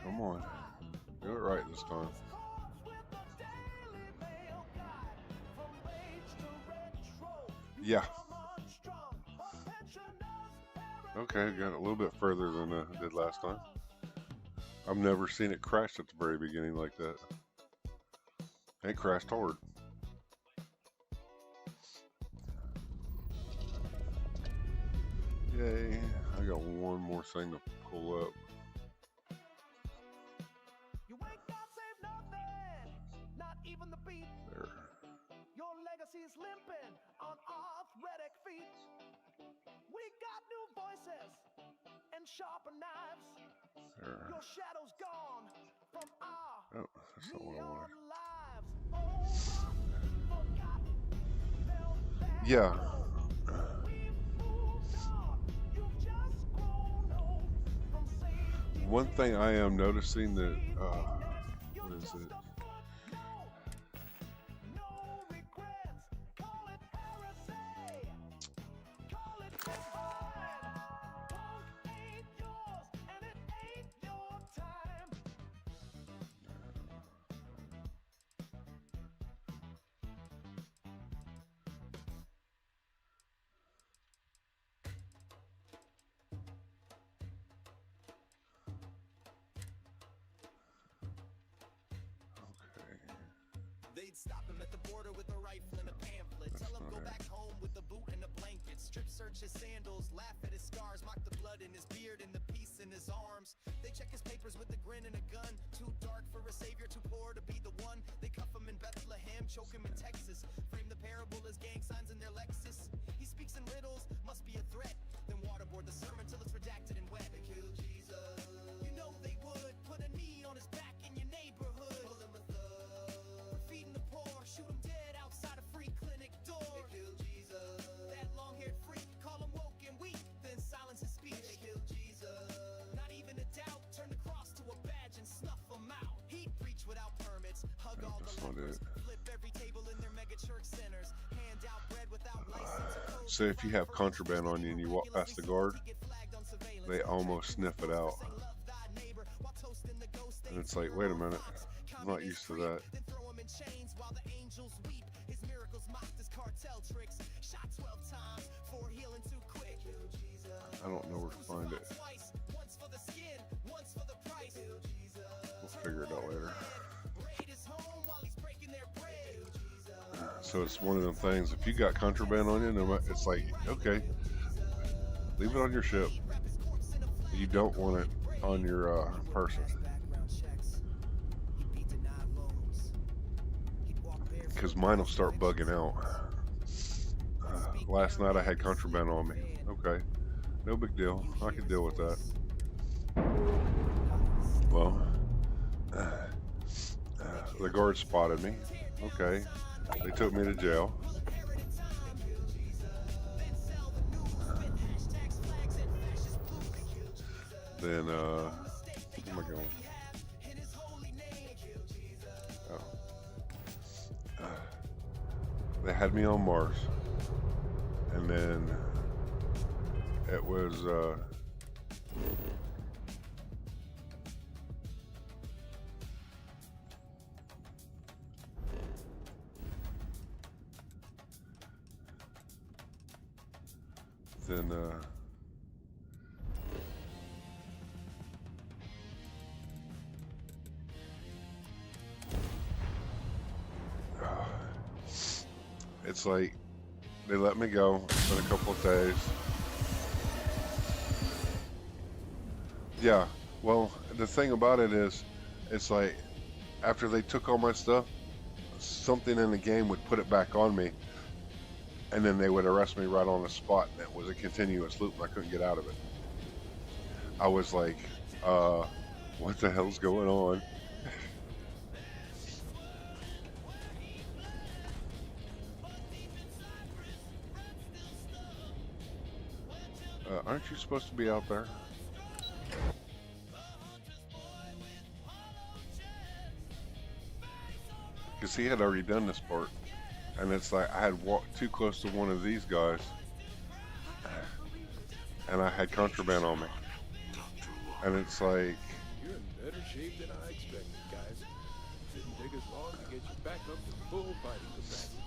Come on. Do it right this time. Yeah. Okay, got a little bit further than I did last time. I've never seen it crash at the very beginning like that. It crashed hard. Yay. I got one more thing to pull up. There. Your legacy's limping on arthritic feet. We got new voices and sharper knives. There. Your shadow's gone from our Oh, that's not what I wanted. lives. Oh, forgotten. Yeah. One thing I am noticing that, what is it? They'd stop him at the border with a rifle and a pamphlet. Tell him go back home with a boot and a blanket. Strip search his sandals, laugh at his scars, mock the blood in his beard and the peace in his arms. They check his papers with a grin and a gun. Too dark for a savior, too poor to be the one. They cuff him in Bethlehem, choke him in Texas. Frame the parable as gang signs in their Lexus. He speaks in riddles, must be a threat. Then waterboard the sermon till it's redacted and wet. They kill Jesus. You know they would put a knee on his back in your neighborhood. Pull him a thug. Feeding the poor, shoot him dead outside a free clinic door. They kill Jesus. That long-haired freak, call him woke and weak, then silence his speech. They kill Jesus. Not even a doubt, turn the cross to a badge and snuff him out. He'd preach without permits, hug all the lepers, flip every table in their mega church centers, hand out bread without license or code. So if you have contraband on you and you walk past the guard, they almost sniff it out. And it's like, wait a minute, I'm not used to that. I don't know where to find it. We'll figure it out later. So it's one of them things, if you got contraband on you, it's like, okay, leave it on your ship. You don't want it on your person. Because mine will start bugging out. Last night I had contraband on me. Okay, no big deal. I can deal with that. Well, the guard spotted me. Okay, they took me to jail. Then, where am I going? They had me on Mars, and then it was then it's like they let me go. It's been a couple of days. Yeah, well, the thing about it is, it's like after they took all my stuff, something in the game would put it back on me, and then they would arrest me right on the spot, and it was a continuous loop, and I couldn't get out of it. I was like, what the hell's going on? Aren't you supposed to be out there? Because he had already done this part. And it's like I had walked too close to one of these guys, and I had contraband on me. And it's like, You're in better shape than I expected, guys. Didn't take us long to get you back up to full fighting capacity.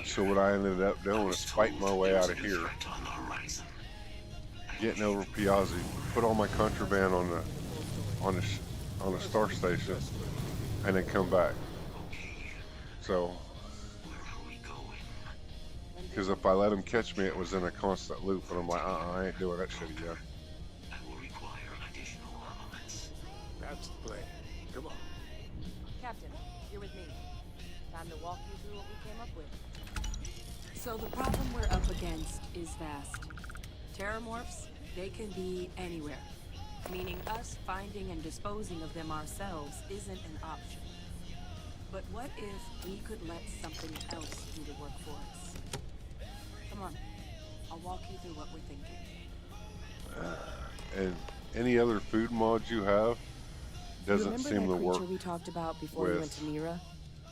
so what I ended up doing is fighting my way out of here, getting over Piazzi, put all my contraband on the on the star station, and then come back. So, because if I let him catch me, it was in a constant loop, and I'm like, I ain't doing that shit again. That's the plan. Come on. Captain, you're with me. Time to walk you through what we came up with. So the problem we're up against is vast. Terramorphs, they can be anywhere. Meaning us finding and disposing of them ourselves isn't an option. But what if we could let something else do the work for us? Come on, I'll walk you through what we're thinking. And any other food mods you have doesn't seem to Remember that work. creature we talked about before we went to Mira?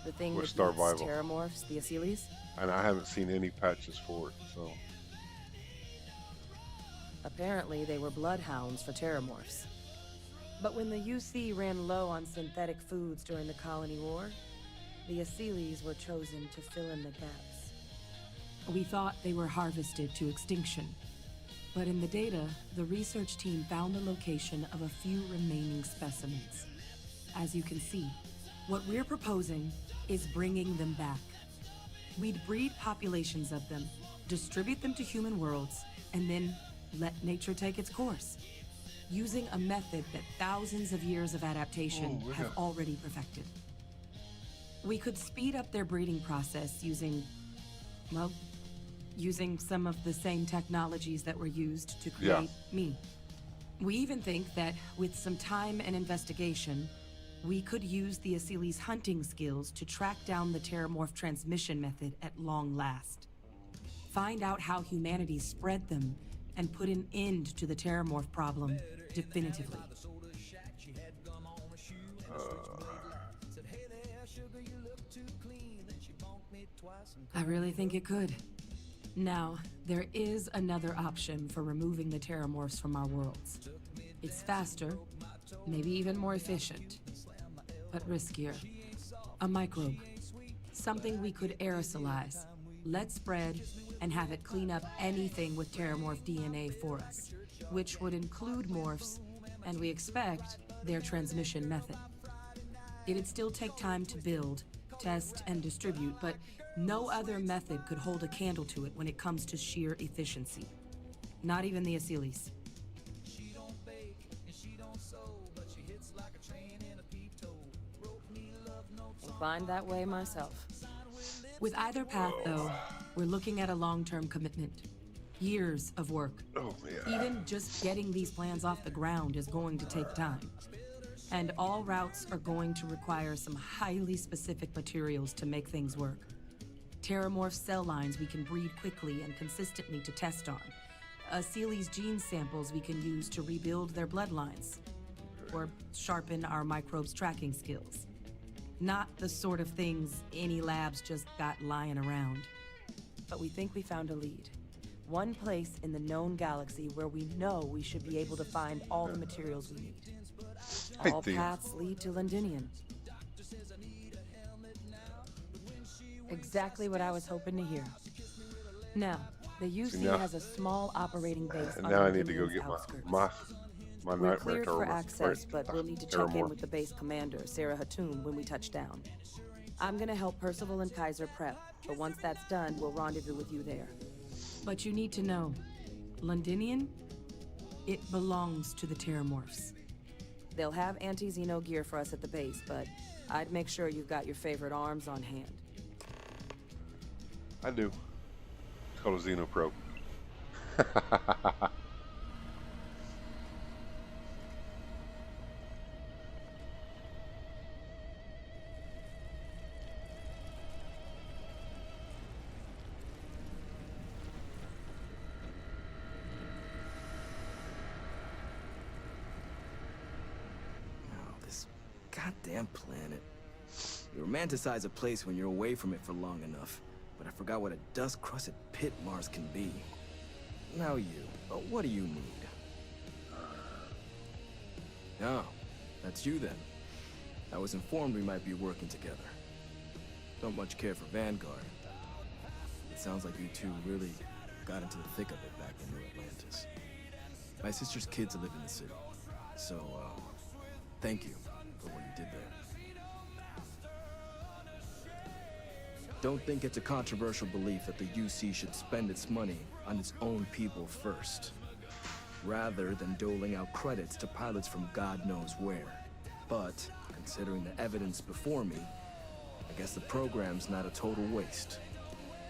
The thing with that Starvival. Terramorphs, the Asyles? And I haven't seen any patches for it, so. Apparently, they were bloodhounds for Terramorphs. But when the UC ran low on synthetic foods during the Colony War, the Asyles were chosen to fill in the gaps. We thought they were harvested to extinction. But in the data, the research team found the location of a few remaining specimens. As you can see, what we're proposing is bringing them back. We'd breed populations of them, distribute them to human worlds, and then let nature take its course, using a method that thousands of years of adaptation have already perfected. We could speed up their breeding process using some of the same technologies that were used to create me. We even think that with some time and investigation, we could use the Asyles' hunting skills to track down the Terramorph transmission method at long last. Find out how humanity spread them and put an end to the Terramorph problem definitively. I really think it could. Now, there is another option for removing the Terramorphs from our worlds. It's faster, maybe even more efficient, but riskier. A microbe. Something we could aerosolize, let spread, and have it clean up anything with Terramorph DNA for us, which would include morphs, and we expect their transmission method. It'd still take time to build, test, and distribute, but no other method could hold a candle to it when it comes to sheer efficiency. Not even the Asyles. Inclined that way myself. With either path, though, we're looking at a long-term commitment. Years of work. Oh, yeah. Even just getting these plans off the ground is going to take time. And all routes are going to require some highly specific materials to make things work. Terramorph cell lines we can breed quickly and consistently to test on. Asyles gene samples we can use to rebuild their bloodlines. Or sharpen our microbes' tracking skills. Not the sort of things any labs just got lying around. But we think we found a lead. One place in the known galaxy where we know we should be able to find all the materials we need. All paths lead to Londinian. Exactly what I was hoping to hear. Now, the UC has a small operating base on now I need to go Londinian's get outskirts. my We're nightmare cleared for access, but we'll need to check in Terramorph. with the base commander, Sarah Hatoum, when we touch down. I'm gonna help Percival and Kaiser prep, but once that's done, we'll rendezvous with you there. But you need to know, Londinian, it belongs to the Terramorphs. They'll have anti-Xeno gear for us at the base, but I'd make sure you've got your favorite arms on hand. I do. It's called a Xenoprobe. Oh, this goddamn planet. You romanticize a place when you're away from it for long enough, but I forgot what a dust-crusted pit Mars can be. Now you, what do you need? Oh, that's you then. I was informed we might be working together. Don't much care for Vanguard. It sounds like you two really got into the thick of it back in New Atlantis. My sister's kids live in the city, so, thank you for what you did there. Don't think it's a controversial belief that the UC should spend its money on its own people first, rather than doling out credits to pilots from God knows where. But, considering the evidence before me, I guess the program's not a total waste.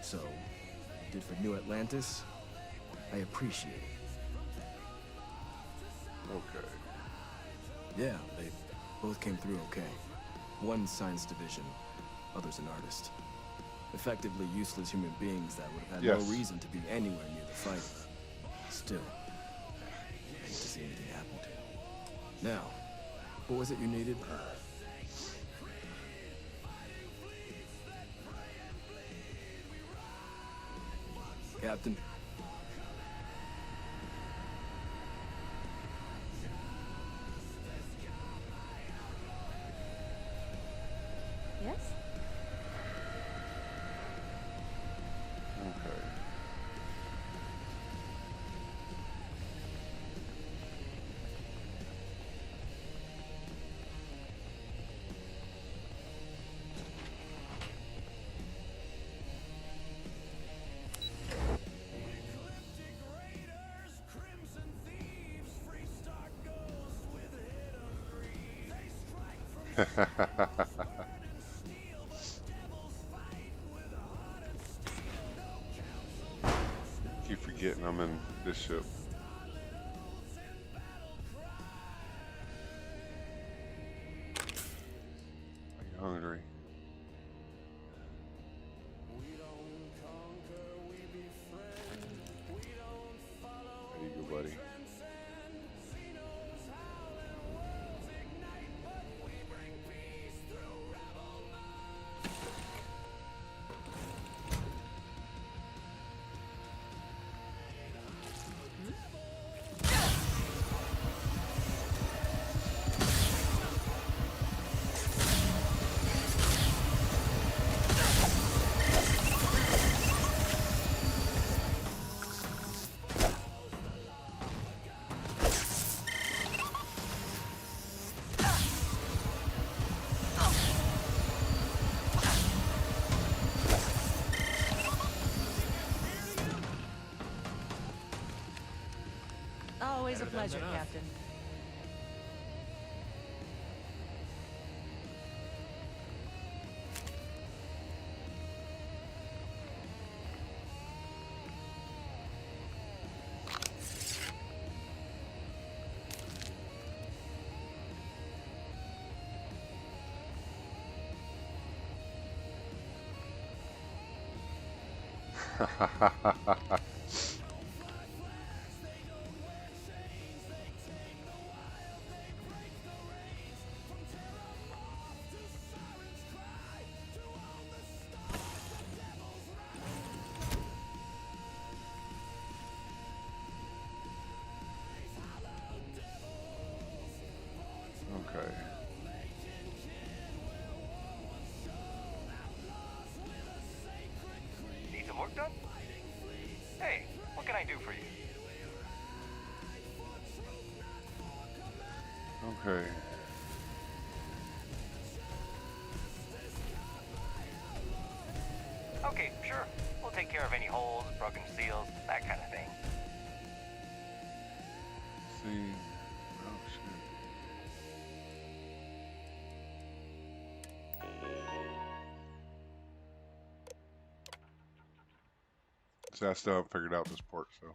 So, what you did for New Atlantis, I appreciate it. Okay. Yeah, they both came through okay. One science division, other's an artist. Effectively useless human beings that would have had no reason to be anywhere near the fight. Still, I hate to see anything happen to you. Now, what was it you needed? Captain? Yes? Okay. Keep forgetting I'm in this ship. Are you hungry? There you go, buddy. Always a pleasure, Captain. Okay. Need some work done? Hey, what can I do for you? Okay. Okay, sure. We'll take care of any holes, broken seals, that kind of thing. See. Oh shit. See, I still haven't figured out this port, so.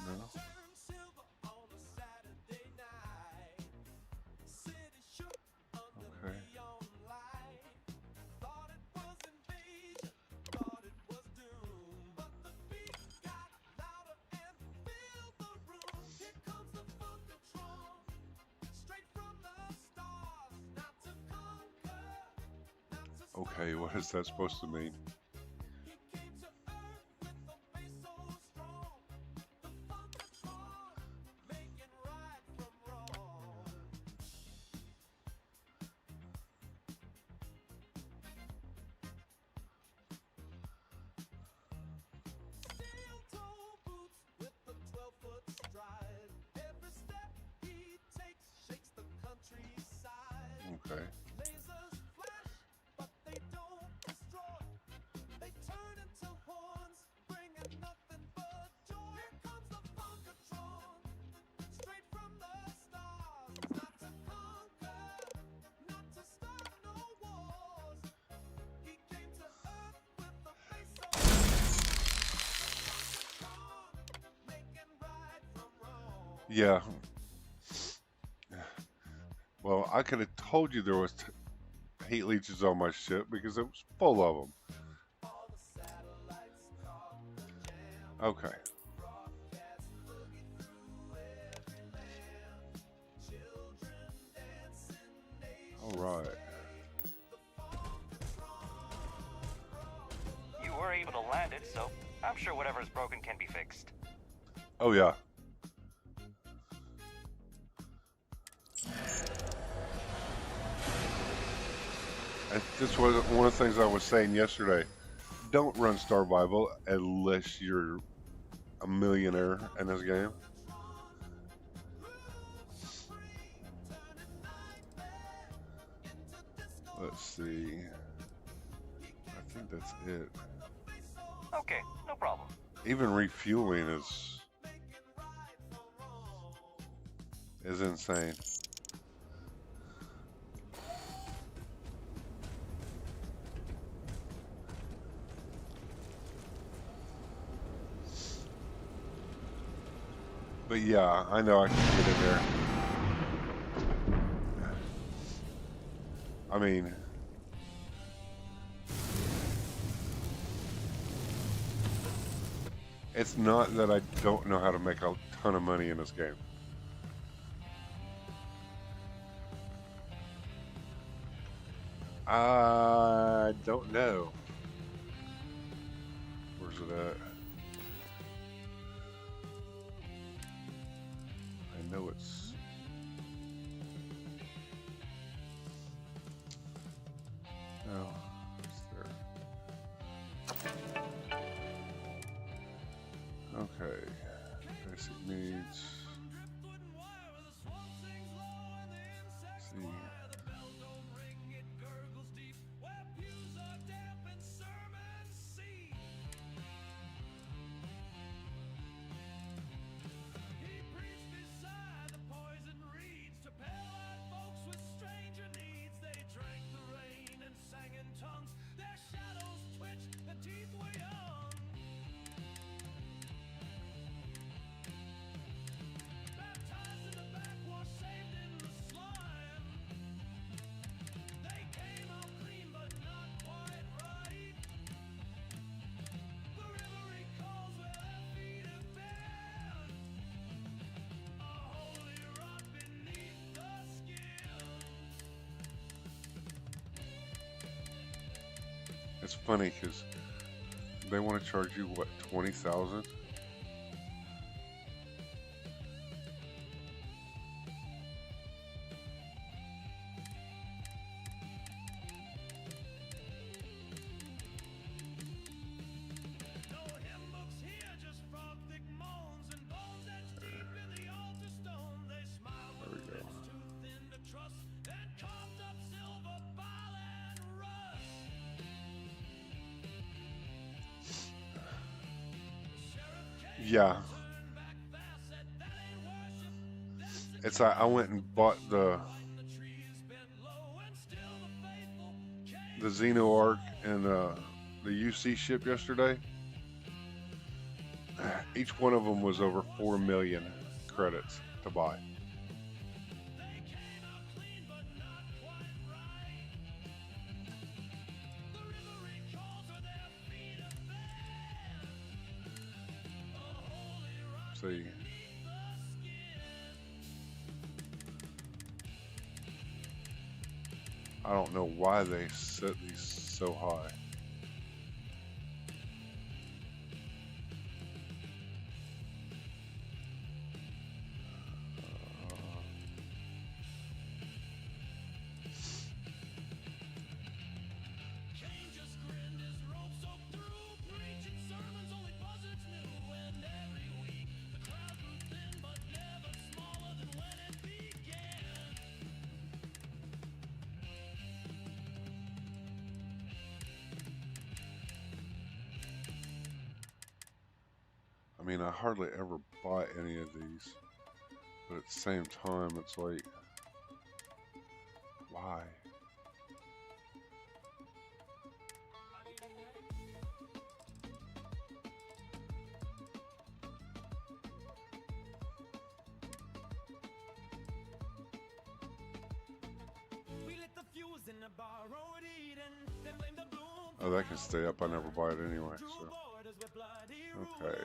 No. Okay, what is that supposed to mean? Steel-toe boots with a 12-foot stride. Every step he takes shakes the countryside. Okay. Lasers flash, but they don't destroy. They turn into horns, bringing nothing but joy. Here comes the Funkatron, straight from the stars. Not to conquer, not to start no wars. He came to Earth with the face of Funkatron, making right from wrong. Yeah. Well, I could have told you there was heat leeches on my ship because it was full of them. All the satellites talk the jam. Okay. Broadcast looking through every land. Children dancing, All right. You were able to land it, so I'm sure whatever's broken can be fixed. Oh yeah. This was one of the things I was saying yesterday. Don't run Starvival unless you're a millionaire in this game. Let's see. I think that's it. Okay, no problem. Even refueling is insane. But yeah, I know I can get in there. I mean, it's not that I don't know how to make a ton of money in this game. I don't know. Where's it at? I know it's... No, it's there. Okay. Basic needs. See. It's funny because they want to charge you, what, 20,000? There we go. Yeah. It's like I went and bought the Xeno Arc and the UC ship yesterday. Each one of them was over 4 million credits to buy. See. I don't know why they set these so high. I mean, I hardly ever buy any of these, but at the same time, it's like, why? Oh, that can stay up. I never buy it anyway, so. Okay.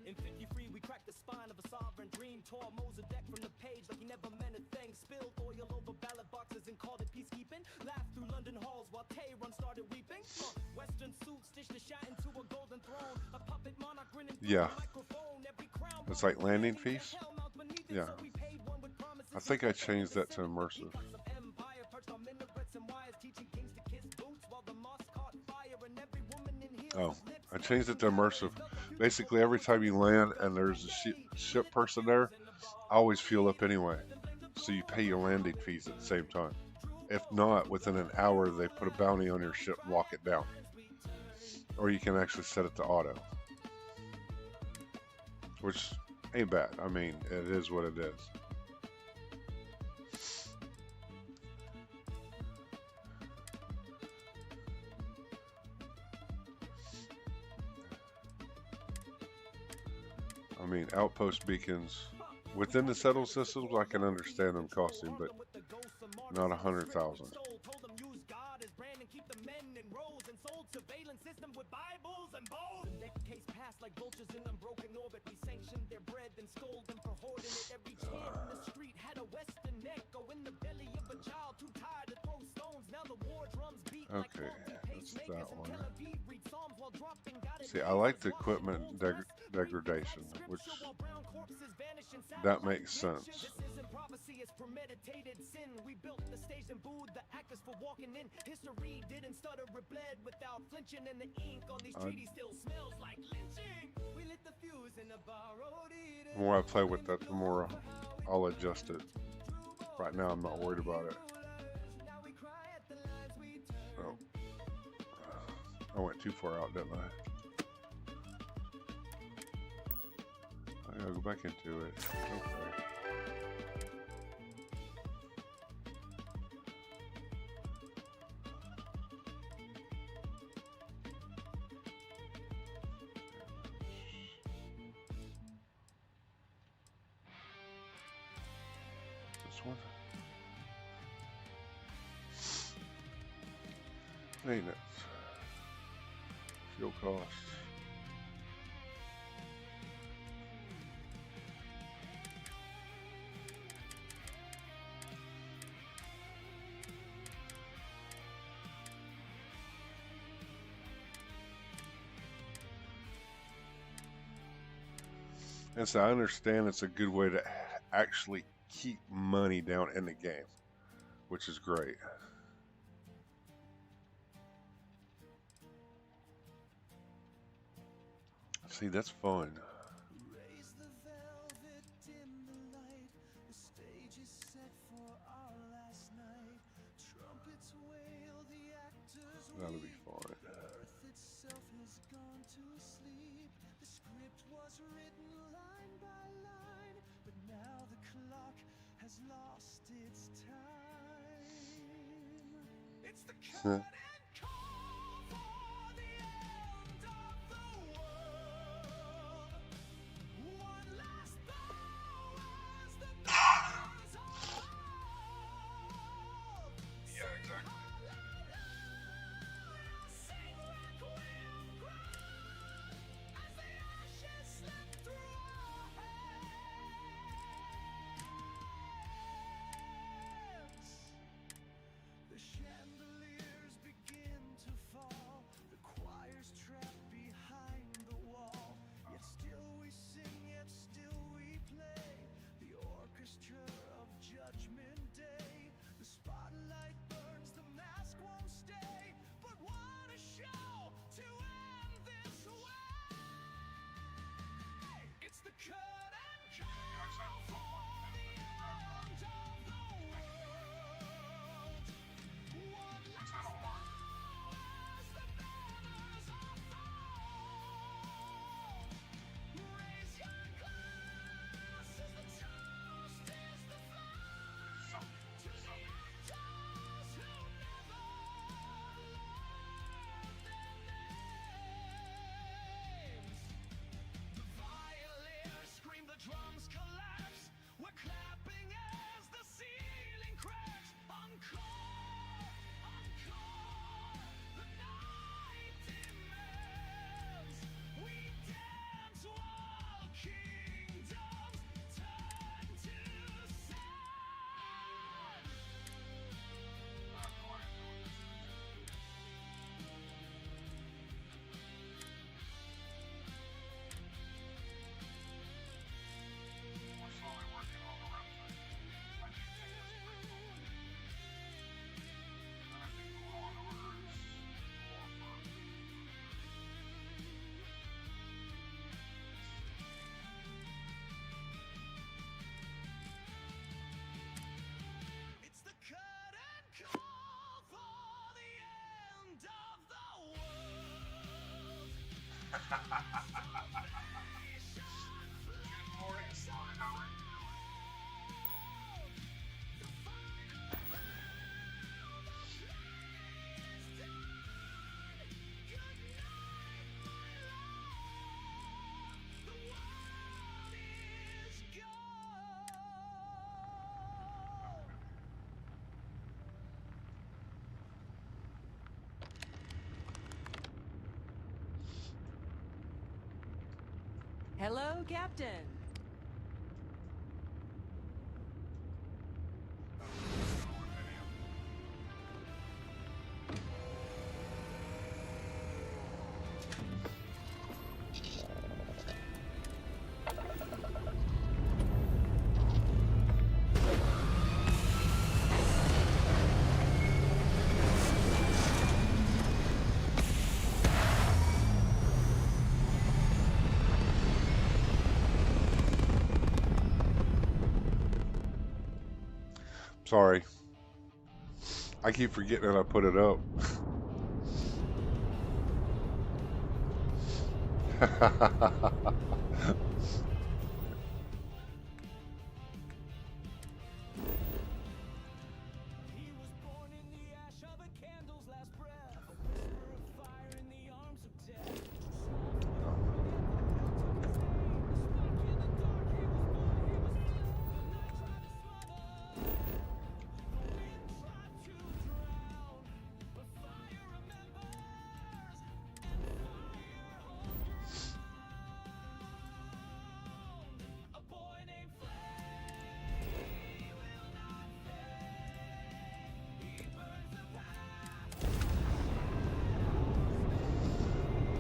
In 53, we cracked the spine of a sovereign dream. Tore Moses deck from the page like he never meant a thing. Spilled oil over ballot boxes and called it peacekeeping. Laughed through London halls while Tehran started weeping. Western suit stitched the shot into a golden throne. A puppet monarch grinning through Yeah. the microphone. Every crown It's like landing fees? Yeah. I think I changed that to immersive. Oh, I changed it to immersive. Basically, every time you land and there's a ship person there, I always fuel up anyway. So you pay your landing fees at the same time. If not, within an hour, they put a bounty on your ship and lock it down. Or you can actually set it to auto. Which ain't bad. I mean, it is what it is. I mean, outpost beacons within the settled systems, I can understand them costing, but not 100,000. Okay, that's that one. See, I like the equipment degradation, which that makes sense. We built the stage and booed the actors for walking in. History didn't stutter or bled without flinching, and the ink on these treaties still smells like lynching. We lit the fuse in the borrowed Eden. The more I play with that, the more I'll adjust it. Right now, I'm not worried about it. Oh, I went too far out, didn't I? I gotta go back into it. Okay. This one. Maintenance. Fuel costs. And so I understand it's a good way to actually keep money down in the game, which is great. See, that's fun. Raise the velvet, dim the light. The stage is set for our last night. Trumpets wail, the actors That'll be weep. fun. Earth itself has gone to sleep. The script was written line by line, but now the clock has lost its time. It's the cut and call for the end of the world. One last blow as the banners all fall. Yeah, exactly. Sing requiem, cry Hello, Captain. Sorry. I keep forgetting that I put it up. He was born in the ash of a candle's last breath, a whisper of fire in the arms of death.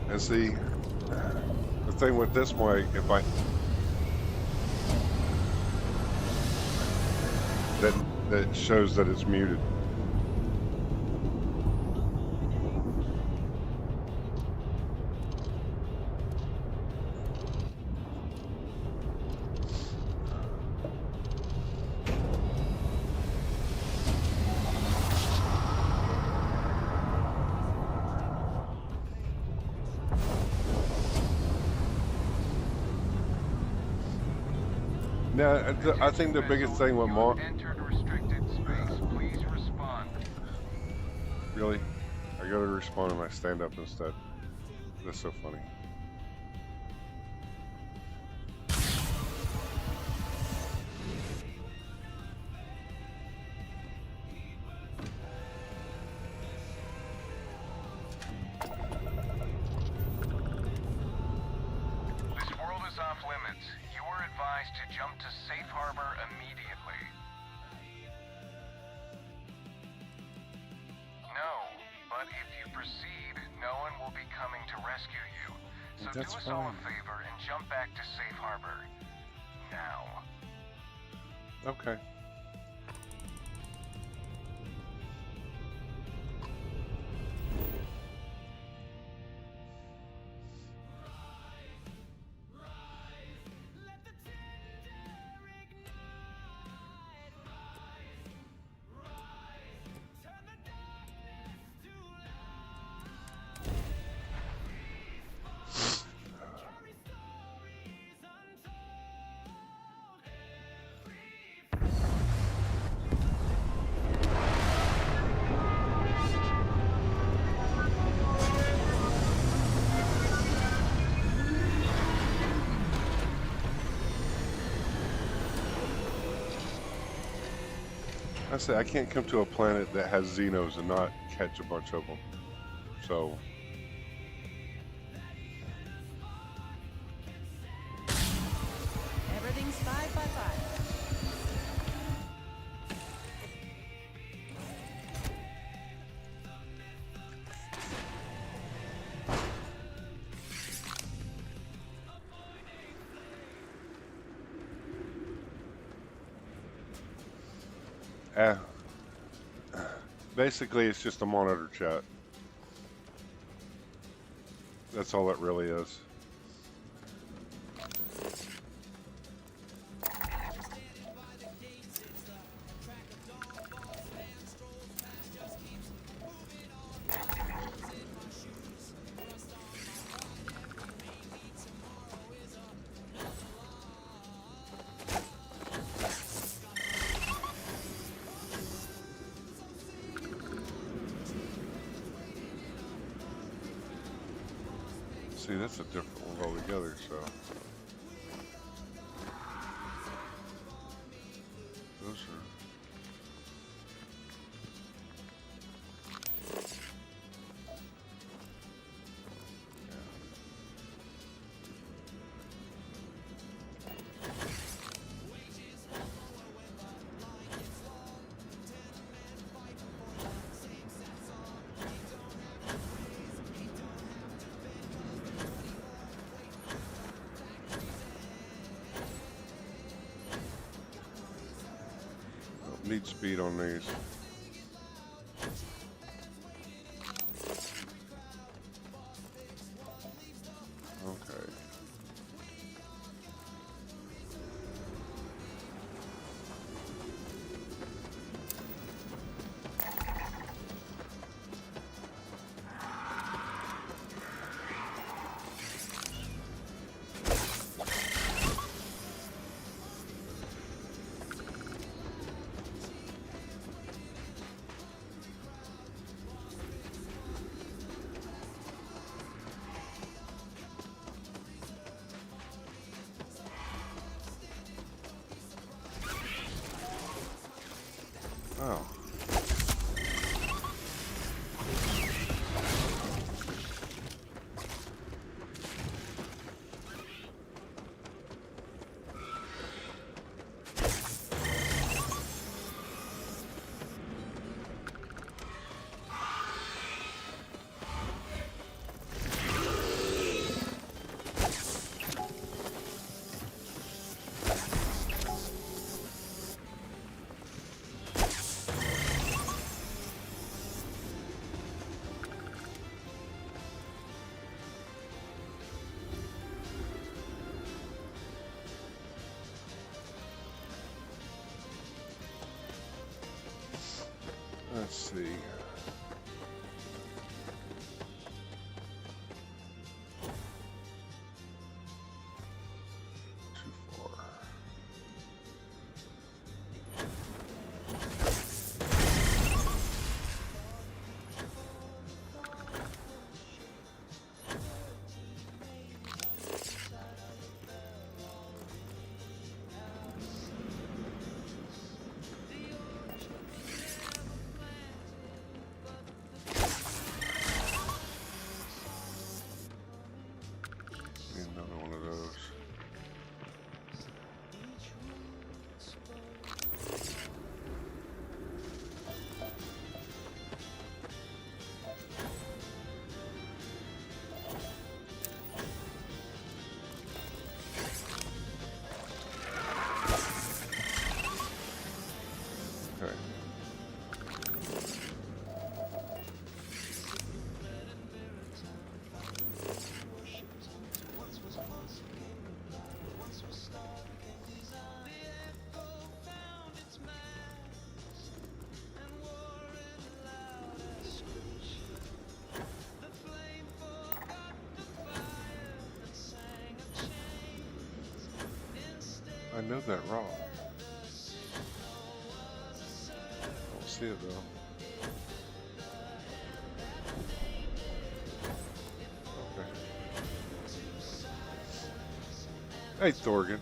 And see, the thing with this mic, if I that shows that it's muted. Now, I think the biggest thing with Mark. Entered restricted space. Please respond. Really? I gotta respond and I stand up instead. That's so funny. This world is off limits. You were advised to jump to safe harbor immediately. No, but if you proceed, no one will be coming to rescue you. So That's do us all a fine. favor and jump back to safe harbor. Now. Okay. I say I can't come to a planet that has Xenos and not catch a bunch of them. So Everything's 5 by 5. basically it's just a monitor chat. That's all it really is. See, that's a different one altogether, so. Those are. Need speed on these. Okay. Oh. Let's see. Too far. Need another one of those. Okay. I know that wrong. Don't see it though. Okay. Hey, Thorgan.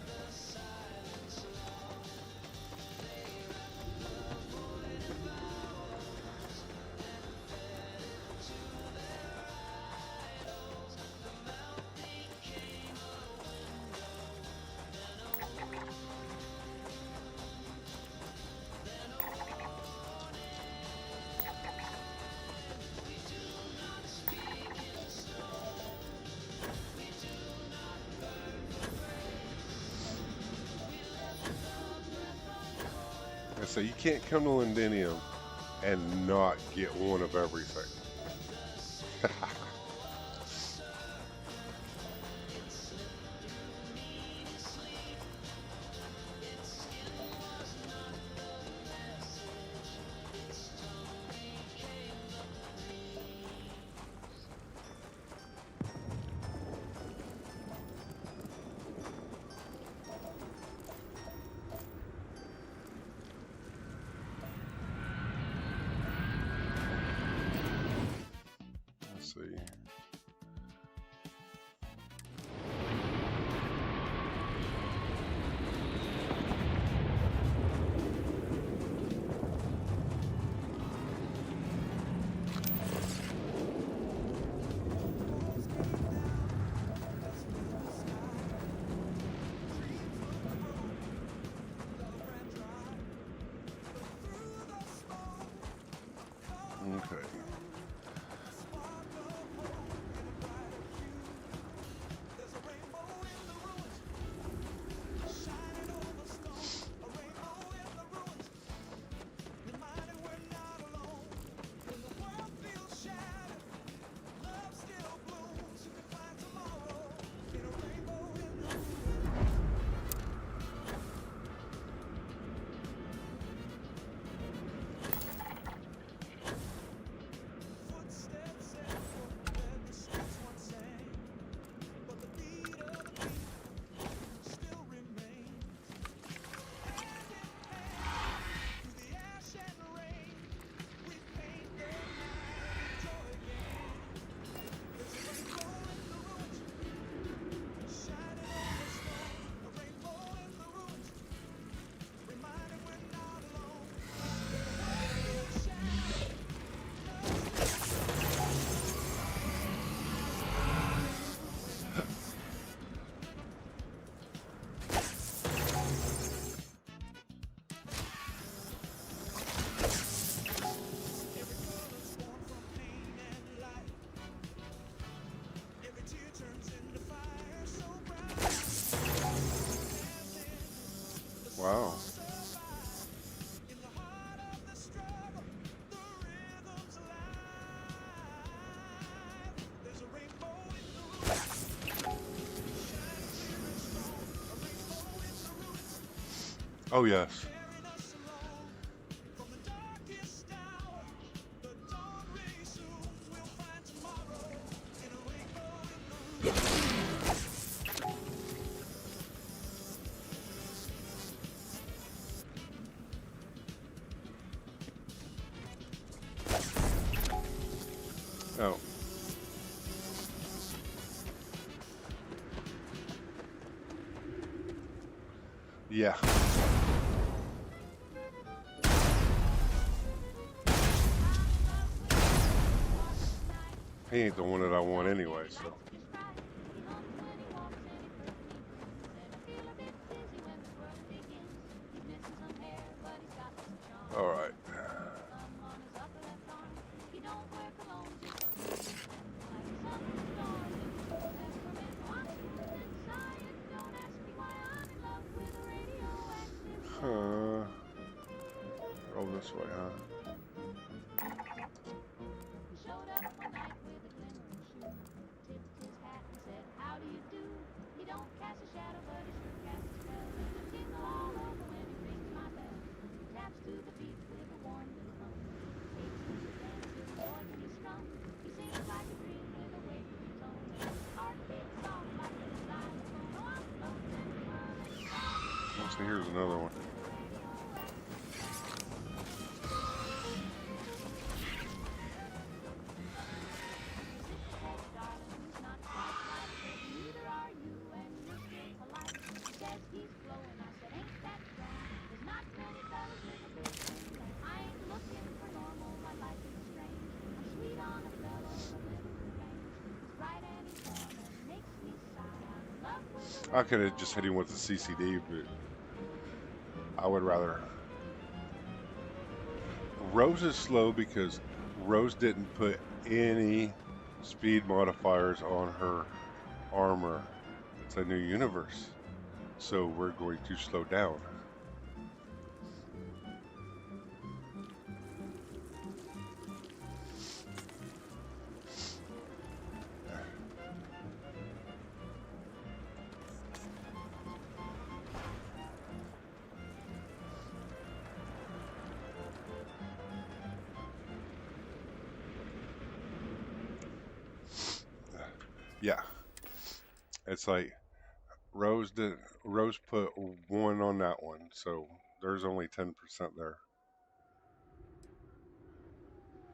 So you can't come to Lindenium and not get one of everything. Let's see. Okay. Wow. Oh yes. Oh. Yeah. He ain't the one that I want anyway, so. Alright. Huh. Roll this way, huh? So here's another one. I could have just hit him with the CCD, but I would rather. Rose is slow because Rose didn't put any speed modifiers on her armor. It's a new universe, so we're going to slow down. Yeah, it's like Rose put 1 on that one, so there's only 10% there.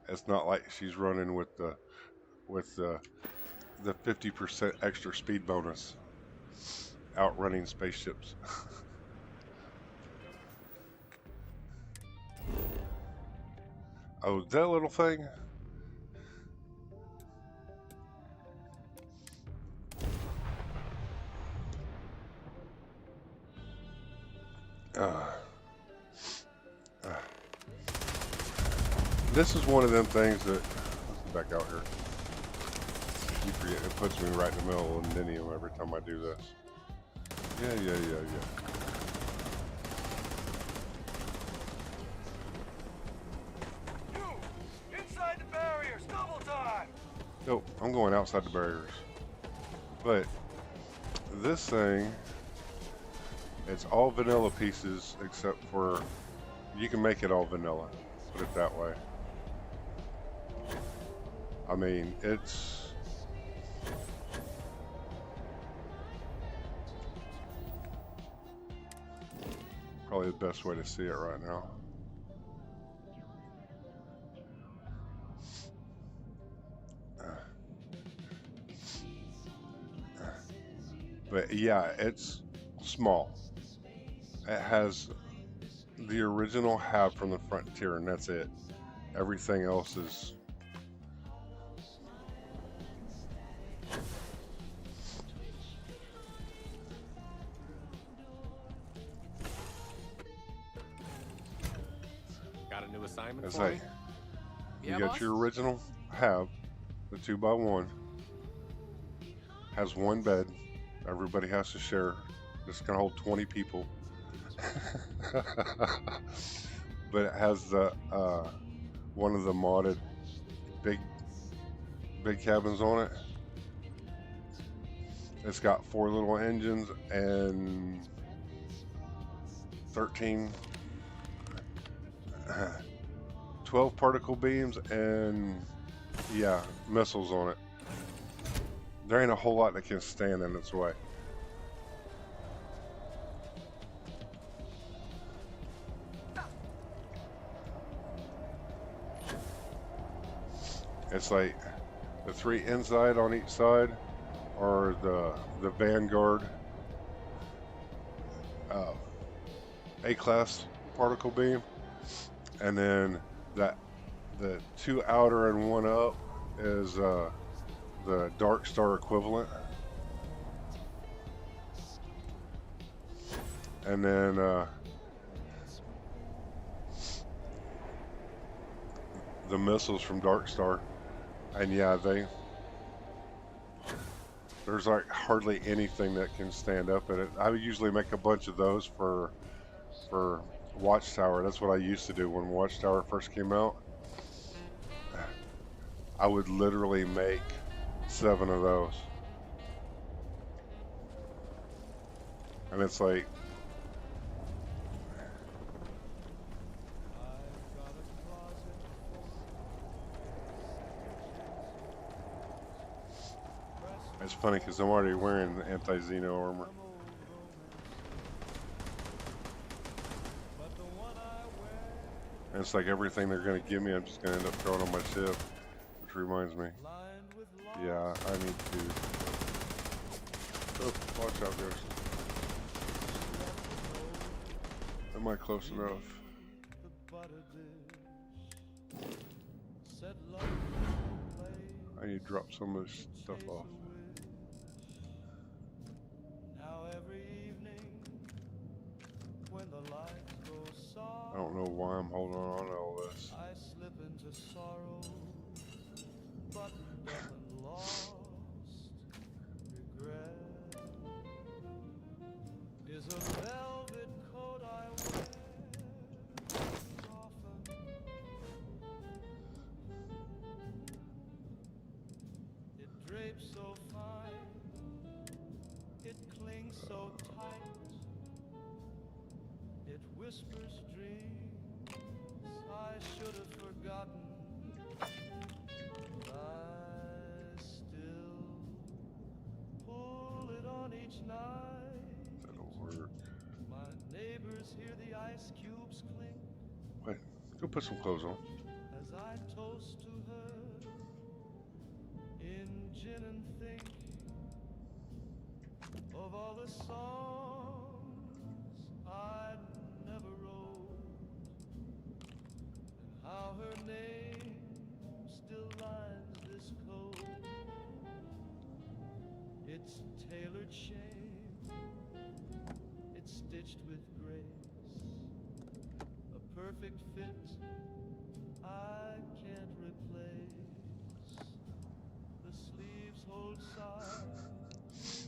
It's not like she's running with the 50% extra speed bonus, outrunning spaceships. Oh, that little thing. Uh, uh, this is one of them things that, let's get back out here. You forget, it puts me right in the middle of Ninium every time I do this. Yeah. You! Inside the barriers! Double time! Nope, I'm going outside the barriers. But this thing, it's all vanilla pieces except for, you can make it all vanilla. Put it that way. I mean, it's probably the best way to see it right now. But yeah, it's small. It has the original hab from the Frontier, and that's it. Everything else is Got a new assignment it's for like me? you got your original hab, the 2x1, has 1 bed. Everybody has to share. This can hold 20 people. But it has the one of the modded big cabins on it. It's got 4 little engines and 13 12 particle beams and yeah, missiles on it. There ain't a whole lot that can stand in its way. It's like the 3 inside on each side are the Vanguard A-class particle beam, and then the 2 outer and 1 up is the Darkstar equivalent, and then the missiles from Darkstar. And yeah, there's like hardly anything that can stand up at it. I would usually make a bunch of those for Watchtower. That's what I used to do when Watchtower first came out. I would literally make 7 of those. And it's like, it's funny because I'm already wearing the anti-Xeno armor. And it's like everything they're going to give me, I'm just going to end up throwing on my ship. Which reminds me. Yeah, I need to... Oh, watch out, guys. Am I close enough? I need to drop some of this stuff off. I don't know why I'm holding on to all this. I slip into sorrow, but nothing lost. Regret is a velvet coat I wear often. It drapes so fine, it clings so tight. It whispers dreams I should have forgotten. But I still pull it on each night. That'll work. My neighbors hear the ice cubes clink Wait, go put some clothes on. as I toast to her in gin and think of all the songs I never wrote, and how her name still lines this coat. It's tailored shame, it's stitched with grace, a perfect fit I can't replace. The sleeves hold sighs,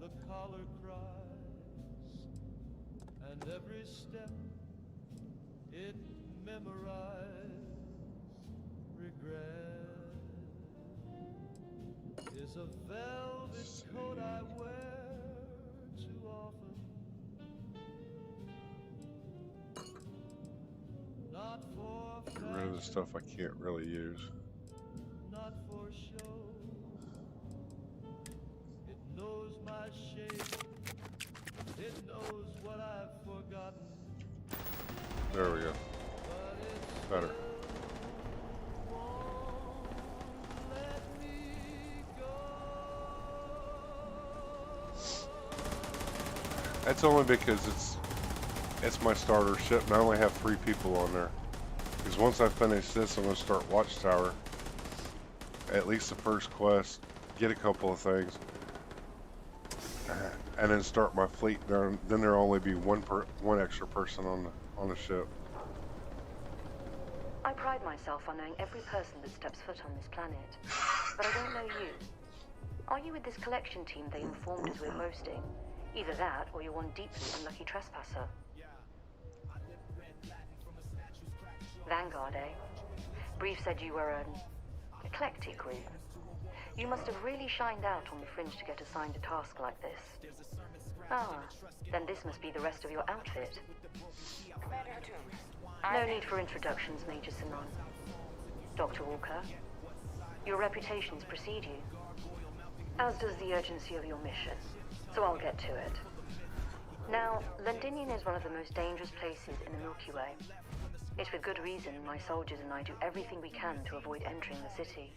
the collar cries, and every step it memorized. Regret is a velvet coat I wear too often. Not for Get rid of the stuff I can't really use. not for show. It knows my shape. It knows what I've forgotten. There we go. But it's Better. let me go. That's only because it's my starter ship and I only have 3 people on there. Because once I finish this, I'm going to start Watchtower. At least the first quest, get a couple of things, and then start my fleet. Then there'll only be one extra person on the ship. I pride myself on knowing every person that steps foot on this planet, but I don't know you. Are you with this collection team they informed us we're hosting? Either that, or you're one deeply unlucky trespasser. Vanguard, eh? Brief said you were an eclectic group. You must have really shined out on the fringe to get assigned a task like this. Ah, then this must be the rest of your outfit. Commander Hatum, No need for introductions, Major Simon. Dr. Walker, your reputations precede you, as does the urgency of your mission, so I'll get to it. Now, Londinian is one of the most dangerous places in the Milky Way. It's with good reason my soldiers and I do everything we can to avoid entering the city.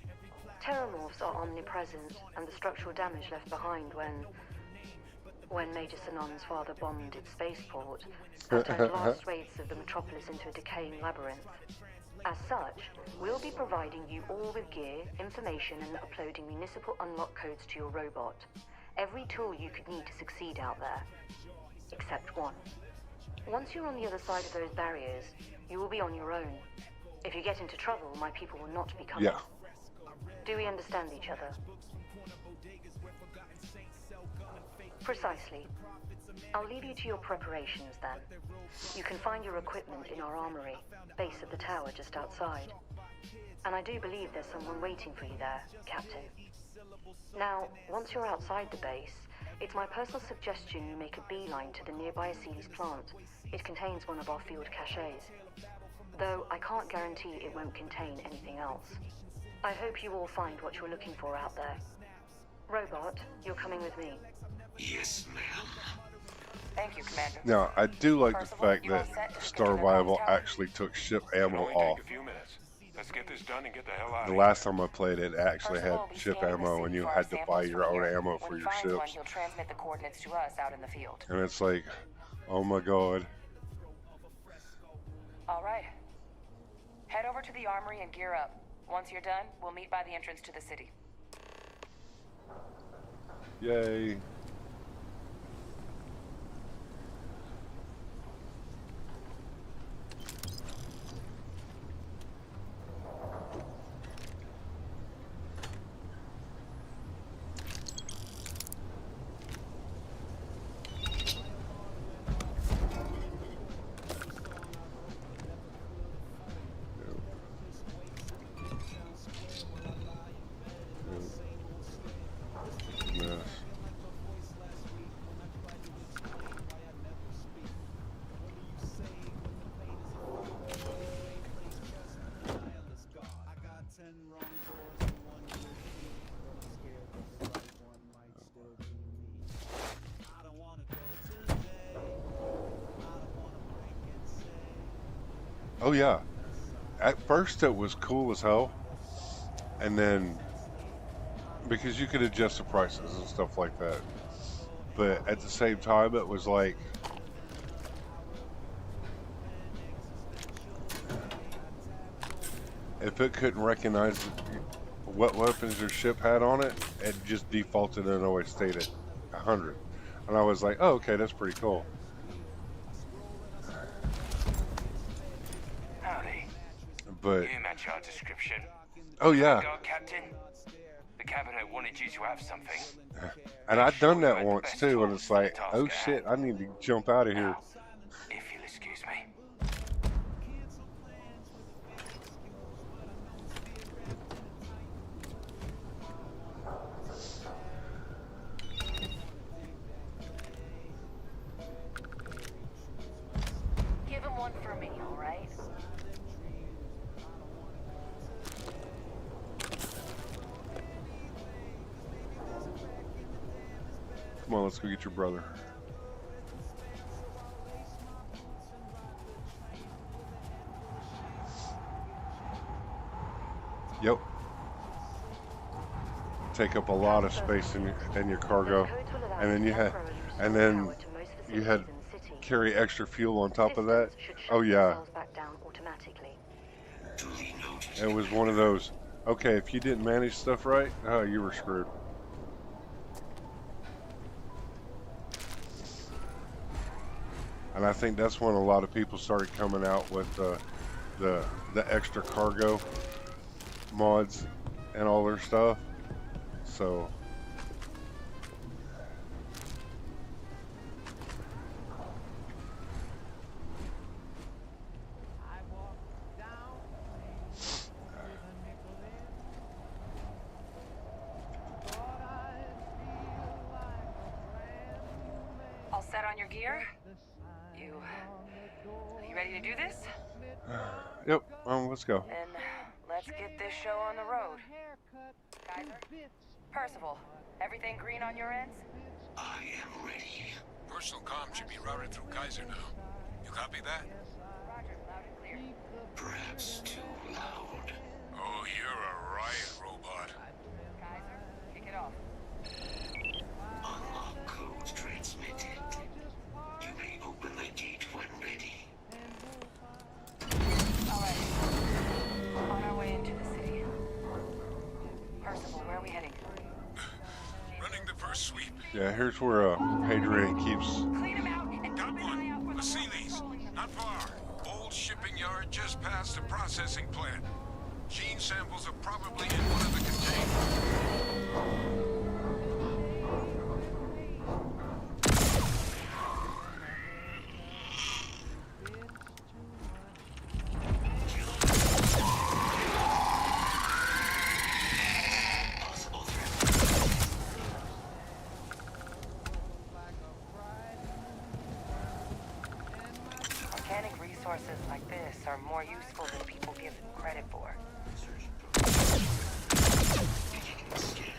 Terramorphs are omnipresent, and the structural damage left behind when Major Sinon's father bombed its spaceport has turned vast swathes of the metropolis into a decaying labyrinth. As such, we'll be providing you all with gear, information, and uploading municipal unlock codes to your robot. Every tool you could need to succeed out there. Except one. Once you're on the other side of those barriers, you will be on your own. If you get into trouble, my people will not be coming. Yeah. Do we understand each other? Precisely. I'll leave you to your preparations then. You can find your equipment in our armory, base of the tower just outside. And I do believe there's someone waiting for you there, Captain. Now, once you're outside the base, it's my personal suggestion you make a beeline to the nearby Aceles plant. It contains one of our field caches. Though I can't guarantee it won't contain anything else. I hope you all find what you're looking for out there. Robot, you're coming with me. Yes, ma'am. Thank you, Commander. Now, I do like the Percival, fact you all that set to continue the Starvival comms tower? actually took ship ammo Only off. take a few minutes. Let's get this done and get the hell out The of last time I played it, actually had Percival will be ship scanning the ammo, city and you for our had to buy samples your from own here. ammo When for he your finds one, ships. he'll transmit the coordinates to us out in the field. And it's like, oh my god. All right. Head over to the armory and gear up. Once you're done, we'll meet by the entrance to the city. Yay. Yes. Oh yeah. At first it was cool as hell, and then because you could adjust the prices and stuff like that, but at the same time it was like if it couldn't recognize what weapons your ship had on it, it just defaulted and always stayed at 100. And I was like, oh, okay, that's pretty cool. Howdy. But You match our description. oh yeah, Vanguard Captain. The cabinet wanted you to have something. and I've done that once too, and it's like, oh shit, I need to jump out of here. Now, if you'll excuse me. Give him one for me, all right? Come on, let's go get your brother. Yep. Take up a lot of space in your cargo, and then you had carry extra fuel on top of that. Oh yeah, it was one of those. Okay, if you didn't manage stuff right, oh, you were screwed. And I think that's when a lot of people started coming out with the extra cargo mods and all their stuff. So on your gear? You ready to do this? Yep. Let's go. Then let's get this show on the road. Kaiser? Percival, everything green on your ends? I am ready. Personal comm should be routed through Kaiser now. You copy that? Roger, loud and clear. Perhaps too loud. Oh, you're a riot robot. Kaiser, kick it off. Unlock code transmitted. You may open the gate when ready. Alright. On our way into the city. Percival, where are we heading? Running the first sweep. Yeah, here's where Hadrian keeps. Clean him out and Got keep an eye out for one. the Asiles. Not far. Old shipping yard just past the processing plant. Gene samples are probably in one of the containers. Possible threat. Organic resources like this are more useful than people give them credit for. Beginning scan.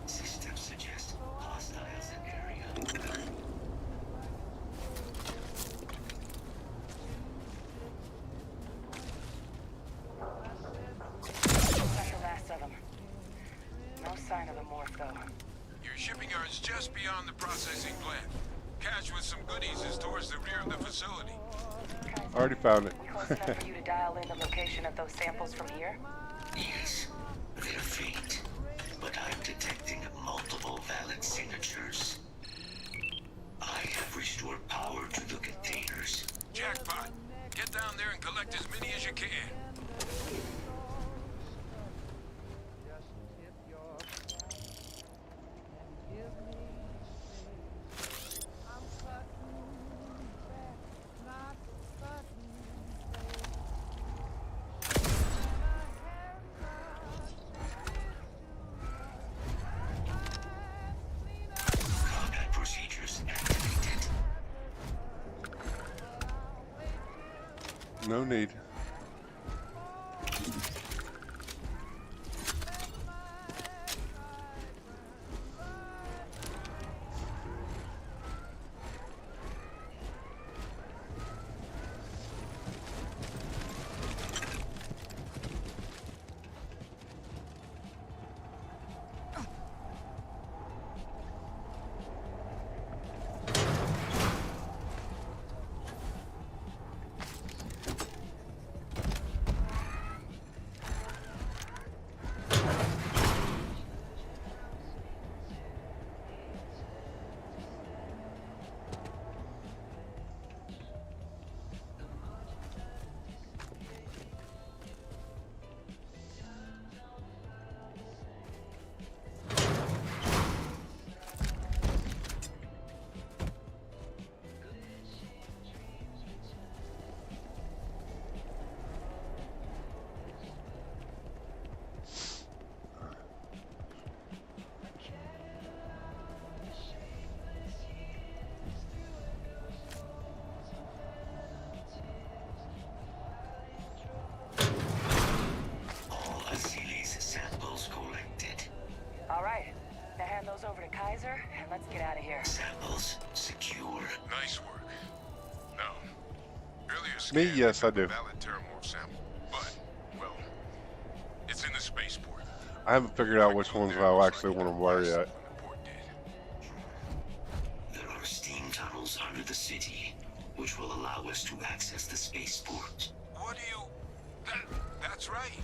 Systems suggest hostiles in area. That's the last of them. No sign of the morph, though. Your shipping yard's just beyond the processing plant. Cache with some goodies is towards the rear of the facility. I already found it. Close enough for you to dial in the location of those samples from here? Yes, they're faint, but I'm detecting multiple valid signatures. I have restored power to the containers. Jackpot. Get down there and collect as many as you can. Combat procedures activated. No need. All Asiles samples collected. Alright. Now hand those over to Kaiser, and let's get out of here. Samples secure. Nice work. Now, earlier Me? scan Yes, I picked do. up a valid terramorph sample, but, well, it's in the spaceport. I haven't figured out which ones I actually want to wear yet. There are steam tunnels under the city, which will allow us to access the spaceport. What do you... That's right.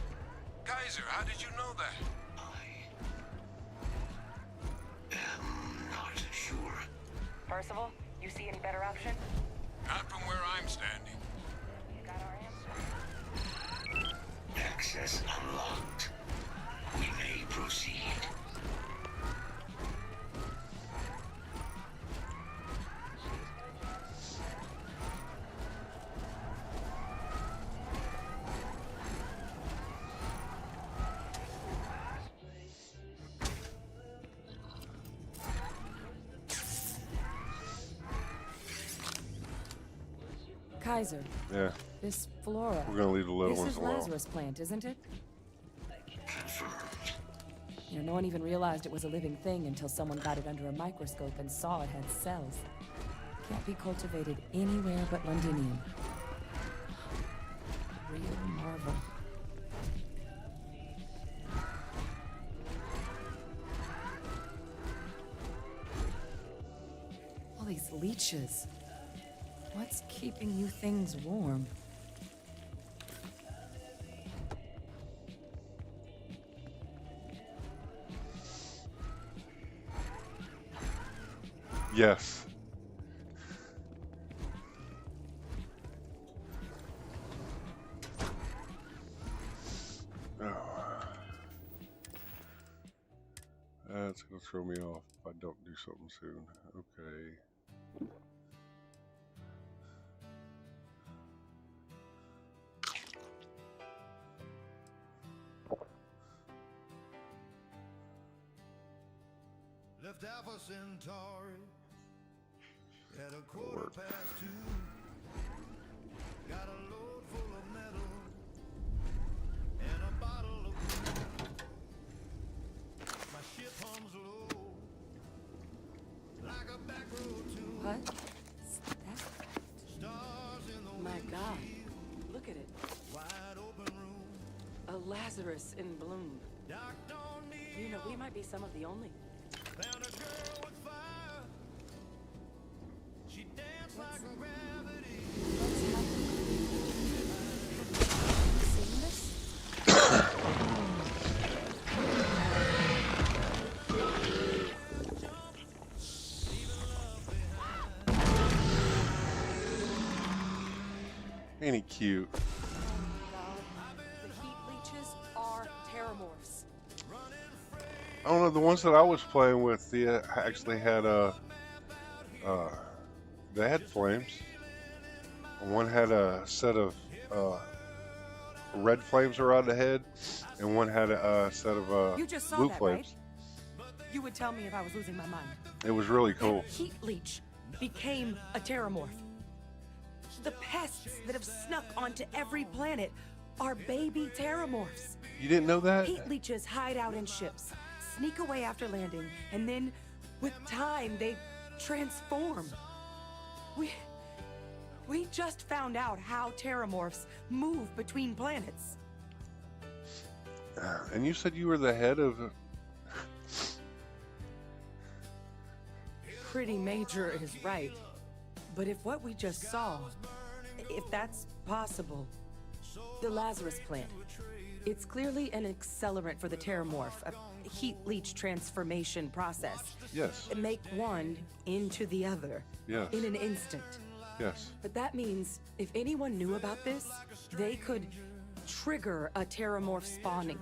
Kaiser, how did you know that? I am not sure. Percival, you see any better option? Not from where I'm standing. You got our answer. Access unlocked. We may proceed. Kaiser, Yeah, this flora. we're gonna leave the little This ones is alone. Lazarus plant, isn't it? Confirmed. You know, no one even realized it was a living thing until someone got it under a microscope and saw it had cells. Can't be cultivated anywhere but Londinium. Real marvel. All these leeches. What's keeping you things warm? Yes. Oh. That's gonna throw me off if I don't do something soon. Okay. Left Alpha Centauri at a quarter Lord. past 2. Got a load full of metal and a bottle of booze. My ship hums low like a back road tune. What? That? Stars in the My windshield, God. Look at it. wide open room. A Lazarus in bloom. Dark dawn neon. You know, we might be some of the only. Found a girl with fire. She danced like gravity. What's happening? Seen this? Ain't he cute? The heat leeches are terramorphs. I don't know. The ones that I was playing with, they actually had they had flames. One had a set of red flames around the head, and one had a set of You just saw blue that, flames. right? You would tell me if I was losing my mind. It was really cool. That heat leech became a terramorph. The pests that have snuck onto every planet are baby terramorphs. You didn't know that? Heat leeches hide out in ships, sneak away after landing, and then, with time, they transform. We just found out how terramorphs move between planets. And you said you were the head of. Pretty major is right. But if what we just saw, if that's possible, the Lazarus plant, it's clearly an accelerant for the terramorph, a heat leech transformation process. Yes. Make one into the other Yes. in an instant. Yes. But that means if anyone knew about this, they could trigger a terramorph spawning.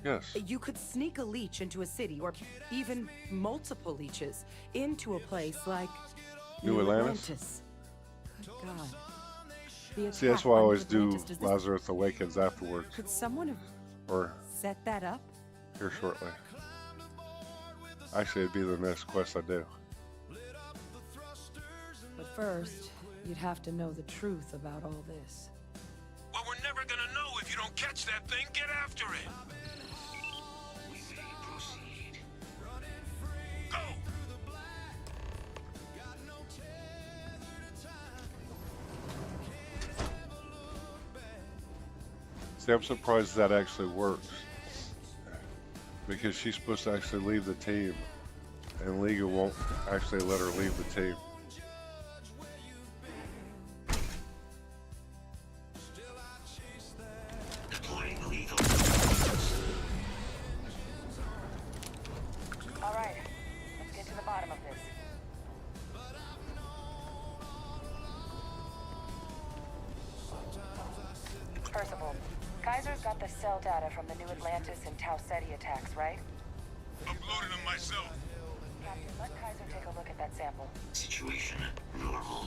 Yes. You could sneak a leech into a city, or even multiple leeches, into a place like New Atlantis? Good God. The See, that's attack why I on always New do Atlantis, does this- Lazarus Awakens afterwards, Could someone have or set that up? here shortly. Actually, it'd be the next quest I do. But first, you'd have to know the truth about all this. Well, we're never gonna know if you don't catch that thing. Get after it. We may proceed. Go. See, I'm surprised that actually works. Because she's supposed to actually leave the team. And Liga won't actually let her leave the team. Deploying lethal. All right, let's get to the bottom of this. Percival, Kaiser's got the cell data from the New Atlantis and Tau Ceti attacks, right? I'm loading them myself. Captain, let Kaiser take a look at that sample. Situation normal.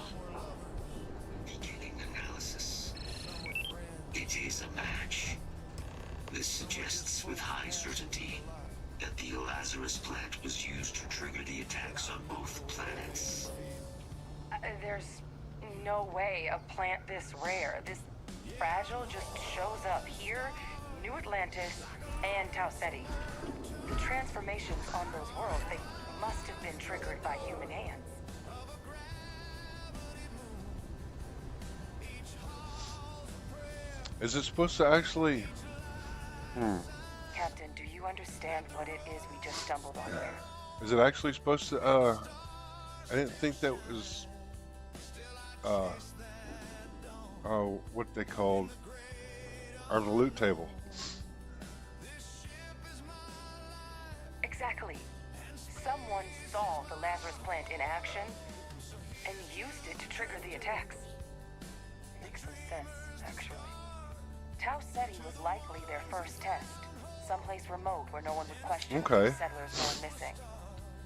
Beginning analysis. It is a match. This suggests with high certainty that the Lazarus plant was used to trigger the attacks on both planets. There's no way a plant this rare, this fragile, just shows up here, New Atlantis, and Tau Ceti. The transformations on those worlds, they must have been triggered by human hands. Is it supposed to actually? Captain, do you understand what it is we just stumbled on there? Is it actually supposed to? I didn't think that was. What they called our loot table. Exactly. Someone saw the Lazarus plant in action and used it to trigger the attacks. Makes some sense, actually. Tau Ceti was likely their first test. Someplace remote where no one would question Okay. the settlers going missing.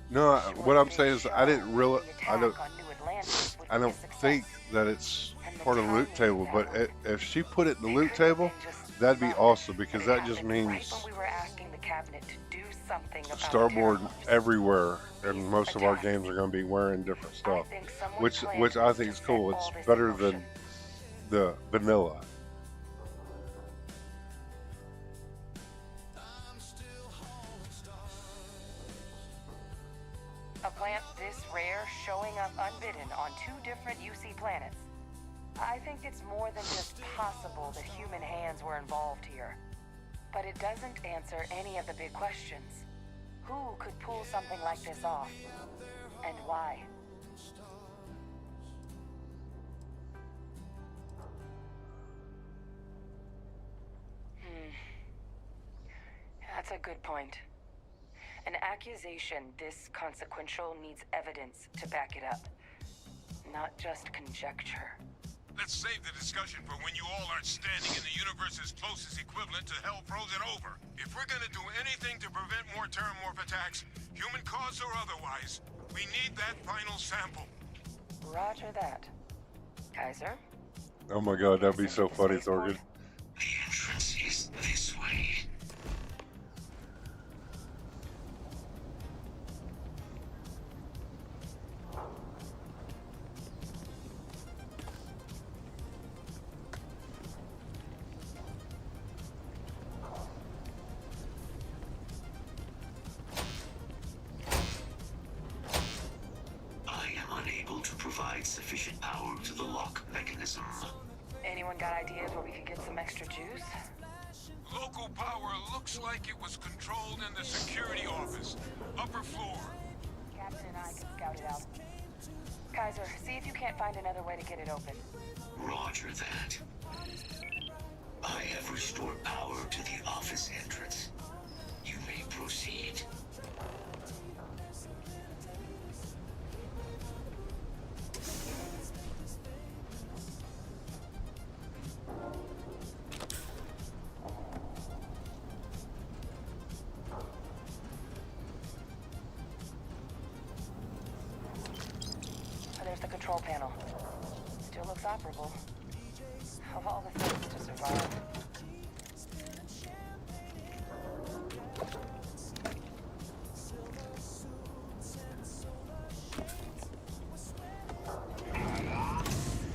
No, what I'm saying is I didn't really. The attack on New Atlantis would I be a don't success. think that it's And the part of the loot timing table. of But that if she put it in the It loot could have table, been just that'd be luck, awesome because but it that just happened means right when we were asking the cabinet to do something about starboard terrormorphs. everywhere, and most of our games are going to be wearing different stuff, I think someone which planned I think to is set cool. all It's this better in than motion. the vanilla. A plant this rare showing up unbidden on 2 different UC planets. I think it's more than just possible that human hands were involved here. But it doesn't answer any of the big questions. Who could pull something like this off? And why? That's a good point. An accusation this consequential needs evidence to back it up, not just conjecture. Let's save the discussion for when you all aren't standing in the universe's closest equivalent to hell frozen over. If we're gonna do anything to prevent more terramorph attacks, human cause or otherwise, we need that final sample. Roger that. Kaiser? Oh my God, that'd be so funny, Thorgan. The entrance is this way. I am unable to provide sufficient power to the lock mechanism. Anyone got ideas where we could get some extra juice? Local power looks like it was controlled in the security office, upper floor. Captain and I can scout it out. Kaiser, see if you can't find another way to get it open. Roger that. I have restored power to the office entrance. You may proceed. Oh, there's the control panel. Still looks operable. Of all the things to survive.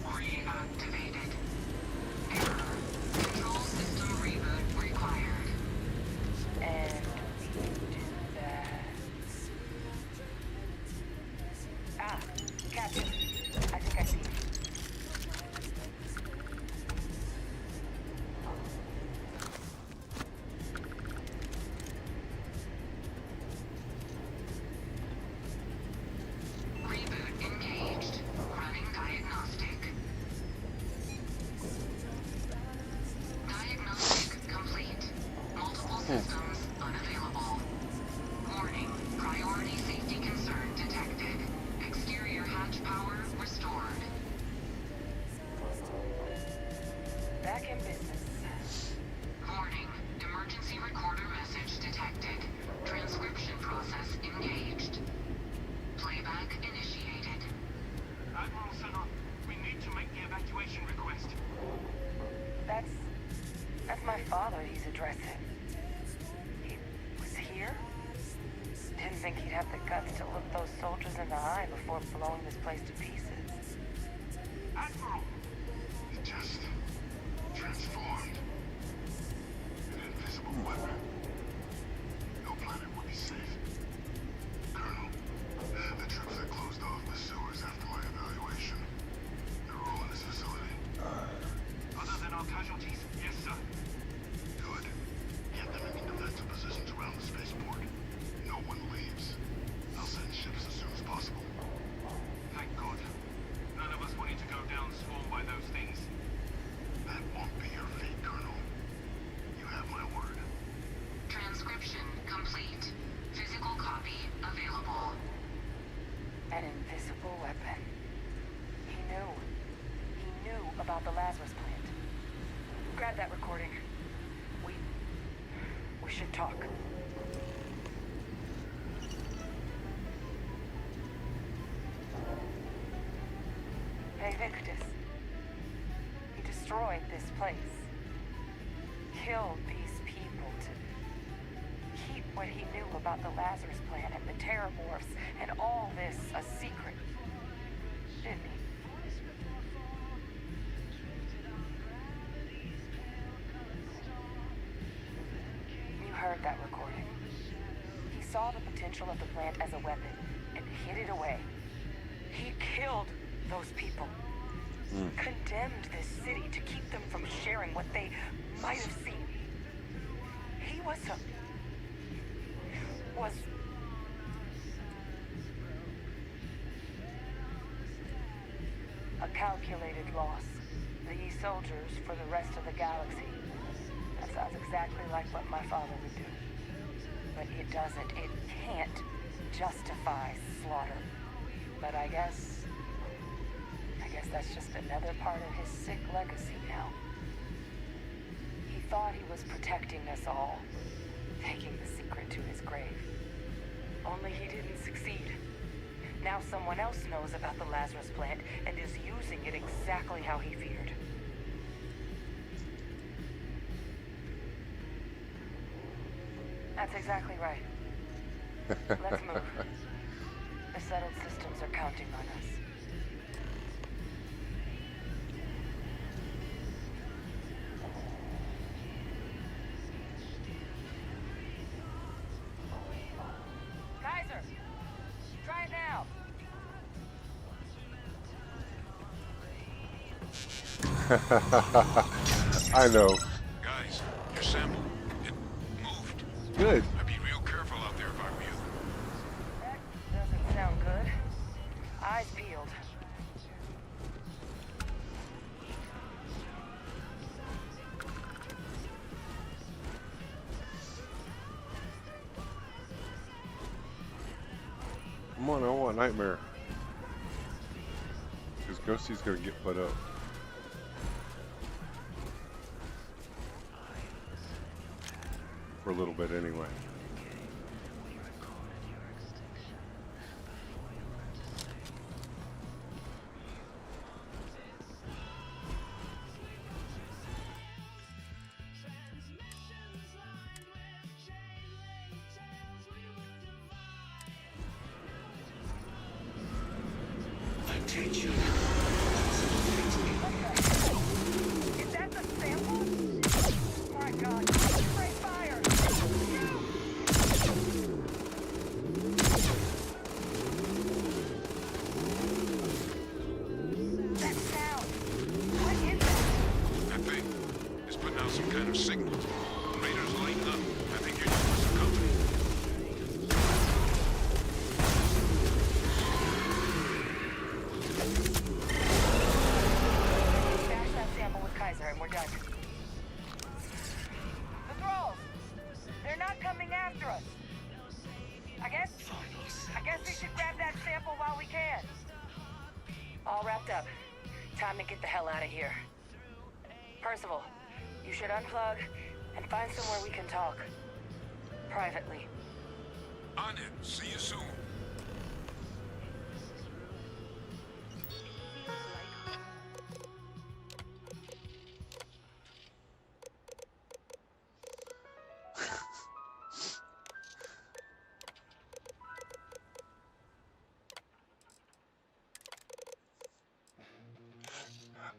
Reactivated. Error. Control system reboot required. And we do that. Ah, Captain. I think I see. Reboot engaged. Running diagnostic. Diagnostic complete. Multiple systems unavailable. Warning. Priority safety concern detected. Exterior hatch power restored. Back in business. Warning. Emergency recorder message detected. Transcription process engaged. Playback initiated. Admiral Sinnoh, we need to make the evacuation request. That's my father he's addressing. He was here? Didn't think he'd have the guts to look those soldiers in the eye before blowing this place to pieces. Admiral! It just transformed. An invisible weapon. No planet would be safe. Colonel, the troops that closed off the sewers after my evaluation, they're all in this facility. Other than our casualties, yes, sir. Good. Get them into defensive positions around the spaceport. No one leaves. I'll send ships as soon as possible. Thank God. None of us wanted to go down swarmed by those things. That won't be your fate, Colonel. You have my word. Transcription complete. Physical copy available. An invisible weapon. He knew. He knew about the Lazarus plant. Grab that recording. We should talk. Hey, Victus. He destroyed this place. Killed these people to keep what he knew about the Lazarus plant and the Terramorphs and all this a secret. Didn't he? You heard that recording. He saw the potential of the plant as a weapon and hid it away. He killed those people. Condemned this city to keep them from sharing what they might have seen. He was a calculated loss. These soldiers for the rest of the galaxy. That sounds exactly like what my father would do. But it doesn't. It can't justify slaughter. But I guess that's just another part of his sick legacy now. He thought he was protecting us all, taking the secret to his grave. Only he didn't succeed. Now someone else knows about the Lazarus plant and is using it exactly how he feared. That's exactly right. Let's move. The settled systems are counting on us. Kaiser! Try it now! I know. Guys, your sample, it moved. Good. I'd be real careful out there if I were you. That doesn't sound good. Eyes peeled. Come on, I want Nightmare. Because Ghosty's gonna get put up. For a little bit anyway. Attention. Is that the sample? Oh my God! Spray fire! That sound! What is that? That thing is putting out some kind of signal. Raiders lighten up. I think you're doing some company. Stash that sample with Kaiser and we're done. The thralls! They're not coming after us! I guess we should grab that sample while we can. All wrapped up. Time to get the hell out of here. Percival, you should unplug and find somewhere we can talk. Privately. On it. See you soon.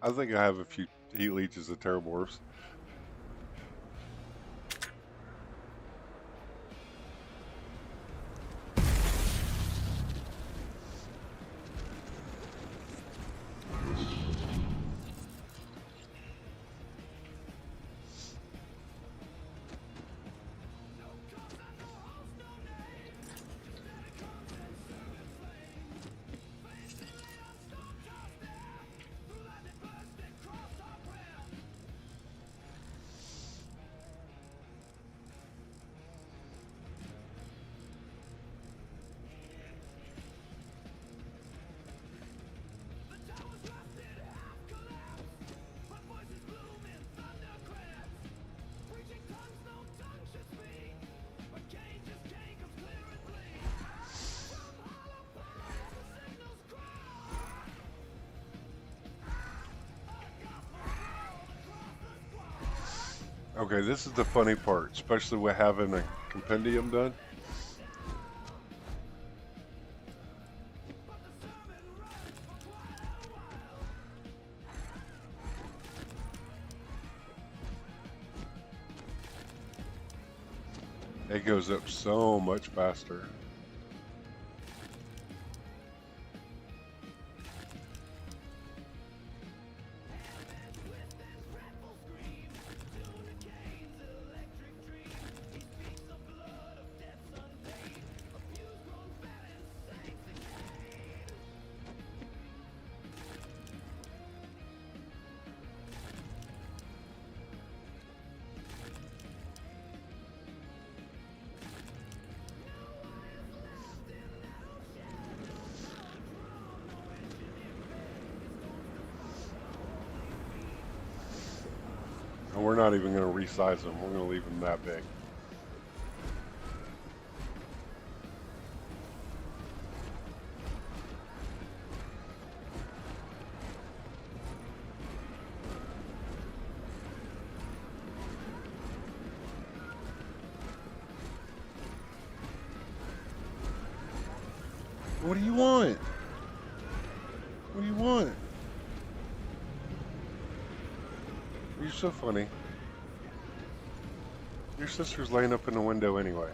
I think I have a few heat leeches of Terramorphs. Okay, this is the funny part, especially with having a compendium done. It goes up so much faster. And we're not even going to resize them. We're going to leave them that big. What do you want? What do you want? You're so funny. Your sister's laying up in the window anyway.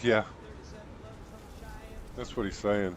Yeah, that's what he's saying.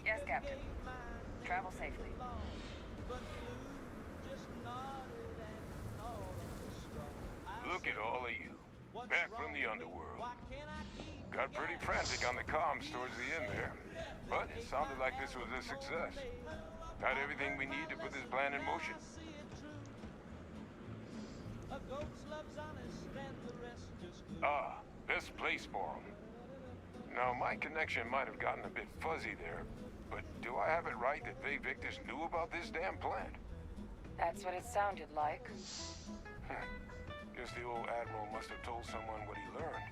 Yes, Captain. Travel safely. Look at all of you. Back from the underworld. Got pretty frantic on the comms towards the end there. But it sounded like this was a success. Got everything we need to put this plan in motion. Ah, best place for 'em. Now, my connection might have gotten a bit fuzzy there, but do I have it right that Vague Victus knew about this damn plant? That's what it sounded like. Guess the old Admiral must have told someone what he learned.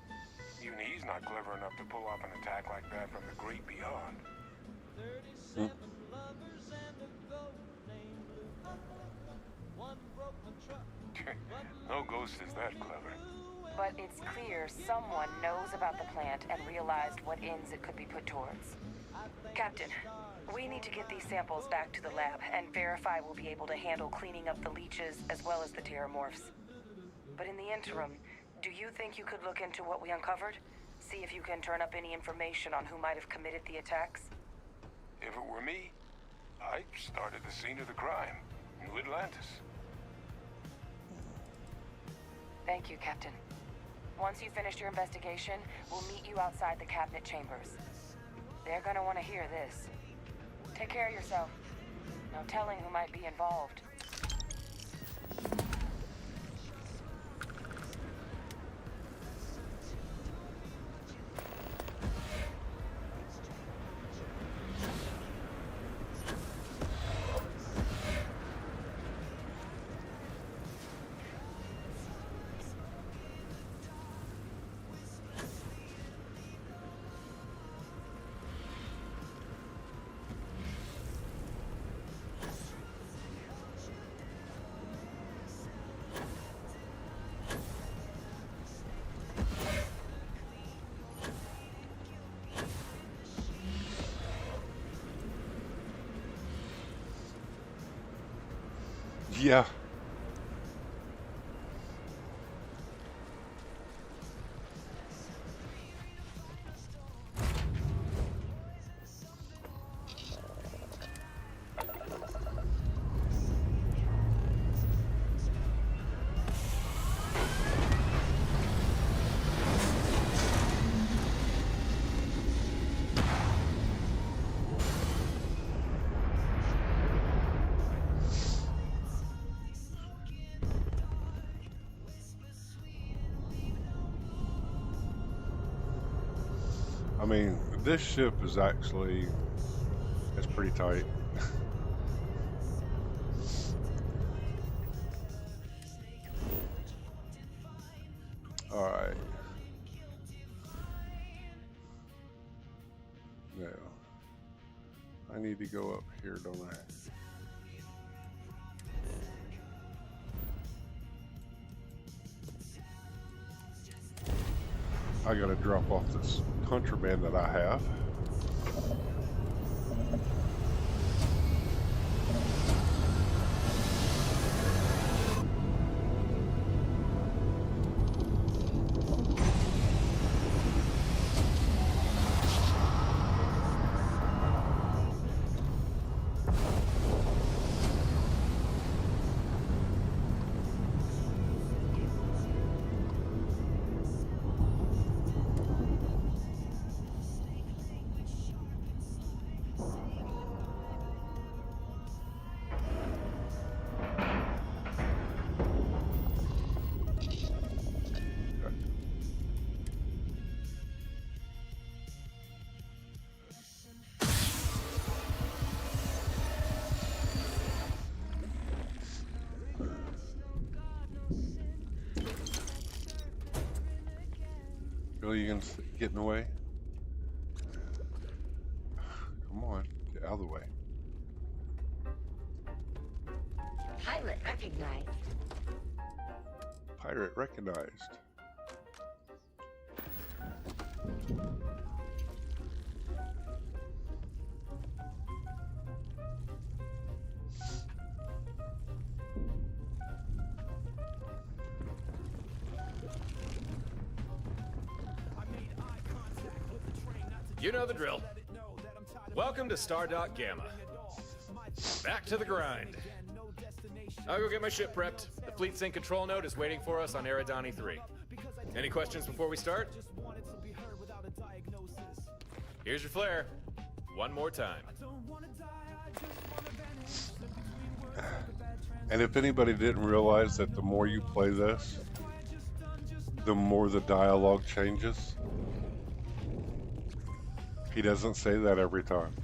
Even he's not clever enough to pull off an attack like that from the great beyond. No ghost is that clever. But it's clear someone knows about the plant and realized what ends it could be put towards. Captain, we need to get these samples back to the lab and verify we'll be able to handle cleaning up the leeches as well as the terramorphs. But in the interim, do you think you could look into what we uncovered? See if you can turn up any information on who might have committed the attacks? If it were me, I'd start at the scene of the crime, New Atlantis. Thank you, Captain. Once you've finished your investigation, we'll meet you outside the cabinet chambers. They're gonna want to hear this. Take care of yourself. No telling who might be involved. Yeah. I mean, this ship is actually, it's pretty tight. All right. Now, I need to go up here, don't I? I gotta drop off this contraband that I have. Really, you gonna get in the way? Come on, get out of the way. Pilot recognized. Pirate recognized. You know the drill. Welcome to Stardot Gamma. Back to the grind. I'll go get my ship prepped. The fleet sync control node is waiting for us on Eridani 3. Any questions before we start? Here's your flare. One more time. And if anybody didn't realize that the more you play this, the more the dialogue changes. He doesn't say that every time.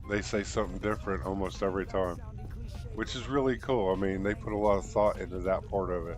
They say something different almost every time, which is really cool. I mean, they put a lot of thought into that part of it.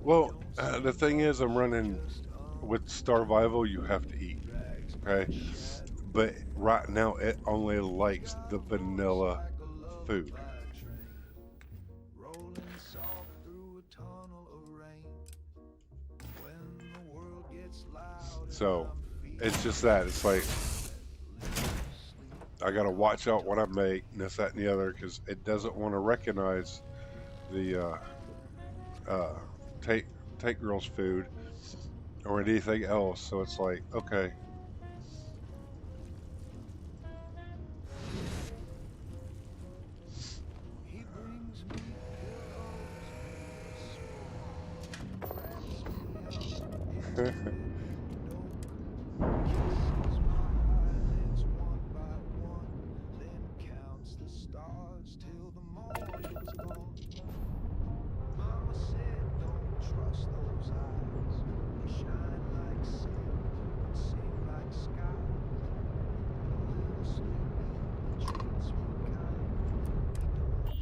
Well, the thing is, I'm running with Starvival. You have to eat, okay? But right now, it only likes the vanilla food. So it's just that. It's like I gotta watch out what I make, and this, that, and the other, because it doesn't want to recognize the take girl's food or anything else. So it's like, okay.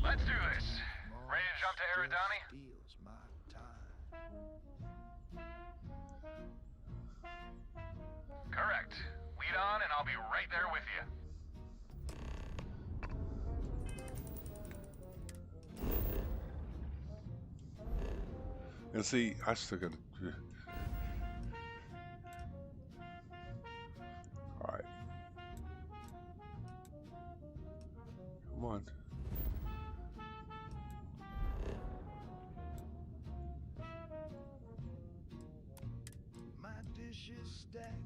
Let's do this. Ready to jump to Eridani? Correct. Lead on and I'll be right there with you. And see, I still gotta. All right. Come on. My dishes stack,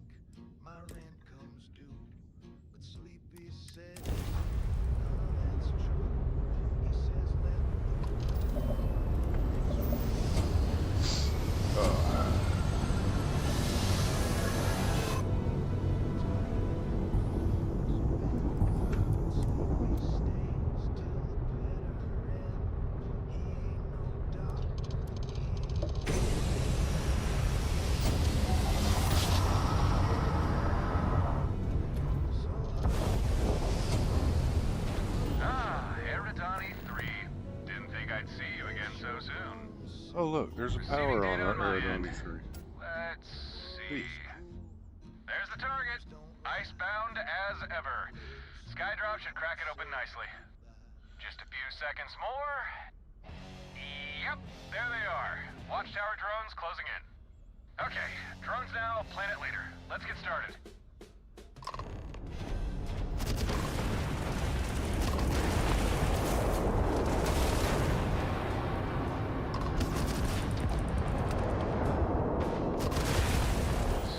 my rent comes due. But Sleepy said, "Oh, that's true." He says, Eridani 3. Didn't think I'd see you again so soon. Oh look, there's a power on our Aerodome 3. Let's see. Please. There's the target. Icebound as ever. Skydrop should crack it open nicely. Just a few seconds more. Yep, there they are. Watchtower drones closing in. Okay, drones now, planet leader. Let's get started.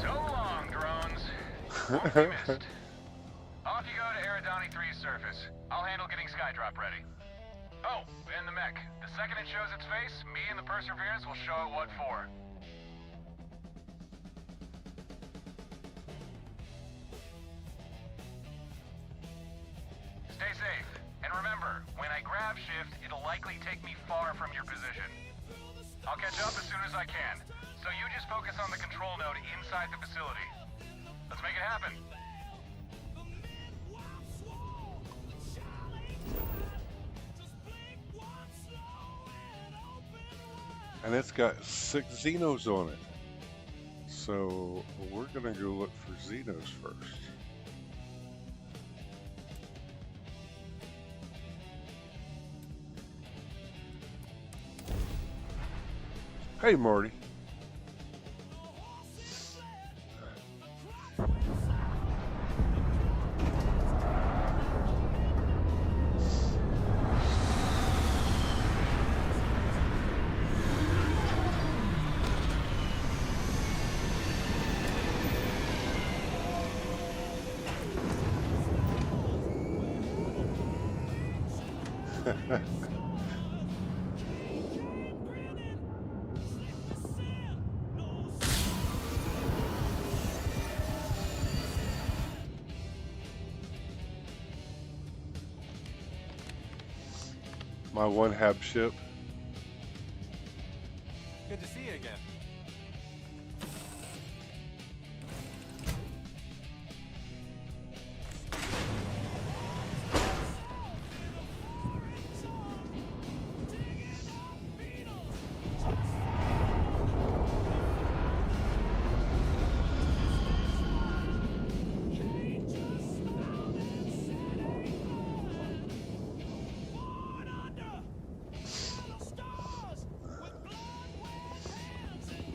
So long, drones. Won't be missed. Off you go to Eridani 3's surface. I'll handle getting Skydrop ready. Oh, and the mech. The second it shows its face, me and the Perseverance will show it what for. Stay safe. And remember, when I grab shift, it'll likely take me far from your position. I'll catch up as soon as I can. So you just focus on the control node inside the facility. Let's make it happen. And it's got 6 Xenos on it. So we're gonna go look for Xenos first. Hey, Marty. My one hab ship. Good to see you again.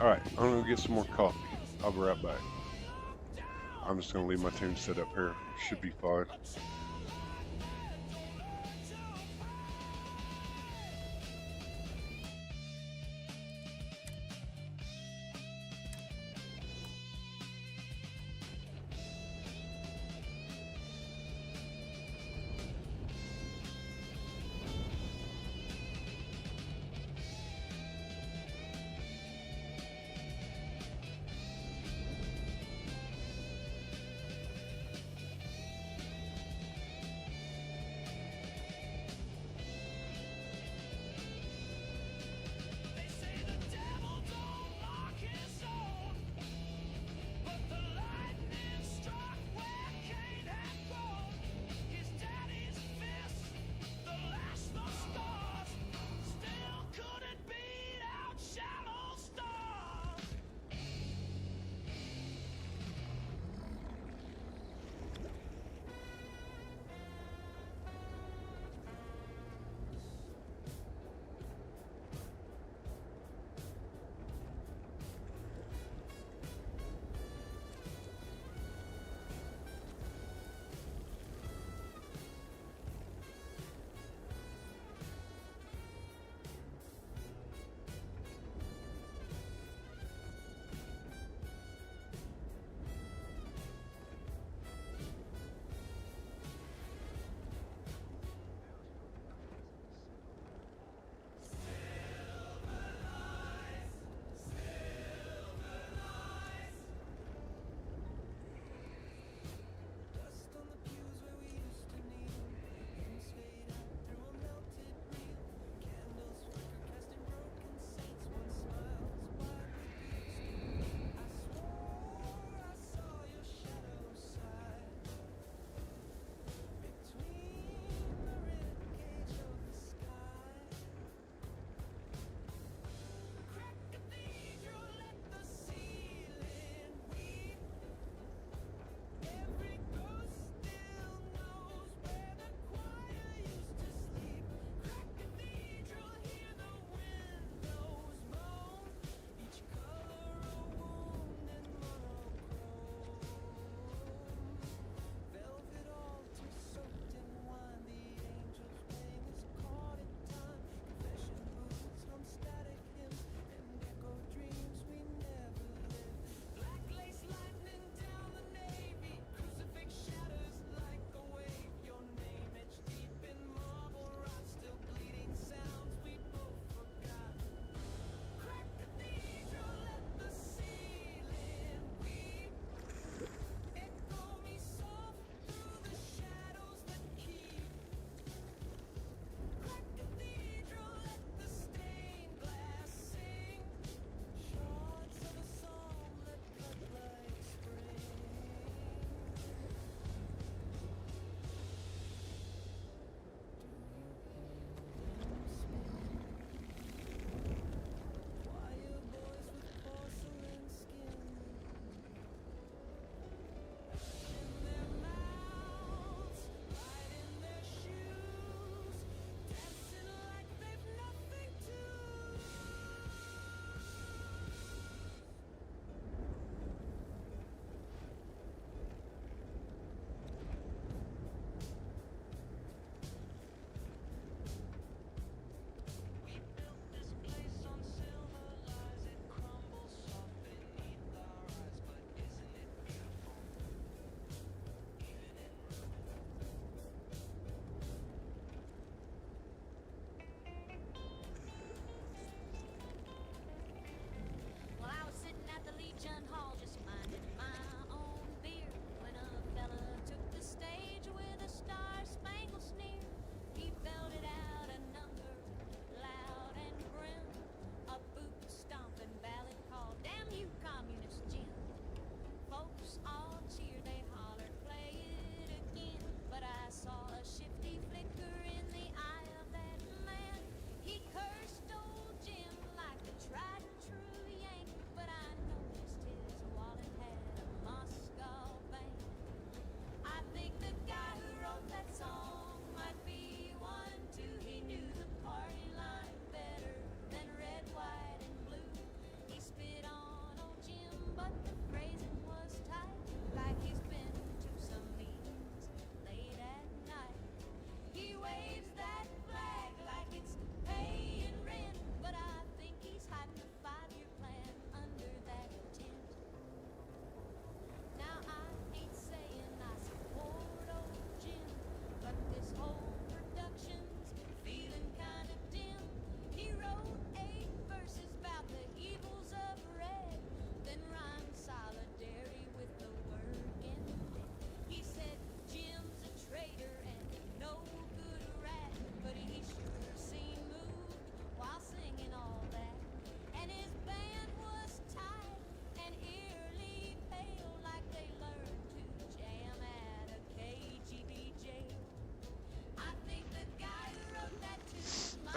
Alright, I'm gonna get some more coffee. I'll be right back. I'm just gonna leave my tune set up here. Should be fine.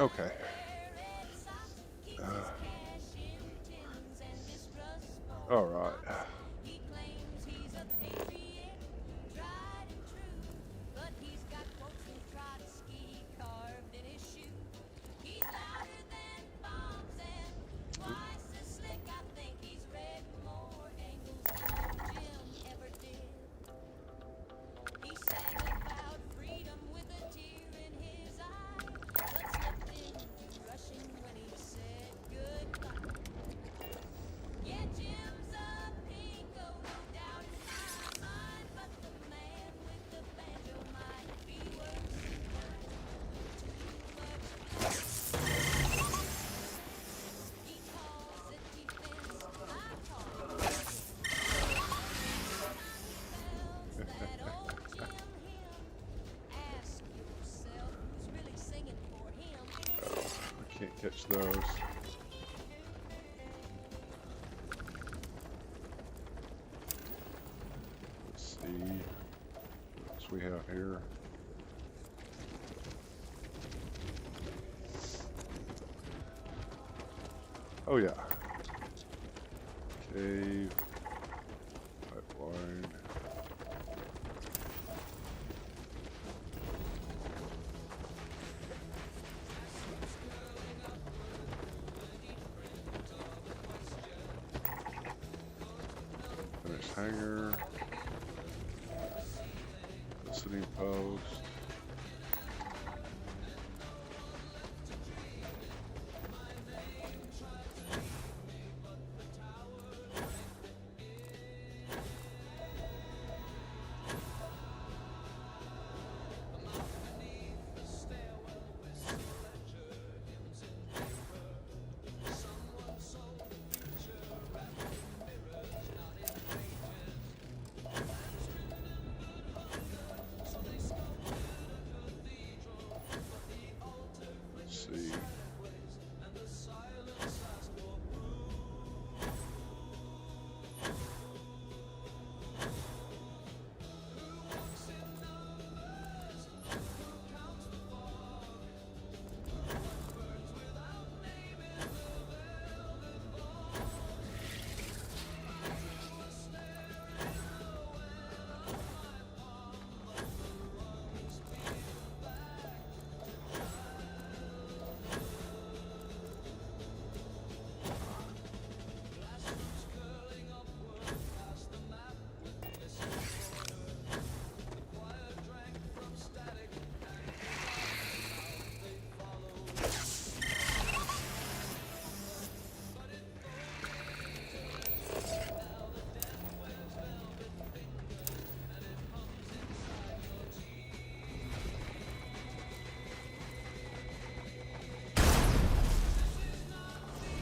Okay. All right. I can't catch those. Let's see what else we have here. Oh yeah. Cave. Pipeline. Finished hangar. Listening post. See.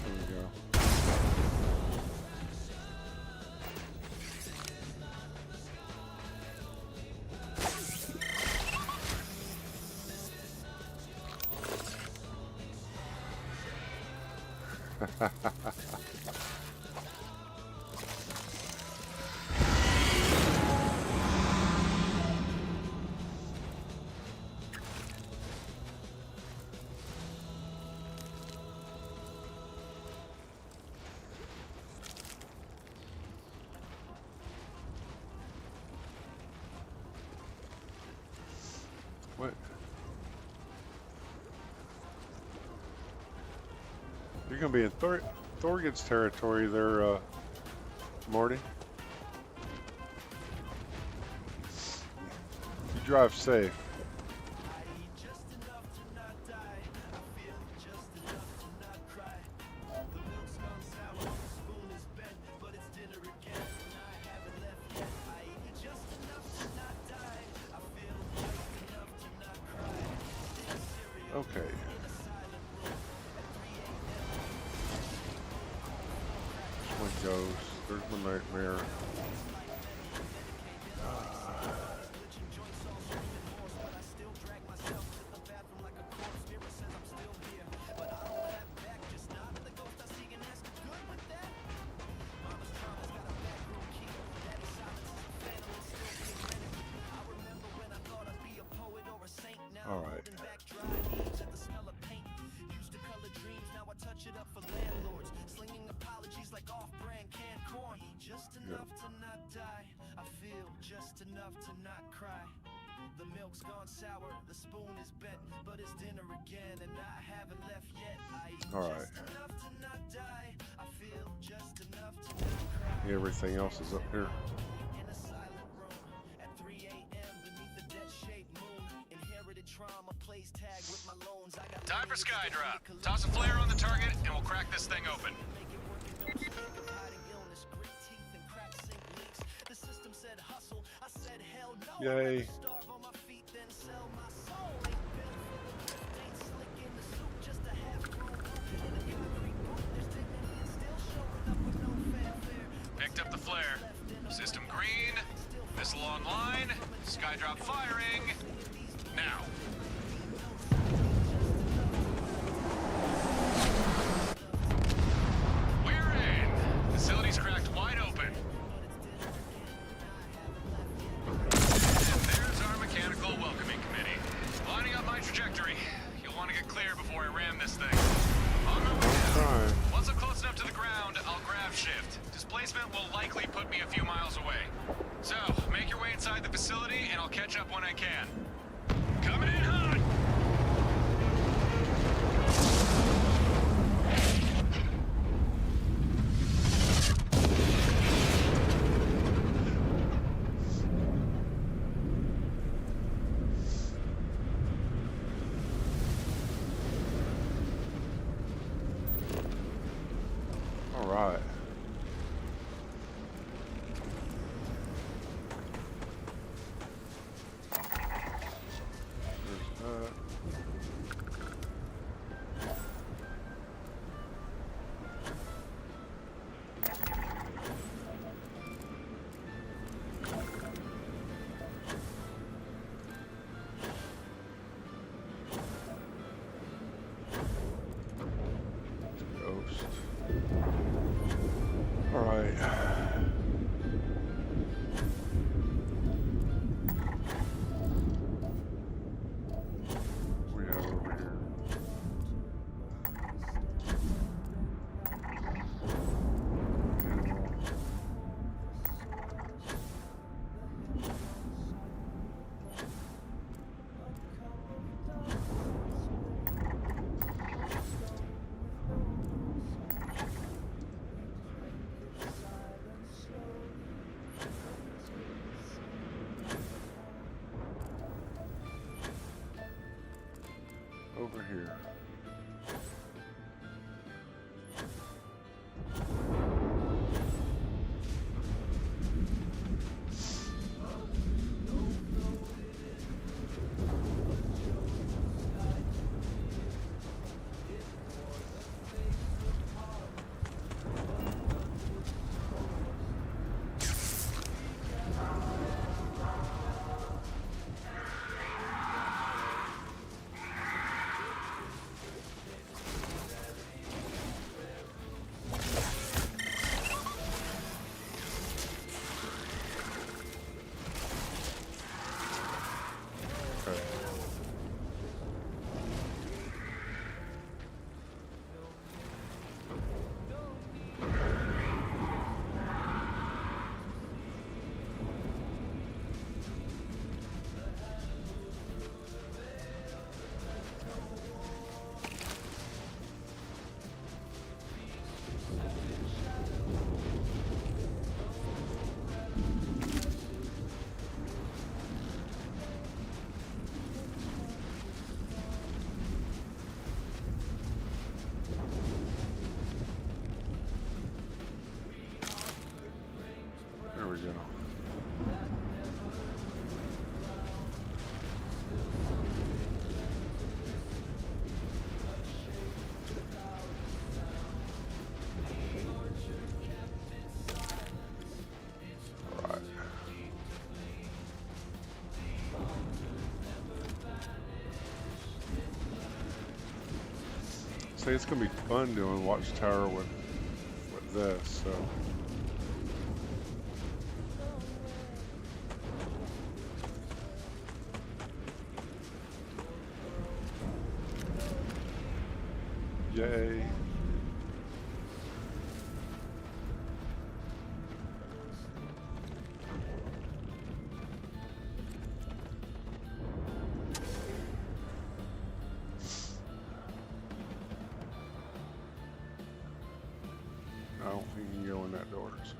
There we go. What? You're gonna be in Thorgan's territory there, Morty. You drive safe. Okay. This one goes. There's my nightmare. All right. just enough to not die. I feel just enough to not cry. The milk's gone sour, the spoon is bent, but it's dinner again, and I haven't left yet. I eat All right. just enough to not die. I feel just enough to not cry. Everything else is up here. In a silent room at 3 a.m. beneath the death-shaped moon. Inherited trauma, plays tag with my loans. I got Time for Skydrop. Toss a flare on the target, and we'll crack this thing open. make it work and don't speak of hiding illness, grit teeth and crack sink leaks. The system said hustle, I said hell no. I'd Yay. rather starve on my feet than sell my soul. Ain't built for the lift, ain't slick in the soup, just a half-grown root in a concrete boot. There's dignity and still showing up with no fanfare. Picked up the flare. System green. Missile online. Skydrop firing. Now. We're in. Facility's cracked wide open. And there's our mechanical welcoming committee. Lining up my trajectory. You'll want to get clear before I ram this thing. On my way down. Alright. Once I'm close enough to the ground, I'll grav shift. Displacement will likely put me a few miles away. So, make your way inside the facility, and I'll catch up when I can. Coming in hot! Alright. There's that. Ghost. All right. We have over here. Over here. Okay. There we go. All right. See, it's gonna be fun doing Watchtower with this, so. Yay. don't think you can go in that door. So.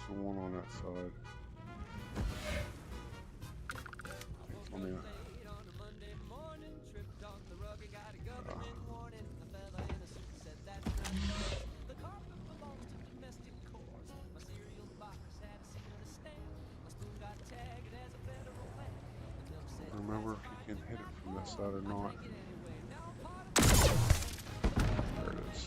The one on that side. Let me, remember if you can hit it from that side or not. There it is.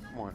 Come on.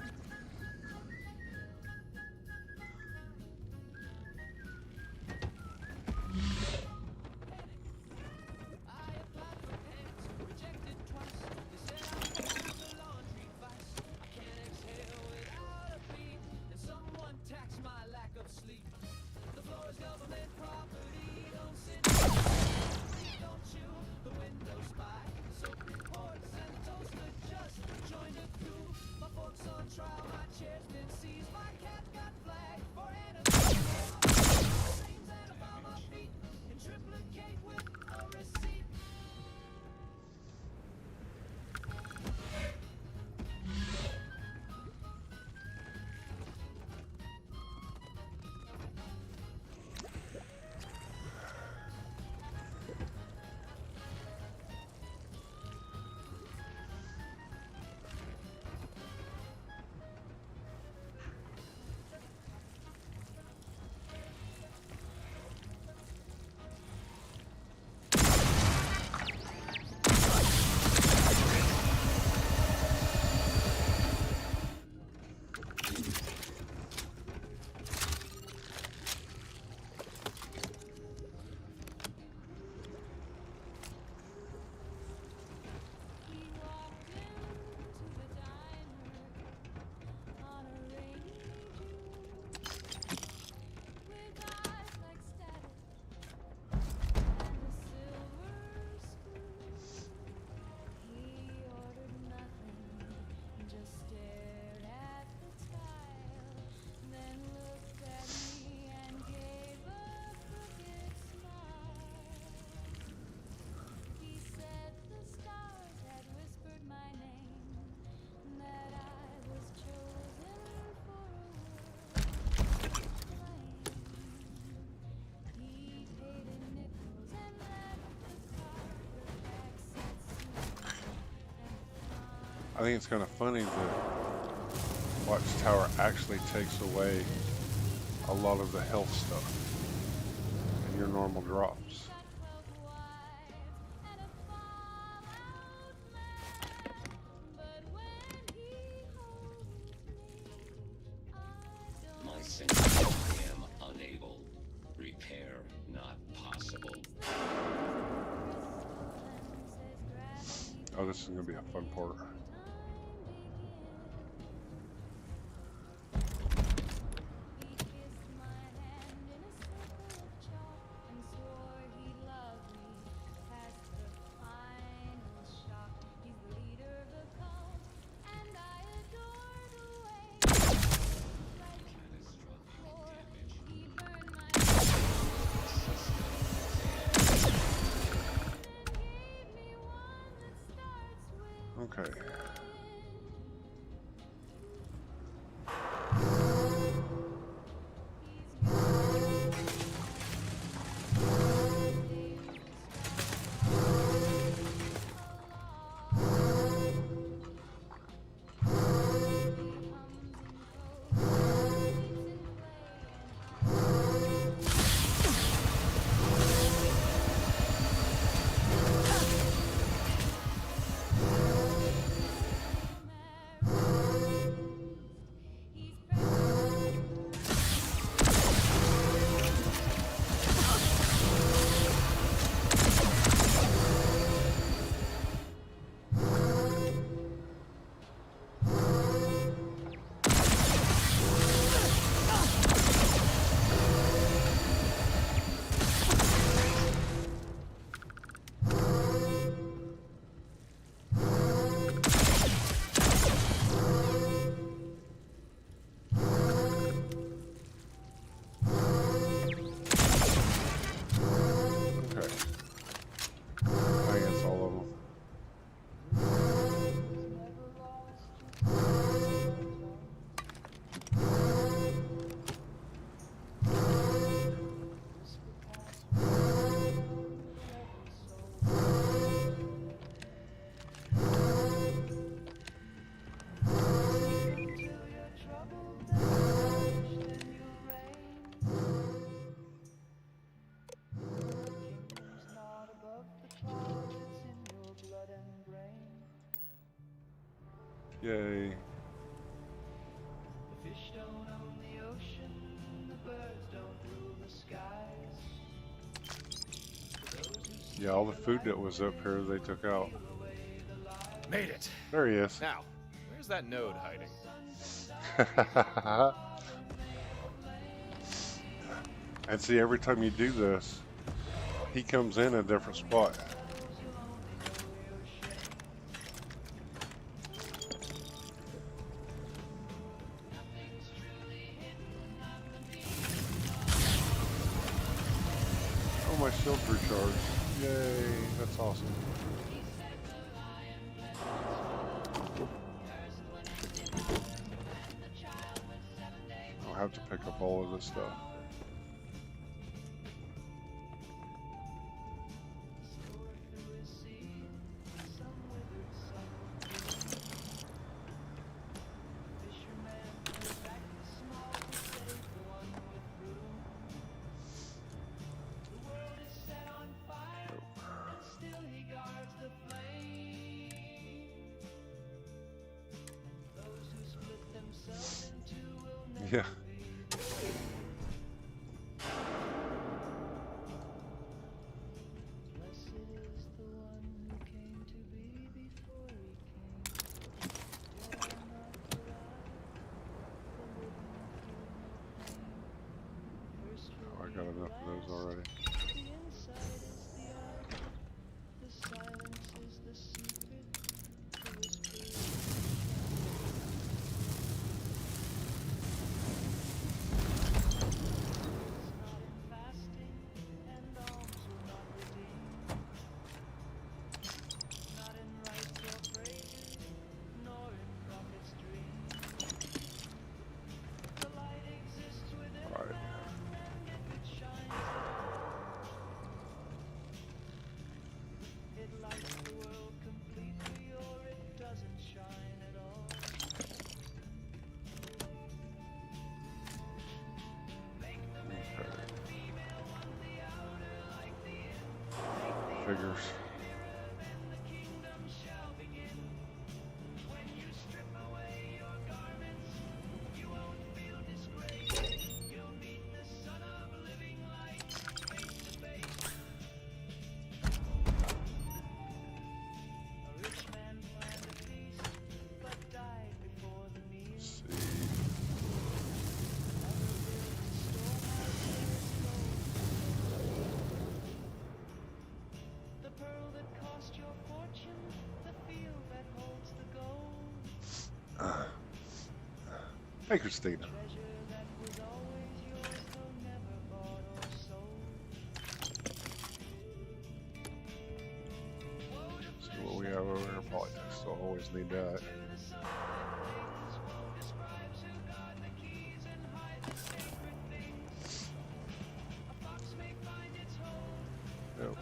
I think it's kind of funny that Watchtower actually takes away a lot of the health stuff in your normal drops. My senses am unable. Repair not possible. Oh, this is going to be a fun part. Okay. Yay. The fish don't own the ocean, the birds don't rule the skies. Yeah, all the food that was up here they took out. Made it. There he is. Now, where's that node hiding? And see, every time you do this, he comes in a different spot. Oh, my shield's recharged. Yay, that's awesome. I'll have to pick up all of this stuff. Yeah. Oh, I got enough of those already. Figures. Hey, Christina. See what we have over here. Politics. So I always need that. Nope.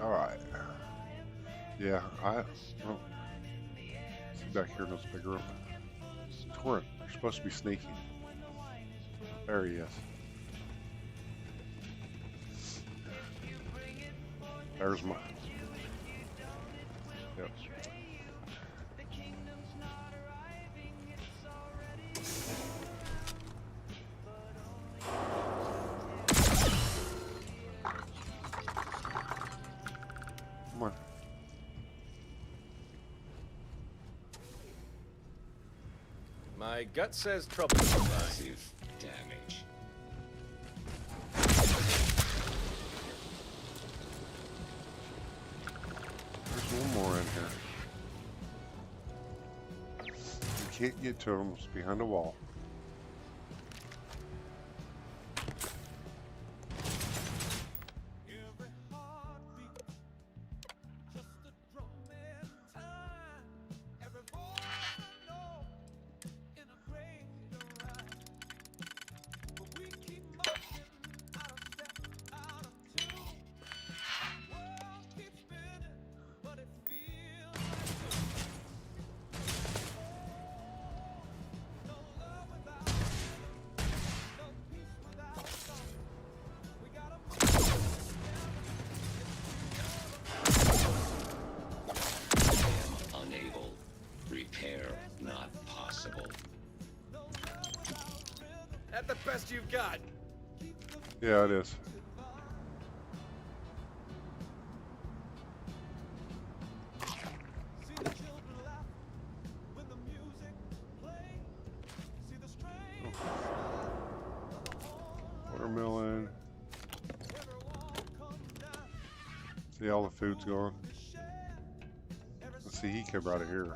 Alright. Yeah, oh, see back here in this big room. Torrent, you're supposed to be sneaky. There he is. There's my... Yep. Come on. My gut says trouble. Massive damage. There's one more in here. You can't get to him, it's behind a wall. best you've got. Yeah, it is. See the children laugh when the music plays. See the strange smile of a whole Watermelon. everyone come down. See, all the food's gone. Let's see, he came out of here.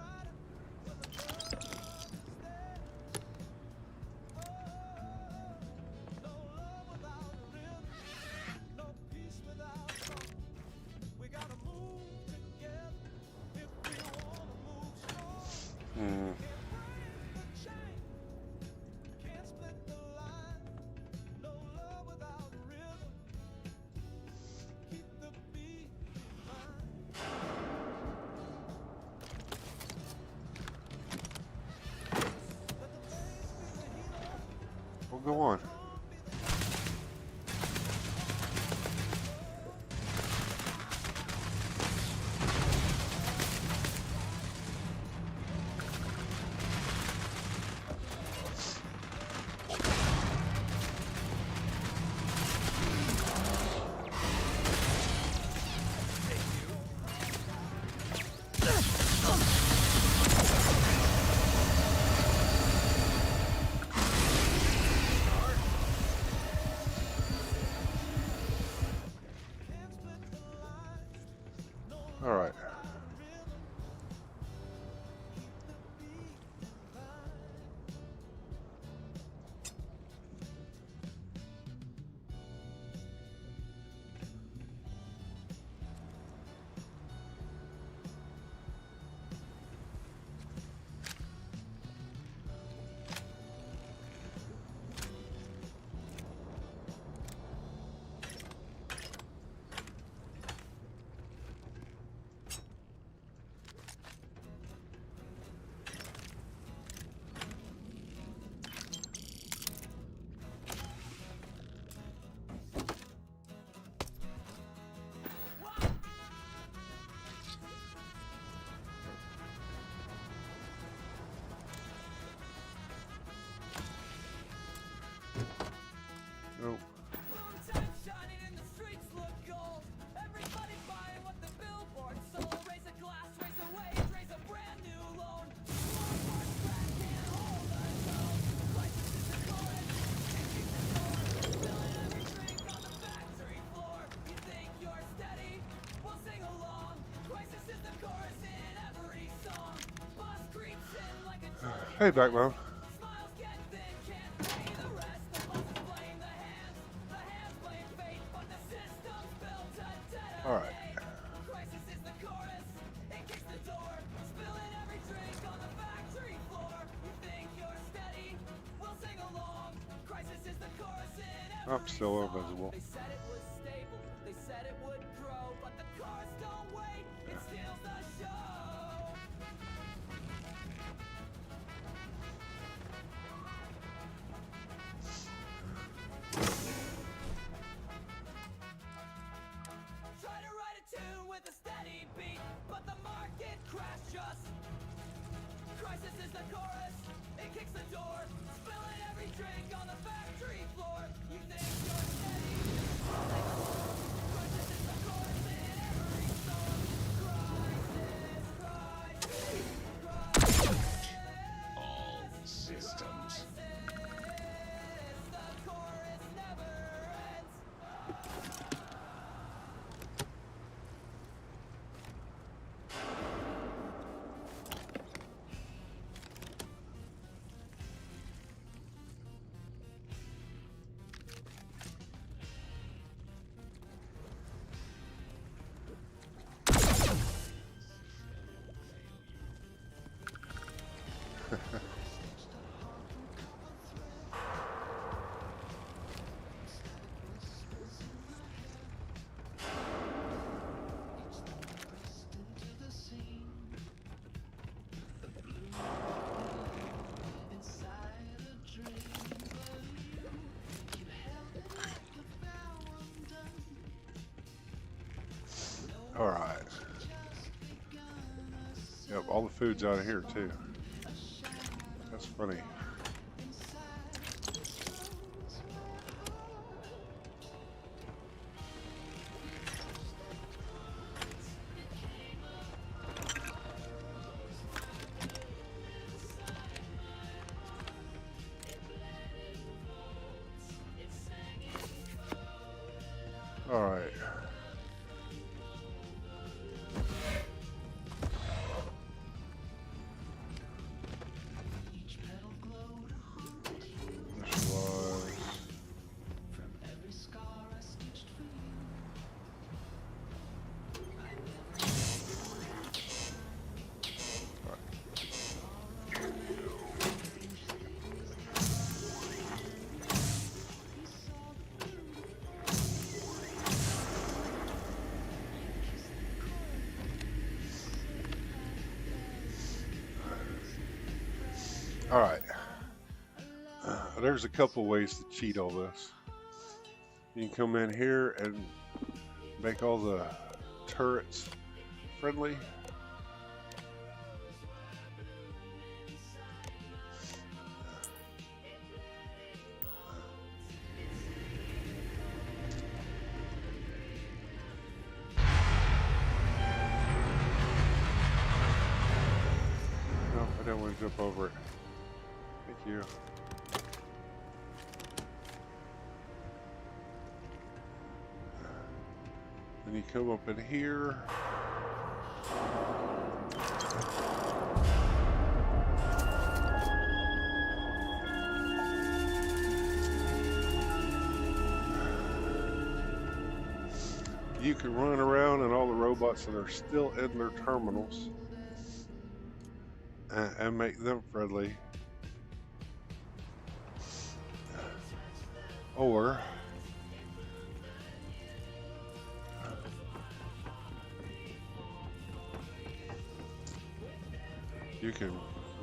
No peace without song. We gotta move together if we wanna move strong. Can't split the line. No love without rhythm. Keep the beat in mind. Well, go on. All right. Nope. Shining and the streets look gold. Everybody buying what the billboard sold. Raise a glass, raise a wage, raise a brand new loan. Walmart track can't hold us home. Crisis is the chorus, it keeps the door. Spilling every drink on the factory floor. You think you're steady? We'll sing along. Crisis is the chorus in every song. Boss creeps in like a jelly. Hey, Backbone. Smiles get thin, can't pay the rest. The bosses blame the hands blame fate, but the system's built to detonate. All right. Crisis is the chorus, it kicks the door, spilling every drink on the factory floor. You think you're steady? We'll sing along. Crisis is the chorus in every I'm still song. invisible. They said it was stable, they said it would grow, but the cars don't wait, it steals the show. Try to write a tune with a steady beat, but the market crashed just. Crisis is the chorus, it kicks the door, spilling every drink on the factory floor. You think you're steady? Crisis is the chorus in every song. Crisis. All systems. The chorus never ends. All right. Yep, all the food's out of here too. That's funny. Alright. There's a couple ways to cheat all this. You can come in here and make all the turrets friendly. No, I don't want to jump over it. Thank you. Then you come up in here. You can run around and all the robots that are still in their terminals and make them friendly. Or you can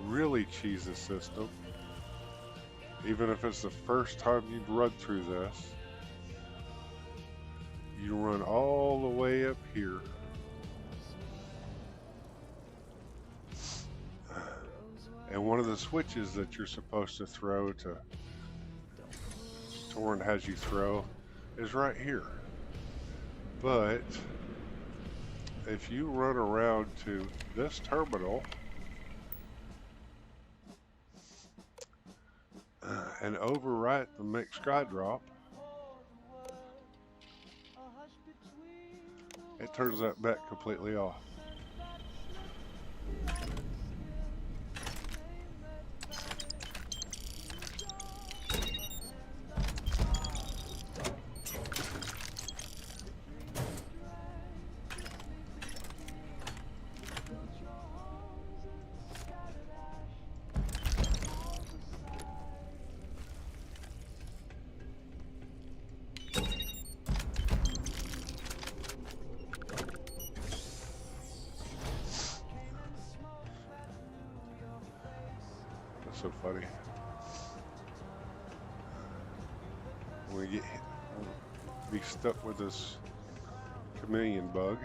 really cheese the system, even if it's the first time you've run through this. You run all the way up here. And one of the switches that you're supposed to throw to Torn has you throw is right here. But if you run around to this terminal and overwrite the mix sky drop, it turns that back completely off. So funny. We get be stuck with this chameleon bug.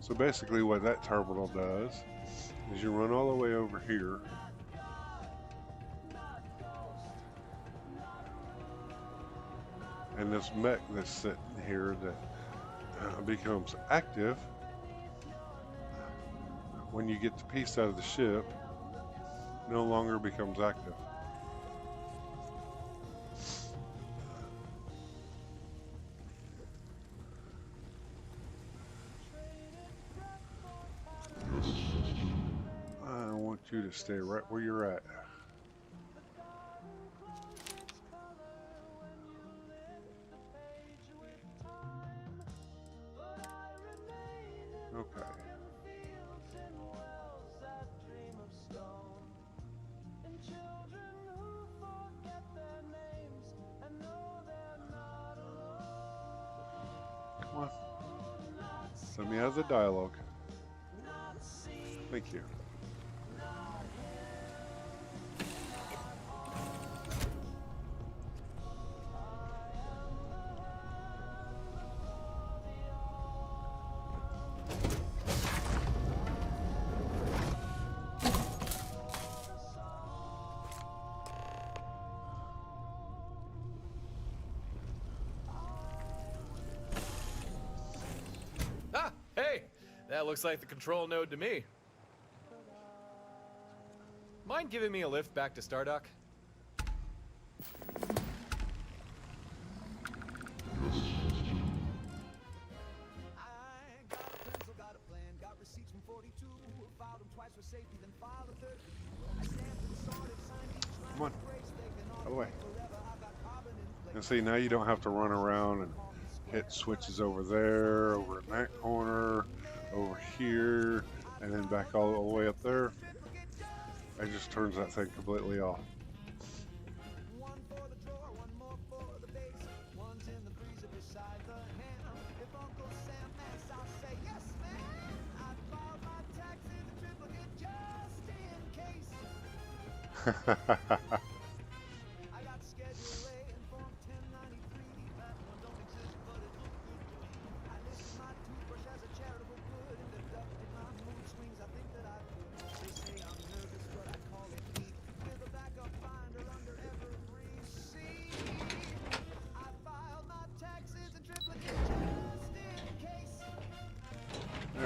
So basically what that terminal does is you run all the way over here. And this mech that's sitting here that becomes active when you get the piece out of the ship, no longer becomes active. I want you to stay right where you're at. Okay. Come on. Let me have the dialogue. Thank you. That looks like the control node to me. Mind giving me a lift back to Stardock? Come on. Out of the way. And see, now you don't have to run around and hit switches over there, over in that corner, over here, and then back all the way up there. It just turns that thing completely off. There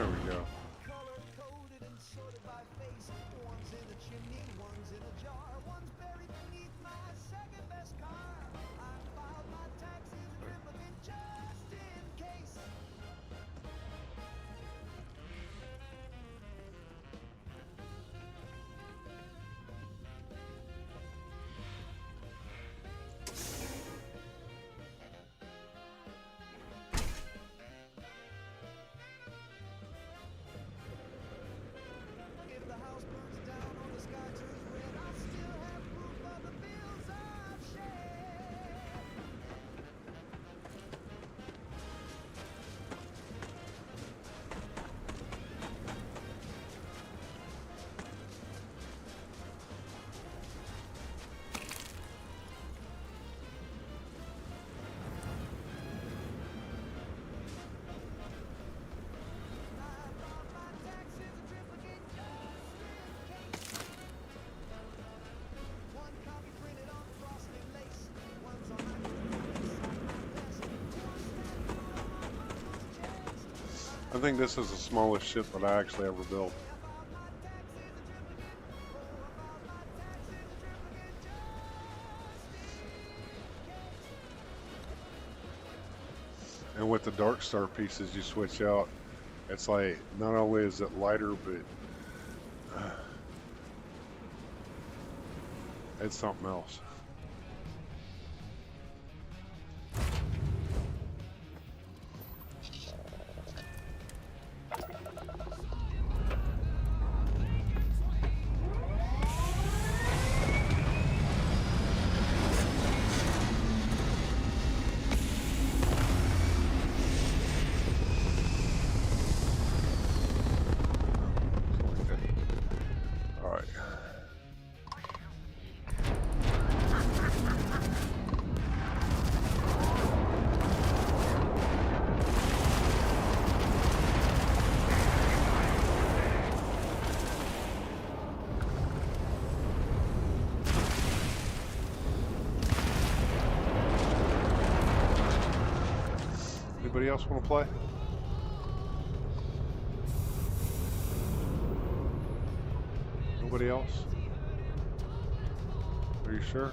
we go. I think this is the smallest ship that I actually ever built. And with the Darkstar pieces you switch out, it's like not only is it lighter, but it's something else. Anybody else want to play? Nobody else? Are you sure?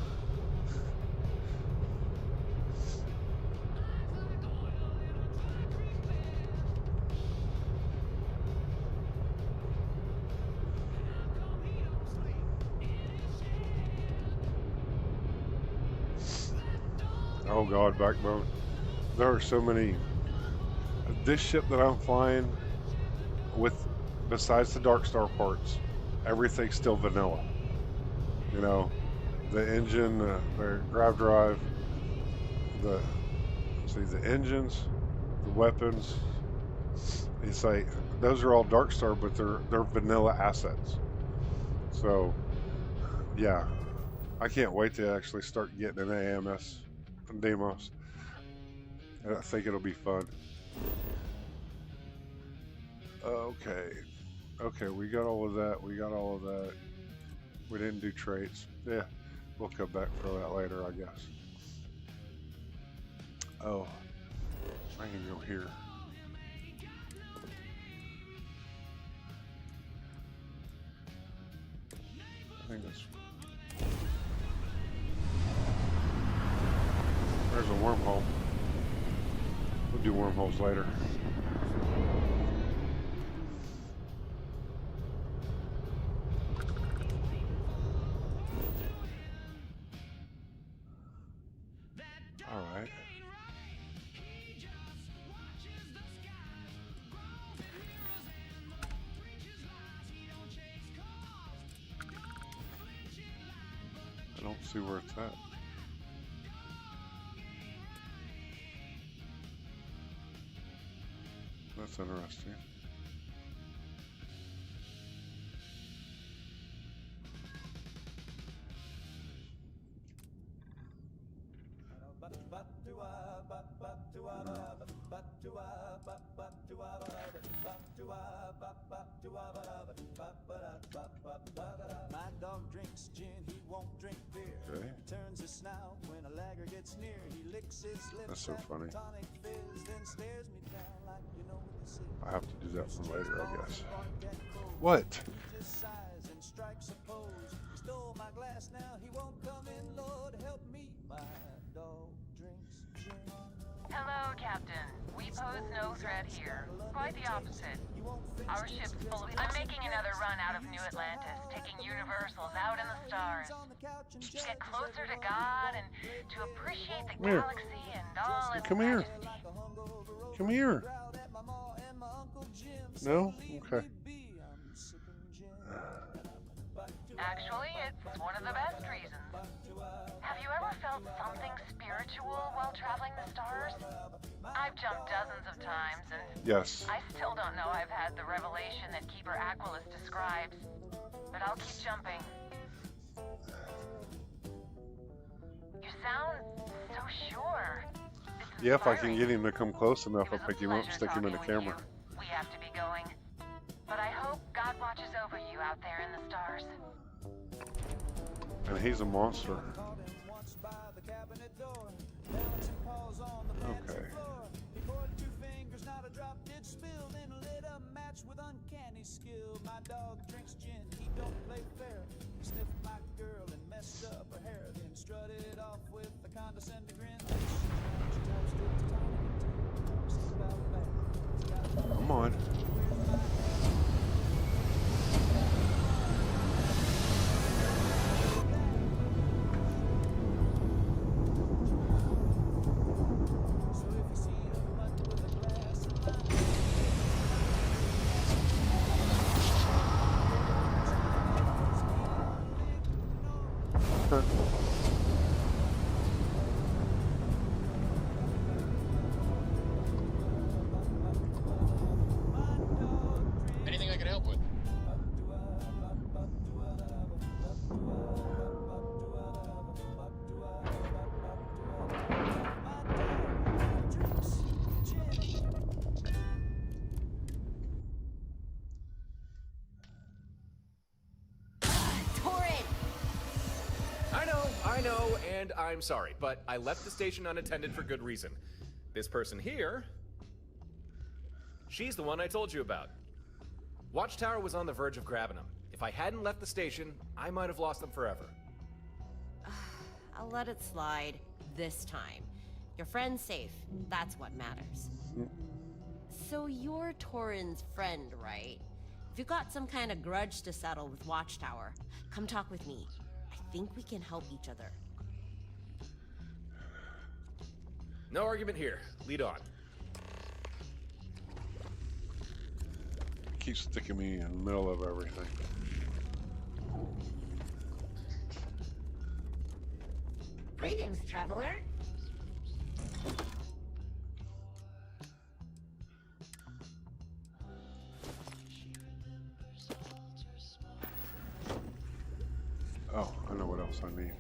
Oh God, Backbone. There are so many. This ship that I'm flying with, besides the Darkstar parts, everything's still vanilla. You know, the engine, the grav drive, the engines, the weapons. It's like those are all Darkstar, but they're vanilla assets. So, yeah, I can't wait to actually start getting an AMS demos. I think it'll be fun. Okay, we got all of that. We didn't do traits. Yeah, we'll come back for that later, I guess. Oh, I can go here. I think that's... There's a wormhole. We'll do wormholes later. Alright. I don't see where it's at. That's interesting. My dog drinks gin, he won't drink beer. Okay. Turns his snout when a lagger gets near. He licks his lips. That's so at funny. tonic fizz, then stares me down like you know what this is. I have to do that for later, I guess. What? He just sighs and strikes a pose. He stole my glass, now he won't come in. Lord help me. My dog drinks gin. Hello, Captain. We pose no threat here. Quite the opposite. Our ship's full of... I'm making another run out of New Atlantis, taking Universals out in the stars. To get closer to God and to appreciate the Here. galaxy and all its Come here. majesty. Come here. No? Okay. Actually, it's one of the best reasons. Have you ever felt something spiritual while traveling the stars? I've jumped dozens of times, and Yes. I still don't know I've had the revelation that Keeper Aquilus describes. But I'll keep jumping. You sound so sure. It's Yeah, if I can inspiring. get him to come close enough, It I'll was a pick him up, pleasure stick him in the talking with camera. you. We have to be going. But I hope God watches over you out there in the stars. And he's a monster. Okay. He poured 2 fingers, not a drop did spill. Then lit a match with uncanny skill. My dog drinks gin, he don't play fair. He sniffed my girl and messed up her hair. Then strutted off with a condescending grin. Come on. Anything I can help with? I know, and I'm sorry, but I left the station unattended for good reason. This person here, she's the one I told you about. Watchtower was on the verge of grabbing him. If I hadn't left the station, I might have lost them forever. I'll let it slide this time. Your friend's safe. That's what matters. So you're Torin's friend, right? If you've got some kind of grudge to settle with Watchtower, come talk with me. I think we can help each other. No argument here. Lead on. Keep sticking me in the middle of everything. Greetings, traveler. Oh, I know what else I need.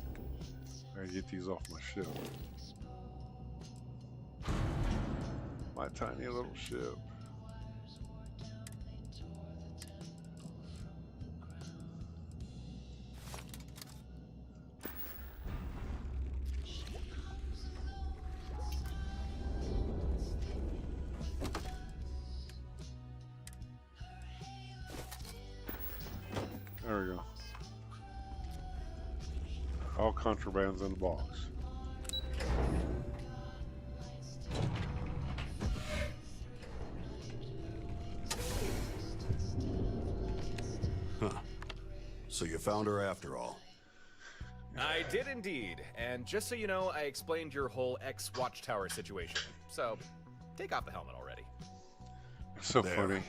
I gotta get these off my ship. My tiny little ship. There we go. All contraband's in the box. Huh. So you found her after all. I did indeed, and just so you know, I explained your whole ex-Watchtower situation. So, take off the helmet already. So There. funny.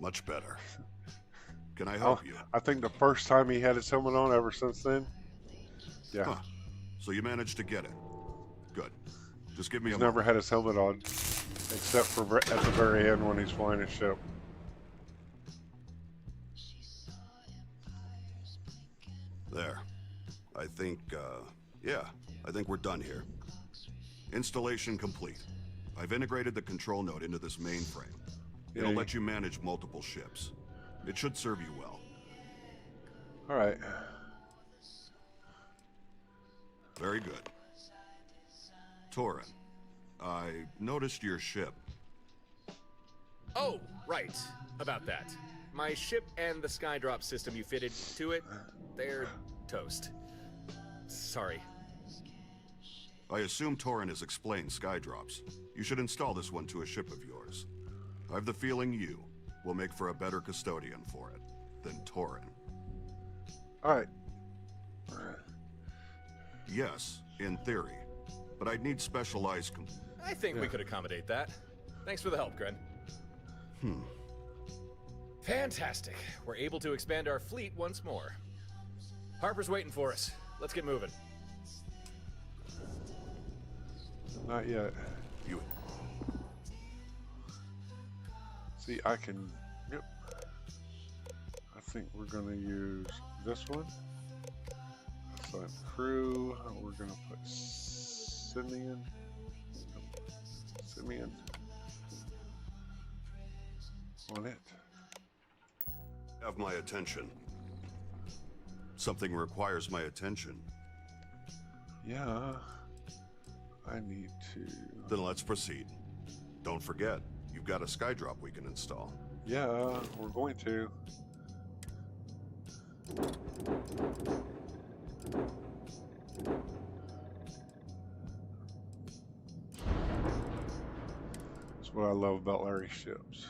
Much better. Can I help you? I think the first time he had his helmet on, ever since then. Yeah. Huh. So you managed to get it. Good. Just give me He's a never moment. had his helmet on, except for at the very end when he's flying his ship. There. I think, yeah, I think we're done here. Installation complete. I've integrated the control node into this mainframe. It'll Yay. let you manage multiple ships. It should serve you well. All right. Very good. Torin, I noticed your ship. Oh, right. About that. My ship and the skydrop system you fitted to it, they're toast. Sorry. I assume Torin has explained skydrops. You should install this one to a ship of yours. I've the feeling you will make for a better custodian for it than Torin. All right. Yes, in theory. But I'd need specialized I think we could accommodate that. Thanks for the help, Gren. Fantastic. We're able to expand our fleet once more. Harper's waiting for us. Let's get moving. Not yet. You. See, I can. Yep. I think we're gonna use this one. Assign crew. We're gonna put Simeon. On it. Have my attention. Something requires my attention. Yeah. I need to. Then let's proceed. Don't forget, you've got a skydrop we can install. Yeah, we're going to. That's what I love about Larry's ships.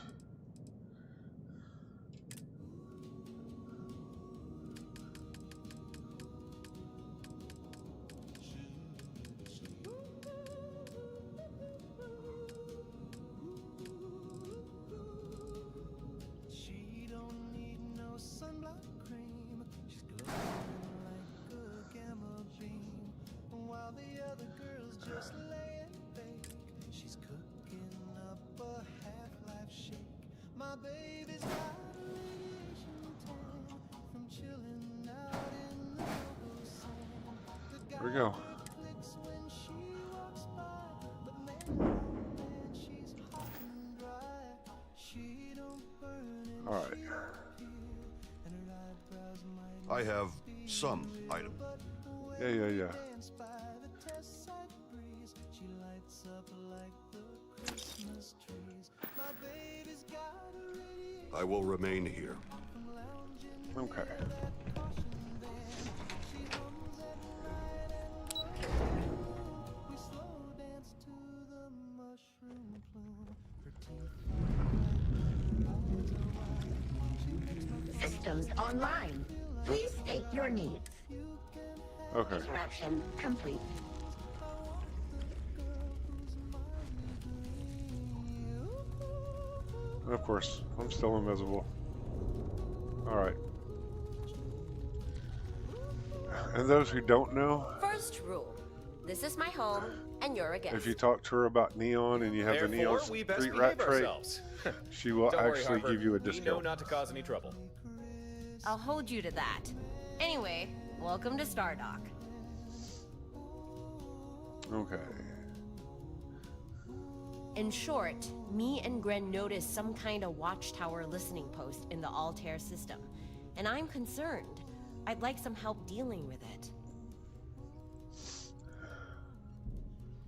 She don't need no sunblock cream. She's glowing like a gamma beam. While the other girls just lay and bake, she's cooking up a half-life shake. My baby's got a radiation tan from chilling out in the logo sand. There we go. Clicks when she walks by, but man, oh man, she's hot and dry. She don't burn and All right. she don't peel, and her eyebrows might I have some item. Yeah. dance by the test site breeze. She lights up like the Christmas trees. My baby's got a radiation I will remain here. from lounging Okay. that caution band. She hums at night and glows. We slow dance to the mushroom plume. Her teeth are like Systems online. Please state your needs. Okay. Interaction complete. And of course, I'm still invisible. All right. And those who don't know, First rule. This is my home, and you're a guest. if you talk to her about Neon and you have the Neon Therefore, we best Street behave Rat trait, ourselves. she will Don't worry, actually Harper. give you a We know discount. not to cause any trouble. I'll hold you to that. Anyway, welcome to Stardock. Okay. In short, me and Gren noticed some kind of Watchtower listening post in the Altair system, and I'm concerned. I'd like some help dealing with it.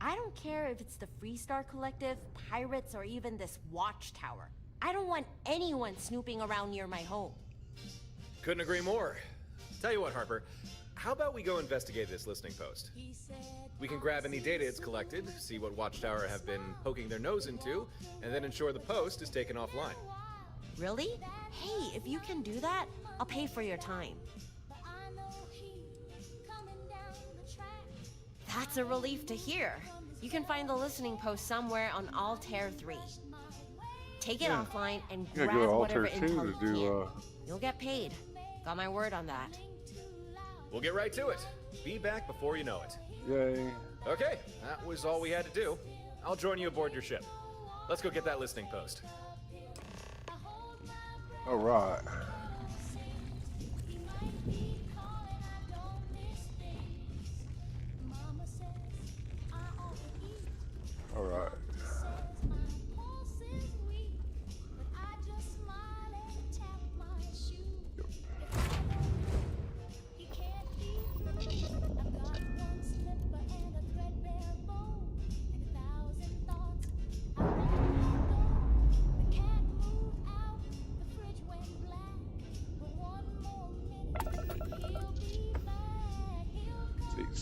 I don't care if it's the Freestar Collective, pirates, or even this Watchtower. I don't want anyone snooping around near my home. Couldn't agree more. Tell you what, Harper, how about we go investigate this listening post? We can grab any data it's collected, see what Watchtower have been poking their nose into, and then ensure the post is taken offline. Really? Hey, if you can do that, I'll pay for your time. That's a relief to hear. You can find the listening post somewhere on Altair 3. Take it offline and You gotta grab go to whatever Altair 2 intel to you do, can. You'll get paid. Got my word on that. We'll get right to it. Be back before you know it. Yay. Okay, that was all we had to do. I'll join you aboard your ship. Let's go get that listening post. All right.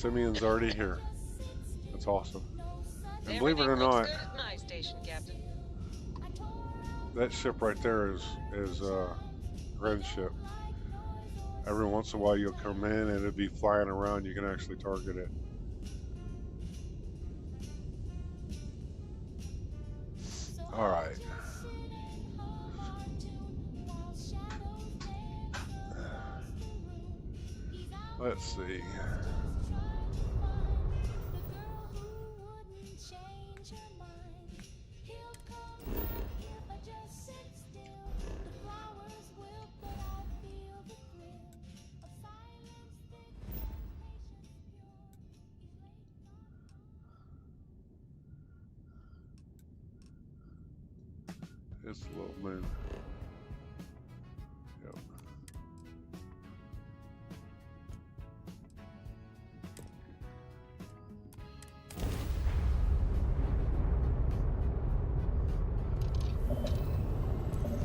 Simeon's already here. That's awesome. And believe it or Everything looks not, good at my station, Captain. that ship right there is Ren's ship. Every once in a while you'll come in and it'll be flying around. You can actually target it. All right. Let's see. It's the little moon. Yep.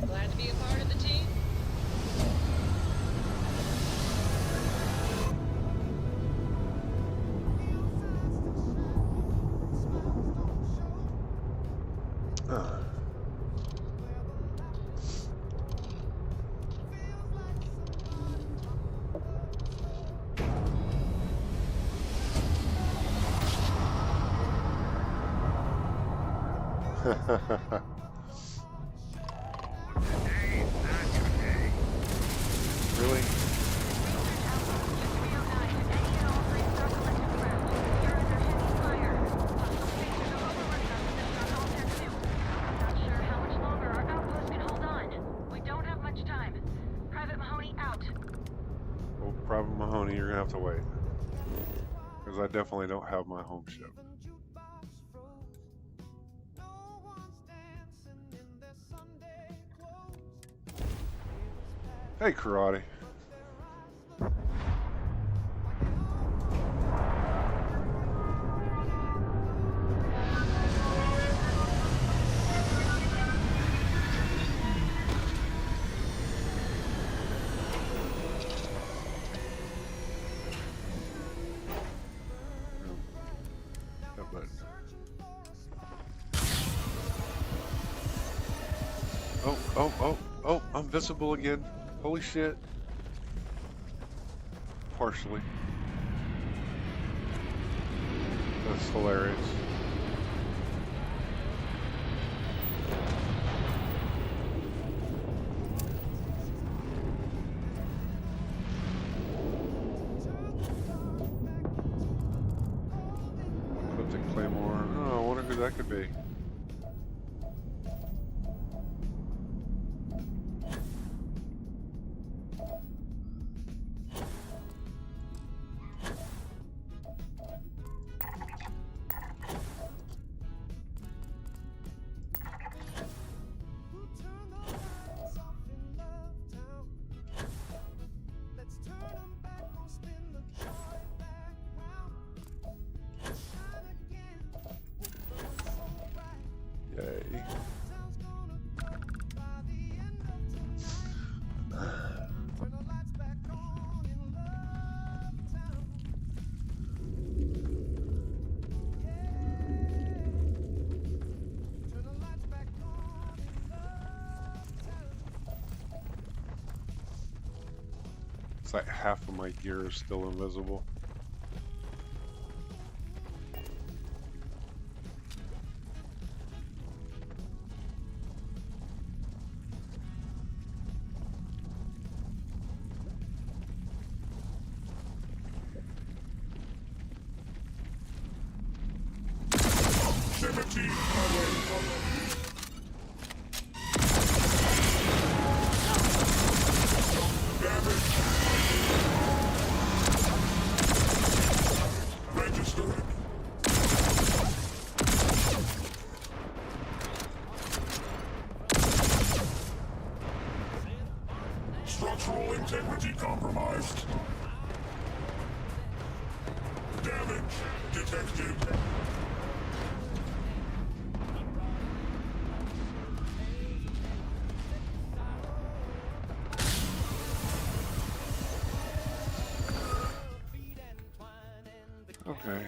Glad to be a part of the team. Really? Well, Private Mahoney, you're gonna have to wait. Because I definitely don't have my home ship. Hey, Karate. That button. Oh, I'm visible again. Holy shit. Partially. That's hilarious. Cryptic Claymore. Oh, I wonder who that could be. Yay. It's like half of my gear is still invisible. Structural integrity compromised. Damage detected. Okay.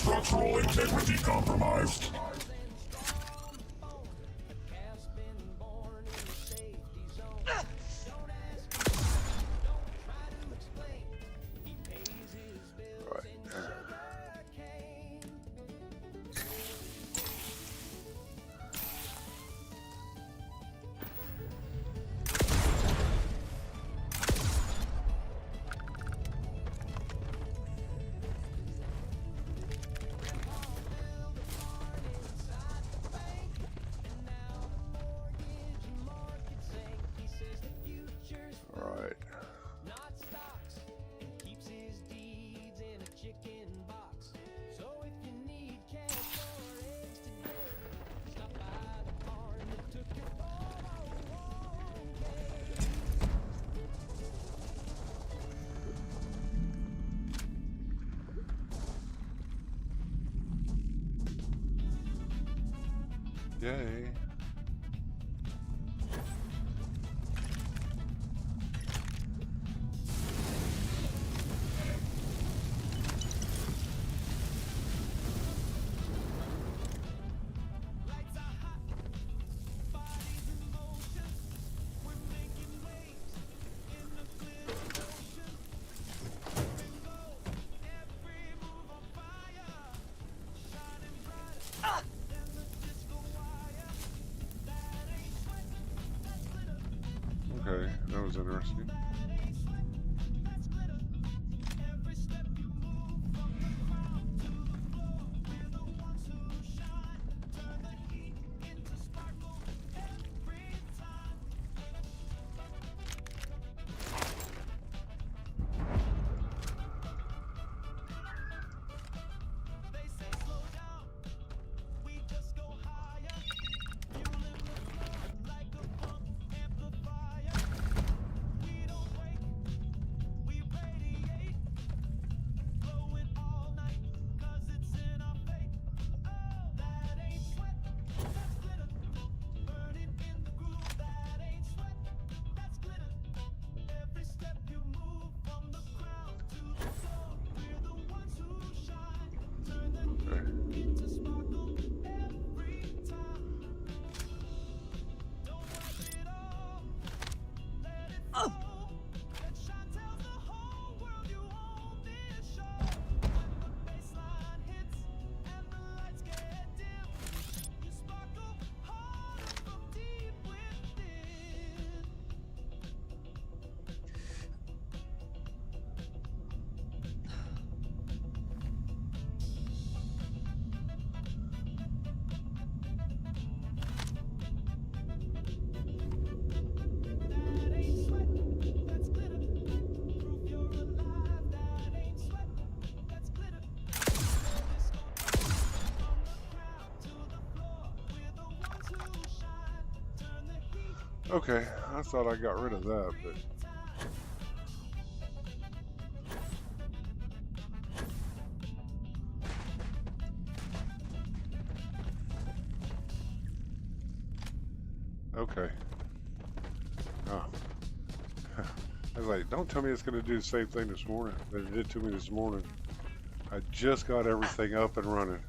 Structural integrity compromised. Yay. Okay, that was interesting. Okay, I thought I got rid of that, but... Okay. Oh. I was like, don't tell me it's going to do the same thing this morning that it did to me this morning. I just got everything up and running.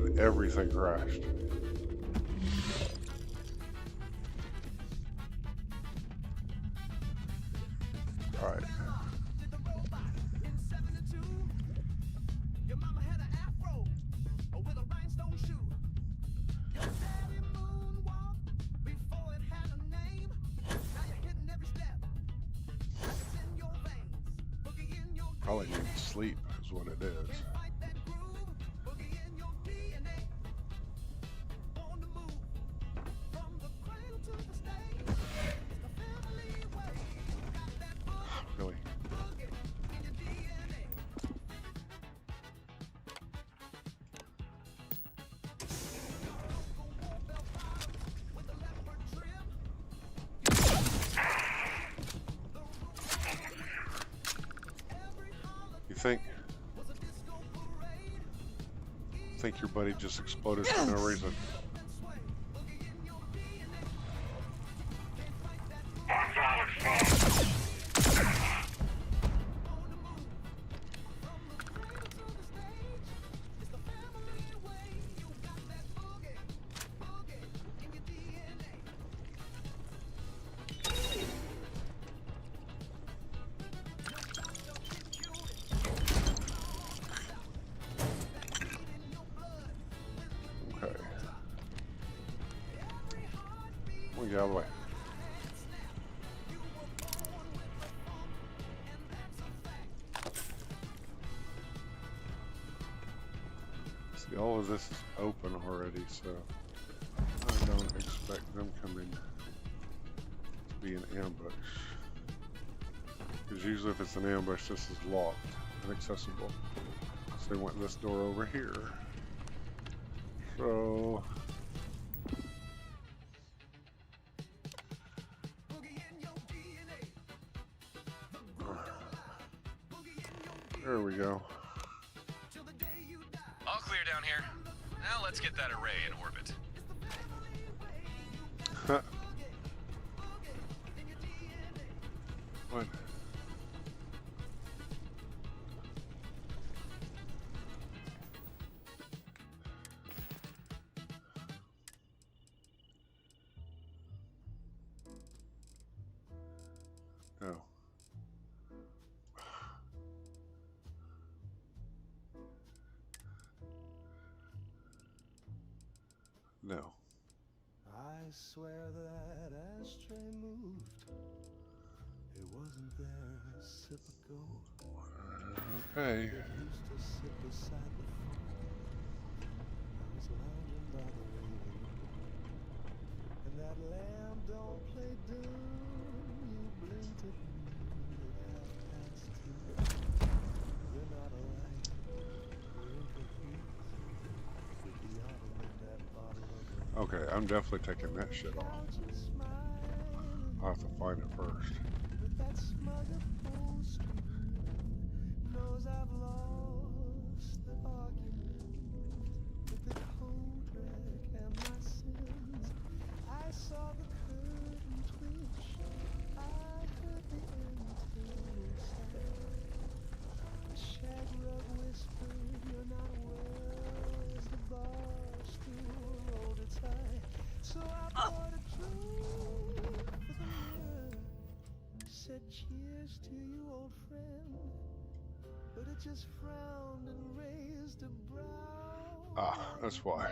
And everything crashed. Alright. Probably need sleep is what it is. Really? You think your buddy just exploded for no reason? Get out of the way. See, all of this is open already, so I don't expect them coming to be an ambush. Because usually if it's an ambush, this is locked, inaccessible. So they went this door over here. So there we go. All clear down here. Now let's get that array in orbit. What? No. No. I swear that ashtray moved. It wasn't there a sip ago. Okay. It used to sit beside the phone. I was lounging by the radio. And that lamp don't play doom. You blinked at me at 2:30. You're not alive. You're incomplete. With the autumn in that bottle of Okay, I'm definitely taking that shit off. I'll have to find it first. with that smug upholstery. Knows I've lost the argument with the cold wreck and my sins. I saw the curtain twitch. I heard the interval sound. The shag rug whispered, "You're not well." As the bar stool rolled its eye, so I poured a drink for the mirror. Said cheers to you, old friend, but it just frowned and raised a brow. Ah, that's why. How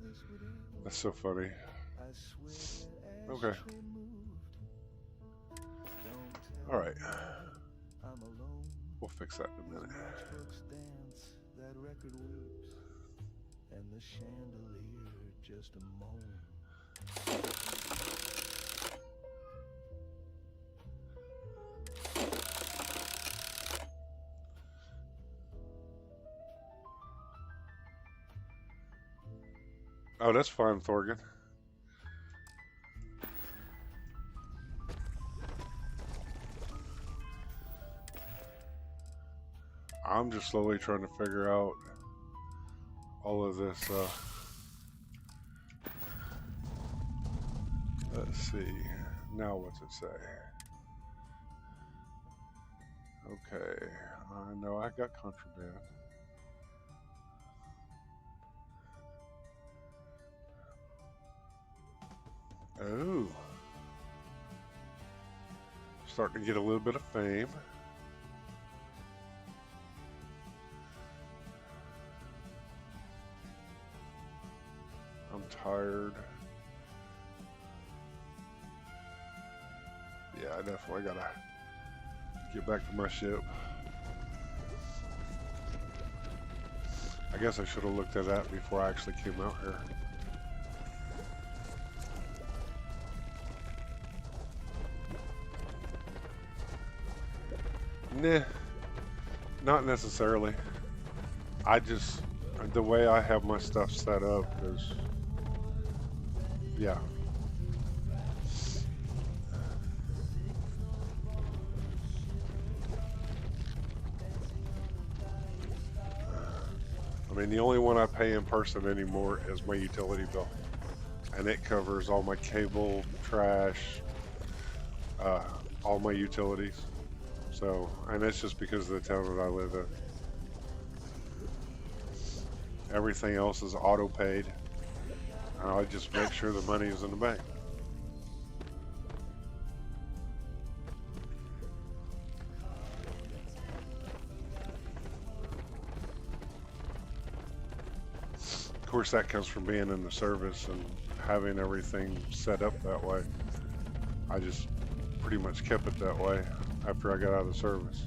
this would end. That's so funny. I swear that Okay. ashtray moved. Don't tell Alright. me I'm alone. We'll fix that in a minute. Matchbooks dance, that record weeps, and the chandelier just a moan. Oh, that's fine, Thorgan. I'm just slowly trying to figure out all of this. Let's see. Now what's it say? Okay, I know I got contraband. Oh. Starting to get a little bit of fame. I'm tired. Yeah, I definitely gotta get back to my ship. I guess I should have looked at that before I actually came out here. Nah, not necessarily. I just, the way I have my stuff set up is, yeah. I mean, the only one I pay in person anymore is my utility bill. And it covers all my cable, trash, all my utilities. So, and it's just because of the town that I live in. Everything else is auto paid. I just make sure the money is in the bank. Of course, that comes from being in the service and having everything set up that way. I just pretty much kept it that way after I got out of service.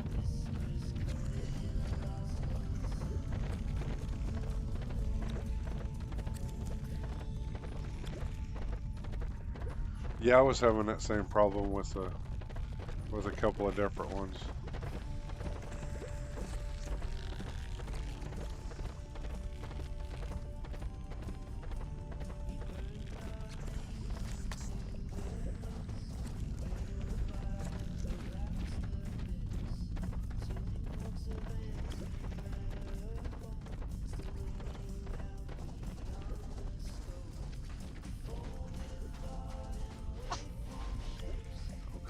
Yeah, I was having that same problem with a couple of different ones.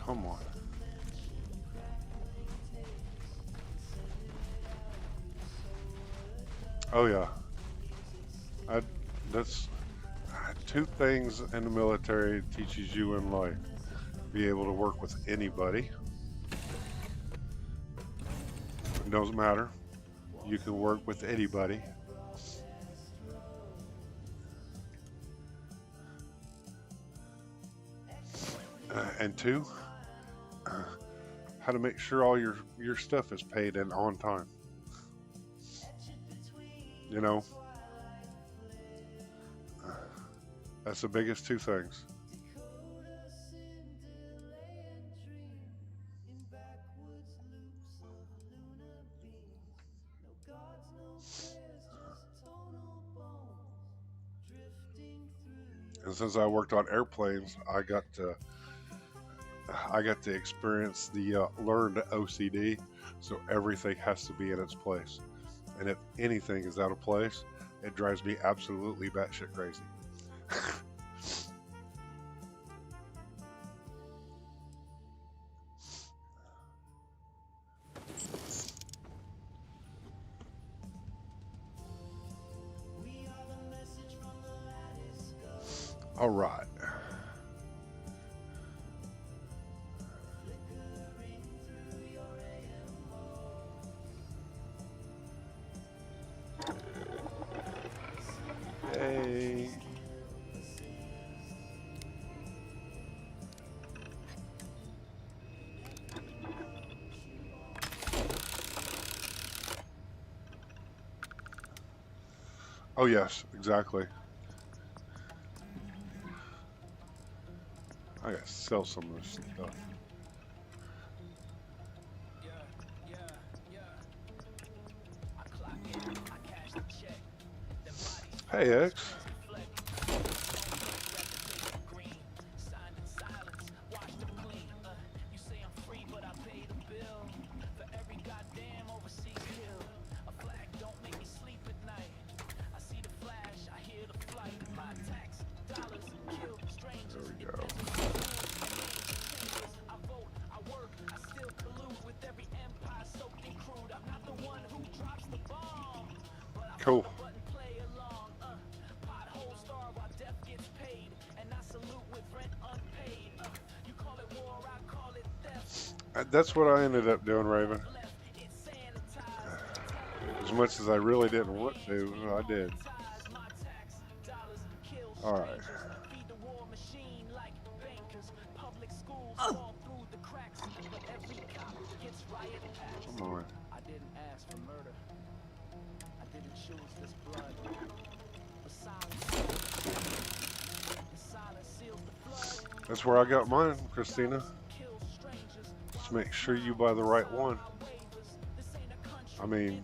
Come on. Oh yeah. That's two things in the military it teaches you in life. Be able to work with anybody. It doesn't matter. You can work with anybody. And two, how to make sure all your stuff is paid and on time. You know, that's the biggest two things. And since I worked on airplanes, I got to experience the learned OCD, so everything has to be in its place. And if anything is out of place, it drives me absolutely batshit crazy. All right. Hey. Oh yes, exactly. I gotta sell some of this stuff. Hey, X. There we go. Cool. That's what I ended up doing, Raven. As much as I really didn't want to, I did. Alright. Come on. I didn't ask for murder. I didn't choose this blood. But silence seals the flood. That's where I got mine, Christina. Just make sure you buy the right one. I mean,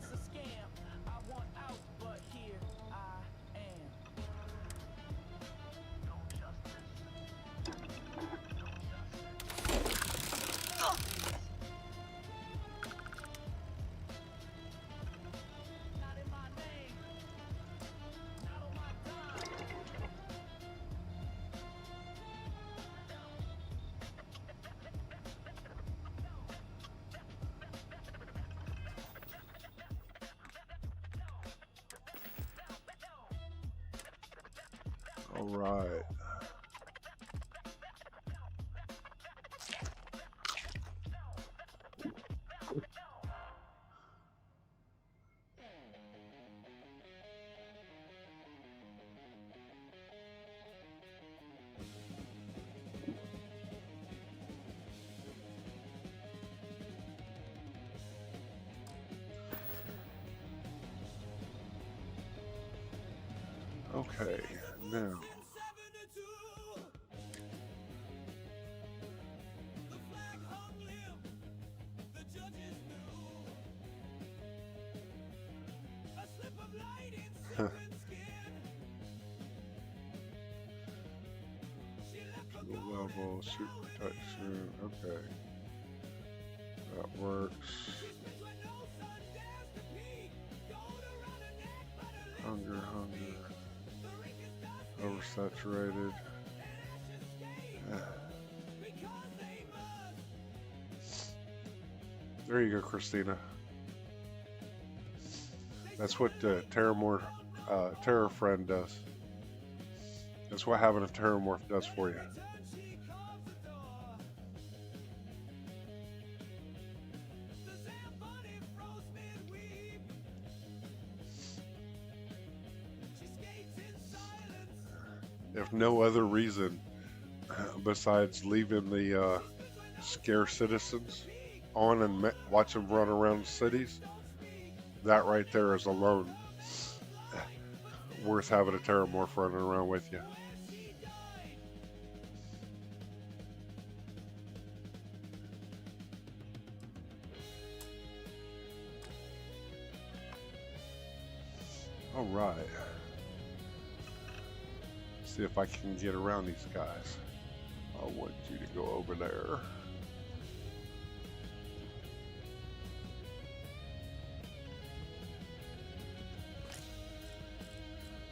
all right. Okay, now. Level, super protection, okay. That works. Hunger. Oversaturated. There you go, Christina. That's what Terror Friend does. That's what having a Terramorph does for you. If no other reason besides leaving the scare citizens on and watch them run around cities, that right there is alone worth having a Terramorph running around with you. All right. See if I can get around these guys. I want you to go over there.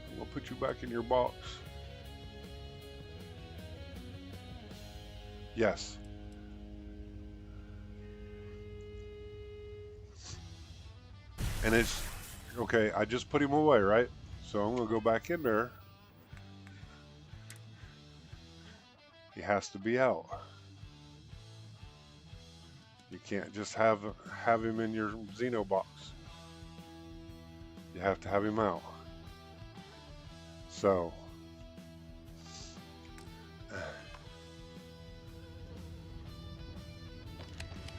I'm gonna put you back in your box. Yes. And it's okay. I just put him away, right? So I'm gonna go back in there. He has to be out. You can't just have him in your Xeno box. You have to have him out. So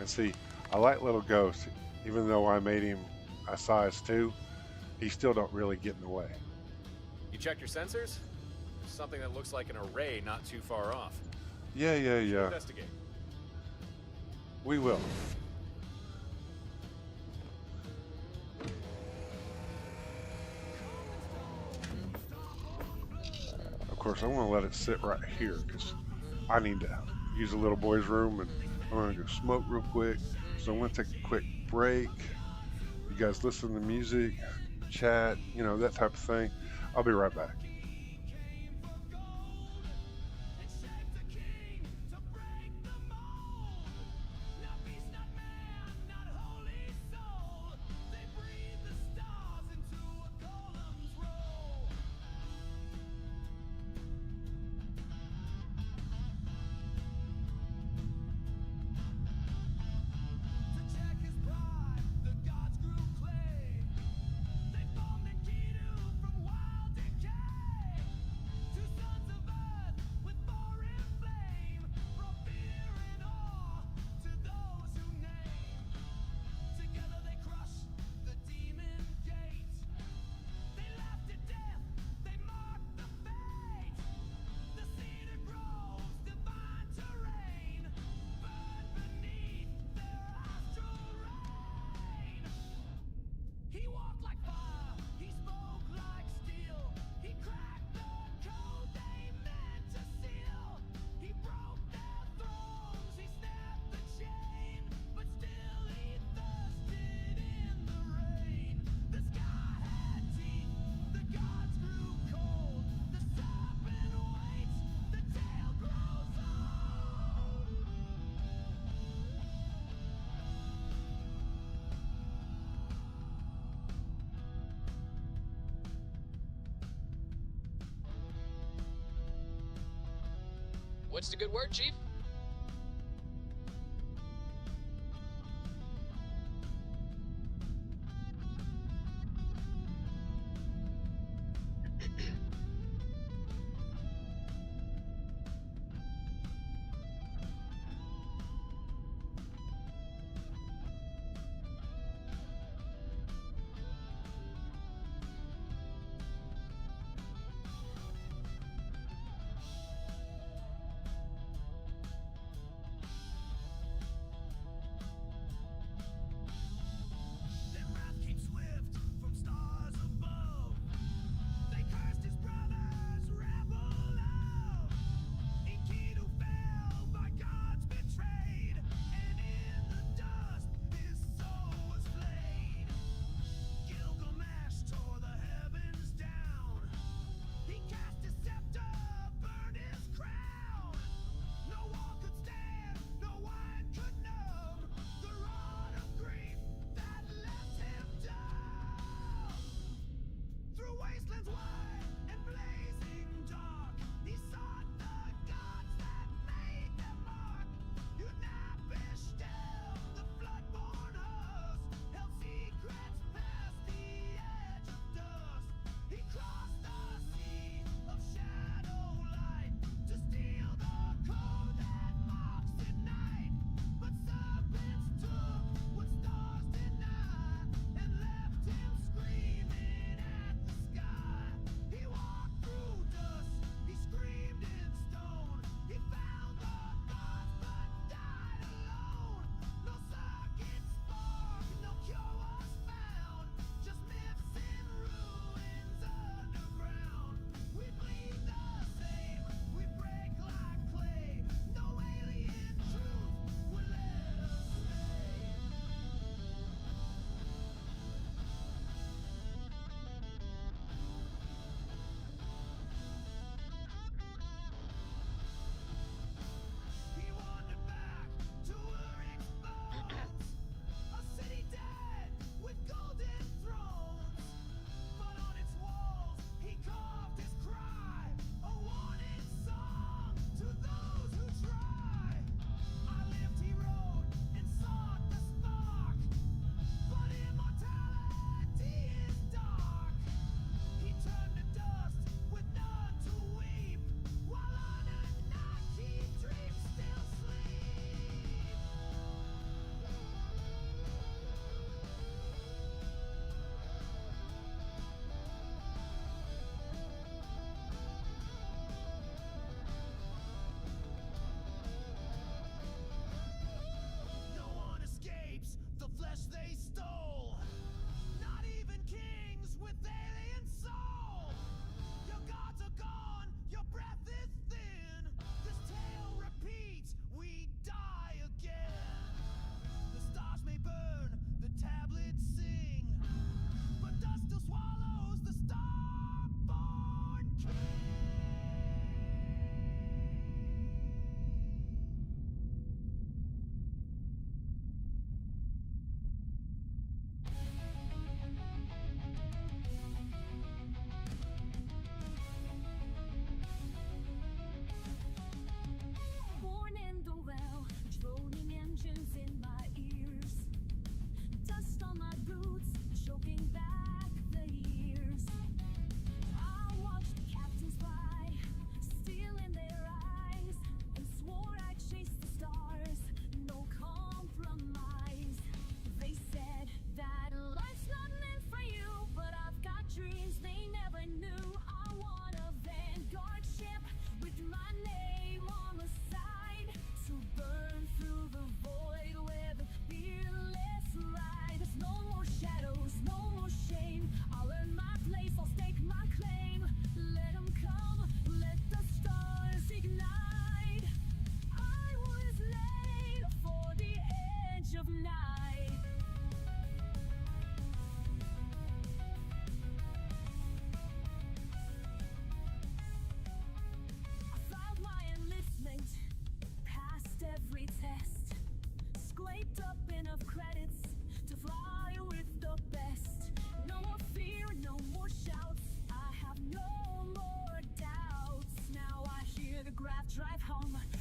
and see, I like Little Ghost, even though I made him a size 2, he still don't really get in the way. You checked your sensors? There's something that looks like an array not too far off. Yeah. Investigate. We will. Of course, I'm going to let it sit right here because I need to use the little boy's room, and I'm going to go smoke real quick. So I'm going to take a quick break. You guys listen to music, chat, you know, that type of thing. I'll be right back. What's the good word, Chief? drive home.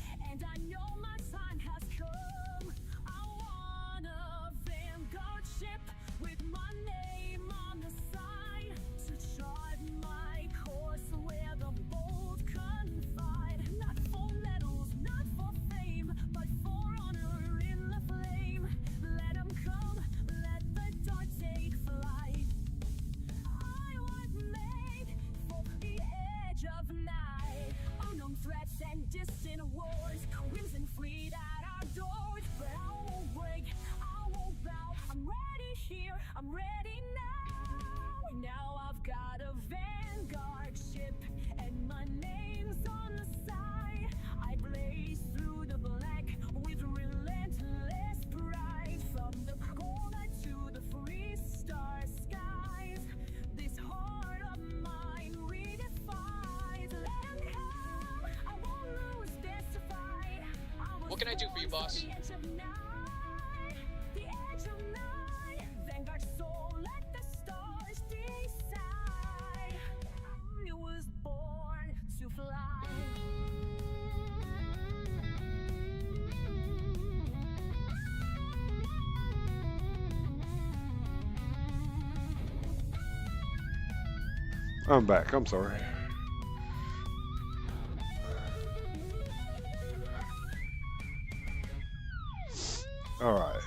I know my time has come. I want a Vanguard ship with my name on the side to chart my course where the bold confide. Not for medals, not for fame, but for honor in the flame. Let 'em come, let the dark take flight. I was made for the edge of night. Unknown threats and distant wars, whims and fleet at our doors. But I won't break, I won't bow. I'm ready here, I'm ready now. Now I've got a Vanguard ship, and my name's on the side. I blaze through the black with relentless pride. From the corner to the free star skies, this heart of mine redefines. Let 'em come, I won't lose this fight. What can I do for you, boss? The edge of night, the edge of night. Vanguard soul, let the stars decide. I was born to fly. I'm back. I'm sorry. All right.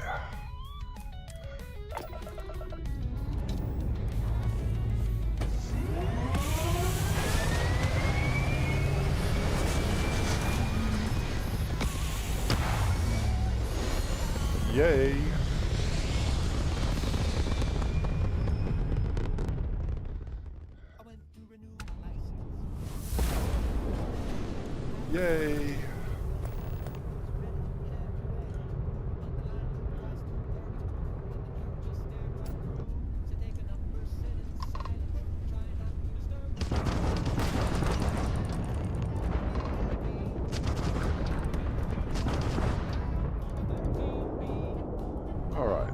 Yay. Yay. All right.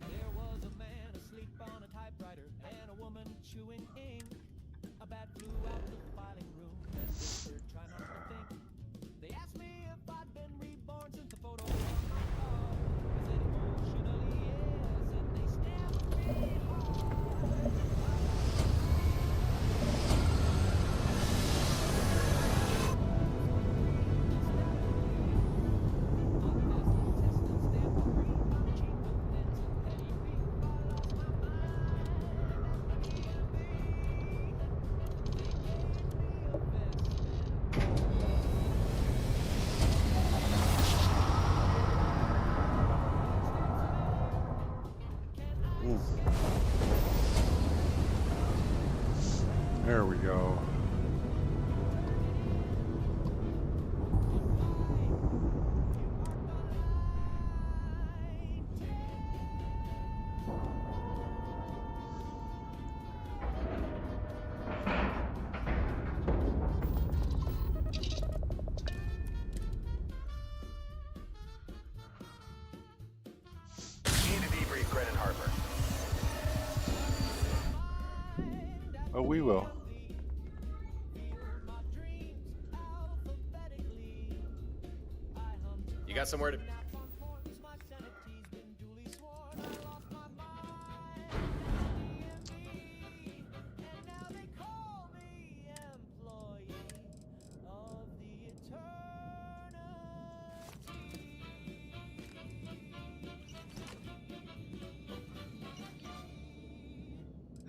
There was a man asleep on a typewriter and a woman chewing ink. A bat flew out the filing room and whispered, try not to think. They asked me if I'd been reborn since the photo on my car. I said emotionally yes, and they stabbed me hard. There we go. Need to debrief Grennan Harbor. Oh, we will. You got somewhere to...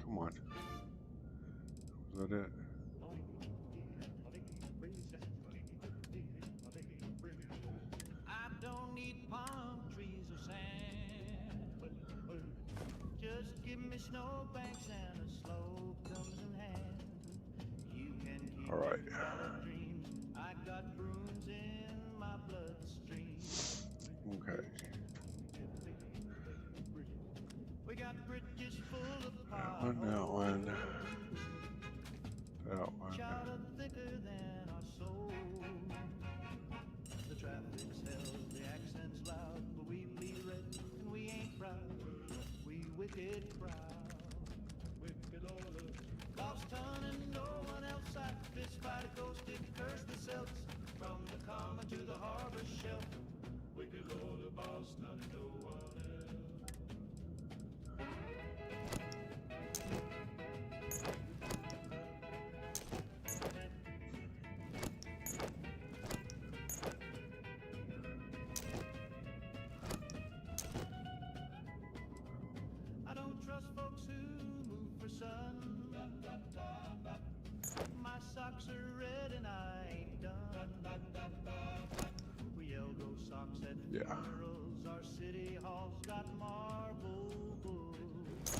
Come on. Was that it? I don't need palm trees or sand. Just give me snowbanks and a slope comes in hand. You can keep All right. your dreams. I got bruins in my bloodstream. Okay. We got bridges full of That one, that one. That one. Chowder thicker than our soul. The traffic's held, the accent I don't trust folks who move for sun. My socks are red and I ain't done. We yell go socks at funerals. Our city hall's got marble books.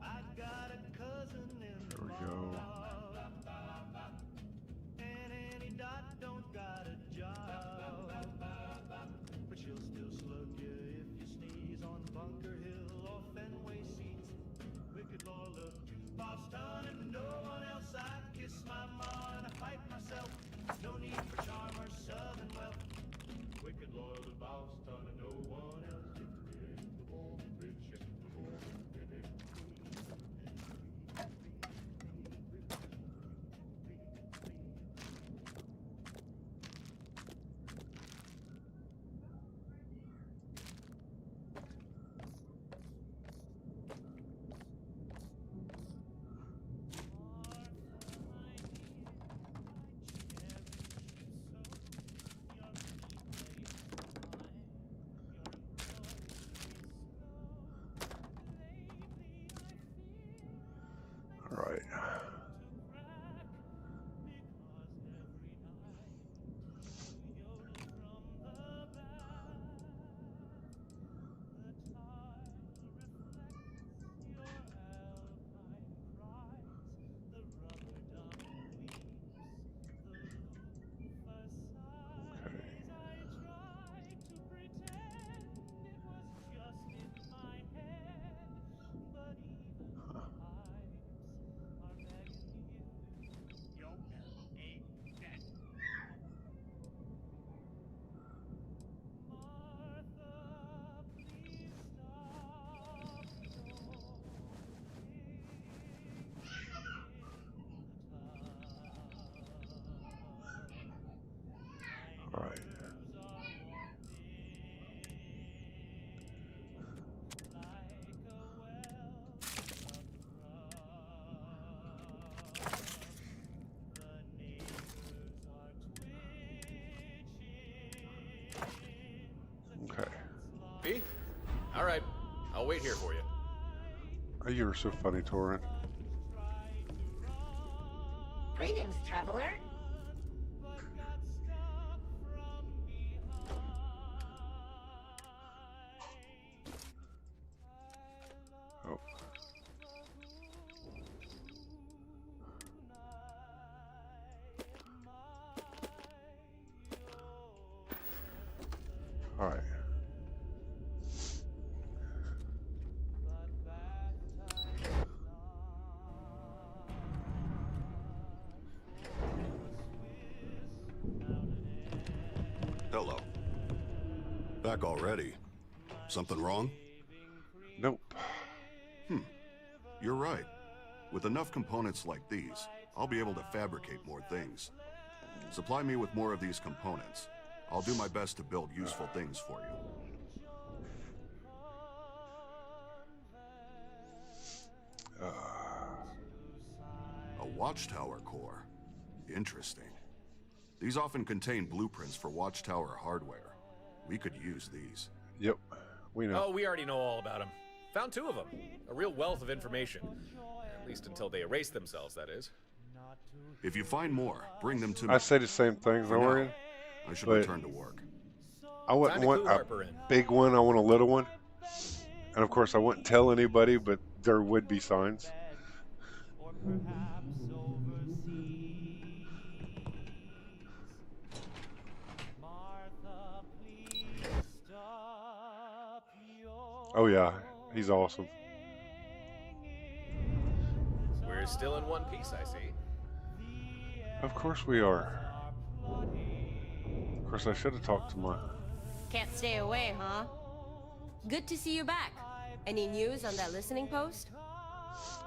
I got a cousin in the bar, and Annie Dot don't got a job, but she'll still slug you if you sneeze on Bunker Hill or Fenway seats. Wicked Lola, Boston, and no one else. I'd kiss my ma and I fight myself. No need for charm or southern wealth. Wicked Lola, Boston, and no one else. Right. All right. Okay. B? All right. I'll wait here for you. Oh, you were so funny, Torin. Greetings, traveler. Oh. All right. Hello. Back already? Something wrong? Nope. You're right. With enough components like these, I'll be able to fabricate more things. Supply me with more of these components. I'll do my best to build useful things for you. A Watchtower core. Interesting. These often contain blueprints for Watchtower hardware. We could use these. Yep, we know. Oh, we already know all about them. Found 2 of them. A real wealth of information. At least until they erase themselves, that is. If you find more, bring them to me. I say the same thing, Lorian. I should return to work. I wouldn't want a big one. I want a little one. And of course, I wouldn't tell anybody, but there would be signs. Oh yeah, he's awesome. We're still in one piece, I see. Of course we are. Of course, I should have talked to my can't stay away, huh? Good to see you back. Any news on that listening post?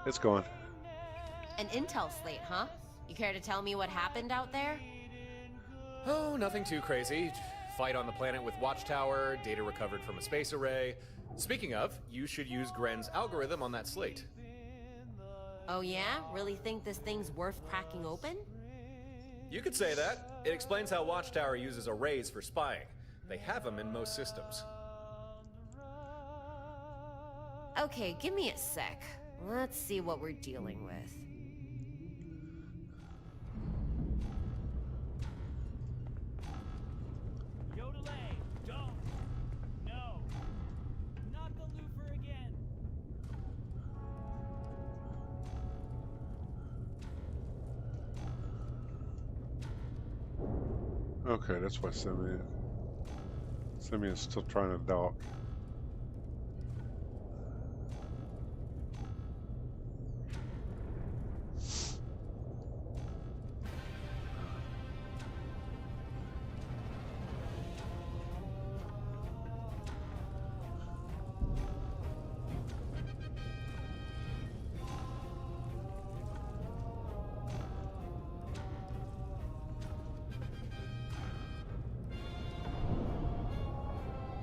It's gone. An intel slate, huh? You care to tell me what happened out there? Oh, nothing too crazy. Fight on the planet with Watchtower, data recovered from a space array. Speaking of, you should use Gren's algorithm on that slate. Oh yeah? Really think this thing's worth cracking open? You could say that. It explains how Watchtower uses arrays for spying. They have them in most systems. Okay, give me a sec. Let's see what we're dealing with. Okay, that's why Simeon's still trying to dock.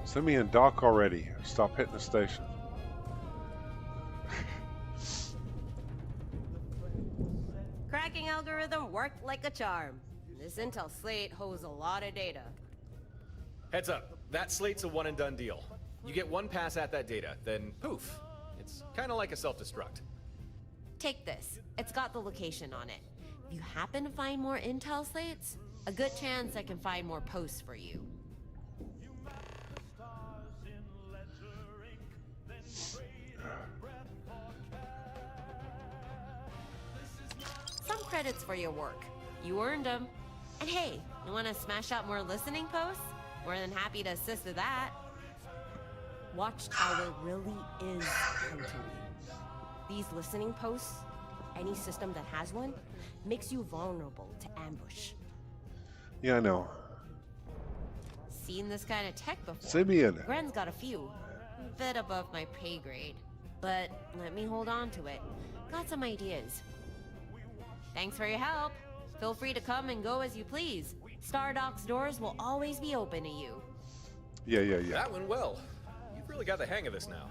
Simeon, dock already. Stop hitting the station. Cracking algorithm worked like a charm. This intel slate holds a lot of data. Heads up, that slate's a one and done deal. You get one pass at that data, then poof. It's kind of like a self-destruct. Take this. It's got the location on it. If you happen to find more intel slates, a good chance I can find more posts for you. Some credits for your work. You earned them. And hey, you want to smash out more listening posts? More than happy to assist with that. Watchtower really is hunting you. These listening posts, any system that has one, makes you vulnerable to ambush. Yeah, I know. Seen this kind of tech before. Simeon. Gren's got a few. A bit above my pay grade. But let me hold on to it. Got some ideas. Thanks for your help. Feel free to come and go as you please. Stardoc's doors will always be open to you. Yeah. That went well. You've really got the hang of this now.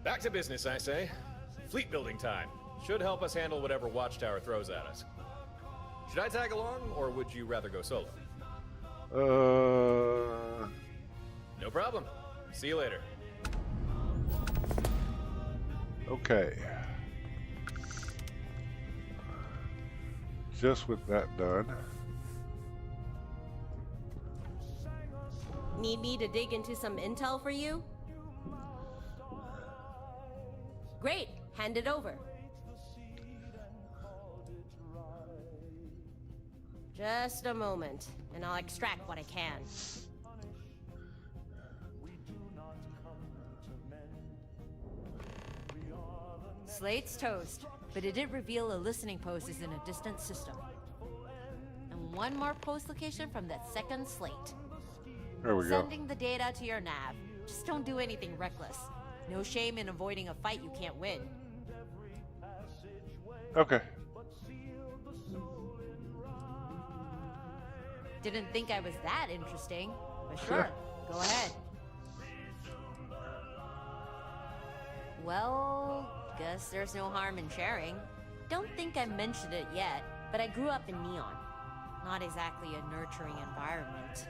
Back to business, I say. Fleet building time. Should help us handle whatever Watchtower throws at us. Should I tag along, or would you rather go solo? No problem. See you later. Okay. Just with that done. Need me to dig into some intel for you? Great, hand it over. Just a moment, and I'll extract what I can. Slate's toast, but it did reveal a listening post is in a distant system. And one more post location from that second slate. There we go. Sending the data to your nav. Just don't do anything reckless. No shame in avoiding a fight you can't win. Okay. Didn't think I was that interesting, but sure, go ahead. Well, guess there's no harm in sharing. Don't think I mentioned it yet, but I grew up in Neon. Not exactly a nurturing environment.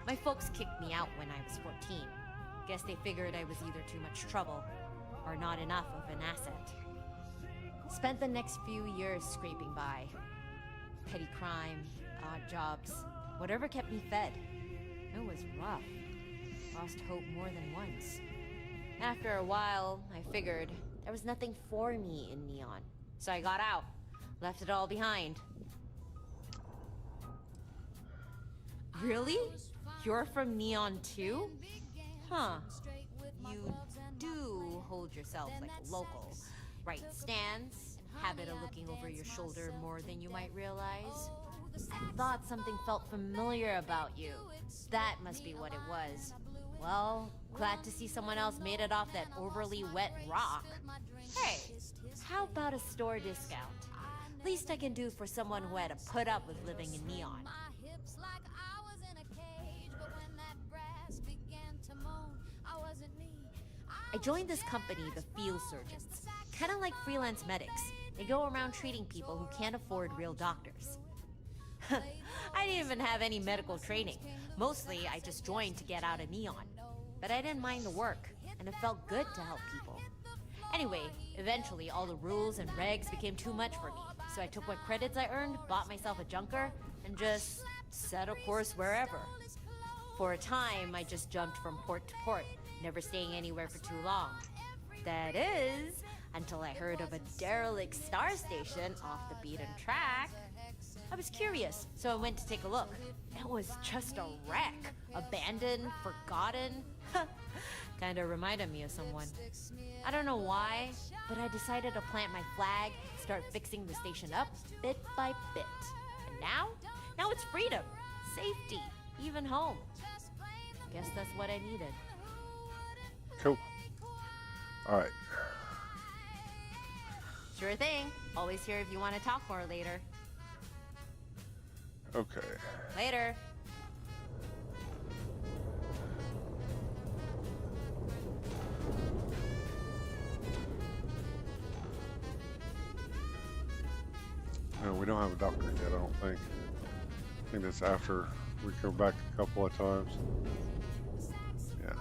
My folks kicked me out when I was 14. Guess they figured I was either too much trouble, or not enough of an asset. Spent the next few years scraping by. Petty crime, odd jobs, whatever kept me fed. It was rough. Lost hope more than once. After a while, I figured there was nothing for me in Neon. So I got out, left it all behind. Really? You're from Neon too? Huh. You do hold yourself like a local. Right stance, habit of looking over your shoulder more than you might realize. I thought something felt familiar about you. That must be what it was. Well, glad to see someone else made it off that overly wet rock. Hey, how about a store discount? Least I can do for someone who had to put up with living in neon. I joined this company, the Field Surgeons. Kinda like freelance medics. They go around treating people who can't afford real doctors. I didn't even have any medical training. Mostly, I just joined to get out of neon. But I didn't mind the work, and it felt good to help people. Anyway, eventually all the rules and regs became too much for me, so I took what credits I earned, bought myself a junker, and just set a course wherever. For a time, I just jumped from port to port, never staying anywhere for too long. That is, until I heard of a derelict star station off the beaten track. I was curious, so I went to take a look. It was just a wreck. Abandoned, forgotten. Kinda reminded me of someone. I don't know why, but I decided to plant my flag, start fixing the station up, bit by bit. And now it's freedom, safety, even home. Guess that's what I needed. Cool. Alright. Sure thing. Always here if you want to talk more later. Okay. Later. No, we don't have a doctor yet, I don't think. I think that's after we go back a couple of times. Yeah.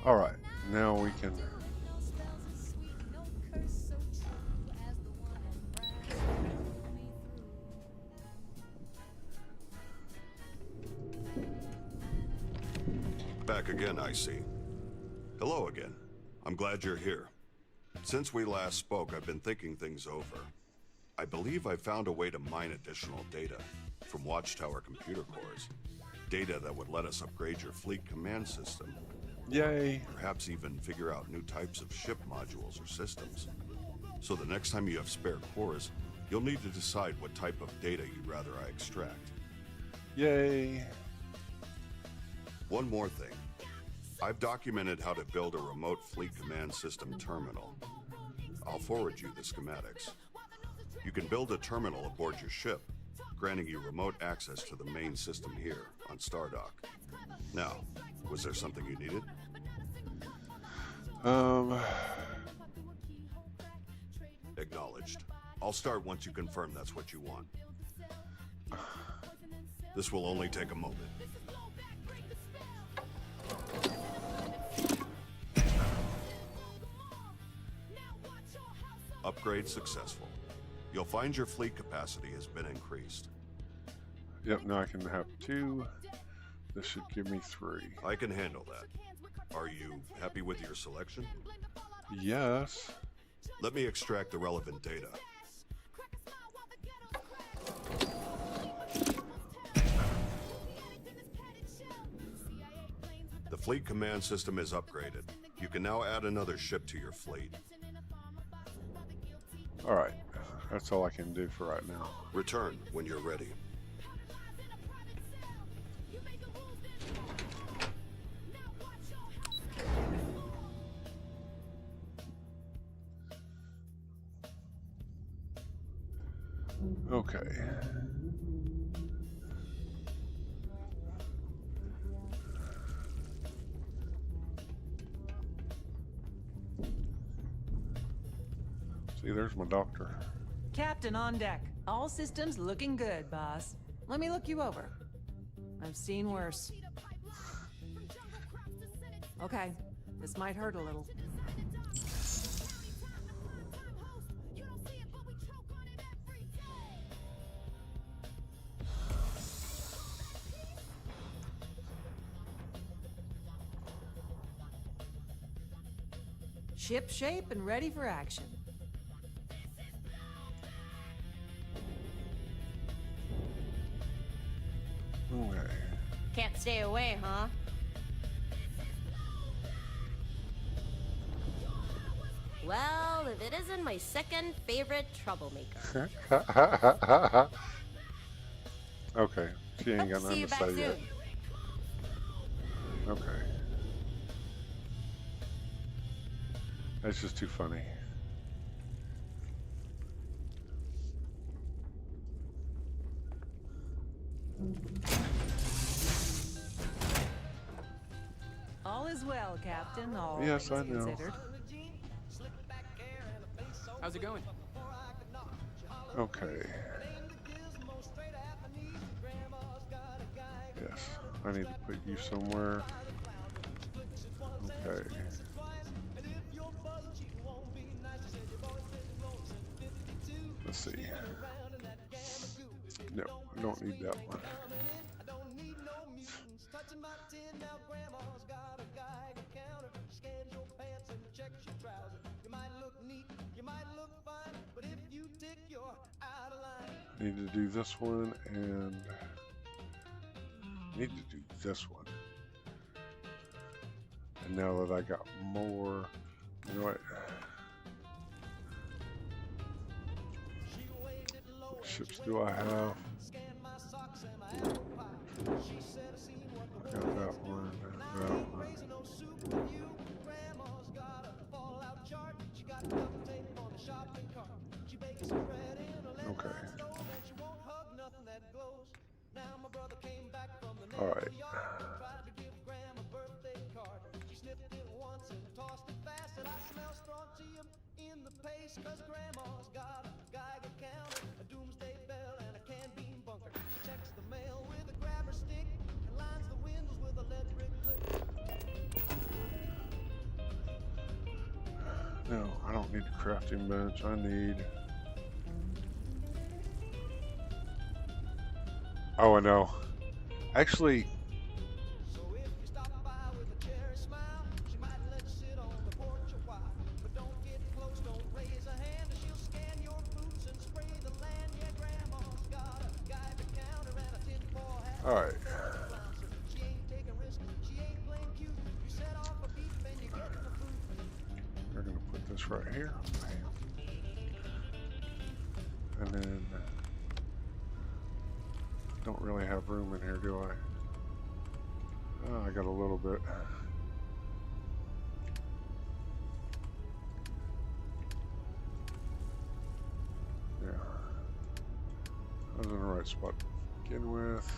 Alright, now we can... Back again, I see. Hello again. I'm glad you're here. Since we last spoke, I've been thinking things over. I believe I found a way to mine additional data from Watchtower computer cores. Data that would let us upgrade your fleet command system. Yay! Perhaps even figure out new types of ship modules or systems. So the next time you have spare cores, you'll need to decide what type of data you'd rather I extract. Yay! One more thing. I've documented how to build a remote fleet command system terminal. I'll forward you the schematics. You can build a terminal aboard your ship, granting you remote access to the main system here on Stardock. Now, was there something you needed? Acknowledged. I'll start once you confirm that's what you want. This will only take a moment. Upgrade successful. You'll find your fleet capacity has been increased. Yep, now I can have 2. This should give me 3. I can handle that. Are you happy with your selection? Yes. Let me extract the relevant data. The fleet command system is upgraded. You can now add another ship to your fleet. Alright, that's all I can do for right now. Return when you're ready. Okay. See, there's my doctor. Captain on deck. All systems looking good, boss. Let me look you over. I've seen worse. Okay, this might hurt a little. Ship shape and ready for action. Okay. Can't stay away, huh? Well, if it isn't my second favorite troublemaker. Okay, she ain't Hope got to see nothing you to back say soon. yet. Okay. That's just too funny. All is well, Captain. All Yes, I things know. considered. How's it going? Okay. Yes, I need to put you somewhere. Okay. Let's see. No, I don't need that one. Need to do this one and need to do this one. And now that I got more, you know what? What ships do I have? I got that one, that one. Okay. All right. No, I don't need a crafting bench. I need... Oh, I know. Actually... All right. We're gonna put this right here. And then... Don't really have room in here, do I? Oh, I got a little bit. Yeah. I was in the right spot to begin with.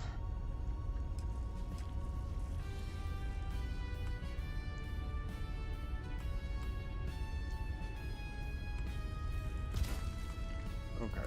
Okay.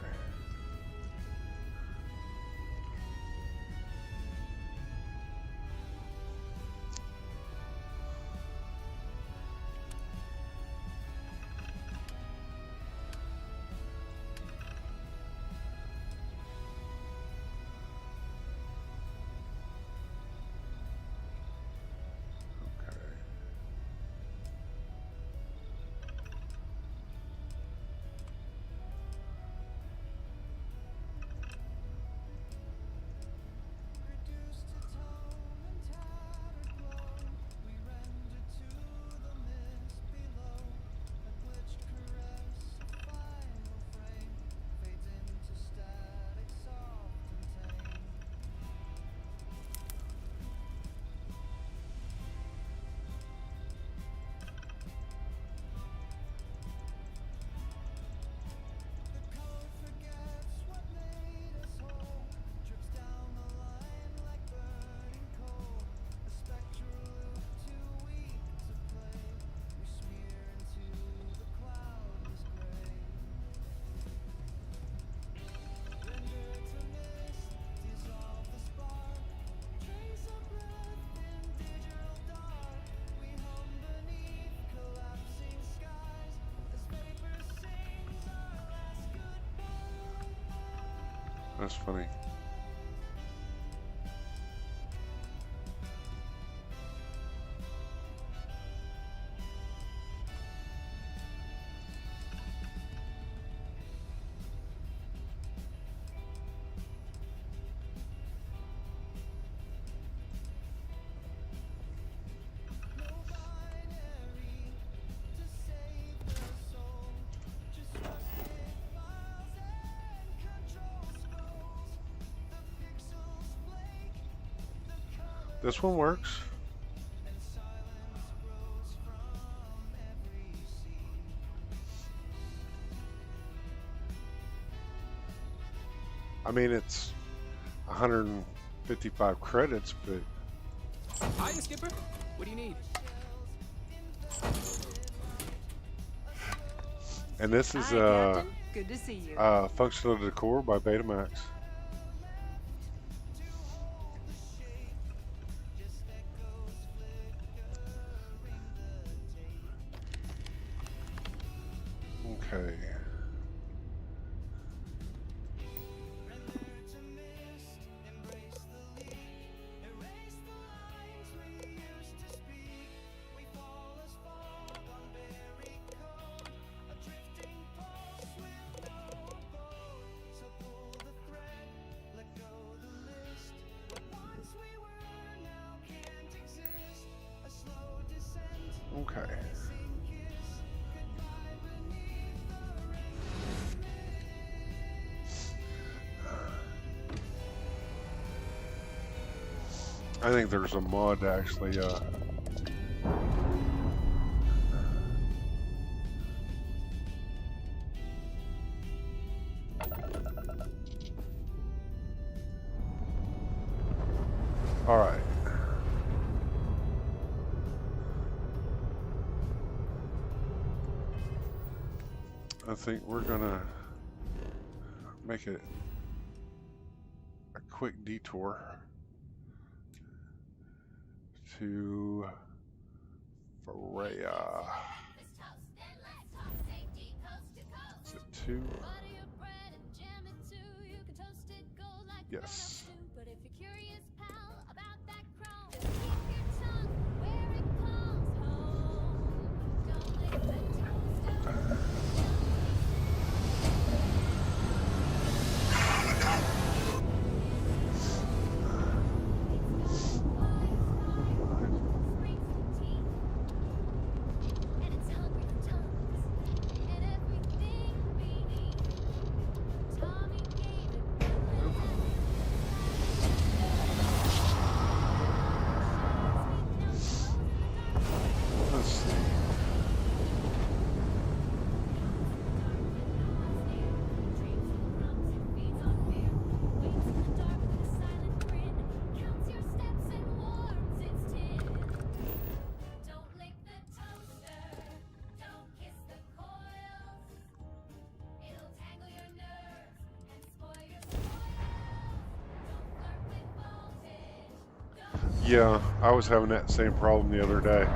That's funny. This one works. I mean, it's 155 credits, but Hiya, Skipper. What do you need? and this is Hi, Captain. Good to see you. Functional Decor by Betamax. Okay. Okay. I think there's a mod actually. All right. I think we're gonna make it a quick detour to Freya. Is it 2? Yes. Let's see. Yeah, I was having that same problem the other day.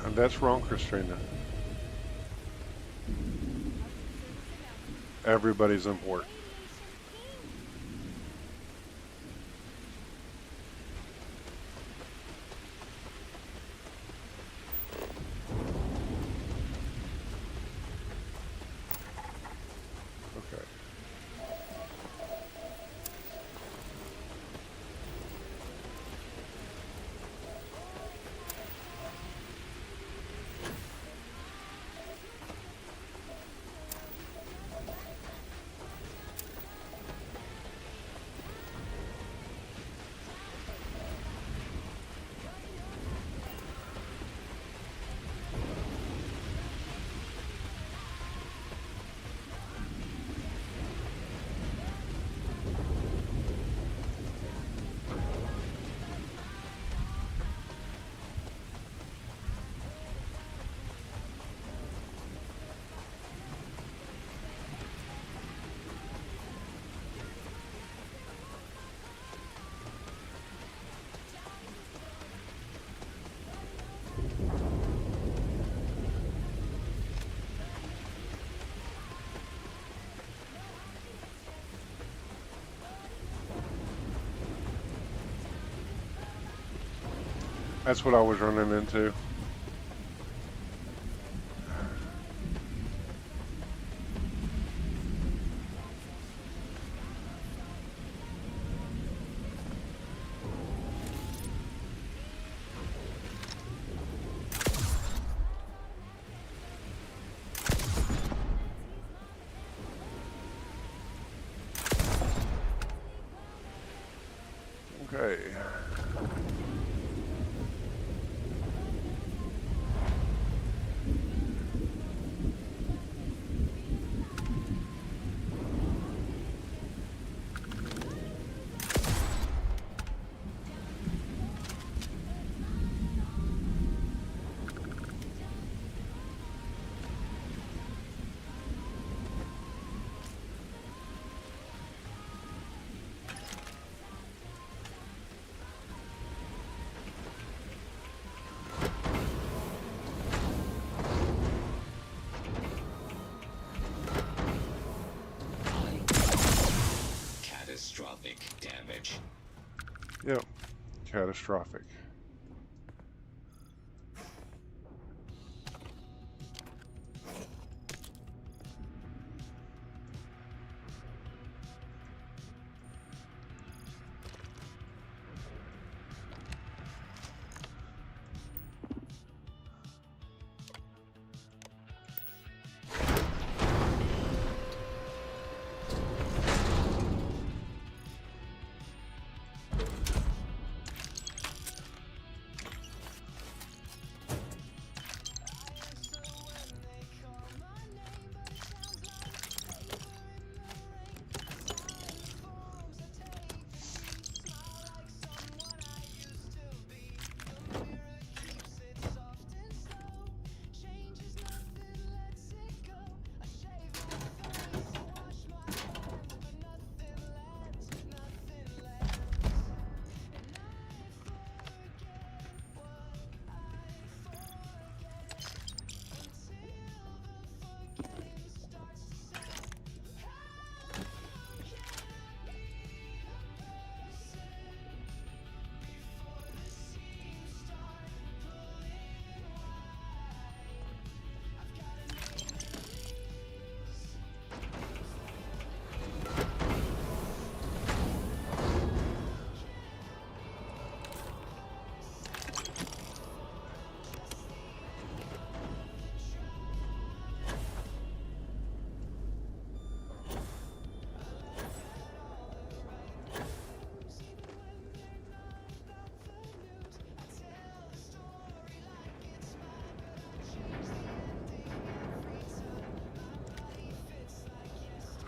And that's wrong, Christina. Everybody's important. Okay. That's what I was running into. Okay. Catastrophic damage. Yep. Catastrophic.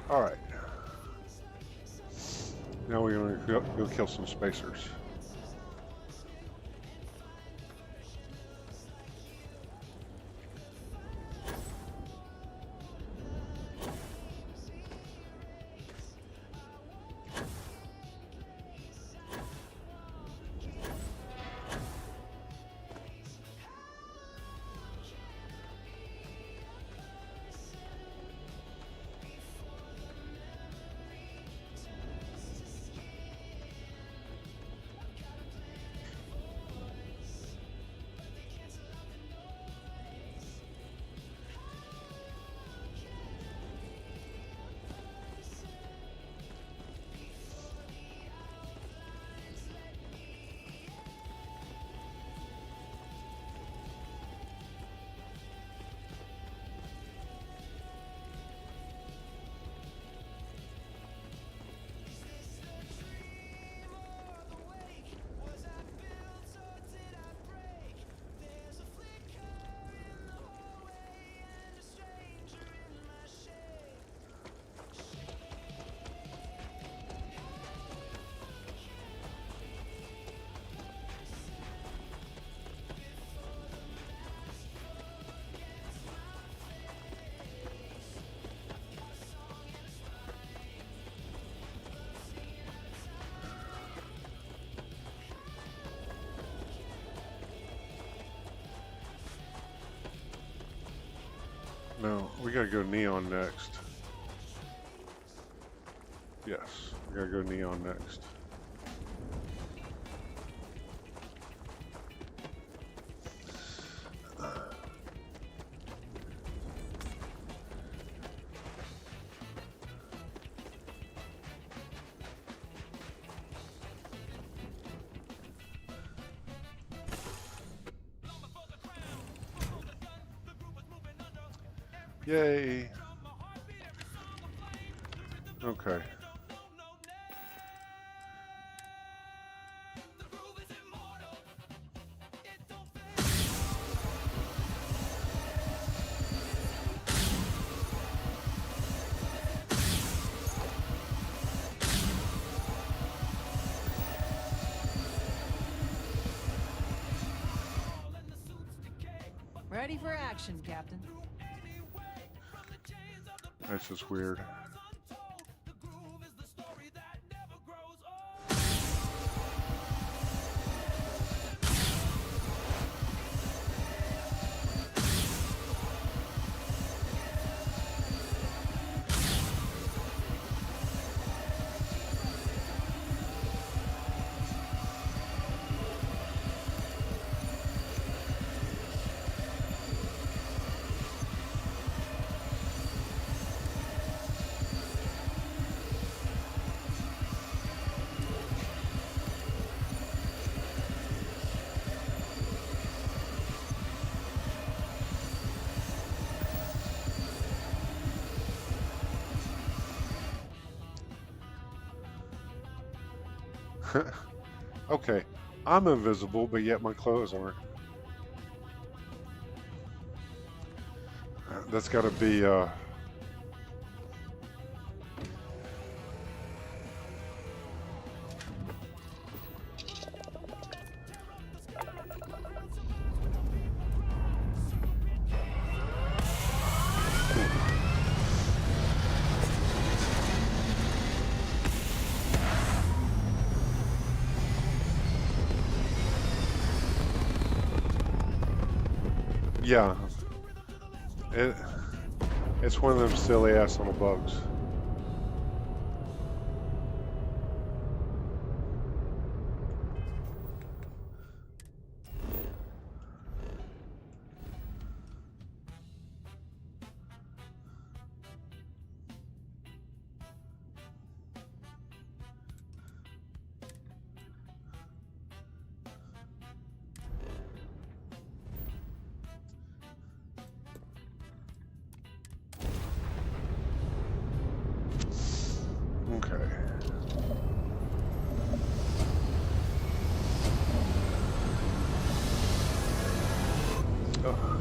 Alright. Now we're going to go kill some spacers. No, we gotta go neon next. Yes, we gotta go neon next. Yay! Okay. Ready for action, Captain. That's just weird. Okay, I'm invisible, but yet my clothes aren't. That's got to be, yeah. It's one of them silly ass little bugs. Okay. Oh,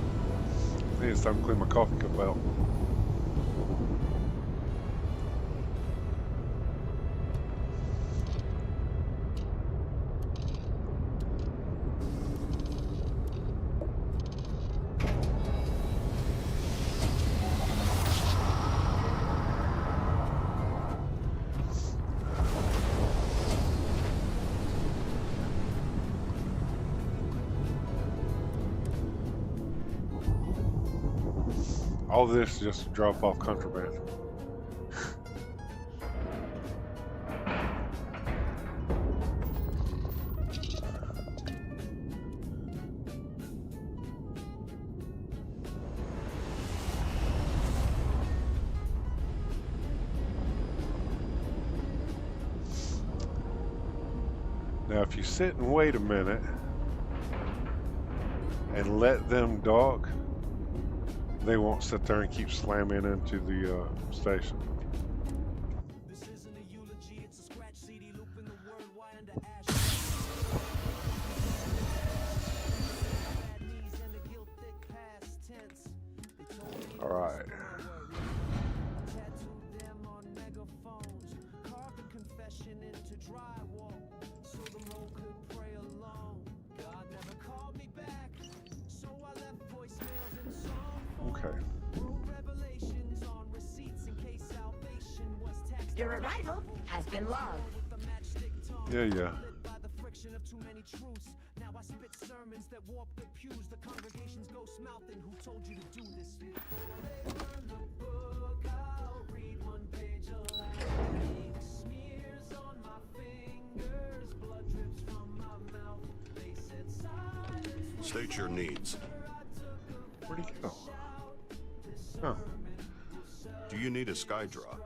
I think it's time to clean my coffee cup out. All this just to drop off contraband. Now, if you sit and wait a minute and let them dock, they won't sit there and keep slamming into the station. All right. Okay. Your arrival has been logged. Yeah, yeah. Now I spit sermons that warp the pews. The congregation's ghost mouthing. Who told you to do this? Before they burn the book, I'll read one page aloud. Ink smears on my fingers, blood drips from my mouth. They said silence. State your needs. Where'd he go? Oh. Do you need a Skydraw?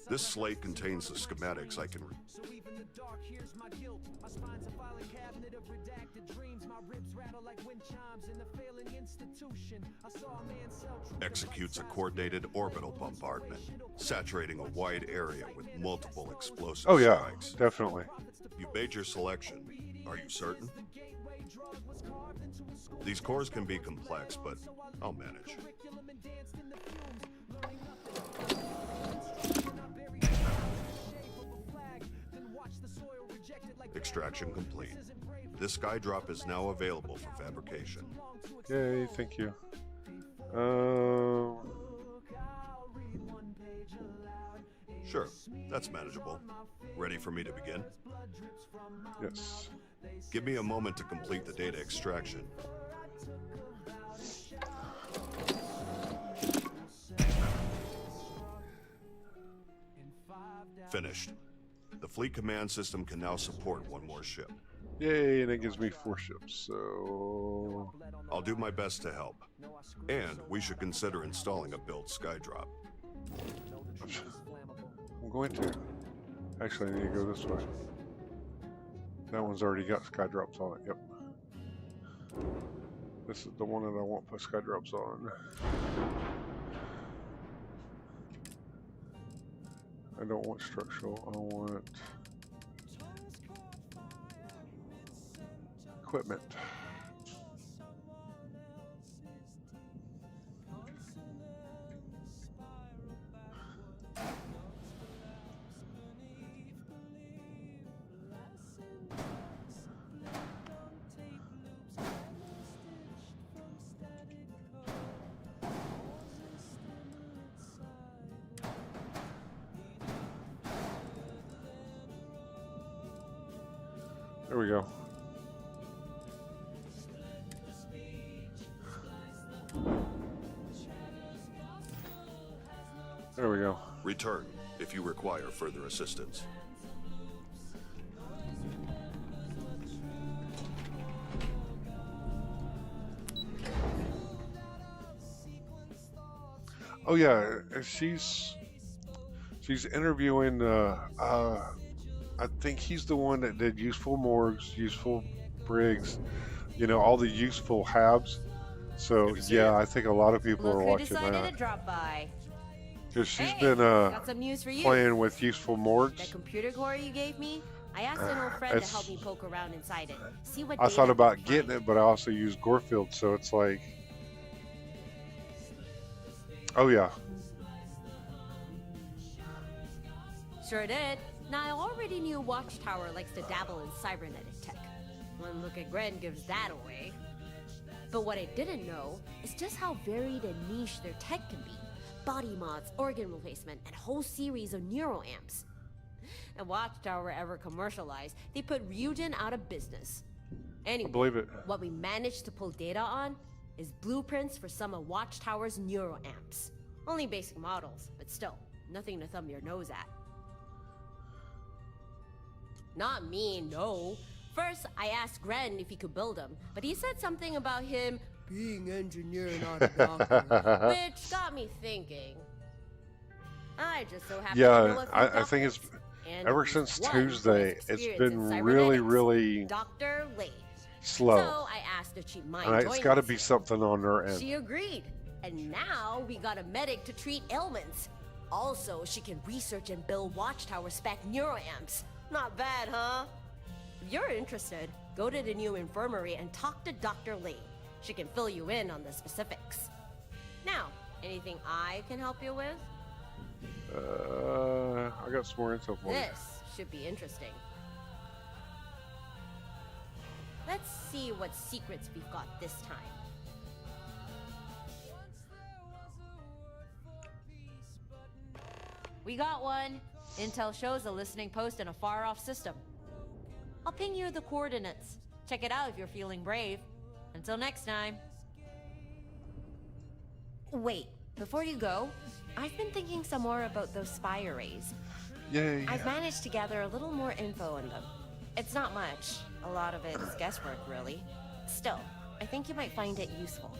This slate contains the schematics I can read. So even the dark hears my guilt. My spine's a filing cabinet of redacted dreams. My ribs rattle like wind chimes in a failing institution. I saw a man sell truth. Executes a coordinated orbital bombardment, saturating a wide area with multiple explosive Oh yeah, strikes. definitely. You made your selection. Are you certain? These cores can be complex, but I'll manage. Extraction complete. This sky drop is now available for fabrication. Yay, thank you. Sure, that's manageable. Ready for me to begin? Yes. Give me a moment to complete the data extraction. Finished. The fleet command system can now support one more ship. Yay, and it gives me 4 ships, so... I'll do my best to help. And we should consider installing a built skydrop. I'm going to. Actually, I need to go this way. That one's already got skydrops on it, yep. This is the one that I want to put skydrops on. I don't want structural, I want equipment. There we go. There we go. Return if you require further assistance. Oh yeah, she's interviewing. I think he's the one that did useful morgues, useful brigs, you know, all the useful habs. So yeah, I think a lot of people are watching decided that to drop by. because she's Hey, been got some news for you. playing with useful morgues. That computer core you gave me, I asked an old friend to It's- help me poke around inside it. See what I data thought we about can getting find. it, but I also use Gorefield, so it's like, oh yeah, Sure did. Now, I already knew Watchtower likes to dabble in cybernetic tech. One look at Gren gives that away. But what I didn't know is just how varied and niche their tech can be. Body mods, organ replacement, and whole series of neuroamps. And Watchtower ever commercialized, they put Ryujin out of business. Anyway, I believe it. what we managed to pull data on is blueprints for some of Watchtower's neuroamps. Only basic models, but still, nothing to thumb your nose at. Not me, no. First, I asked Gren if he could build them, but he said something about him being engineer, not a doctor, which got me thinking. I just so happen to know Yeah, a few I think it's doctors, and ever at least since one who has Tuesday, it's experience been in really, cybernetics. really Dr. Lane. slow. So I asked if she'd mind And it's joining got to us. be something on their end. She agreed. And now we got a medic to treat ailments. Also, she can research and build Watchtower spec neuroamps. Not bad, huh? If you're interested, go to the new infirmary and talk to Dr. Lee. She can fill you in on the specifics. Now, anything I can help you with? I got some more info for you. This should be interesting. Let's see what secrets we've got this time. We got one. Intel shows a listening post in a far-off system. I'll ping you the coordinates. Check it out if you're feeling brave. Until next time. Wait, before you go, I've been thinking some more about those spy arrays. Yay. I've managed to gather a little more info on them. It's not much. A lot of it is guesswork, really. Still, I think you might find it useful.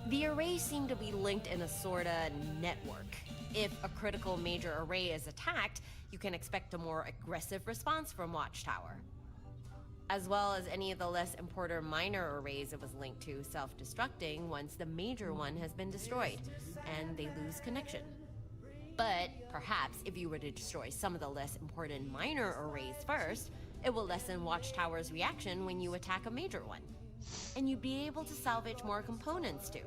The arrays seem to be linked in a sorta network. If a critical major array is attacked, you can expect a more aggressive response from Watchtower. As well as any of the less important minor arrays it was linked to self-destructing once the major one has been destroyed, and they lose connection. But perhaps if you were to destroy some of the less important minor arrays first, it will lessen Watchtower's reaction when you attack a major one. And you'd be able to salvage more components too.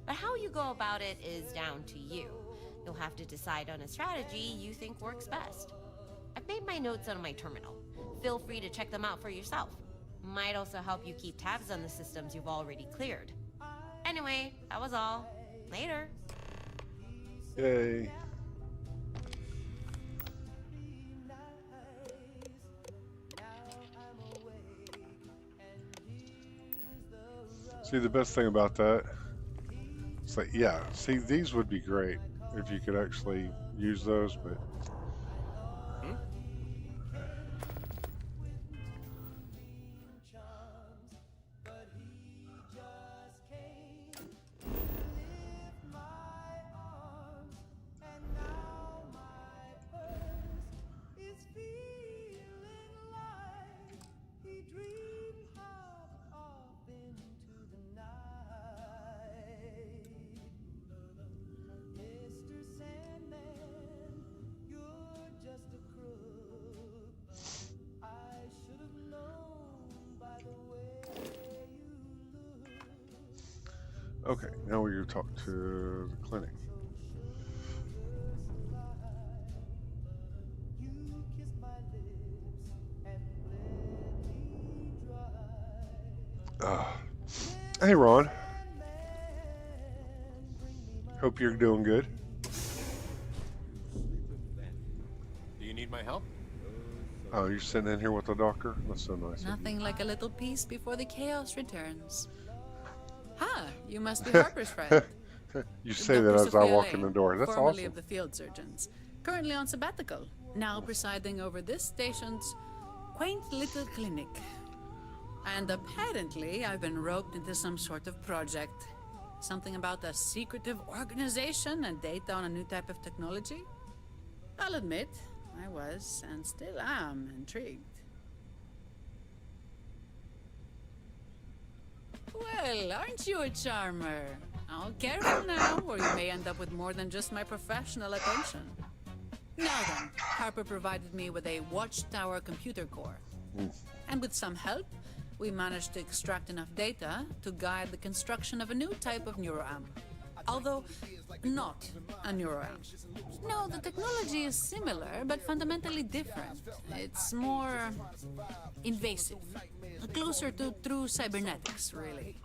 But how you go about it is down to you. You'll have to decide on a strategy you think works best. I've made my notes on my terminal. Feel free to check them out for yourself. Might also help you keep tabs on the systems you've already cleared. Anyway, that was all. Later. Yay. See, the best thing about that, it's like, yeah, see, these would be great if you could actually use those, but okay, now we're going to talk to the clinic. Hey, Ron. Hope you're doing good. Do you need my help? Oh, you're sitting in here with the doctor? That's so nice. Nothing like a little peace before the chaos returns. Ha! You must be Harper's friend. You say that as I walk in the door. That's formerly awesome. of the field surgeons. Currently on sabbatical. Now presiding over this station's quaint little clinic. And apparently I've been roped into some sort of project. Something about a secretive organization and data on a new type of technology. I'll admit, I was, and still am, intrigued. Well, aren't you a charmer? Oh, careful now, or you may end up with more than just my professional attention. Now then, Harper provided me with a Watchtower computer core. And with some help, we managed to extract enough data to guide the construction of a new type of neuroamp. Although, not a neuroamp. No, the technology is similar, but fundamentally different. It's more invasive. Closer to true cybernetics, really.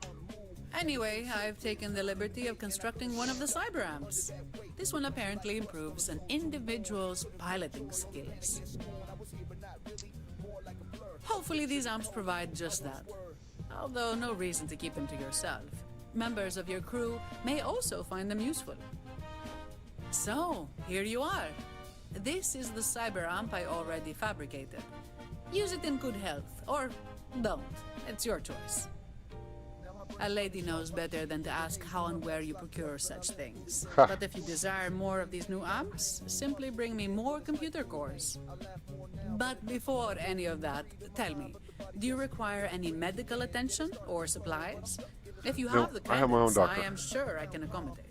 Anyway, I've taken the liberty of constructing one of the cyber amps. This one apparently improves an individual's piloting skills. Hopefully these amps provide just that. Although no reason to keep them to yourself. Members of your crew may also find them useful. So, here you are. This is the cyber amp I already fabricated. Use it in good health, or don't. It's your choice. A lady knows better than to ask how and where you procure such things. But if you desire more of these new amps, simply bring me more computer cores. But before any of that, tell me, do you require any medical attention or supplies? If you have the I have my own credits, doctor. I am sure I can accommodate.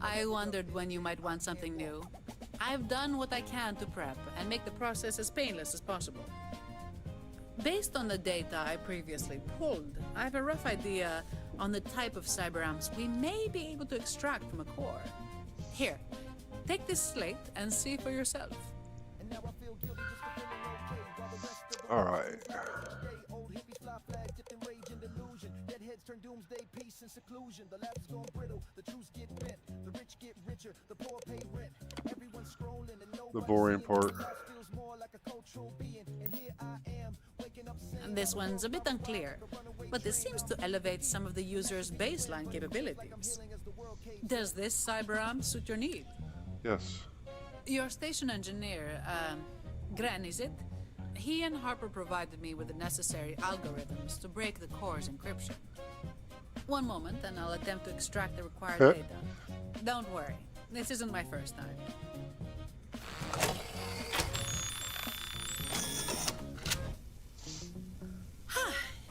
I wondered when you might want something new. I've done what I can to prep and make the process as painless as possible. Based on the data I previously pulled, I have a rough idea on the type of cyber amps we may be able to extract from a core. Here, take this slate and see for yourself. All right. The boring part. This one's a bit unclear, but this seems to elevate some of the user's baseline capabilities. Does this cyber amp suit your need? Yes. Your station engineer, Gran, is it? He and Harper provided me with the necessary algorithms to break the core's encryption. One moment, and I'll attempt to extract the required data. Don't worry, this isn't my first time.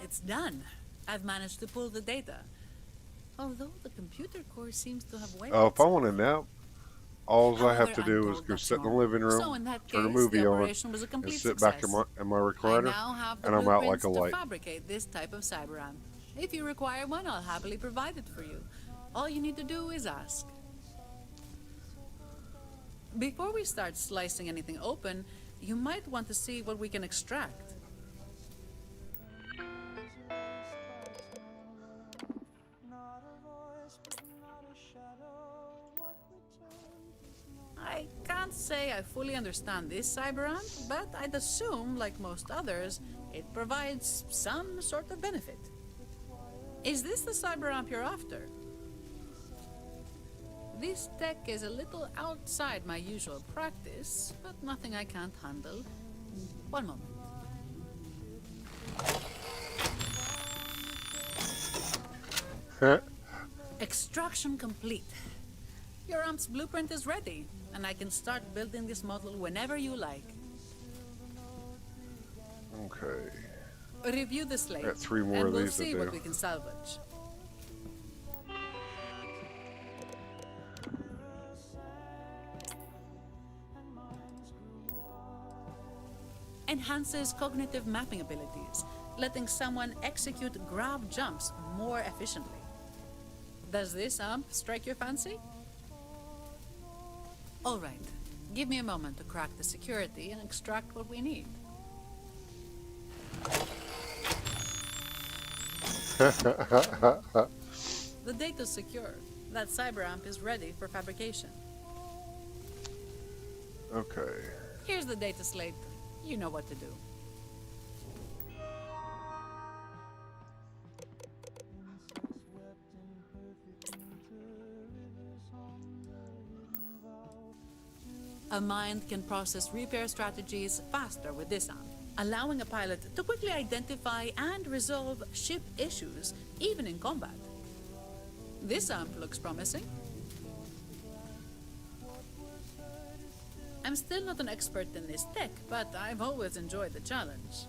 It's done. I've managed to pull the data. Although the computer core seems to have waited. Oh, if I want a nap, all I have to However, do I'm is told go that's sit in the wrong. living room, So in that turn a case, movie the on, operation was a and complete sit back in success. my I recliner, now have the and I'm out like blueprints a to light. fabricate this type of cyber amp. If you require one, I'll happily provide it for you. All you need to do is ask. Before we start slicing anything open, you might want to see what we can extract. I can't say I fully understand this cyberamp, but I'd assume, like most others, it provides some sort of benefit. Is this the cyberamp you're after? This tech is a little outside my usual practice, but nothing I can't handle. One moment. Extraction complete. Your amp's blueprint is ready, and I can start building this model whenever you like. Okay. Review the slate, Got 3 more and of we'll these to see do. what we can salvage. Enhances cognitive mapping abilities, letting someone execute grab jumps more efficiently. Does this amp strike your fancy? All right, give me a moment to crack the security and extract what we need. The data's secure. That cyberamp is ready for fabrication. Okay. Here's the data slate. You know what to do. A mind can process repair strategies faster with this amp, allowing a pilot to quickly identify and resolve ship issues, even in combat. This amp looks promising. I'm still not an expert in this tech, but I've always enjoyed the challenge.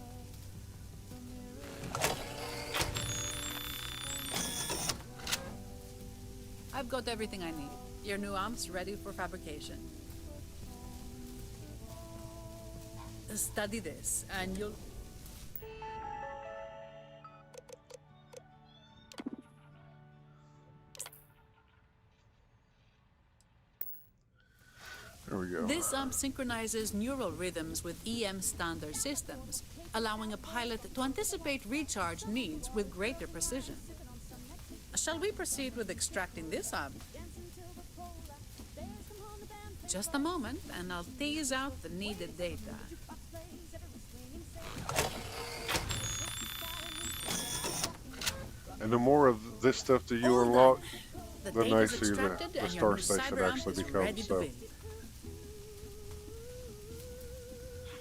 I've got everything I need. Your new amp's ready for fabrication. Study this, and you'll... There we go. This amp synchronizes neural rhythms with EM standard systems, allowing a pilot to anticipate recharge needs with greater precision. Shall we proceed with extracting this amp? Just a moment, and I'll tease out the needed data. And the more of this stuff that you unlock, the data's nicer extracted the and star your new station cyberamp actually is ready becomes. to So build.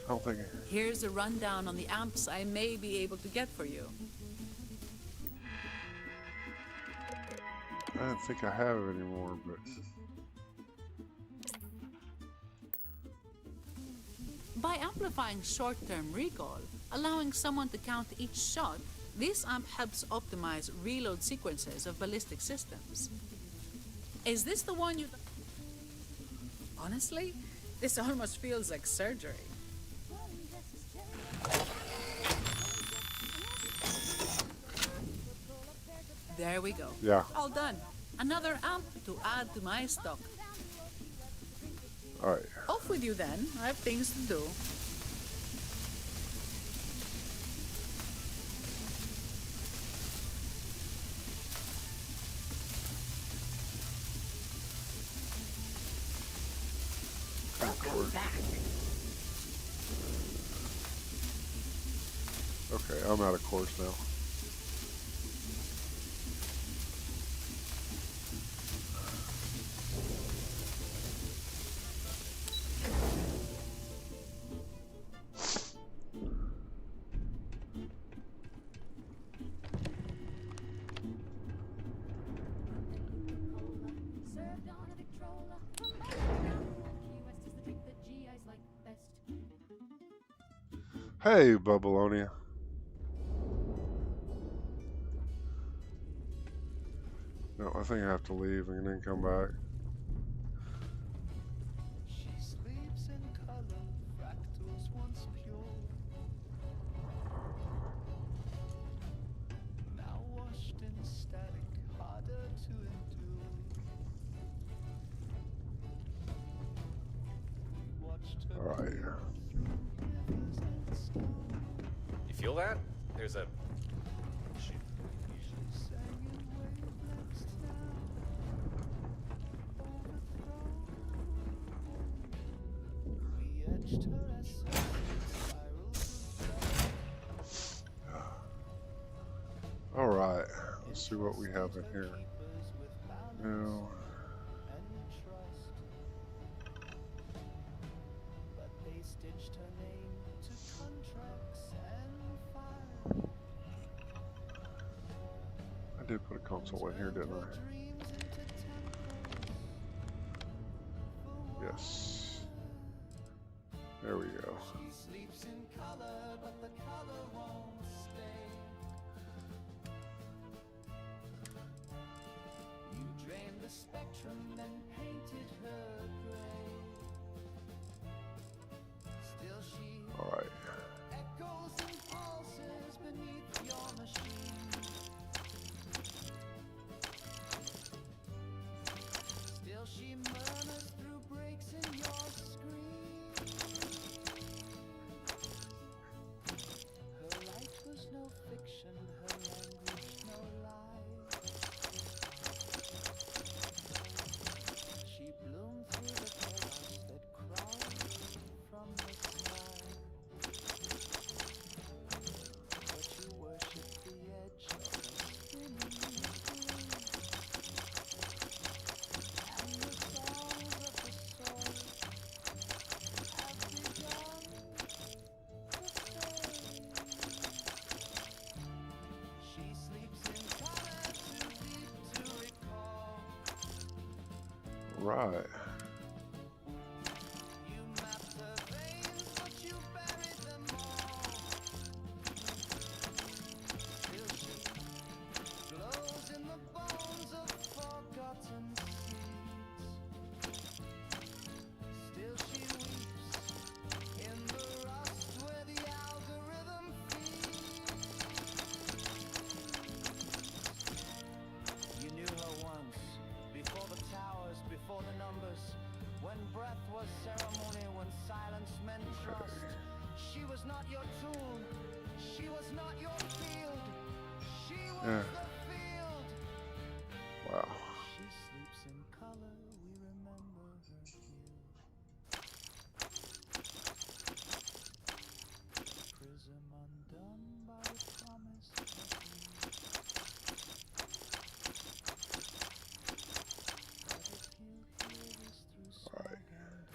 I don't think. Here's a rundown on the amps I may be able to get for you. I don't think I have it anymore, but By amplifying short-term recall, allowing someone to count each shot, this amp helps optimize reload sequences of ballistic systems. Is this the one you... Honestly, this almost feels like surgery. There we go. Yeah. All done. Another amp to add to my stock. all right. Off with you then. I have things to do. Okay, I'm out of course now. Hey, Babylonia. No, I think I have to leave and then come back. She sleeps in color, fractals once pure. Now washed in static, harder to endure. Alright. You feel that? There's a... Shoot. Alright. Let's see what we have in here. Now, I did put a console in here, didn't I? Yes. There we go. Spectrum and painted her gray. Still she Alright. echoes and pulses beneath your machine. Still she murmurs through breaks in your screen. Her light was no fiction, her language no lie. She bloomed through the chaos that crawled from the sky. But you worship the edge of the spinning wheel. And the songs of the soul have begun to fade. She sleeps in color too deep to recall. Right. You mapped her veins, but you buried them all. Still she glows in the bones of forgotten seeds. Still she weeps in the rust where the algorithm feeds. You knew her once, before the towers, before the numbers, when breath was ceremony, when silence meant trust. She was not your tool, she was not your field, she was Yeah. the field. Wow. She sleeps in color, we remember her hue. Prism undone by the promise of you. But if you hear this through smog and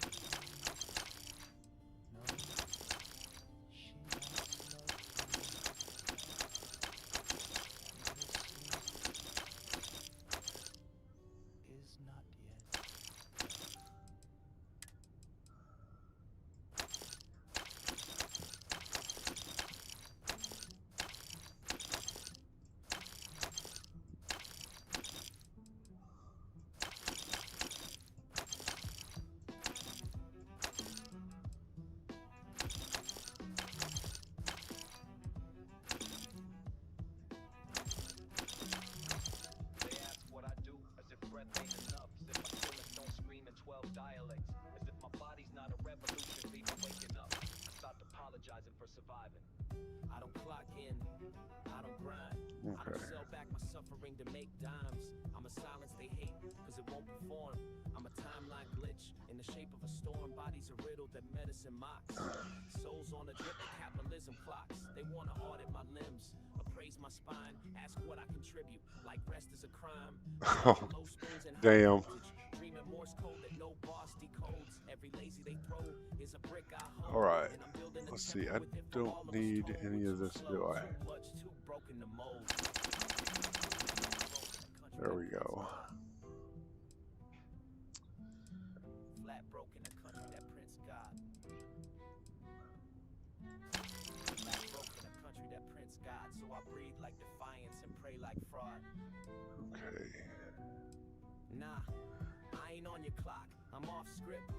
no, she once loved you. And her sleep is not yet. They ask what I do, as if breath ain't enough, as if my stillness don't scream in 12 dialects, as if my body's not a revolution for even waking up. I stopped apologizing for surviving. I don't clock in, I don't grind. I don't Okay. sell back my suffering to make dimes. I'm a silence they hate, cause it won't perform. I'm a timeline glitch, in the shape of a storm. Bodies are riddled that medicine mocks. Souls on a drip of capitalism clocks. They wanna audit my limbs, appraise my spine, ask what I contribute, like rest is a crime. Oh, Low spoons and high damn. voltage, dreaming Morse code that no boss decodes. Every lazy they throw is a brick I hold. Alright. And I'm building a Let's see. temple I with it for all don't of us need told. any of this, do I? Too much, too broken to mold. There we go. Flat broken, a country that prints God. Flat broken, a country that prints God. So I breathe like defiance and pray like fraud. Okay. Nah, I ain't on your clock. I'm off script.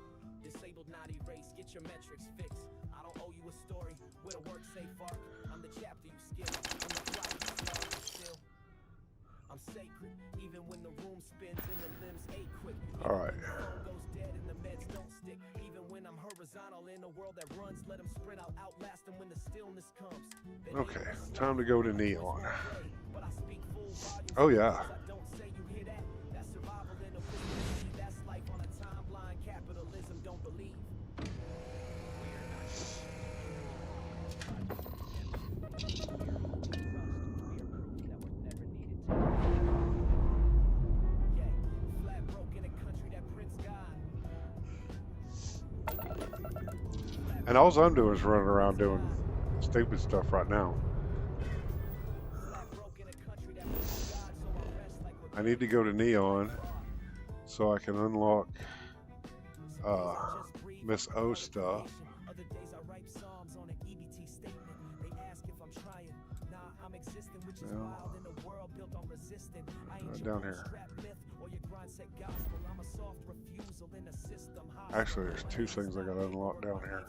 Disabled, not erased. Get your metrics fixed. I don't owe you a story with a work safe arc. I'm the chapter you skip. I'm the plot you start, but still, I'm sacred. Even when the room spins and the limbs ache quick. Alright. The phone goes dead and the meds don't stick. Even when I'm horizontal in a Okay, time to go to Neon. Oh yeah. And all I'm doing is running around doing stupid stuff right now. I need to go to Neon so I can unlock Miss O stuff. No. Down here. Actually, there's two things I got to unlock down here.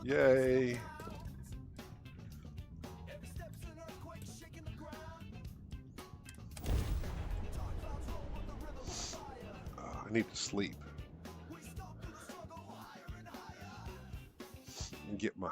Yay. I need to sleep. And get my...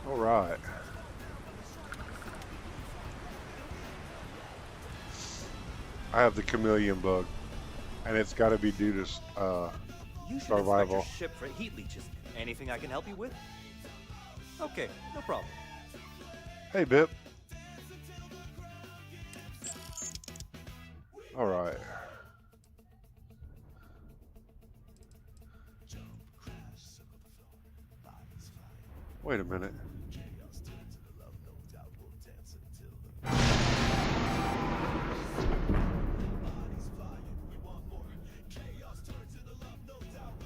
All right. I have the chameleon bug, and it's got to be due to You should inspect Starvival. your ship for heat leeches. Anything I can help you with? Okay, no problem. Hey, Bip. All right. Wait a minute.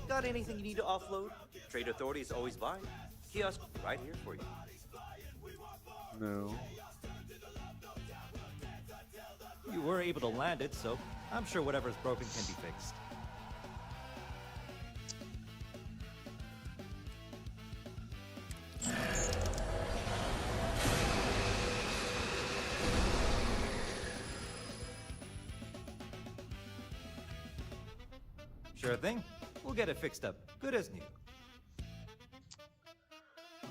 Got anything you need to offload? Trade Authority is always buying. Kiosk right here for you. No. You were able to land it, so I'm sure whatever's broken can be fixed. Sure thing. We'll get it fixed up. Good as new.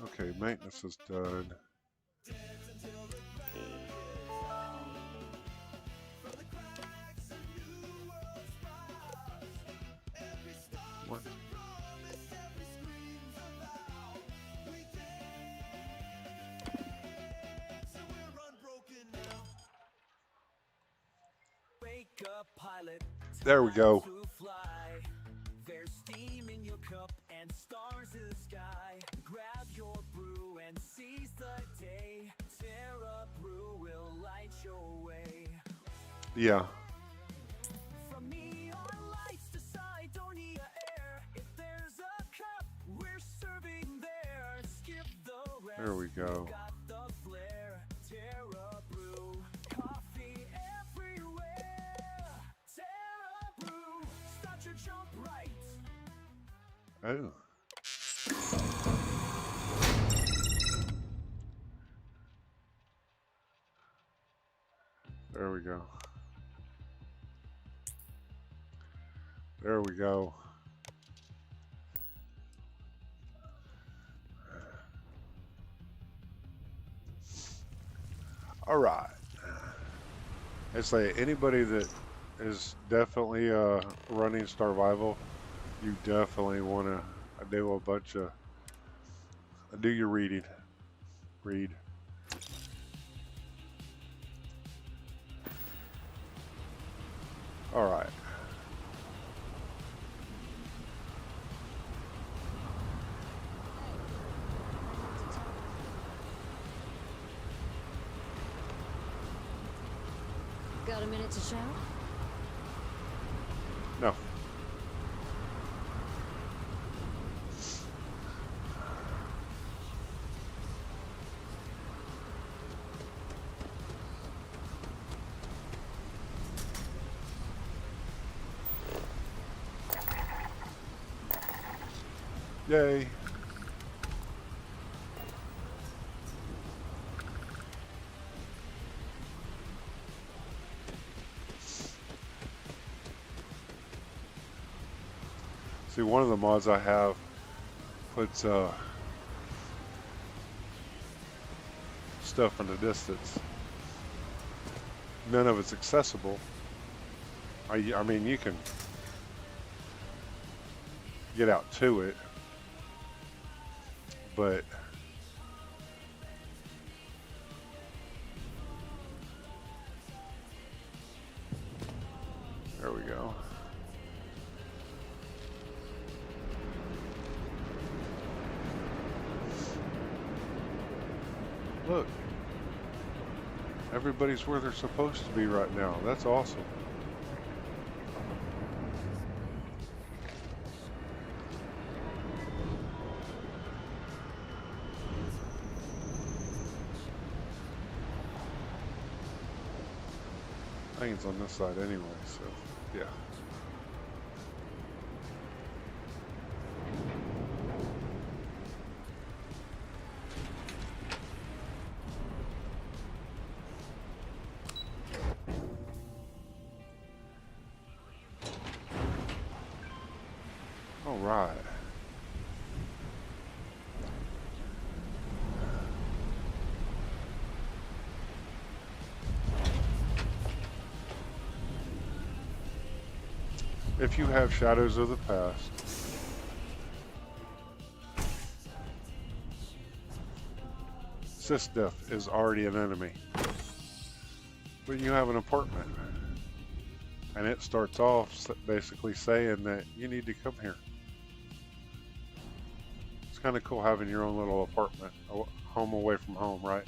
Okay, maintenance is done. What? There we go. There's steam in your cup and stars in the sky. Grab your brew and seize the day. Terra Brew will light your way. Yeah. From neon lights to Sidonia air. If there's a cup, we're serving there. Skip the rest. There we go. Got the flair. Terra Brew. Coffee everywhere. Terra Brew. Start your jump right. Oh. There we go. There we go. All right. It's like anybody that is definitely running Starvival, you definitely want to do a bunch of do your reading. Read. All right. Got a minute to shout? No. Yay. See, one of the mods I have puts stuff in the distance. None of it's accessible. I mean, you can get out to it, but there we go. Look, everybody's where they're supposed to be right now. That's awesome. I think it's on this side anyway, so yeah. All right. If you have shadows of the past, Sysdeath is already an enemy. But you have an apartment, and it starts off basically saying that you need to come here. It's kind of cool having your own little apartment, home away from home, right?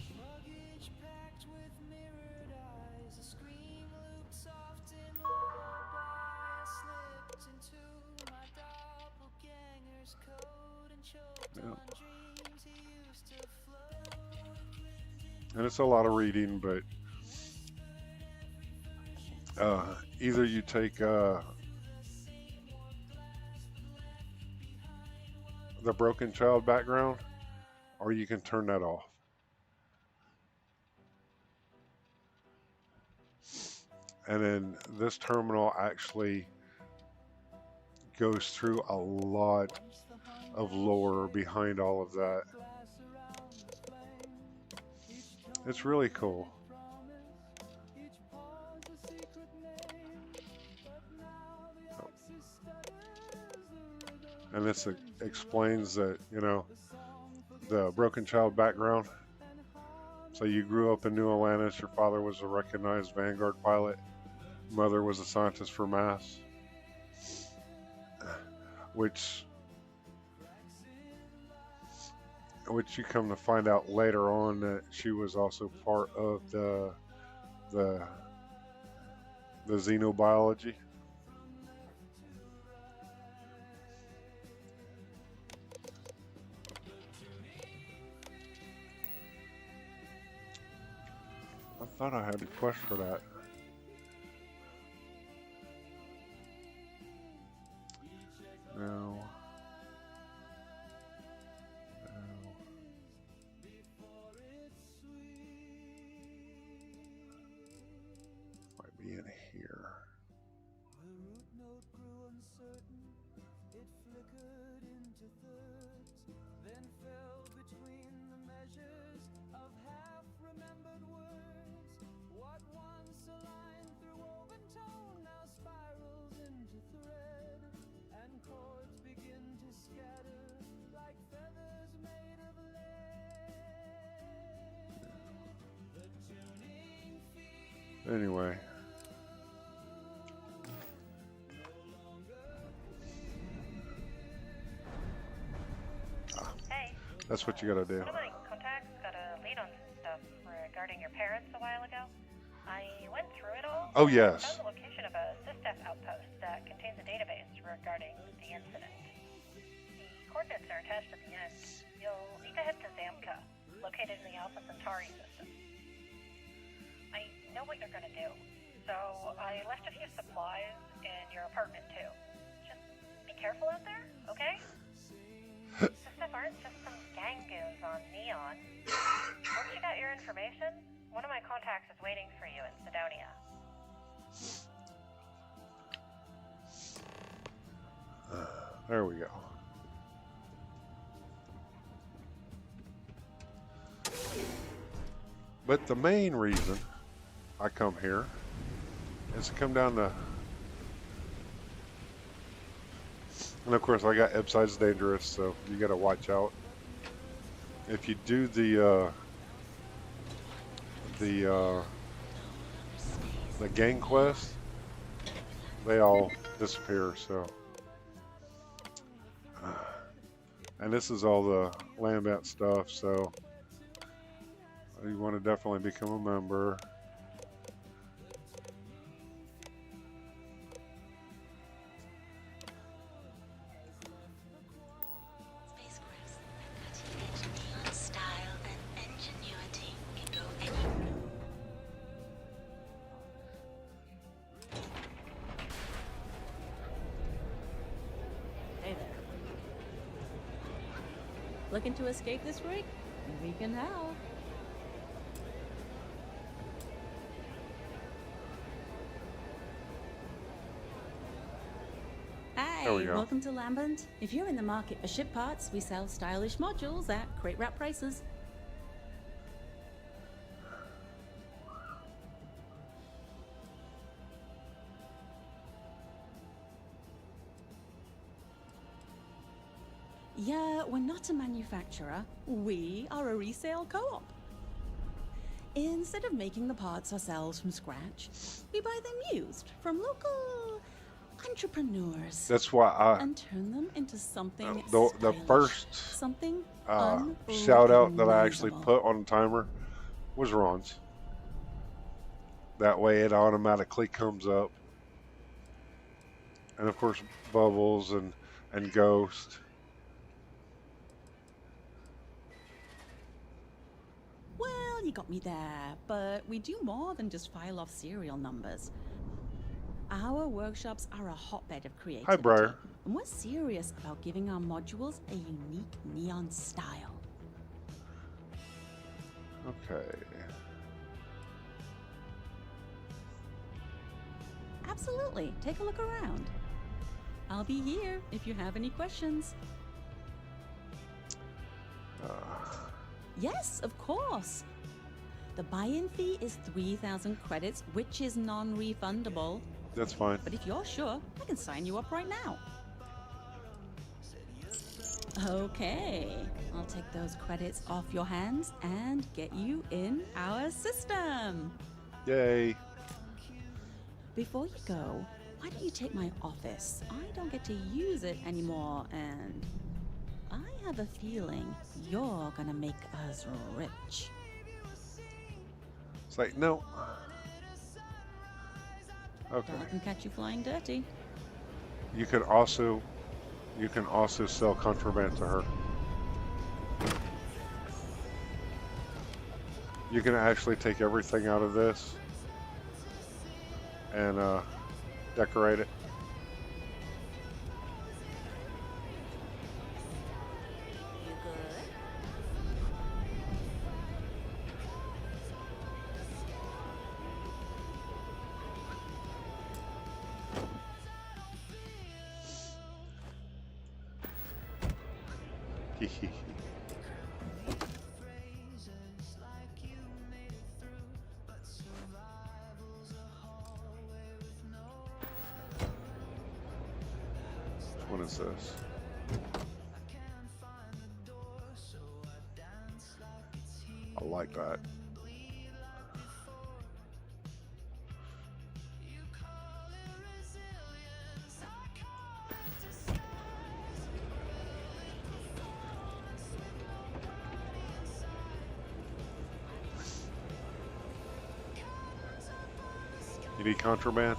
Yeah. And it's a lot of reading, but either you take the broken child background, or you can turn that off. And then this terminal actually goes through a lot of lore behind all of that. It's really cool. And this explains that, you know, the broken child background. So you grew up in New Atlantis, your father was a recognized Vanguard pilot, mother was a scientist for mass, which you come to find out later on that she was also part of the xenobiology. I thought I had a quest for that. No. Might be in here. Anyway. Hey. That's what you gotta do. One of my contacts got a lead on some stuff regarding your parents a while ago. I went through it all. Oh, and yes. found the location of a SysTef outpost that contains a database regarding the incident. The coordinates are attached at the end. You'll need to head to Zamka, located in the Alpha Centauri system. I know what you're gonna do, so I left a few supplies in your apartment too. Just be careful out there, okay? SysTef aren't just some gang goons on Neon. Once you got your information, one of my contacts is waiting for you in Sidonia. There we go. But the main reason I come here is to come down to, and of course I got Epside's dangerous, so you got to watch out. If you do the gang quest, they all disappear. So, and this is all the Lambent stuff. So you want to definitely become a member. Hey there. Looking to escape this rig? We can help. There we Hey, go. welcome to Lambent. If you're in the market for ship parts, we sell stylish modules at crate wrap prices. Yeah, we're not a manufacturer. We are a resale co-op. Instead of making the parts ourselves from scratch, we buy them used from local entrepreneurs. That's why and turn them into something the stylish, first something shout out that I actually unrecognizable. put on the timer was Ron's. That way it automatically comes up. And of course Bubbles and Ghost. Well, you got me there, but we do more than just file off serial numbers. Our workshops are a hotbed of creativity. Hi, Briar. And we're serious about giving our modules a unique neon style. Okay. Absolutely. Take a look around. I'll be here if you have any questions. Yes, of course. The buy-in fee is 3,000 credits, which is non-refundable. That's fine. But if you're sure, I can sign you up right now. Okay, I'll take those credits off your hands and get you in our system. Yay. Before you go, why don't you take my office? I don't get to use it anymore, and I have a feeling you're gonna make us rich. It's like, no. Okay. I can catch you flying dirty. You can also sell contraband to her. You can actually take everything out of this and decorate it. You good? What is this? I like that. You need contraband?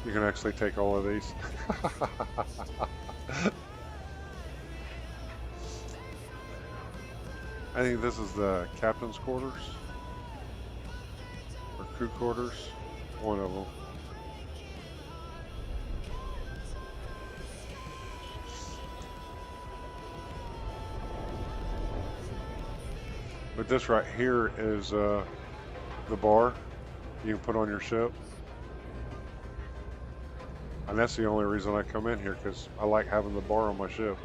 You can actually take all of these. I think this is the captain's quarters or crew quarters, one of them. But this right here is the bar you can put on your ship. And that's the only reason I come in here, because I like having the bar on my ship.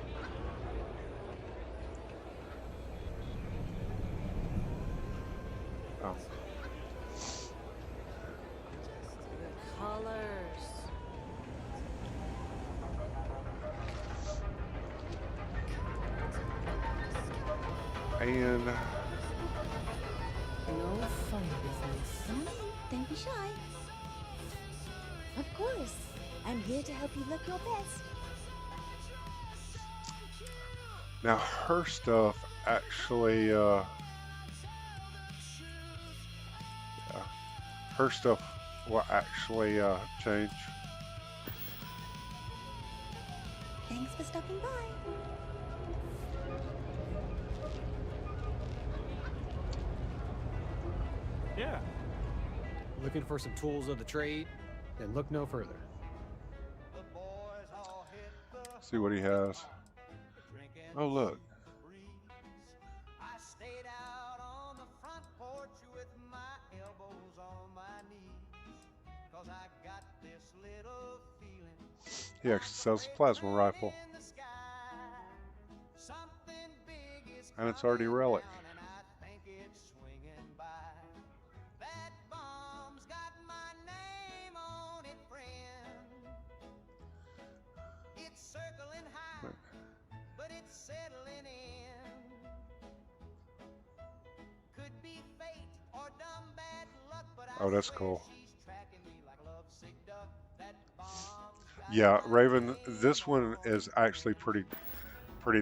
Oh. Colors. And No fun business. Don't be shy. Of course. I'm here to help you look your best. now her stuff actually, yeah, her stuff will actually change. Thanks for stopping by. Yeah. Looking for some tools of the trade? Then look no further. See what he has. Oh, look. I stayed out on the front porch with my elbows on my knees, 'cause I got this little feeling He actually sells a plasma rifle. in the sky. Something big is And it's already relic. down and I think it's swinging by. That bomb's got my name on it, friend. It's circling high, but it's settling in. Could be fate or dumb bad luck, but I Oh, that's swear cool. she's tracking me like a lovesick duck. That bomb's got Yeah, Raven, this one is actually pretty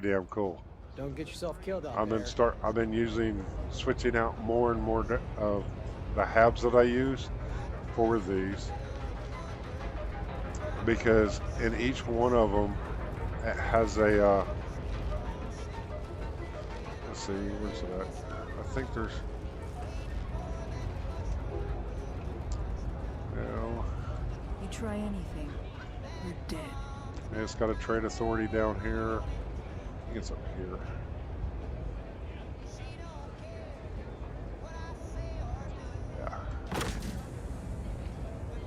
damn cool. Don't get yourself killed out there. I've been switching out more and more of the habs that I use for these, because in each one of them it has a let's see, where's it at? I think there's You try anything, you're dead. and it's got a trade authority down here. I think it's up here. Yeah.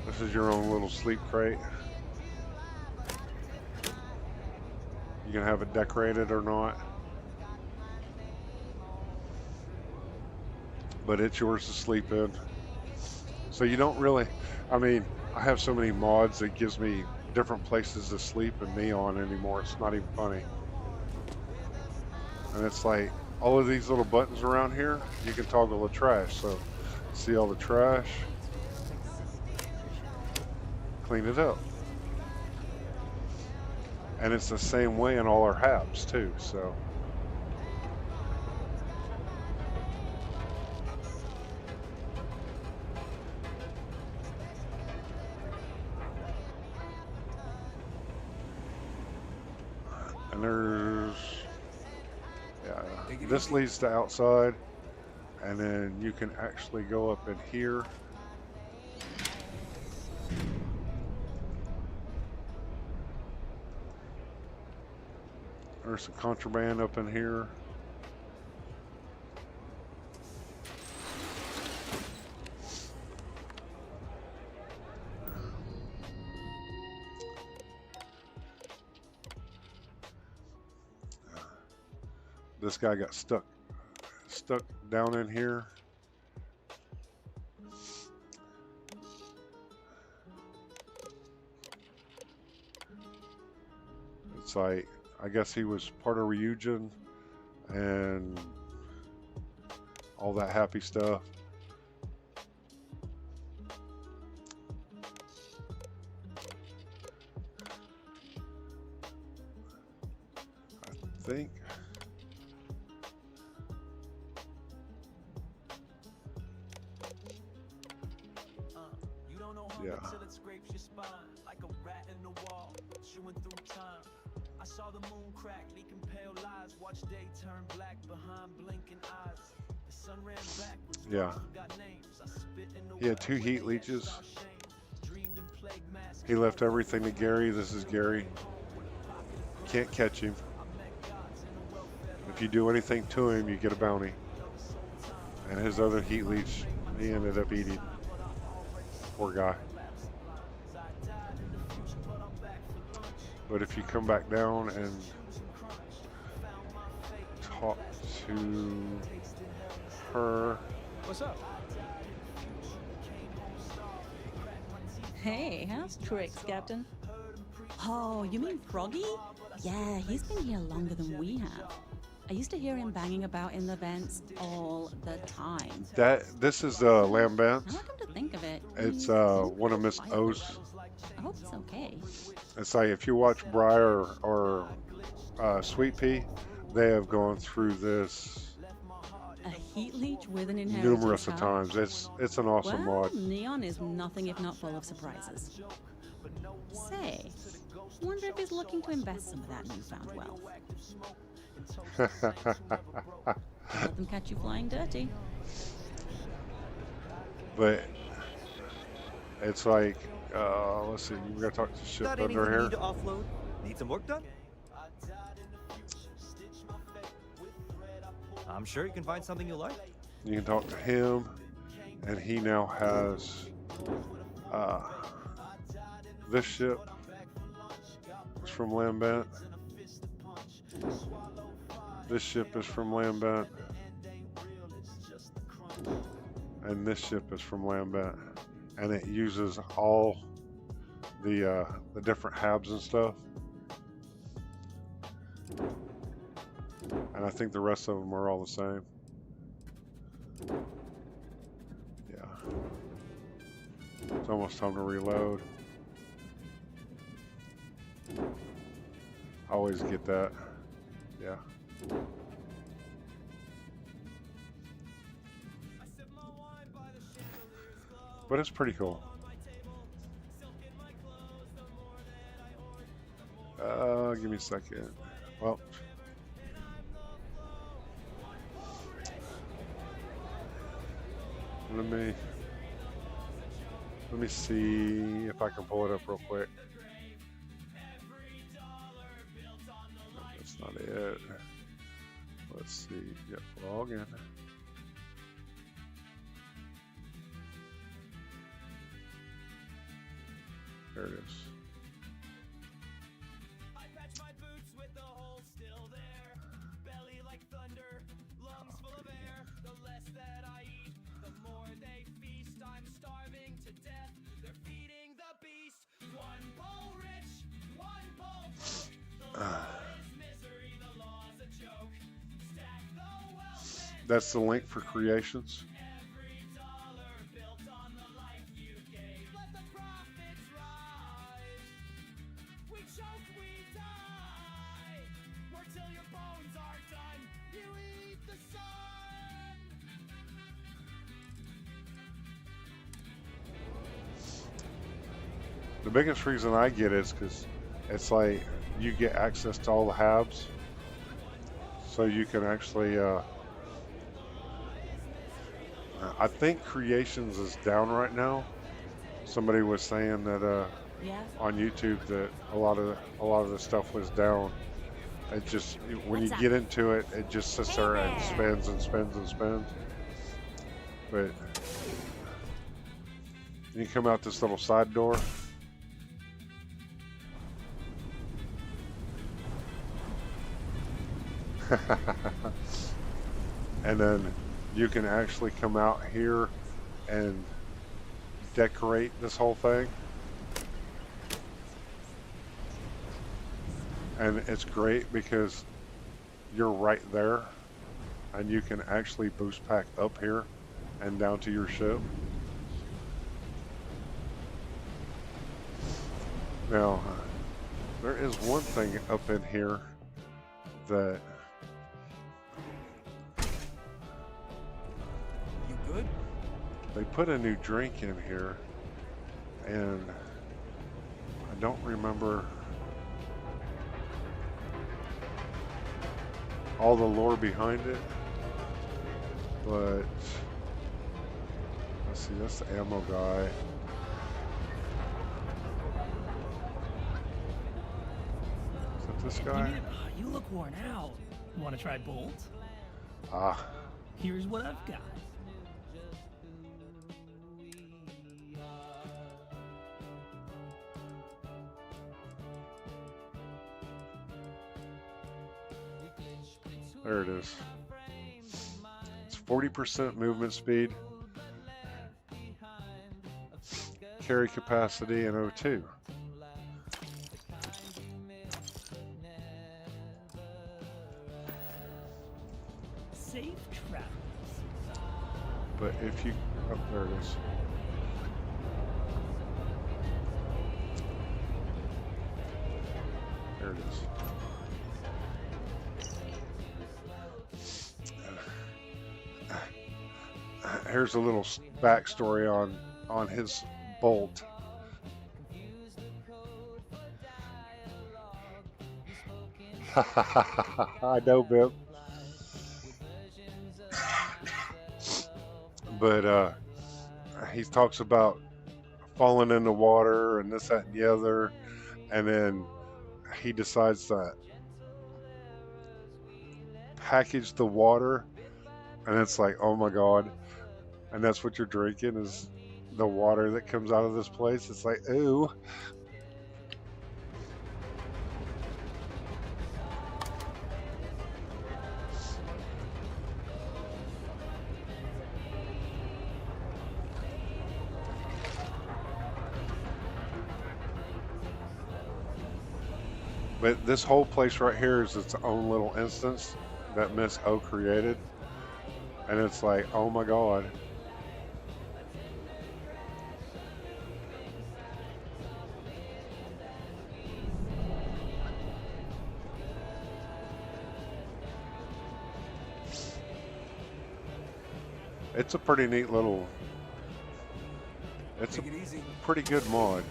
This is your own little sleep crate. You can have it decorated or not, but it's yours to sleep in. So you don't really, I mean, I have so many mods that gives me different places to sleep in Neon anymore. It's not even funny. And it's like all of these little buttons around here, you can toggle the trash. So see all the trash, clean it up. And it's the same way in all our habs too, so. And there's, yeah, this leads to outside, and then you can actually go up in here. There's some contraband up in here. This guy got stuck down in here. It's like, I guess he was part of Ryujin and all that happy stuff. I think Yeah. Till it scrapes your spine like a rat in the wall, chewing through time. I saw the moon crack, leaking pale lies. Watch day turn black behind blinking eyes. The sun ran backwards. Yeah. Got names. I spit in the He had 2 heat leeches. He left everything to Gary. This is Gary. Can't catch him. If you do anything to him, you get a bounty. And his other heat leech, he ended up eating. Poor guy. But if you come back down and talk to her. What's up? Hey, how's tricks, Captain? Oh, you mean Froggy? Yeah, he's been here longer than we have. I used to hear him banging about in the vents all the time. This is Lambent. Now I come to think of it, It's one of Miss O's. I hope it's okay. It's like if you watch Briar or Sweet Pea, they have gone through this A heat leech with an inheritance. numerous of huh? times. It's an awesome Well, mod. Neon is nothing if not full of surprises. Say, wonder if he's looking to invest some of that newfound wealth. Let them catch you flying dirty. But it's like, let's see, we gotta talk to ship Got anything under you here. need to offload? Need some work done? I'm sure you can find something you like. You can talk to him, and he now has this ship. It's from Lambent. This ship is from Lambent. And this ship is from Lambent. And it uses all the different habs and stuff. And I think the rest of them are all the same. Yeah. It's almost time to reload. I always get that. Yeah. But it's pretty cool. Give me a second. Well. Let me see if I can pull it up real quick. No, that's not it. Let's see. Yep, log in. There it is. That's the link for creations. The biggest reason I get is because it's like you get access to all the habs, so you can actually I think creations is down right now. Somebody was saying that on YouTube that a lot of the stuff was down. It just when you get into it, it just sits there and spins and spins and spins. But you come out this little side door. And then you can actually come out here and decorate this whole thing. And it's great because you're right there and you can actually boost pack up here and down to your ship. Now, there is one thing up in here that You good? they put a new drink in here And I don't remember all the lore behind it, but let's see, that's the ammo guy. Is that this guy? You look worn out. Want to try Bolt? Ah. Here's what I've got. There it is. It's 40% movement speed, carry capacity, and O2. Safe travels. But if you, oh, there it is. There it is. Here's a little backstory on his bolt. I know, Bip. But he talks about falling in the water and this, that, and the other, and then he decides to package the water, and it's like, oh my God. And that's what you're drinking is the water that comes out of this place. It's like, ooh. But this whole place right here is its own little instance that Miss O created. And it's like, oh my God. It's a pretty neat little, it's a pretty good mod.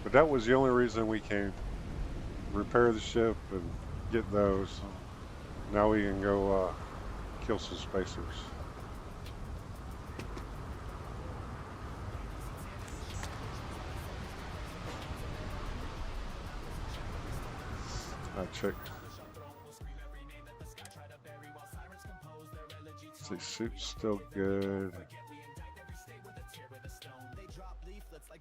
But that was the only reason we came. Repair the ship and get those. Now we can go kill some spacers. Check. See, suit's still good.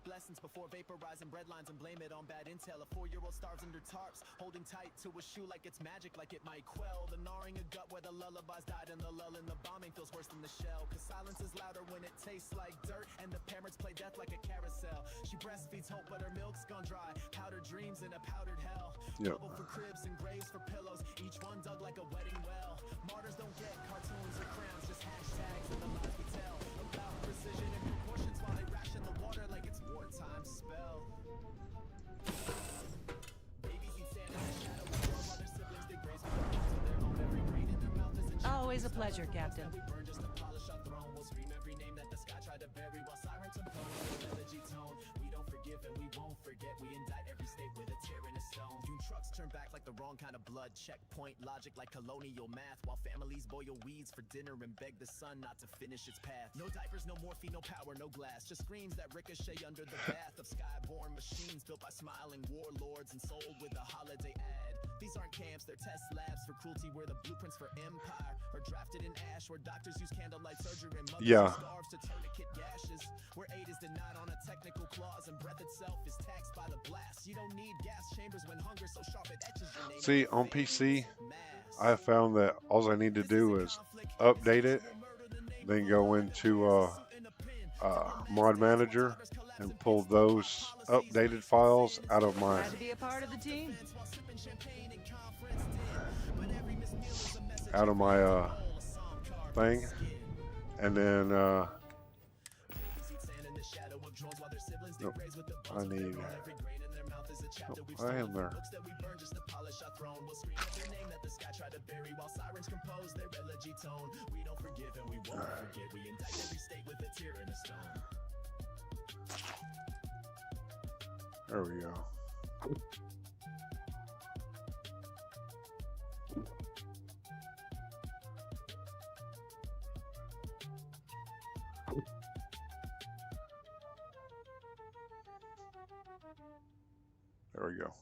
Lessons before vaporizing breadlines and blame it on bad intel. A 4-year-old starves under tarps, holding tight to a shoe like it's magic, like it might quell the gnawing of gut where the lullabies died, and the lull in the bombing feels worse than the shell. Cause silence is louder when it tastes like dirt, and the parents play death like a carousel. She breastfeeds hope, but her milk's gone dry. Powdered dreams in a powdered hell. Yep. Trouble for cribs and graves for pillows, each one dug like a wedding well. Martyrs don't get cartoons or crowns, just hashtags and the lies we tell about precision and proportions while they ration the water like it's wartime spell. Always a pleasure, Captain. Turn back like the wrong kind of blood. Checkpoint logic like colonial math. While families boil weeds for dinner and beg the sun not to finish its path. No diapers, no morphine, no power, no glass. Just screams that ricochet under the bath of skyborn machines built by smiling warlords and sold with a holiday ad. These aren't camps, they're test labs for cruelty where the blueprints for empire are drafted in ash, where doctors use candlelight surgery and mothers scarves to tourniquet gashes, where aid is denied on a technical clause and breath itself is taxed by the blast. You don't need gas chambers when hunger's so sharp it etches your name. See, on PC, I have found that all I need to do is update it, then go into Mod Manager and pull those updated files out of my thing, and then nope, I need I am there. Books that we burn just to polish our throne. We'll scream every name that the sky tried to bury while sirens compose their elegy tone. We don't forgive and we won't forget. We indict every state with a tear and a stone. There we go. There we go.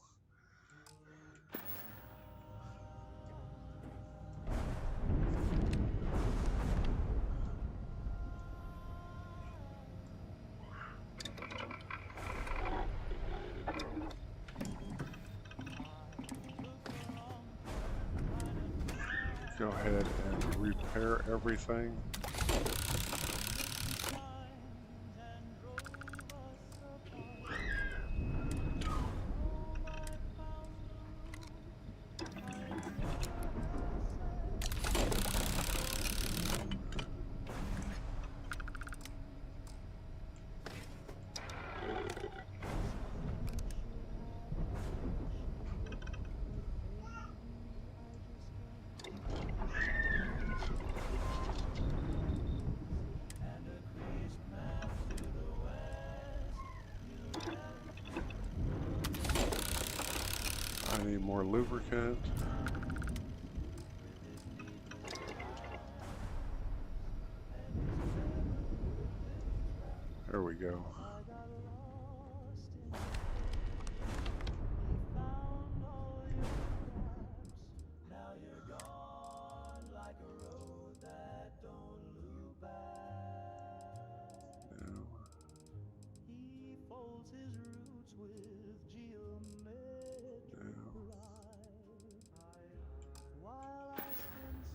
Go ahead and repair everything. I need more lubricant. There we go.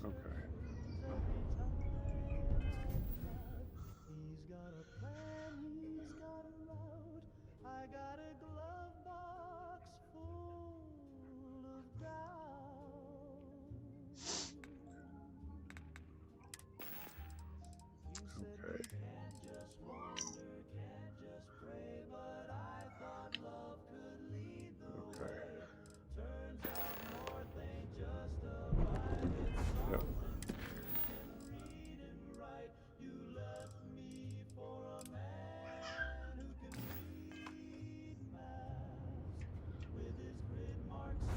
Okay. I got a glove box full of doubt. You said we can't just wonder, can't just pray, but I thought love could lead the way. Turns out north ain't just a vibe, it's something you can read and write. You left me for a man who can read maps with his grid marks.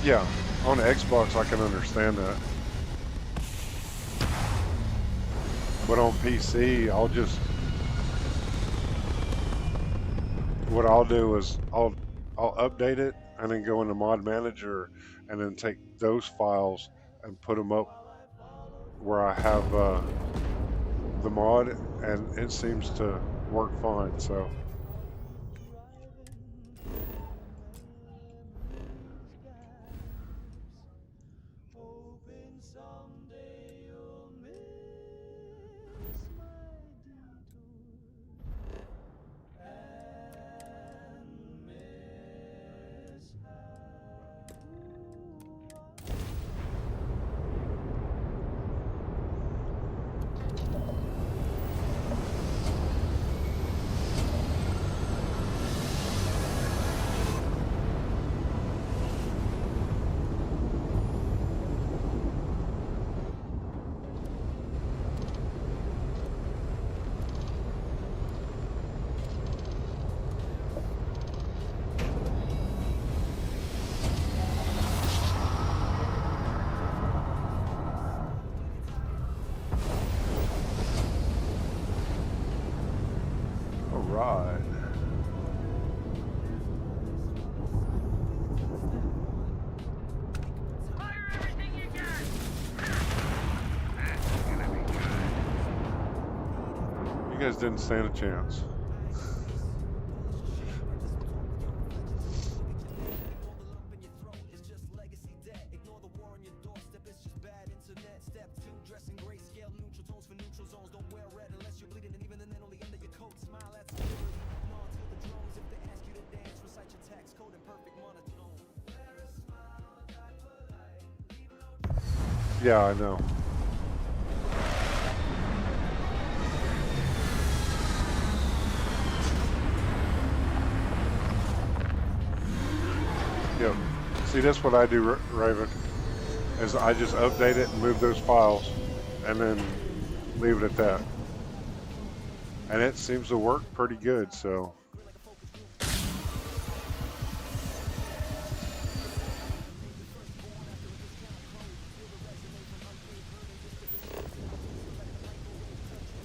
Yeah, on the Xbox I can understand that. But on PC, what I'll do is I'll update it and then go into Mod Manager and then take those files and put them up where I have the mod, and it seems to work fine. So. Hoping someday you'll miss my detour and miss Alright. You guys didn't stand a chance. Yeah, I know. Yep. See, that's what I do, Raven, is I just update it and move those files and then leave it at that. And it seems to work pretty good, so.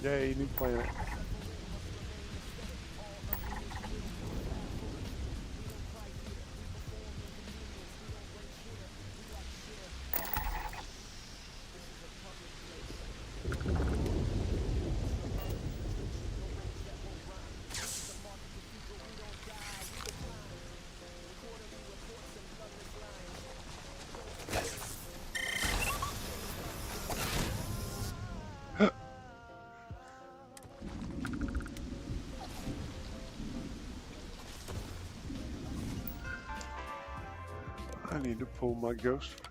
Yay, new planet. I need to pull my ghost.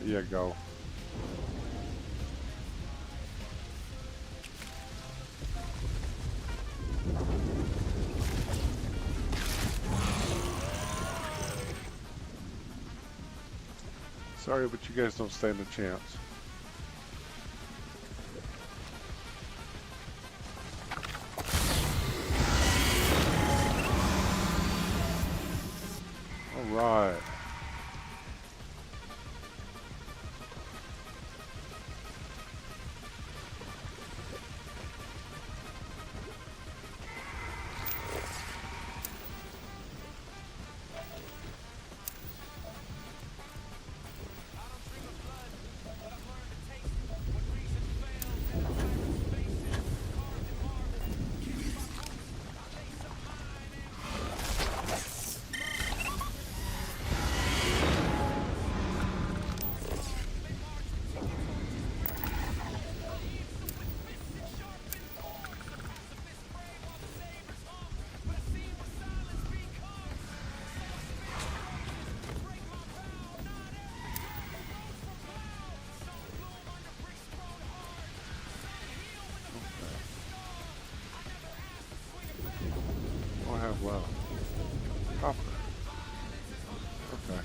There you go. Sorry, but you guys don't stand a chance. All right. Well, copper. Okay.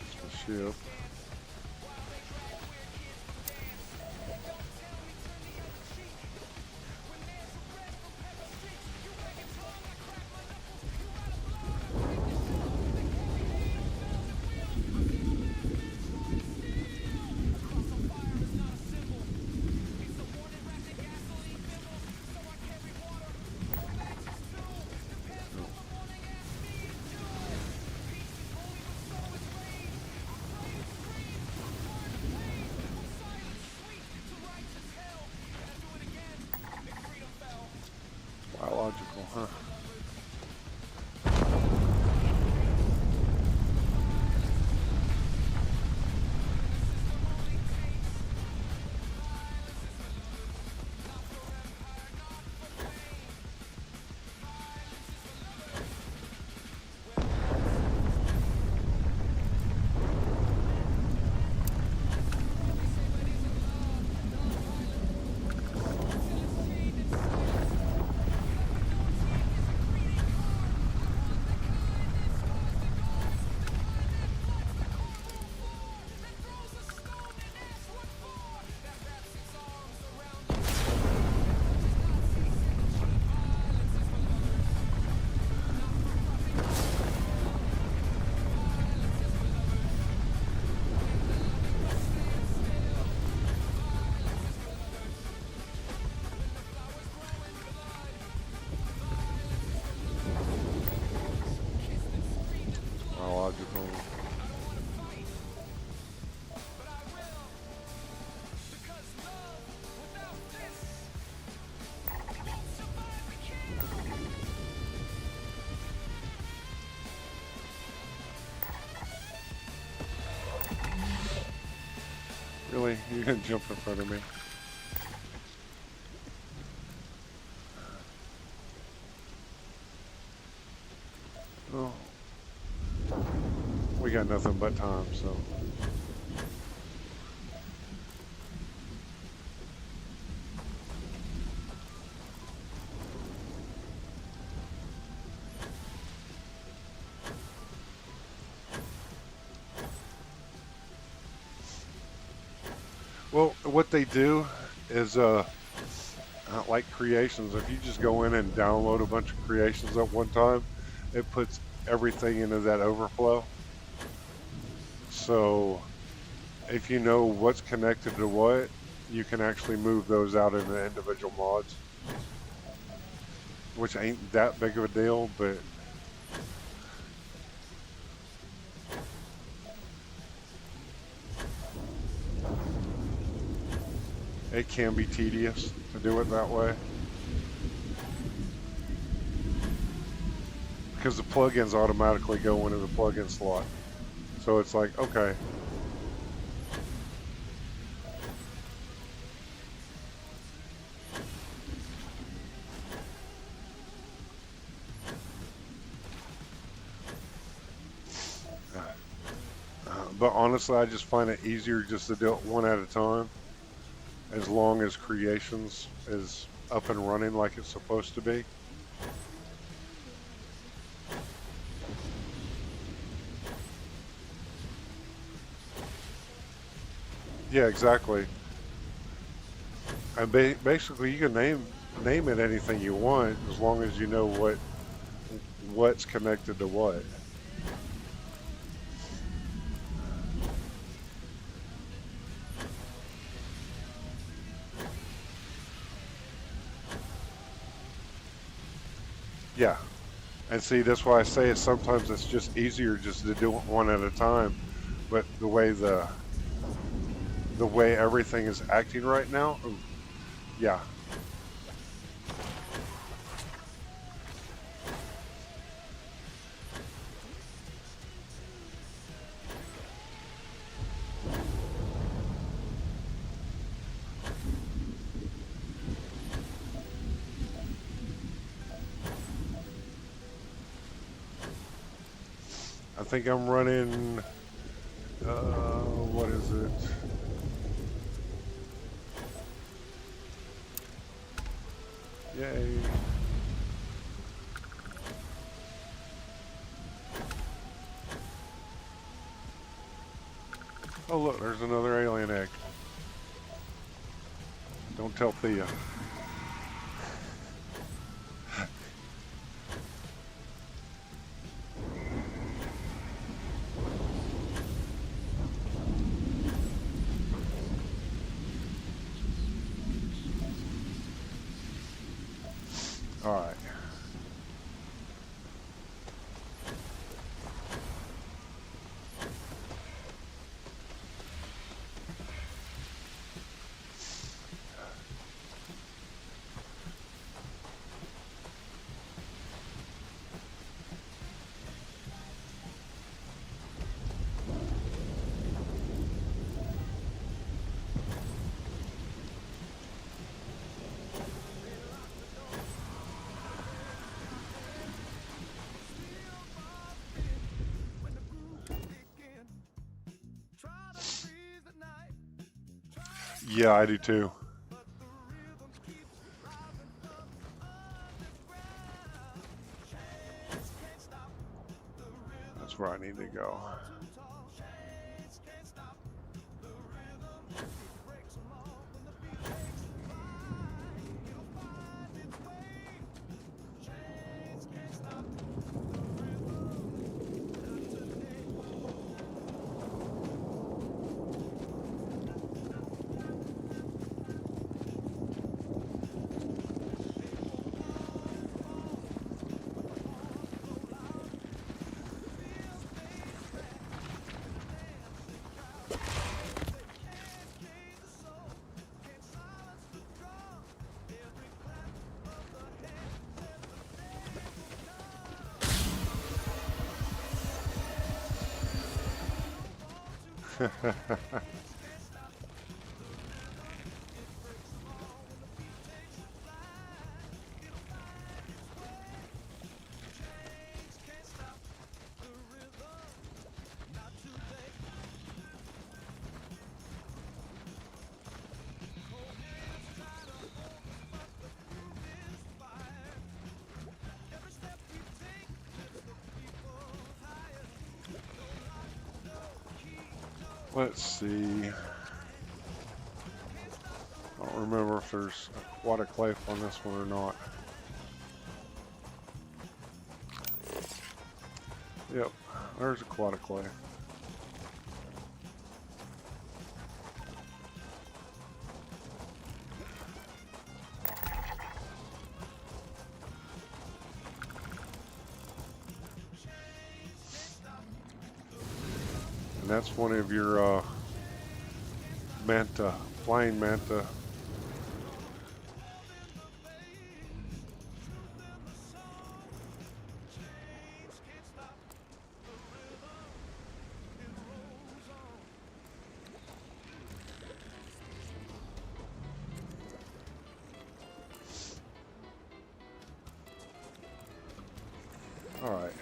It's the ship. Biological, huh? Really? You can jump in front of me. Oh. We got nothing but time, so. Well, what they do is, like creations, if you just go in and download a bunch of creations at one time, it puts everything into that overflow. So if you know what's connected to what, you can actually move those out into individual mods, which ain't that big of a deal, but it can be tedious to do it that way. Because the plugins automatically go into the plugin slot. So it's like, okay. But honestly, I just find it easier just to do it one at a time. As long as creations is up and running like it's supposed to be. Yeah, exactly. And basically, you can name it anything you want as long as you know what's connected to what. Yeah, and see, that's why I say it. Sometimes it's just easier just to do it one at a time. But the way everything is acting right now, ooh, yeah. I think I'm running, what is it? Yay. Oh look, there's another alien egg. Don't tell Thea. All right. Yeah, I do too. That's where I need to go. Let's see. I don't remember if there's aquatic life on this one or not. Yep, there's aquatic life. And that's one of your manta, flying manta. All right.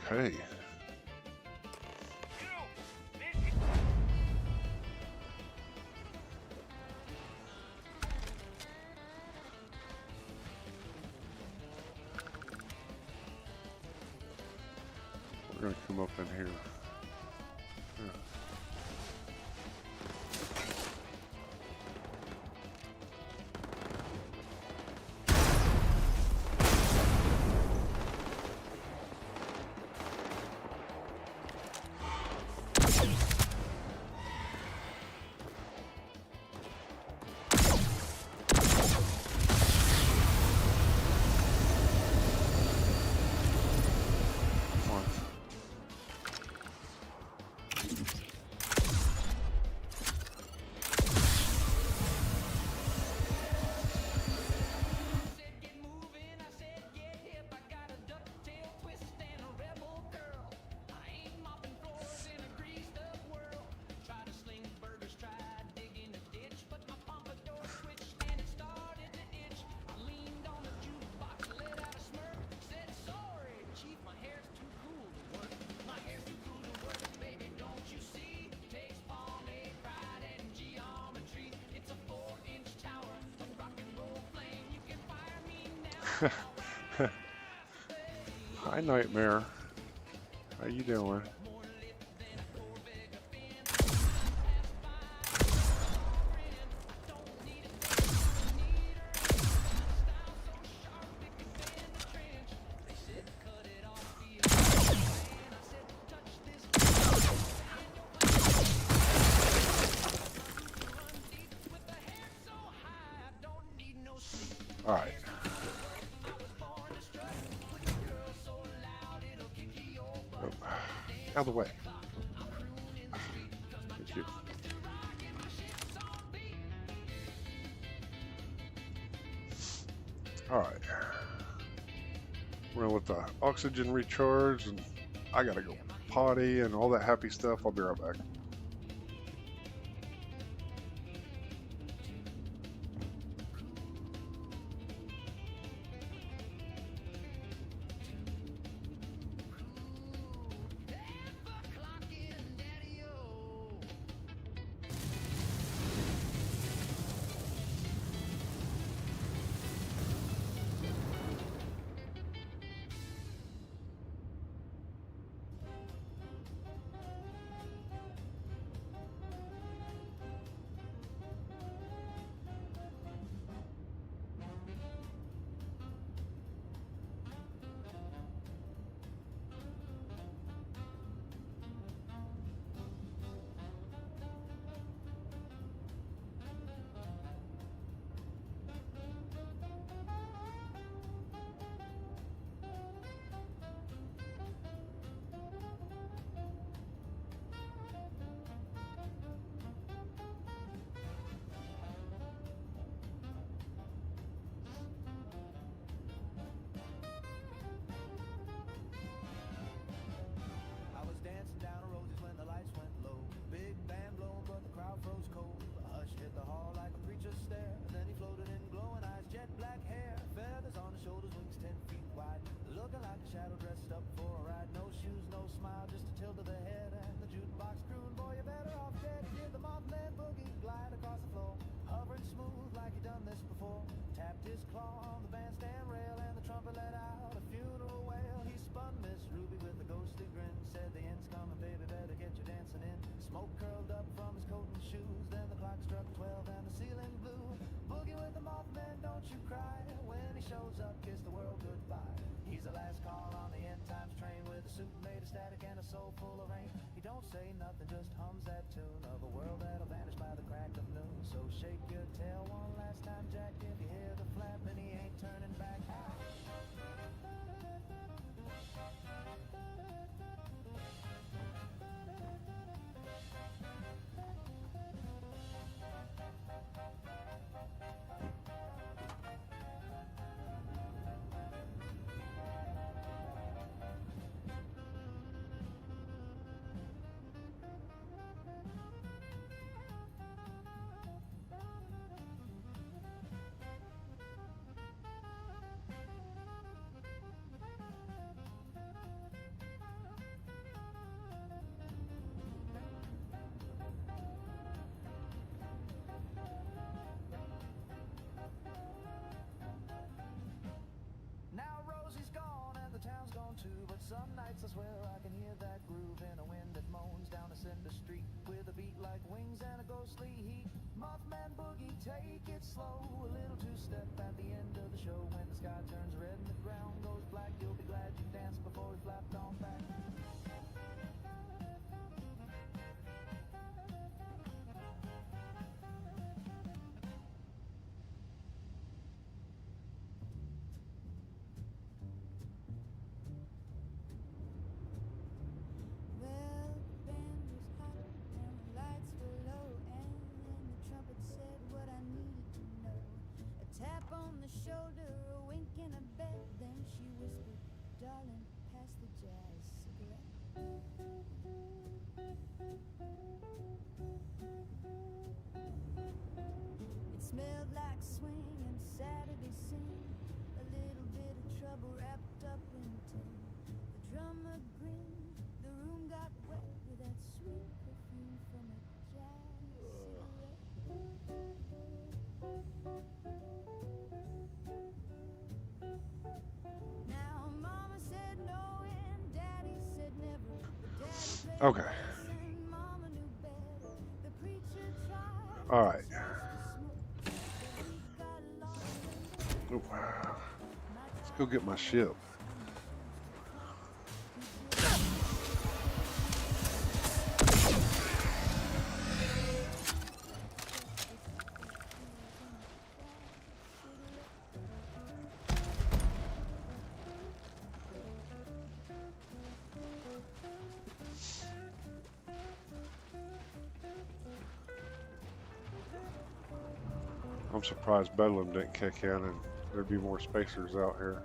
Okay. We're gonna come up in here. Yeah. Hi, Nightmare. How you doing? All right. Out of the way. Thank you. All right. We're gonna let the oxygen recharge, and I gotta go potty and all that happy stuff. I'll be right back. his claw on the bandstand rail, and the trumpet let out a funeral wail. He spun Miss Ruby with a ghostly grin, said the end's coming, baby, better get your dancing in. Smoke curled up from his coat and shoes, then the clock struck 12 and the ceiling blew. Boogie with the Mothman, don't you cry, when he shows up, kiss the world goodbye. He's the last call on the end times train, with a suit made of static and a soul full of rain. He don't say nothing, just hums that tune of a world that'll vanish by the crack of noon. So shake your tail one last time, Jack, if you hear the flap, and he ain't turning back. Now Rosie's gone and the town's gone too, but some nights I swear I can hear that groove in a wind that moans down a cinder street, with a beat like wings and a ghostly heat. Mothman boogie, take it slow, a little two-step at the end of the show. When the sky turns red and the ground goes black, you'll be glad you danced before we flapped on back. Well, the band was hot and the lights were low, and then the trumpet said what I needed to know. A tap on the shoulder, a wink and a bet, then she whispered, "Darling, pass the jazz cigarette." It smelled like swing and Saturday sing, a little bit of trouble wrapped up in tin. The drummer grinned, the room got wet with that sweet perfume from a jazz cigarette. Now Mama said no and Daddy said never, but Daddy played Okay. bass and Mama knew better. The preacher tried All right. to smoke, but he got lost. Oop. Let's go get my ship. I'm surprised Bedlam didn't kick in and there'd be more spacers out here.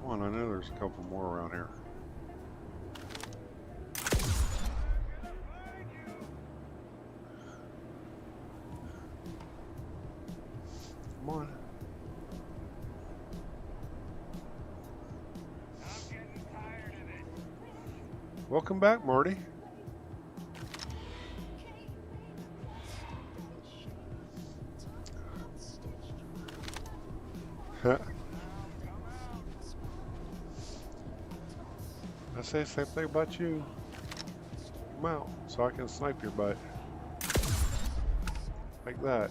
Come on, I know there's a couple more around here. Come on. Welcome back, Marty. I say the same thing about you. Come out so I can snipe your butt. Like that.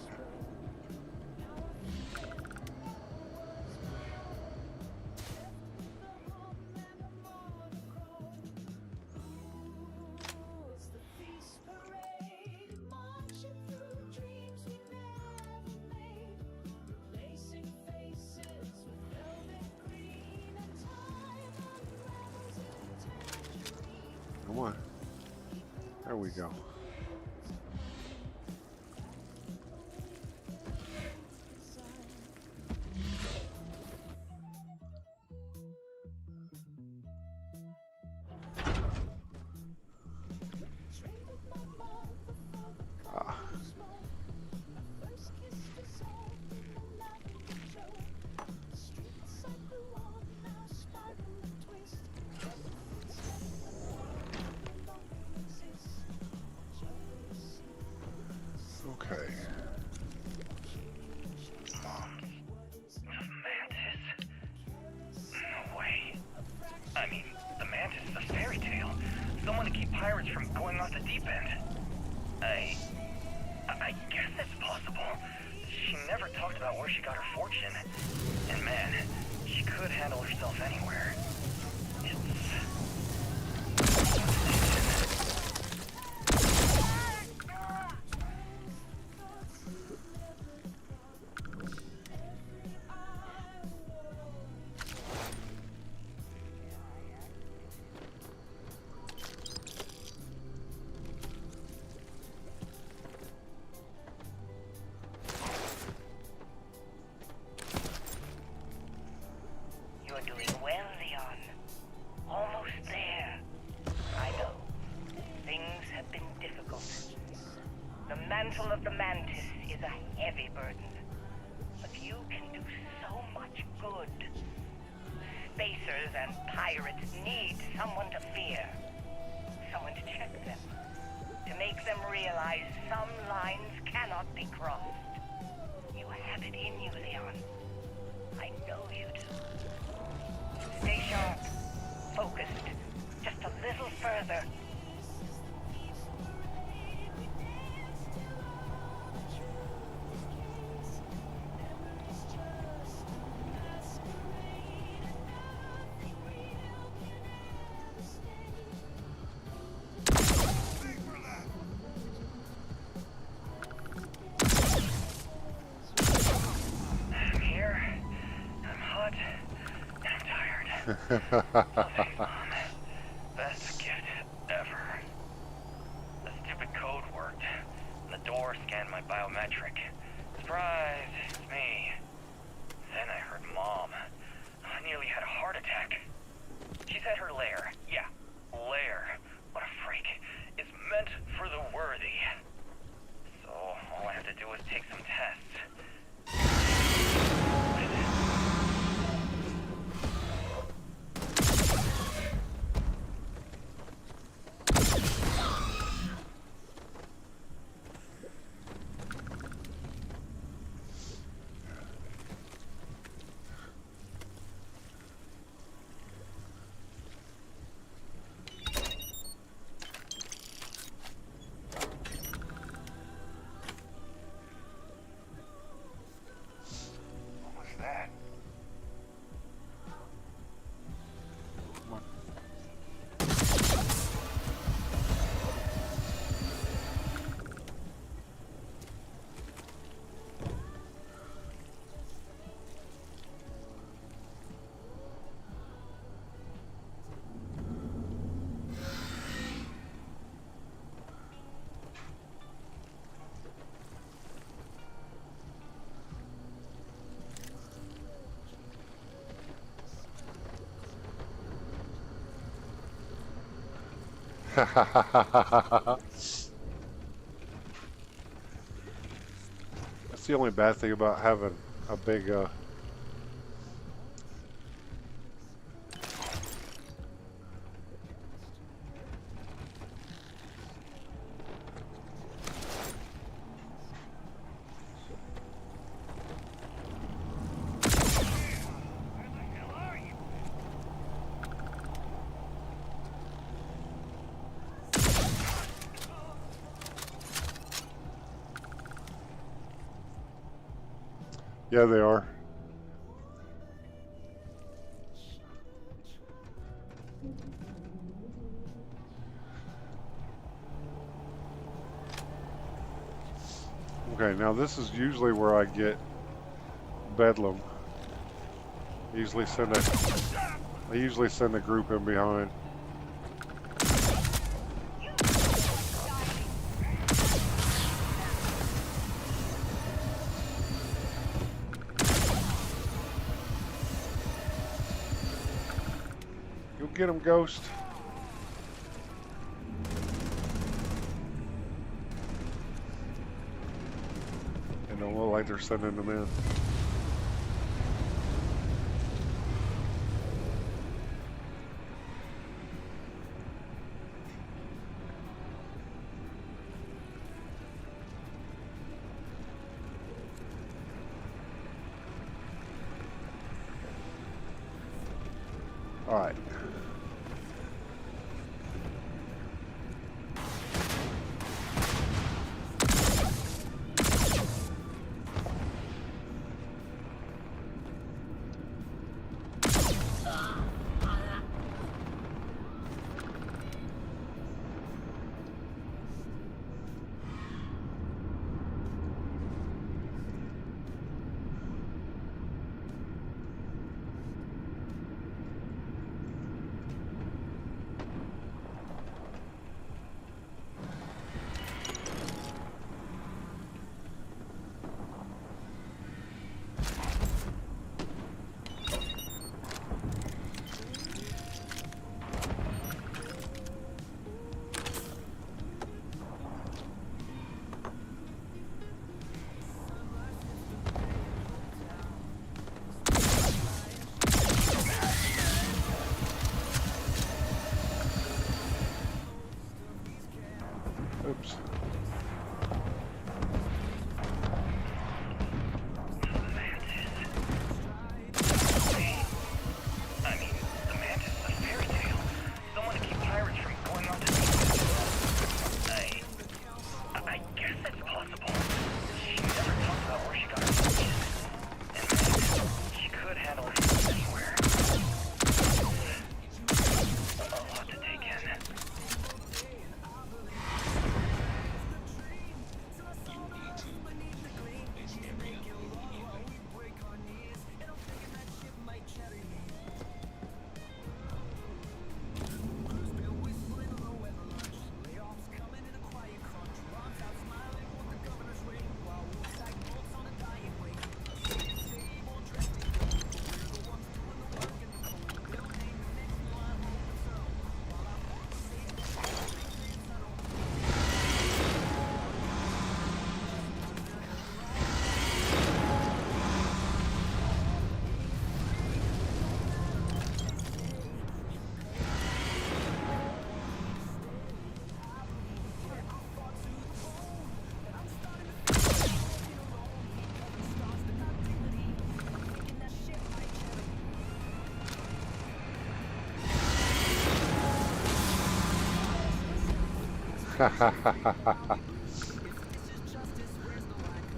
Come on. There we go. Okay. Mantis? No way. I mean, the mantis is a fairy tale. Someone to keep pirates from going off the deep end. I guess it's possible. She never talked about where she got her fortune. And man, she could handle herself anywhere. You're doing well, Leon. Almost there. I know. Things have been difficult. The mantle of the mantis is a heavy burden. But you can do so much good. Spacers and pirates need someone to fear. Someone to check them. To make them realize some lines cannot be crossed. You have it in you, Leon. I know you do. Stay sharp, focused, just a little further. I'm here, I'm hot, and I'm tired. Thanks, Mom. Best gift ever. The stupid code worked, and the door scanned my biometric. Surprise, it's me. Then I heard Mom. I nearly had a heart attack. She's at her lair. Yeah, lair. What a freak. It's meant for the worthy. So all I have to do is take some tests. What's that? That's the only bad thing about having a big yeah, they are. Okay, now this is usually where I get Bedlam. I usually send a group in behind. get them, Ghost. It don't look like they're sending them in. All right. Oops. I mean, the mantis is a fairy tale. Someone to keep pirates from going on to I guess it's possible. She never talked about where she got her fortune. And she could handle it anywhere. A lot to take in.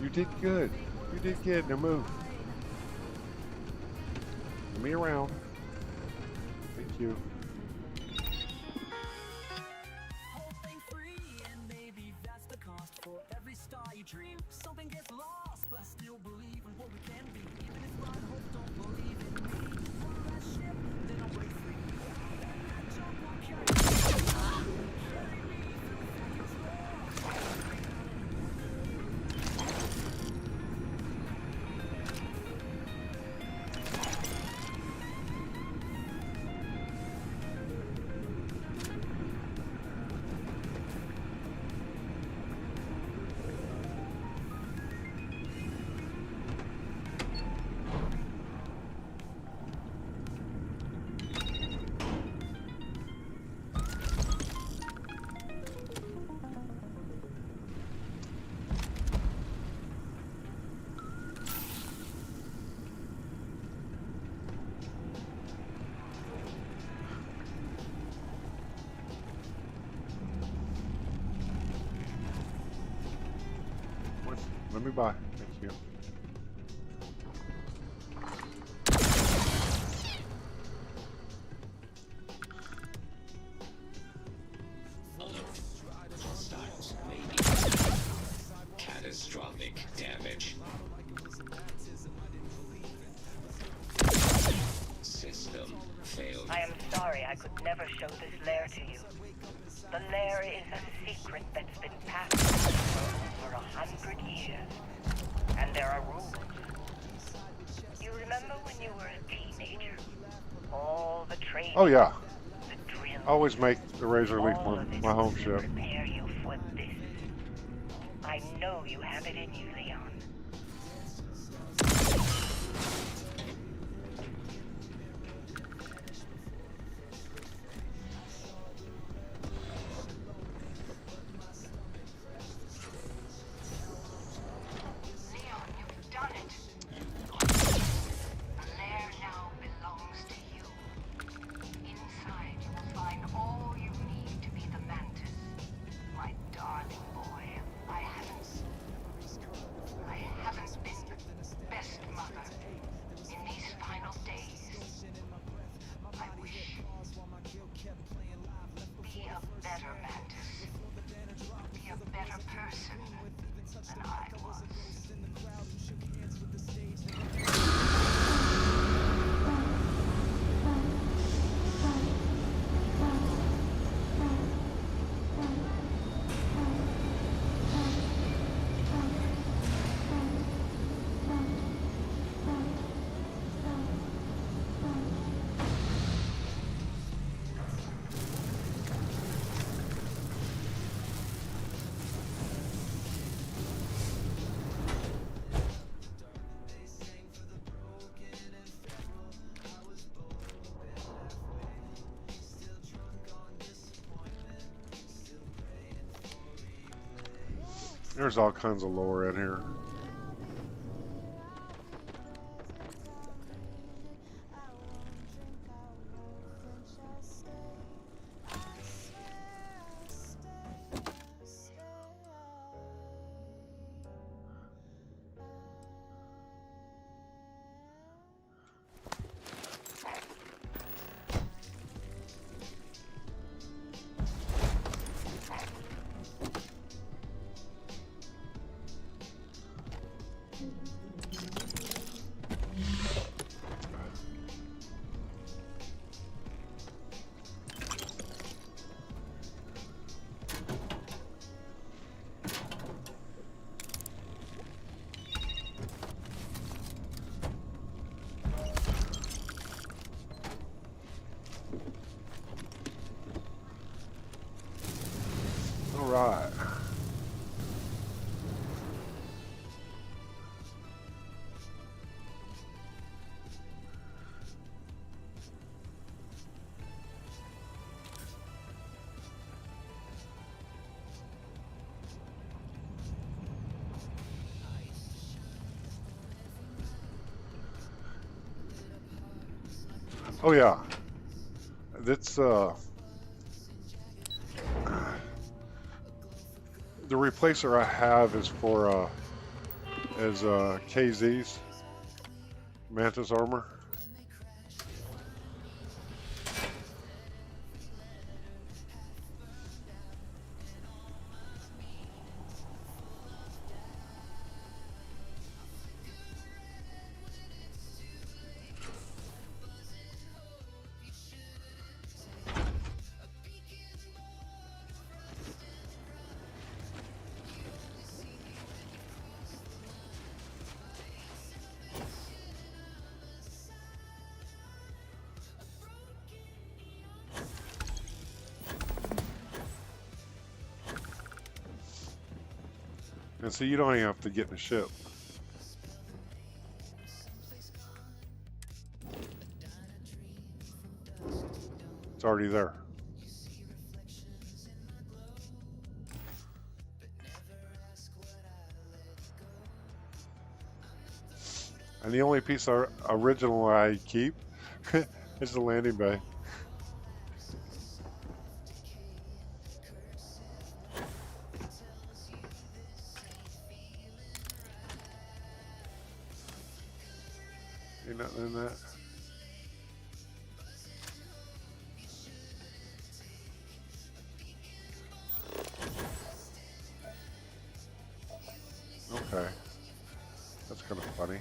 You did good. You did good. Now move. Move me around. Thank you. Let me buy. Thank you. Catastrophic damage. System failed. I am sorry I could never show this lair to you. The lair is a secret that's been passed for over 100 years. And there are rules. You remember when you were a teenager? All the training. Oh yeah. I always make the Razor Leaf my home ship. Prepare you for this. I know you have it in you, Leon. Leon, you've done it. The lair now belongs to you. Inside, you will find all you need to be the Mantis. My darling boy, I haven't been best mother in these final days. I wish. Be a better Mantis. Be a better person than I was. There's all kinds of lore in here. All right. Oh yeah, that's the replacer I have is for KZ's Mantis armor. And so you don't even have to get in the ship. It's already there. And the only piece of original I keep is the landing bay. Ain't nothing in that. Okay. That's kind of funny.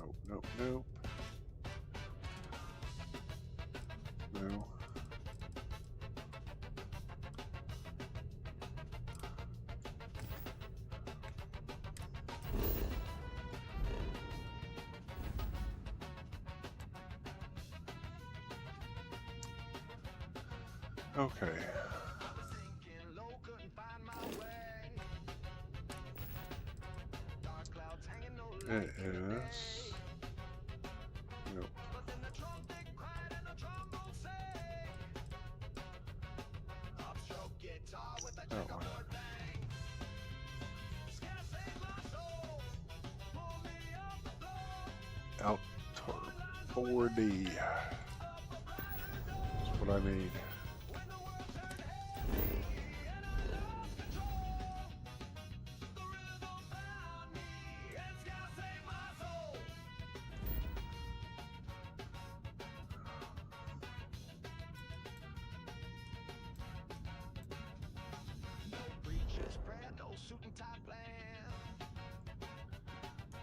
Nope, nope, nope. No. Okay. It is. Nope. That one. Outdoor 4D. That's what I need.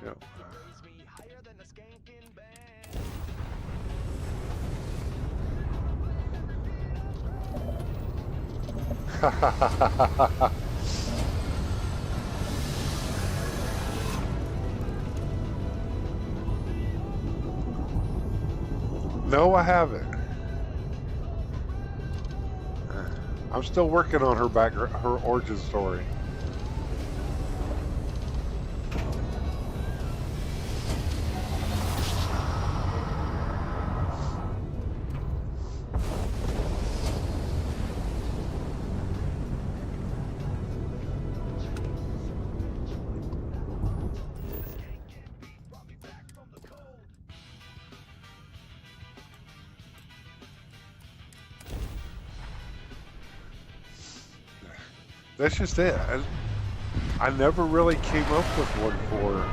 Yep. No, I haven't. I'm still working on her her origin story. That's just it. I never really came up with one for her.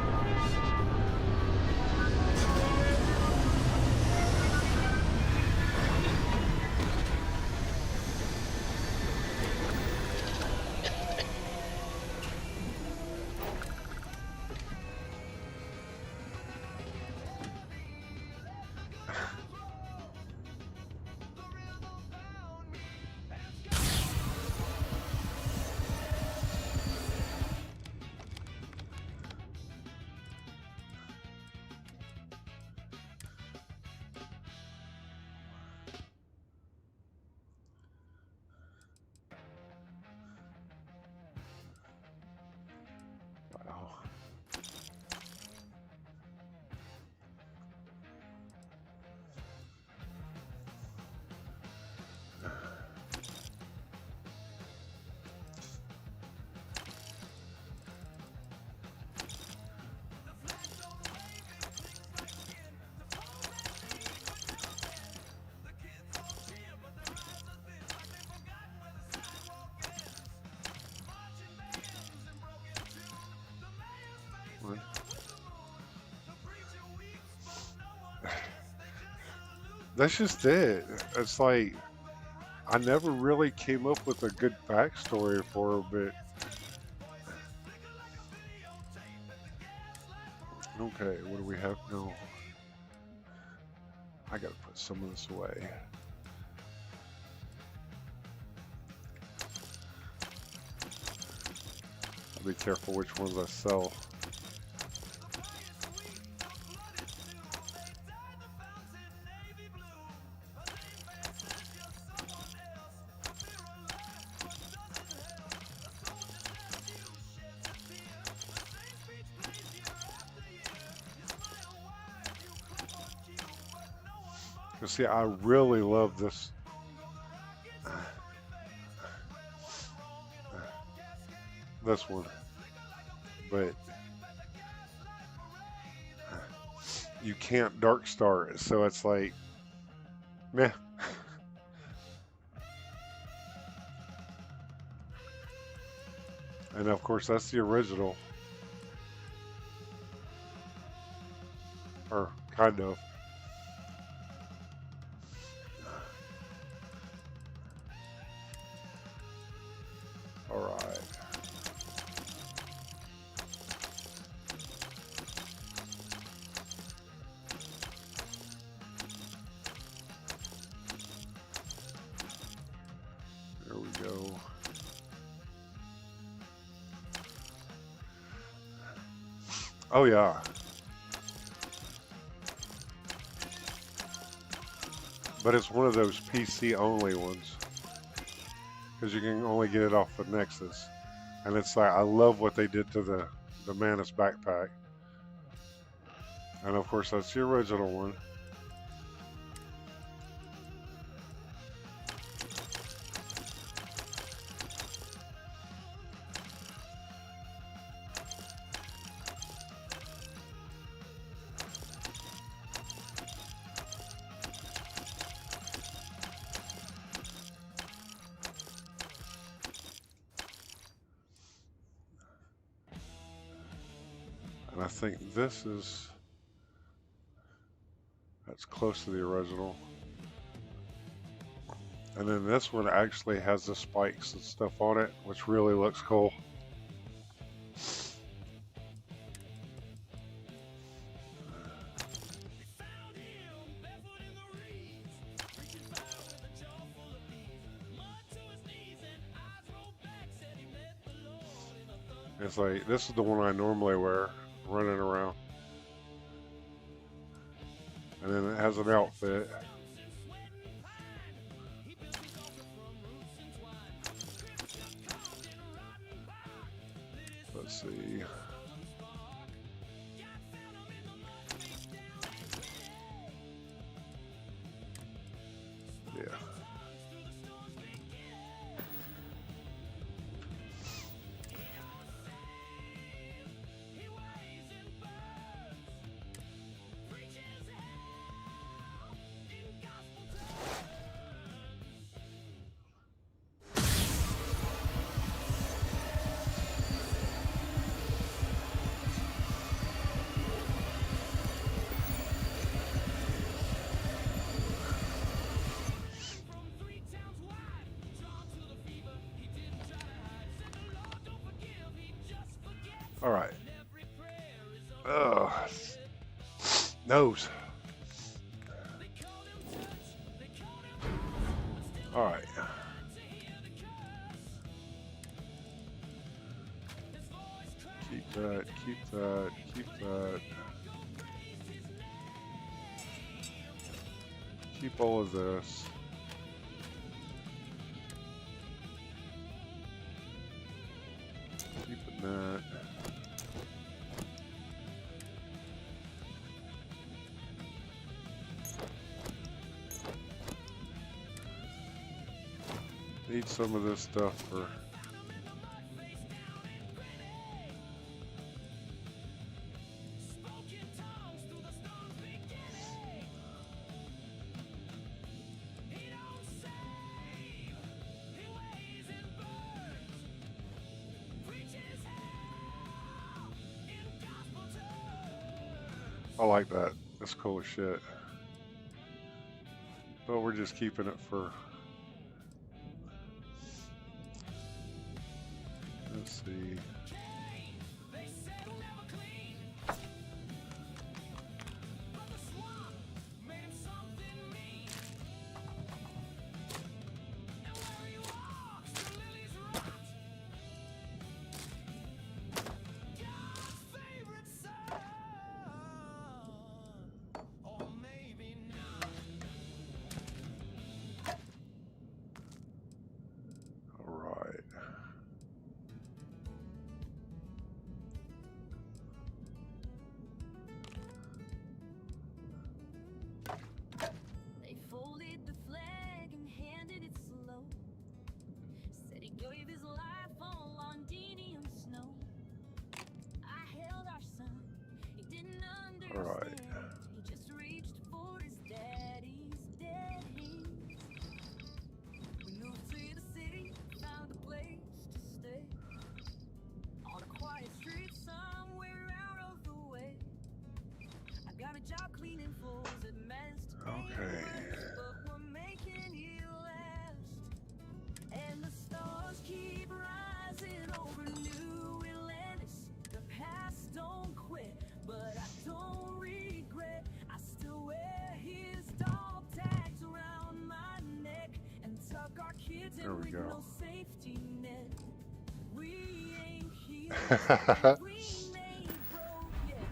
Wow. That's just it. It's like I never really came up with a good backstory for her, but okay, what do we have? No, I gotta put some of this away. I'll be careful which ones I sell. See, I really love this. This one, but you can't Darkstar it, so it's like, meh. And of course, that's the original, or kind of. All right. Oh yeah. But it's one of those PC only ones. Because you can only get it off the Nexus. And it's like, I love what they did to the Manus backpack. And of course, that's the original one. And I think this is, that's close to the original. And then this one actually has the spikes and stuff on it, which really looks cool. It's like, this is the one I normally wear, running around. And then it has an outfit. Let's see. Yeah. All right. Nose. All right. Keep that, keep that, keep that. Keep all of this. Keeping that. Need some of this stuff for I like that. That's cool as shit. But we're just keeping it for, let's see. They folded the flag and handed it slow. Said he gave his life on Londinium snow. I held our son, he didn't understand. All right. He just reached for his daddy's dead hands. We moved to the city, found a place to stay. On a quiet street somewhere out of the way. I got a job cleaning floors at Mast. Okay. But we're making it last. And the stars keep rising over New Atlantis. The past don't quit, but I don't regret. I still wear his dog tags around my neck and tuck our kids There in we with go. no safety net. We ain't healed. We made broke yet.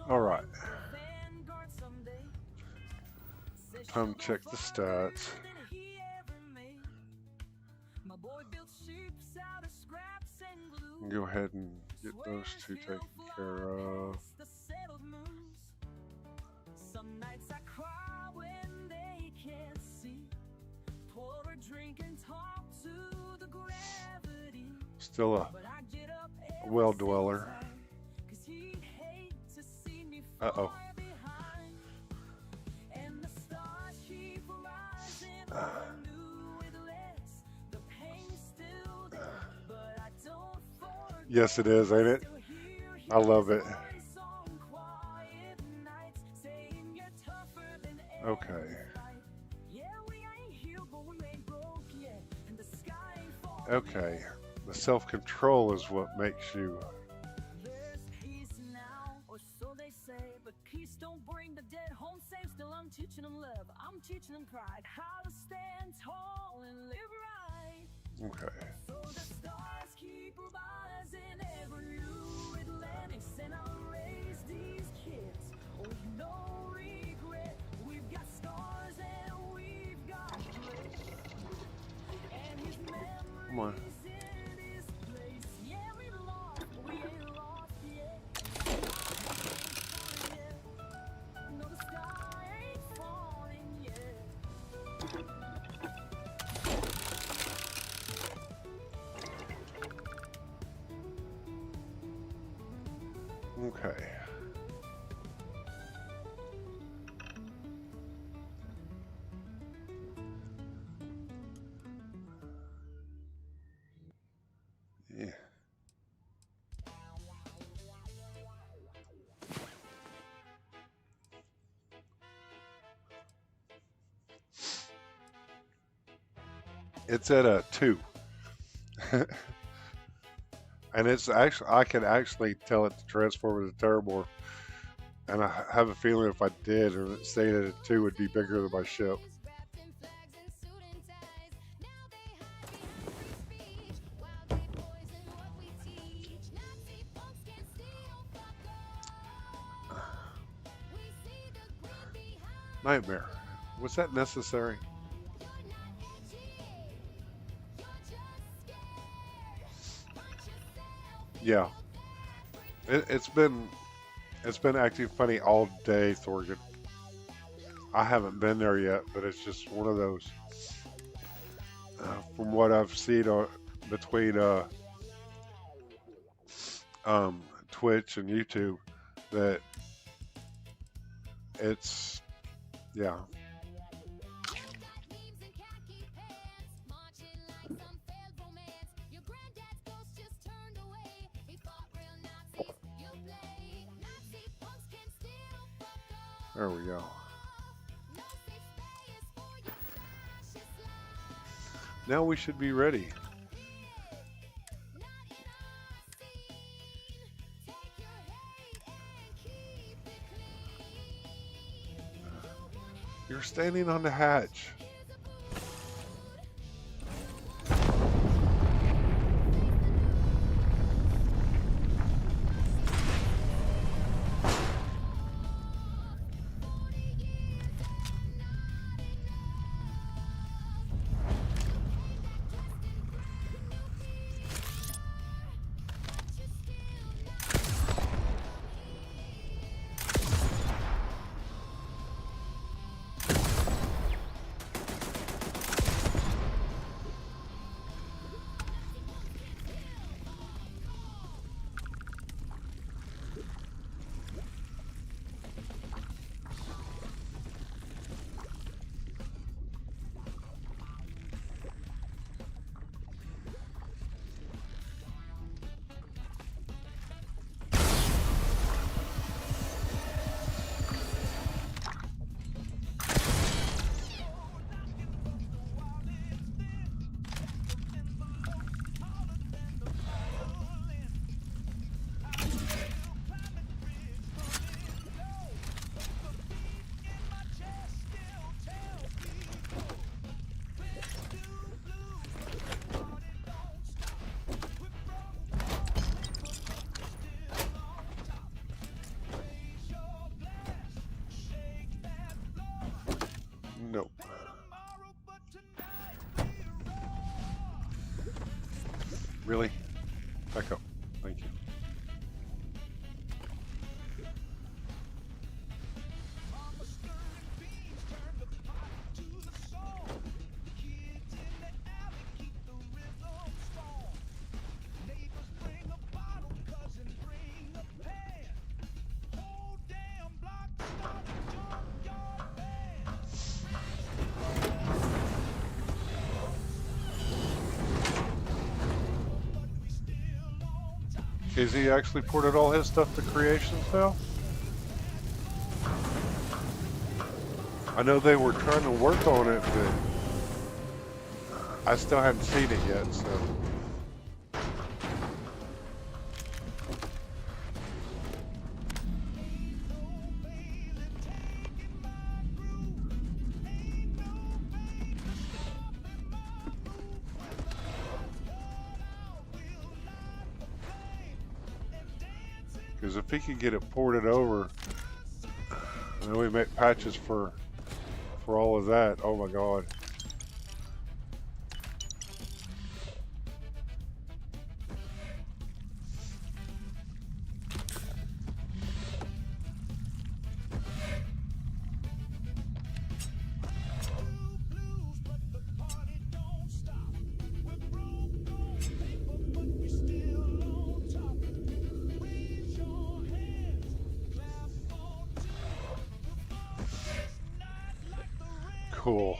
All right. Time to check the stats. Go ahead and get those two taken care of. Some nights I cry when they can't see. Pour a drink and talk to the gravity. Still a well dweller. Uh-oh. And the stars keep rising new with less. The pain's still there, but I don't forget. Yes, it is, ain't it? I love it. Okay. Okay. The self-control is what makes you. There's peace now, or so they say, but peace don't bring the dead home safe. Still, I'm teaching them love. I'm teaching them pride. How to stand tall and live right. Okay. So the stars keep rising every new Atlantis, and I'll raise these kids with no regret. We've got scars and we've got grit, and his memories Come on. in his place. Yeah, we ain't lost yet. No, the sky ain't falling yet. Okay. Yeah. It's at a 2. And it's actually, I can actually tell it to transform into Terramorph. And I have a feeling if I did, or stayed at a 2 would be bigger than my ship. Nightmare. Was that necessary? Yeah. It's been acting funny all day, Thorgan. I haven't been there yet, but it's just one of those. From what I've seen between Twitch and YouTube, that it's, yeah. There we go. Now we should be ready. You're standing on the hatch. Really? Back up. Thank you. Is he actually ported all his stuff to Creations now? I know they were trying to work on it, but I still haven't seen it yet, so. Because if he could get it ported over, and then we make patches for all of that, oh my god. Cool.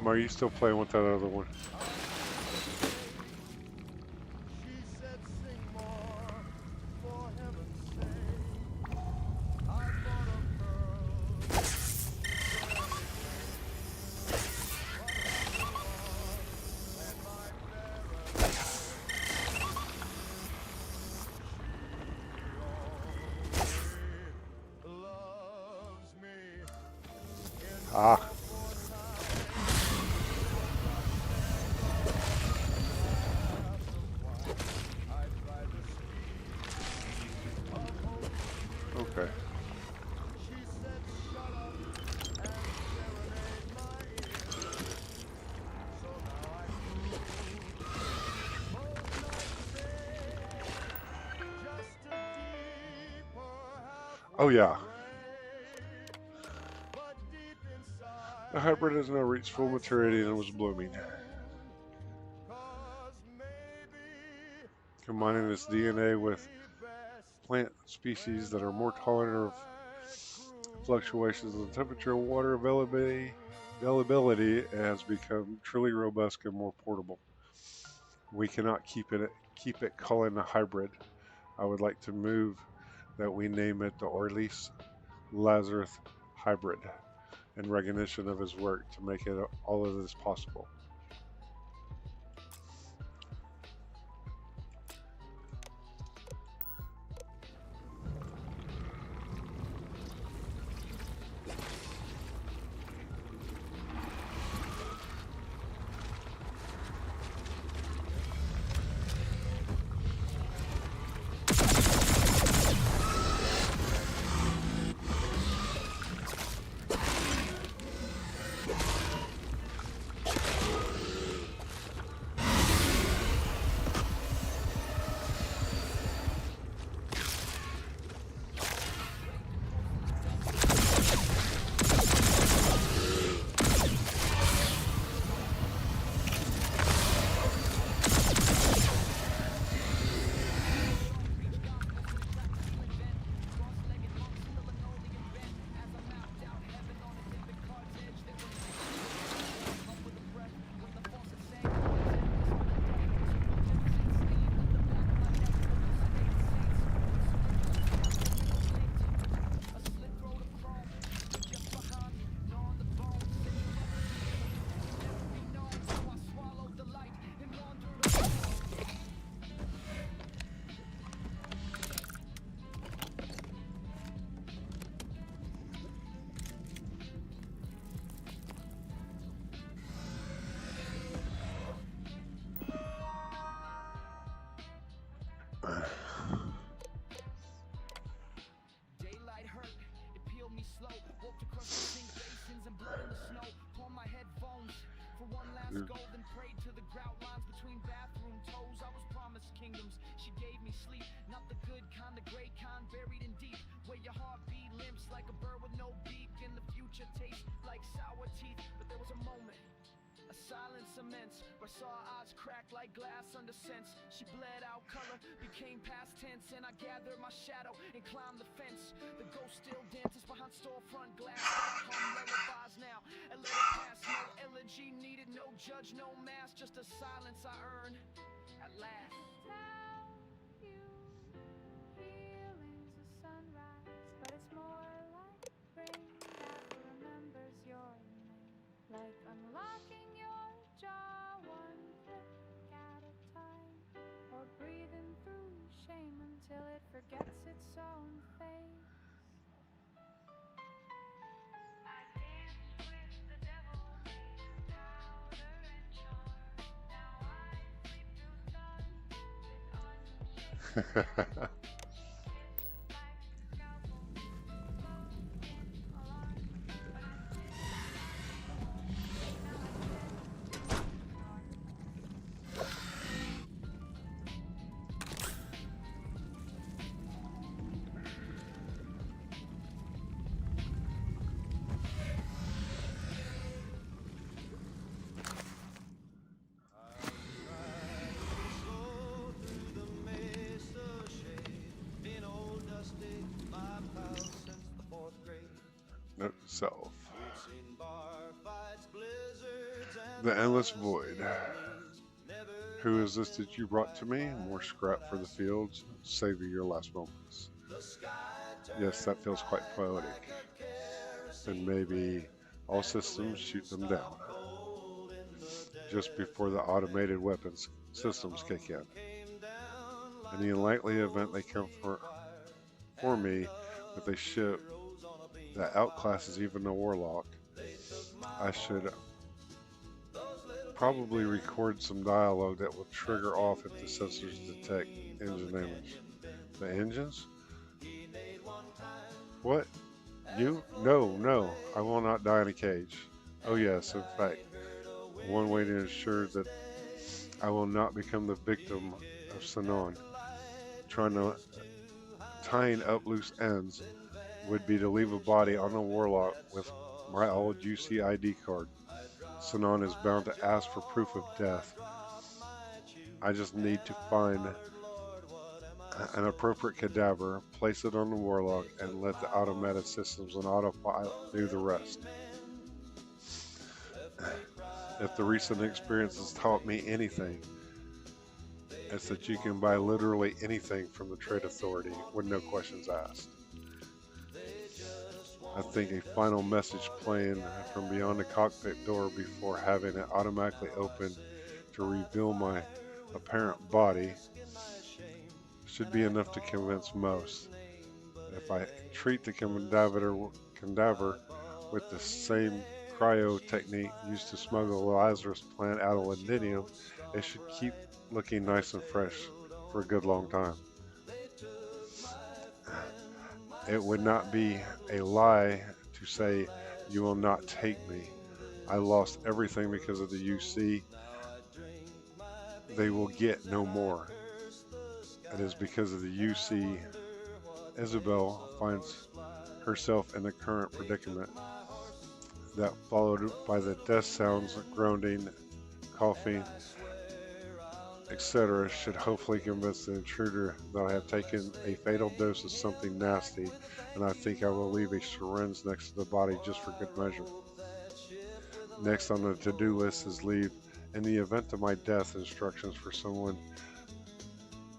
Are you still playing with that other one? Ah. Okay. Oh yeah. The hybrid has now reached full maturity and was blooming. Combining its DNA with plant species that are more tolerant of fluctuations in temperature and water availability, it has become truly robust and more portable. We cannot keep it calling a hybrid. I would like to move that we name it the Orleans Lazarus Hybrid. and recognition of his work to make it all of this possible. Daylight hurt, it peeled me slow. Woke to crush the sink basins and blood in the snow. Torn my headphones for one last go, then prayed to the grout lines between bathroom toes. I was promised kingdoms, she gave me sleep. Not the good kind, the great kind, buried in deep. Where your heartbeat limps like a bird with no beak. And the future tastes like sour teeth. But there was a moment, a silence immense, where I saw her eyes crack like glass under sense. She bled out color, became past tense, and I gathered my shadow and climbed the fence. The ghost still dances behind storefront glass. I hum lullabies now and let it pass. No elegy needed, no judge, no mask, just a silence I earned at last. Feelings of sunrise, but it's more like rain that remembers your name. Like unlocking your jaw one click at a time, or breathing through shame until it forgets its own face. I danced with the devil, powder and charm. Now I sleep through suns with unshaken. Note to self. The endless void. Who is this that you brought to me? More scrap for the fields. Savor your last moments. Yes, that feels quite poetic. And maybe all systems shoot them down. Just before the automated weapons systems kick in. In the unlikely event they come for me with a ship that outclasses even the warlock, I should probably record some dialogue that will trigger off if the sensors detect engine damage. The engines? What? You? No, I will not die in a cage. Oh yes, in fact, one way to ensure that I will not become the victim of Xenon, tying up loose ends, would be to leave a body on the warlock with my old UCID card. Xenon is bound to ask for proof of death. I just need to find an appropriate cadaver, place it on the warlock, and let the automated systems and autopilot do the rest. If the recent experience has taught me anything, it's that you can buy literally anything from the Trade Authority with no questions asked. I think a final message playing from beyond the cockpit door before having it automatically open to reveal my apparent body should be enough to convince most. If I treat the cadaver with the same cryo technique used to smuggle the Lazarus plant out of Londinium, it should keep looking nice and fresh for a good long time. It would not be a lie to say you will not take me. I lost everything because of the UC. They will get no more. It is because of the UC Isabel finds herself in the current predicament. That followed by the death sounds, groaning, coughing, etc. should hopefully convince the intruder that I have taken a fatal dose of something nasty, and I think I will leave a syringe next to the body just for good measure. Next on the to-do list is leave, in the event of my death, instructions for someone,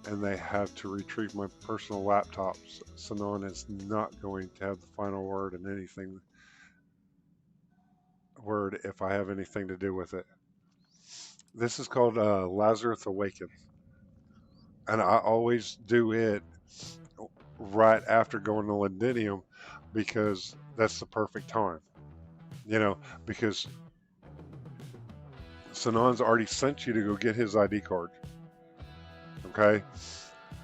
and they have to retrieve my personal laptops. Sanon is not going to have the final word in anything if I have anything to do with it. This is called Lazarus Awakens, and I always do it right after going to Londinium because that's the perfect time, because Sanon's already sent you to go get his ID card, okay?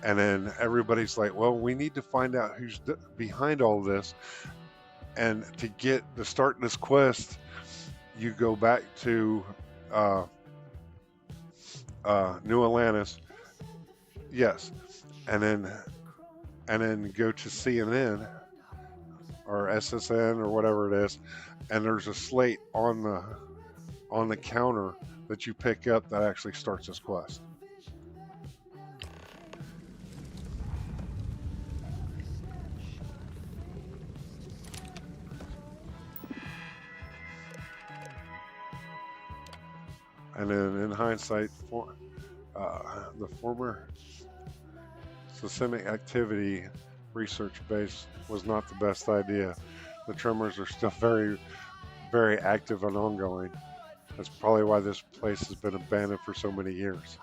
And then everybody's like, well, we need to find out who's behind all this, and to start this quest, you go back to New Atlantis, yes, and then go to CNN or SSN or whatever it is, and there's a slate on the counter that you pick up that actually starts this quest. And then in hindsight, the former seismic activity research base was not the best idea. The tremors are still very, very active and ongoing. That's probably why this place has been abandoned for so many years.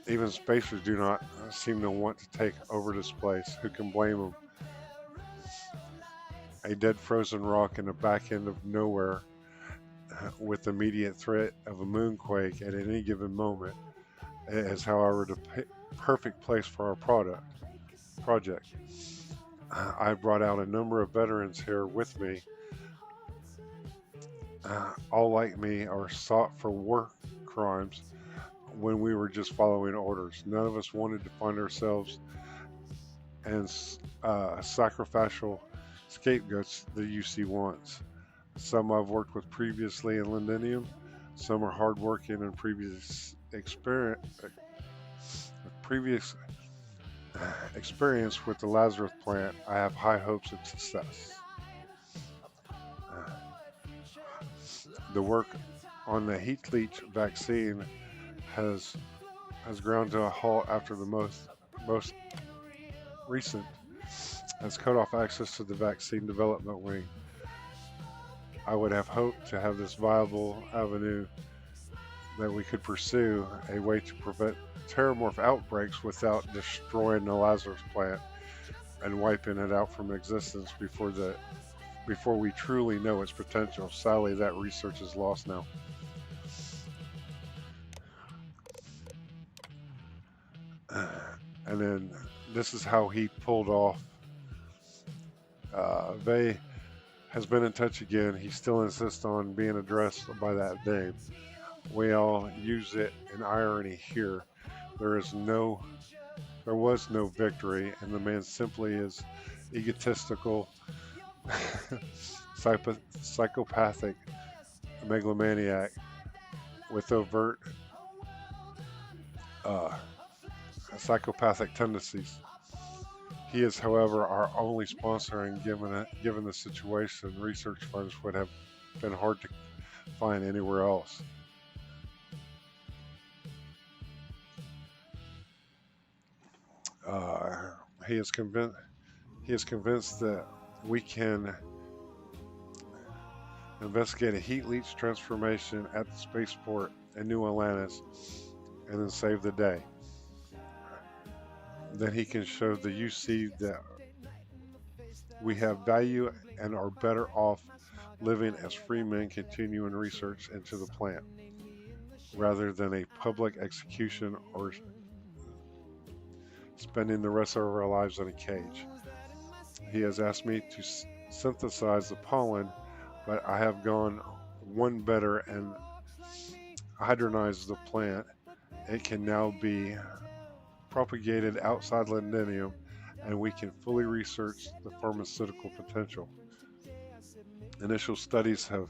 Even spacers do not seem to want to take over this place. Who can blame them? A dead frozen rock in the back end of nowhere with immediate threat of a moonquake at any given moment is, however, the perfect place for our project. I brought out a number of veterans here with me. All like me are sought for war crimes when we were just following orders. None of us wanted to find ourselves as sacrificial scapegoats the UC wants. Some I've worked with previously in Londinium. Some are hardworking and previous experience with the Lazarus plant. I have high hopes of success. The work on the heat leech vaccine has ground to a halt after the most recent has cut off access to the vaccine development wing. I would have hoped to have this viable avenue that we could pursue, a way to prevent terramorph outbreaks without destroying the Lazarus plant and wiping it out from existence before we truly know its potential. Sadly, that research is lost now. And then this is how he pulled off. Vey has been in touch again. He still insists on being addressed by that name. We all use it in irony here. There was no victory, and the man simply is egotistical, psychopathic megalomaniac with overt psychopathic tendencies. He is, however, our only sponsor, and given the situation, research funds would have been hard to find anywhere else. He is convinced that we can investigate a heat leech transformation at the spaceport in New Atlantis and then save the day. Then he can show the UC that we have value and are better off living as free men continuing research into the plant rather than a public execution or spending the rest of our lives in a cage. He has asked me to synthesize the pollen, but I have gone one better and hydronized the plant. It can now be propagated outside Londinium, and we can fully research the pharmaceutical potential. Initial studies have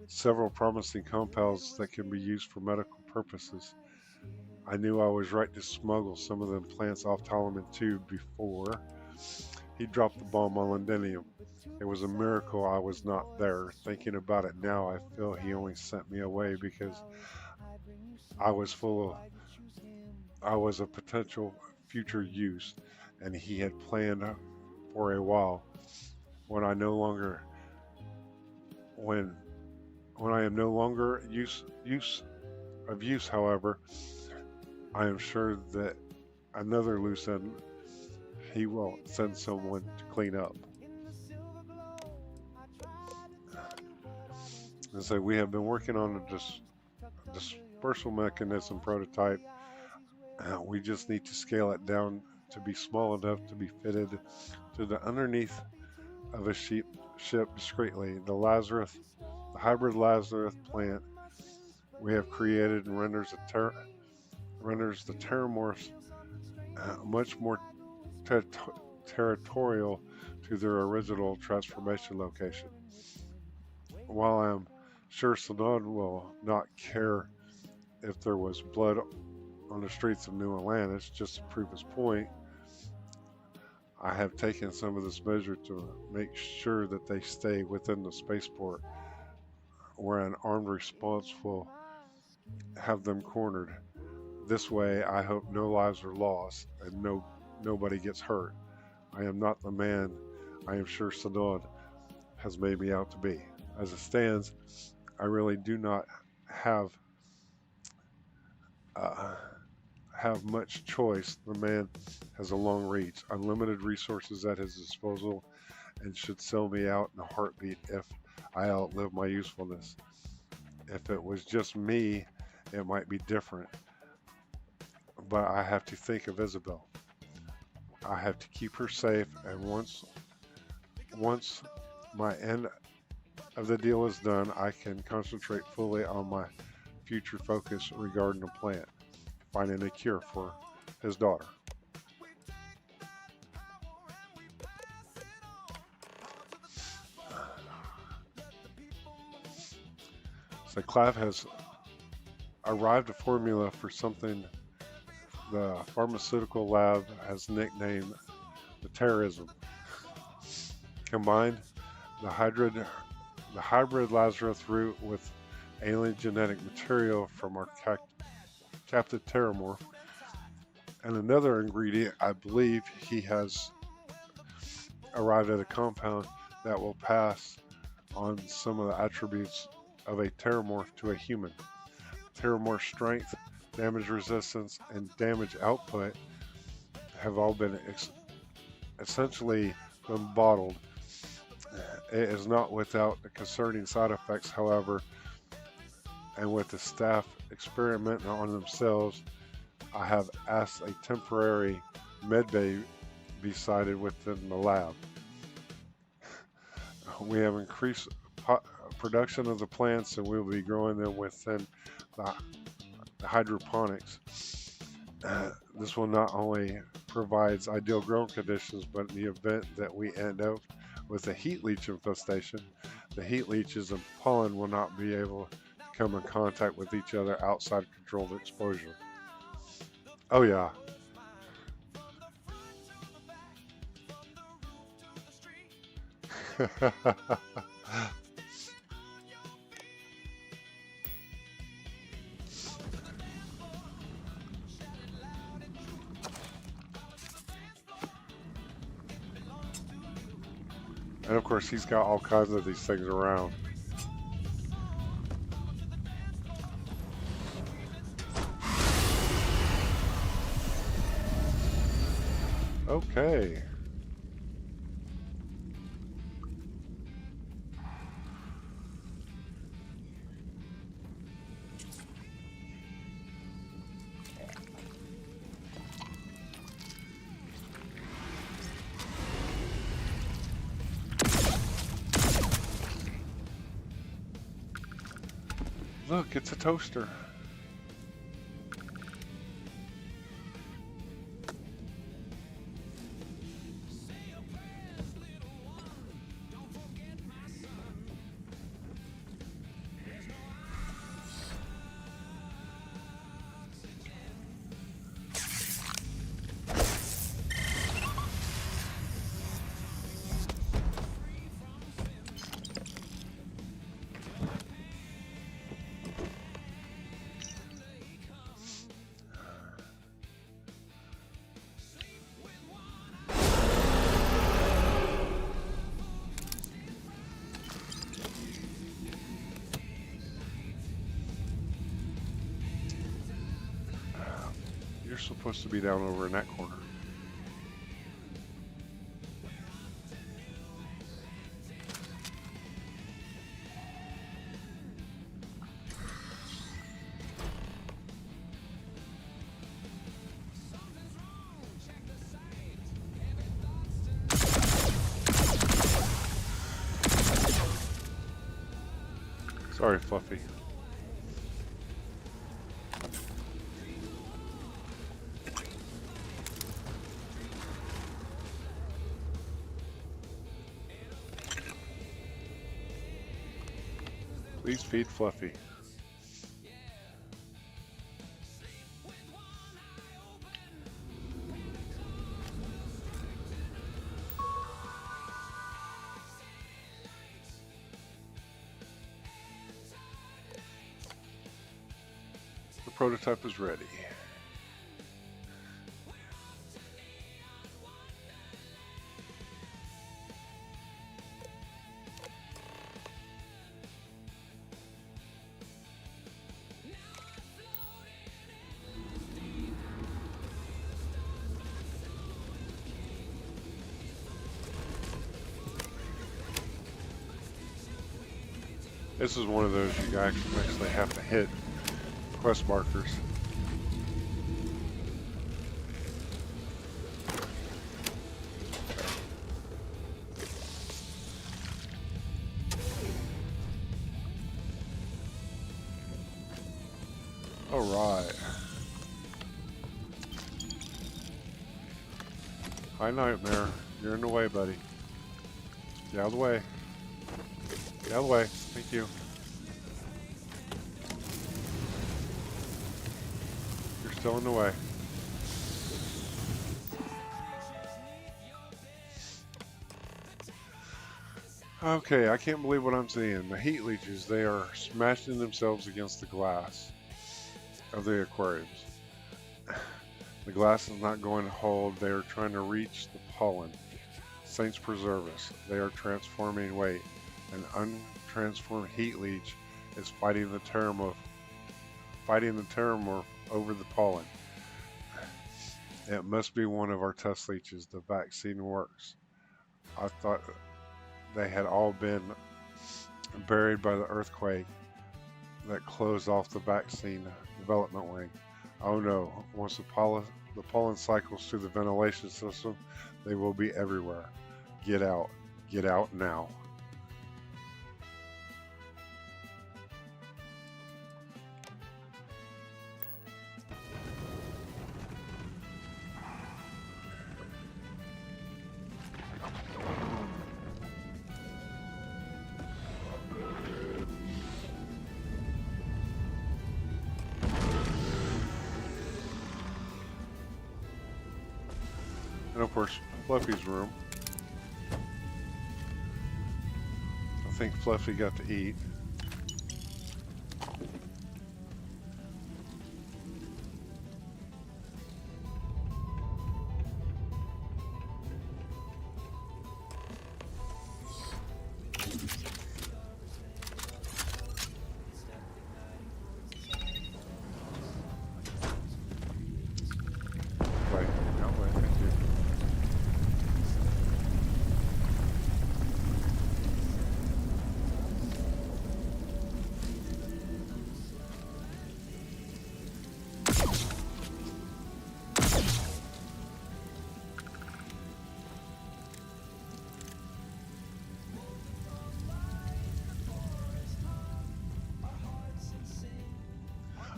several promising compounds that can be used for medical purposes. I knew I was right to smuggle some of them plants off Ptolemy II before he dropped the bomb on Londinium. It was a miracle I was not there. Thinking about it now, I feel he only sent me away because I was a potential future use, and he had planned for a while. When I am no longer use, however, I am sure that another loose end he will send someone to clean up. And so we have been working on a dispersal mechanism prototype. We just need to scale it down to be small enough to be fitted to the underneath of a ship discreetly. The hybrid Lazarus plant we have created and renders the Terramorphs much more territorial to their original transformation location. While I am sure Synod will not care if there was blood on the streets of New Atlantis just to prove his point, I have taken some of this measure to make sure that they stay within the spaceport, where an armed response will have them cornered. This way, I hope no lives are lost and nobody gets hurt. I am not the man I am sure Synod has made me out to be. As it stands, I really do not have much choice. The man has a long reach, unlimited resources at his disposal, and should sell me out in a heartbeat if I outlive my usefulness. If it was just me, it might be different. But I have to think of Isabel. I have to keep her safe, and once my end of the deal is done, I can concentrate fully on my future focus regarding the plant, finding a cure for his daughter. So Clav has arrived a formula for something the pharmaceutical lab has nicknamed the terrorism. Combined the hybrid Lazarus root with alien genetic material from our captive Terramorph, and another ingredient, I believe he has arrived at a compound that will pass on some of the attributes of a Terramorph to a human. Terramorph strength, damage resistance, and damage output have all been essentially been bottled. It is not without the concerning side effects, however, and with the staff experimenting on themselves, I have asked a temporary medbay be sited within the lab. We have increased production of the plants, and we will be growing them within the hydroponics. This will not only provides ideal growing conditions, but in the event that we end up with a heat leech infestation, the heat leeches and pollen will not be able to come in contact with each other outside controlled exposure. Oh yeah. And of course, he's got all kinds of these things around. Okay. Look, it's a toaster. You're supposed to be down over in that corner. Sorry, Fluffy. Please feed Fluffy. The prototype is ready. This is one of those you actually have to hit quest markers. All right. Hi, Nightmare. You're in the way, buddy. Get out of the way. Get out of the way. Thank you. You're still in the way. Okay, I can't believe what I'm seeing. The heat leeches, they are smashing themselves against the glass of the aquariums. The glass is not going to hold. They are trying to reach the pollen. Saints preserve us. They are transforming. Wait, an untransformed heat leech is fighting the terramorph over the pollen. It must be one of our test leeches. The vaccine works. I thought they had all been buried by the earthquake that closed off the vaccine development wing. Oh no, once the pollen cycles through the ventilation system, they will be everywhere. Get out. Get out now. And of course, Fluffy's room. I think Fluffy got to eat.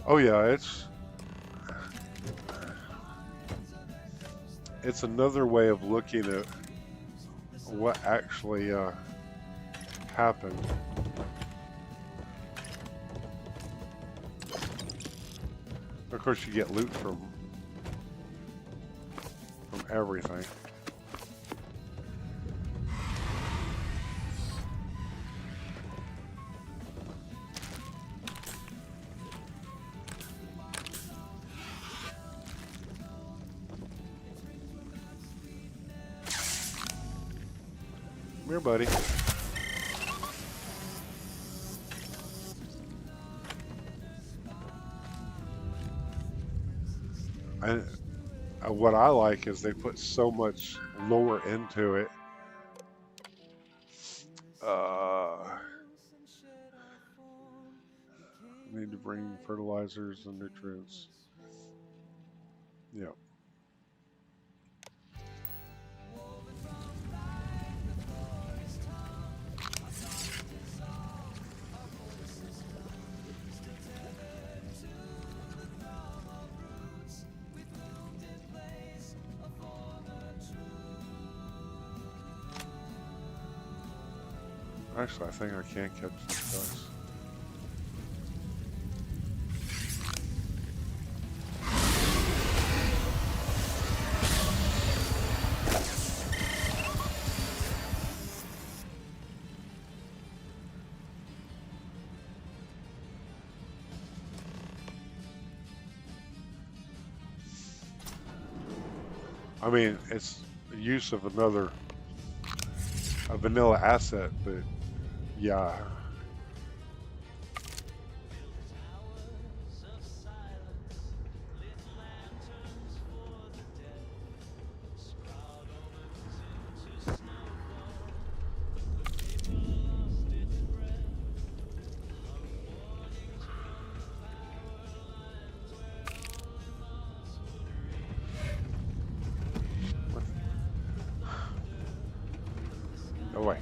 Oh yeah, it's another way of looking at what actually happened. Of course, you get loot from everything. Come here, buddy. And what I like is they put so much lore into it. Need to bring fertilizers and nutrients. Yeah. Actually, I think I can catch these guys. I mean, it's the use of a vanilla asset, but yeah. No way.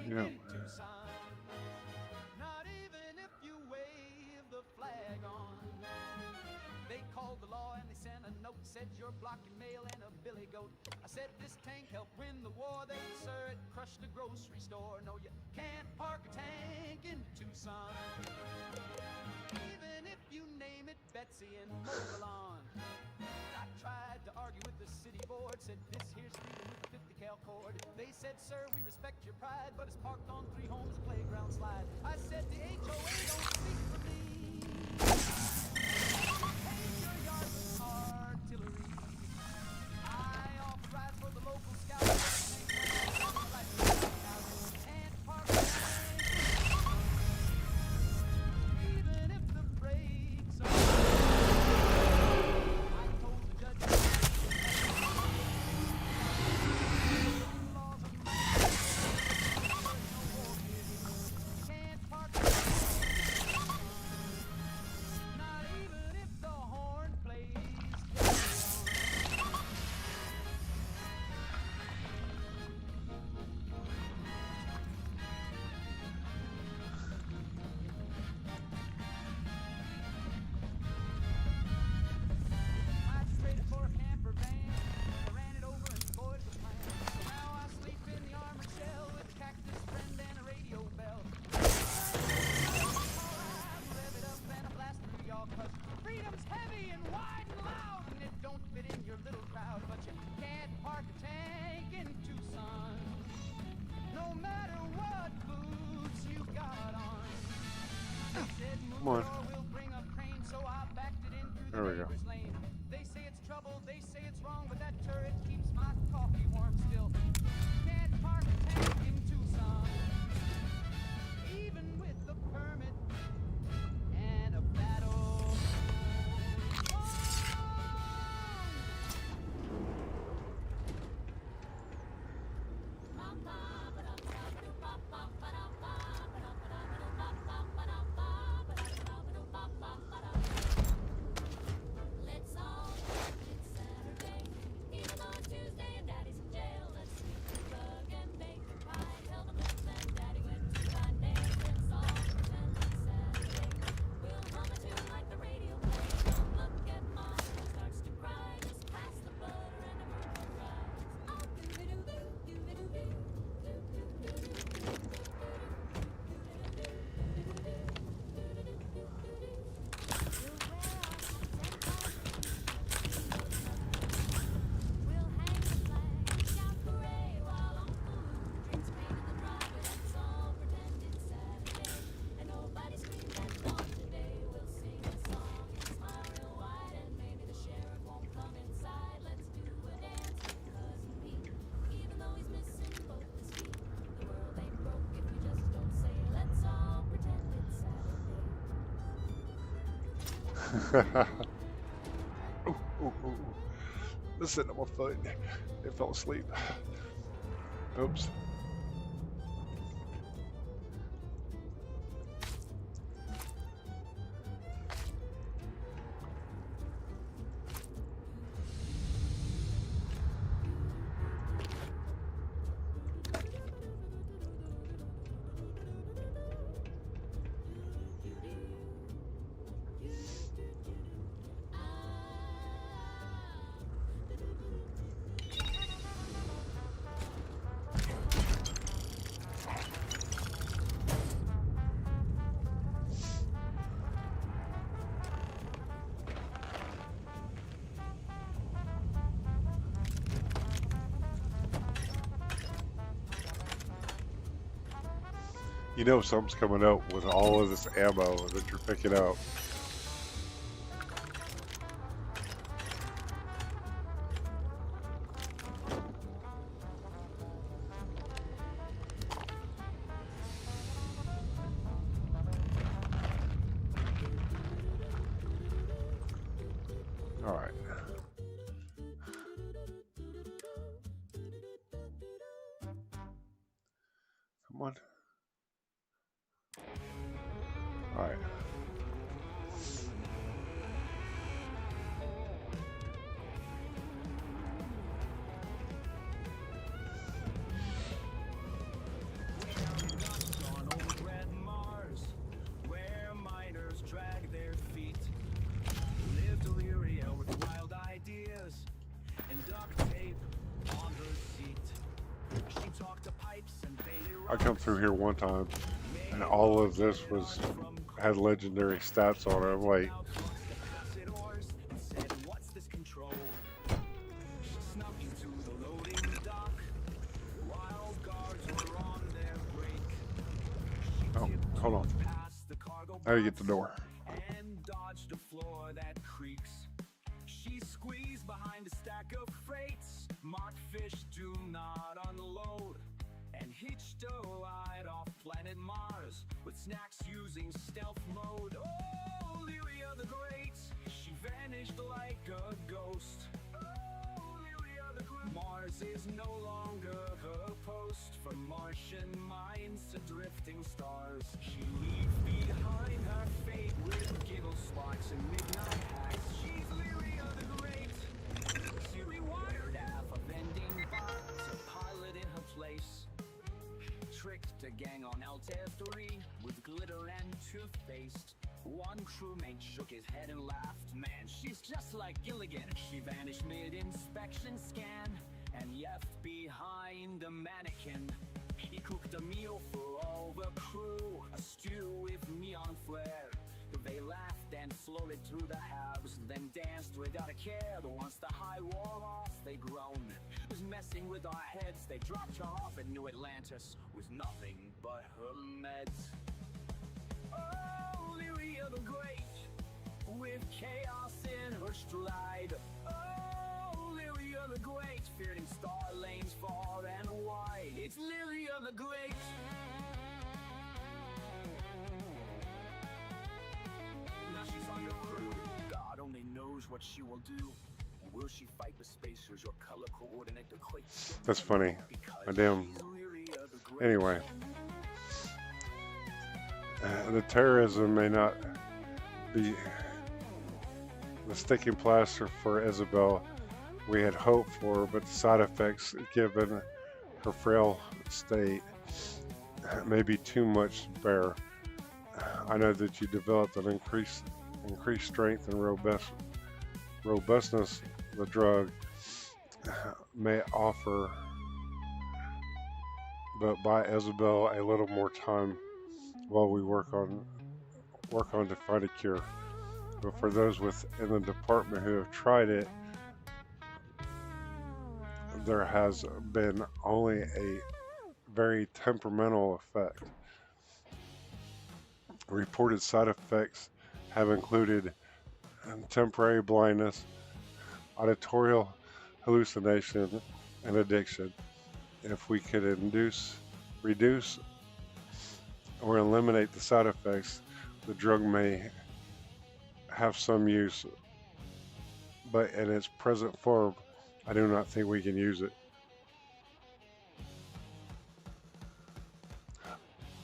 Yeah. Not even if you wave the flag on. called the law and they sent a note, said you're blocking mail and a billy goat. I said this tank helped win the war. They said, sir, it crushed a grocery store. No, you can't park a tank in Tucson, even if you name it Betsy and mow the lawn. I tried to argue with the city board, said this here's freedom with the 50 cal cord. They said, sir, we respect your pride, but it's parked on 3 homes, a playground slide. I said the HOA don't speak for me. Paint your yard with artillery. I authorize for the local scouts. Can't park a tank, even if the brakes are. I told the judge. Can't park a tank, not even if the horn plays. I traded for a camper van, I ran it over and spoiled the plan. So now I sleep in the armored shell with a cactus friend and a radio bell. Alright, rev it up and a blast through y'all, 'cause freedom's heavy and wide and loud, and it don't fit in your little crowd. But you can't park a tank in Tucson, no matter what boots you got on. They said move Come on. or we'll bring a crane, so I backed it in through There the we go. neighbor's lane. They say it's trouble, they say it's wrong, but that turret keeps my coffee warm still. Can't park a tank in Tucson, even with the permit and a battle. Let's all it's Saturday, even though it's Tuesday and Daddy's in jail. Let's sweep the rug and make a pie. Tell them that Daddy went to my nails. Let's all pretend it's Saturday. We'll hum a tune like the radio plays. Don't look at Mom who starts to cry. Just pass the butter and avert your eyes. Oh, doo-doo-doo, doo-doo-doo, We'll hang the flag, shout hooray while on food. Drinks paint in the driveway, let's all pretend it's Saturday. And nobody screams at dawn today. We'll sing a song and smile real wide. And maybe the sheriff won't come inside. Let's do a dance with Cousin Pete, even though he's missing both his feet. The world ain't broke if we just don't say it. Let's all pretend it's Saturday. Ooh, ooh, ooh. Listen, I'm on foot. It fell asleep. Oops. You know something's coming out with all of this ammo that you're picking up. All right. Come on. All right. On old red Mars, where miners drag their feet, live delirium I come through here one time, and all of this had legendary stats on it. I'm like, oh, hold on. How do you get the door? And dodged a floor that creaks. She squeezed behind a stack of freights. Marked fish do not unload. And hitched a ride off planet Mars with snacks using stealth mode. Oh, Lyria the Great, she vanished like a ghost. Oh, Lyria the Great. Mars is no longer her post. From Martian minds to drifting stars, she leaves behind her fate with giggle sparks and midnight hacks. She's Lyria the Great. She rewired half a vending bot to pilot in her place. Tricked a gang on Altair 3 with glitter and toothpaste. One crewmate shook his head and laughed. Man, she's just like Gilligan. She vanished mid-inspection scan and left behind a mannequin. He cooked a meal for all the crew, a stew with neon flare. They laughed and floated through the halves, then danced without a care. But once the high wore off, they groaned. It was messing with our heads. They dropped her off at New Atlantis with nothing but her meds. Oh, Lyria the Great, with chaos in her stride. Oh, Lyria the Great, feared in star lanes far and wide. It's Lyria the Great. Now she's on your crew. God only knows what she will do. Will she fight the spacers or color coordinate the quakes? That's funny. My damn. Anyway. The terrorism may not be the sticking plaster for Isabel we had hoped for, but the side effects, given her frail state, may be too much to bear. I know that you developed an increased strength and robustness the drug may offer, but buy Isabel a little more time while we work on to find a cure. But for those within the department who have tried it, there has been only a very temperamental effect. Reported side effects have included temporary blindness, auditorial hallucination, and addiction. If we could reduce or eliminate the side effects, the drug may have some use, but in its present form, I do not think we can use it.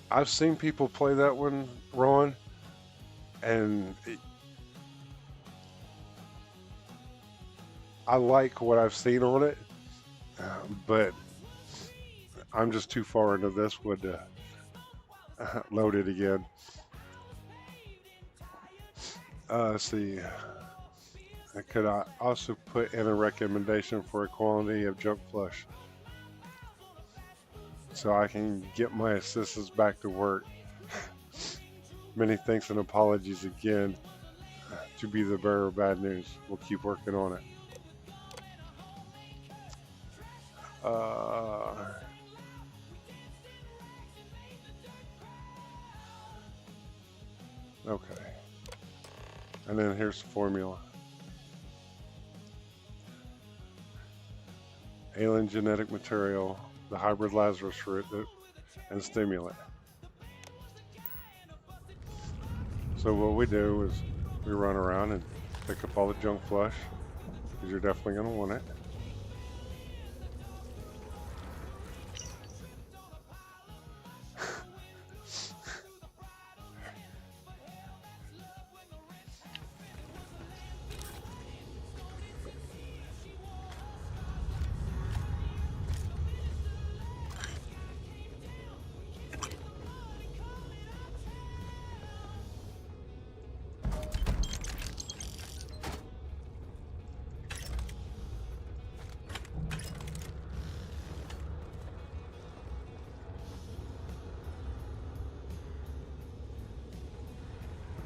I've seen people play that one, Ron, and I like what I've seen on it, but I'm just too far into this one to load it again. Let's see. Could I also put in a recommendation for a quality of junk flush so I can get my assistants back to work? Many thanks and apologies again to be the bearer of bad news. We'll keep working on it. Okay. And then here's the formula. Alien genetic material, the hybrid Lazarus root, and stimulant. So what we do is we run around and pick up all the junk flush, because you're definitely going to want it.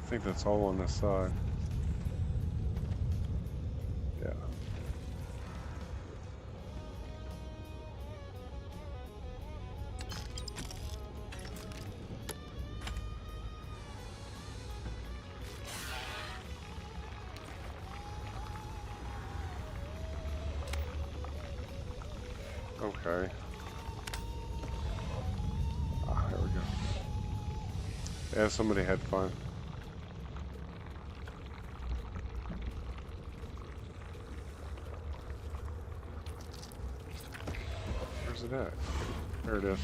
think that's all on this side. Yeah. Okay. Ah, there we go. Yeah, somebody had fun. Where's it at? There it is.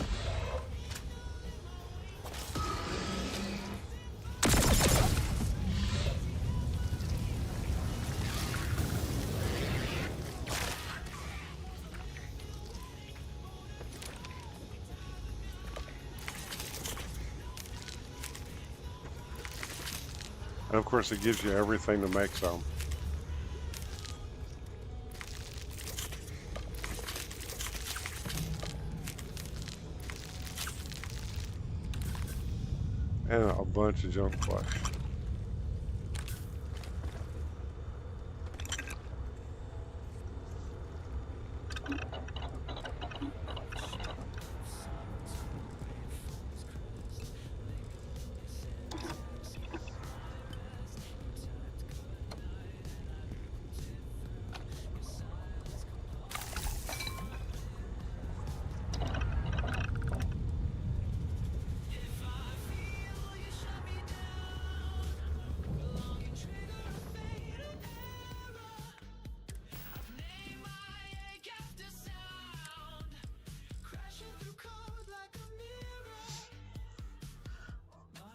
And of course it gives you everything to make some. And a bunch of junk flesh.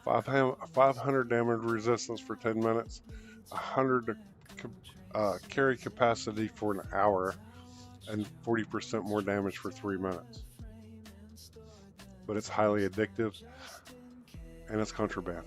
Five 500 damage resistance for 10 minutes, 100 carry capacity for an hour, and 40% more damage for 3 minutes. But it's highly addictive, and it's contraband.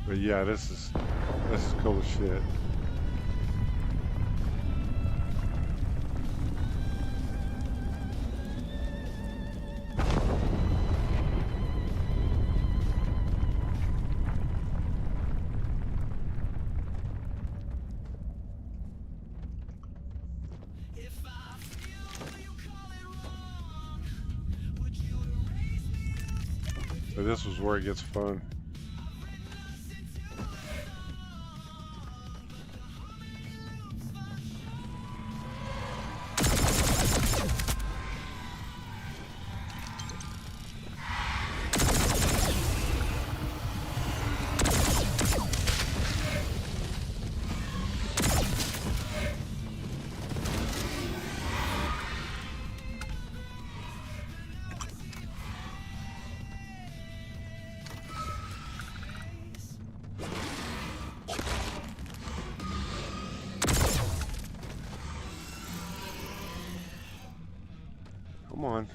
But yeah, this is cool as shit. But this was where it gets fun. Come on.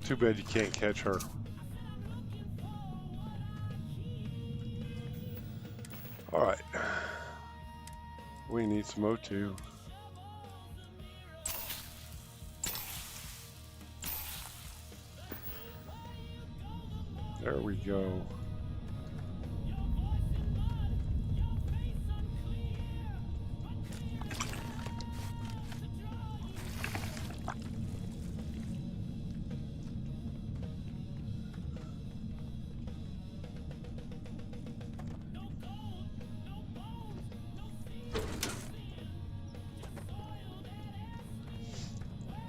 Too bad you can't catch her. Alright. We need some O2. There we go.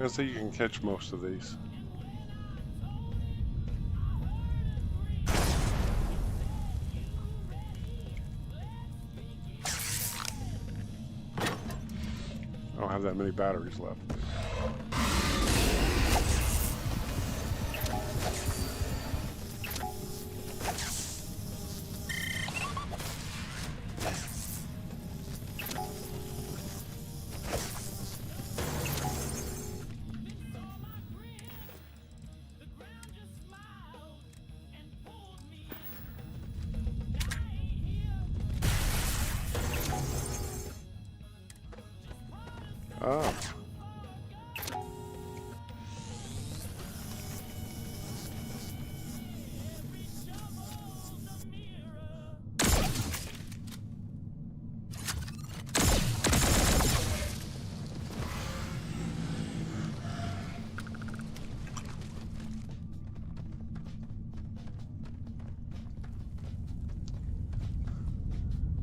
I say you can catch most of these. I don't have that many batteries left. Oh.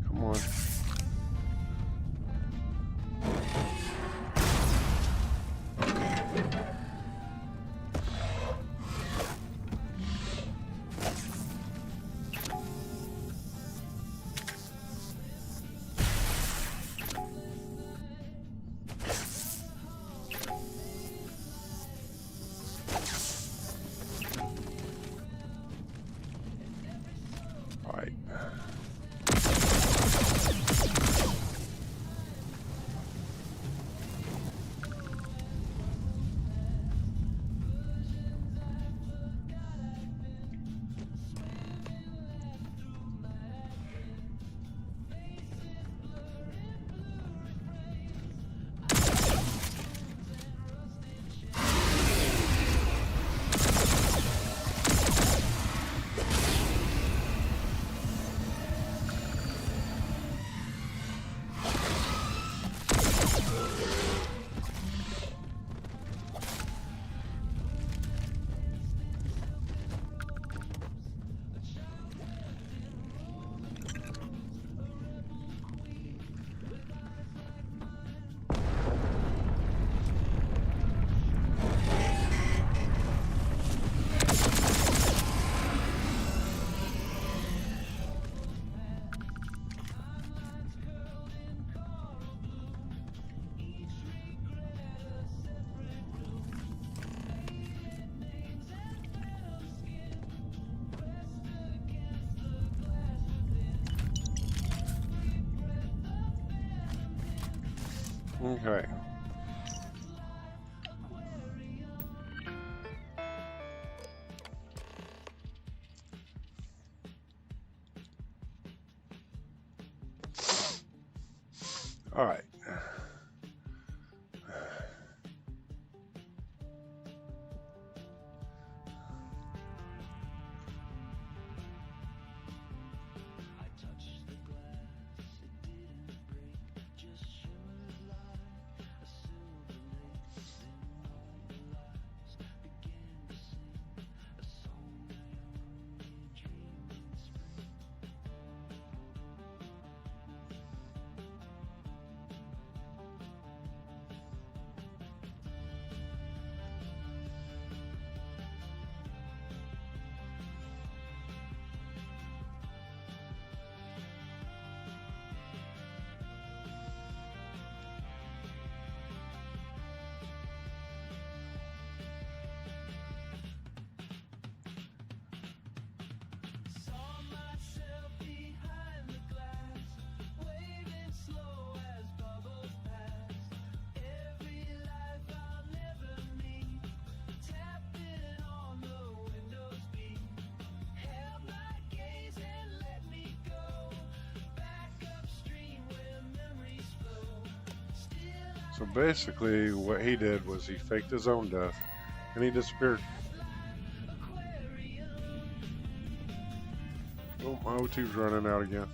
Come on. Okay. All right. So basically, what he did was he faked his own death, and he disappeared. Oh, my O2's running out again.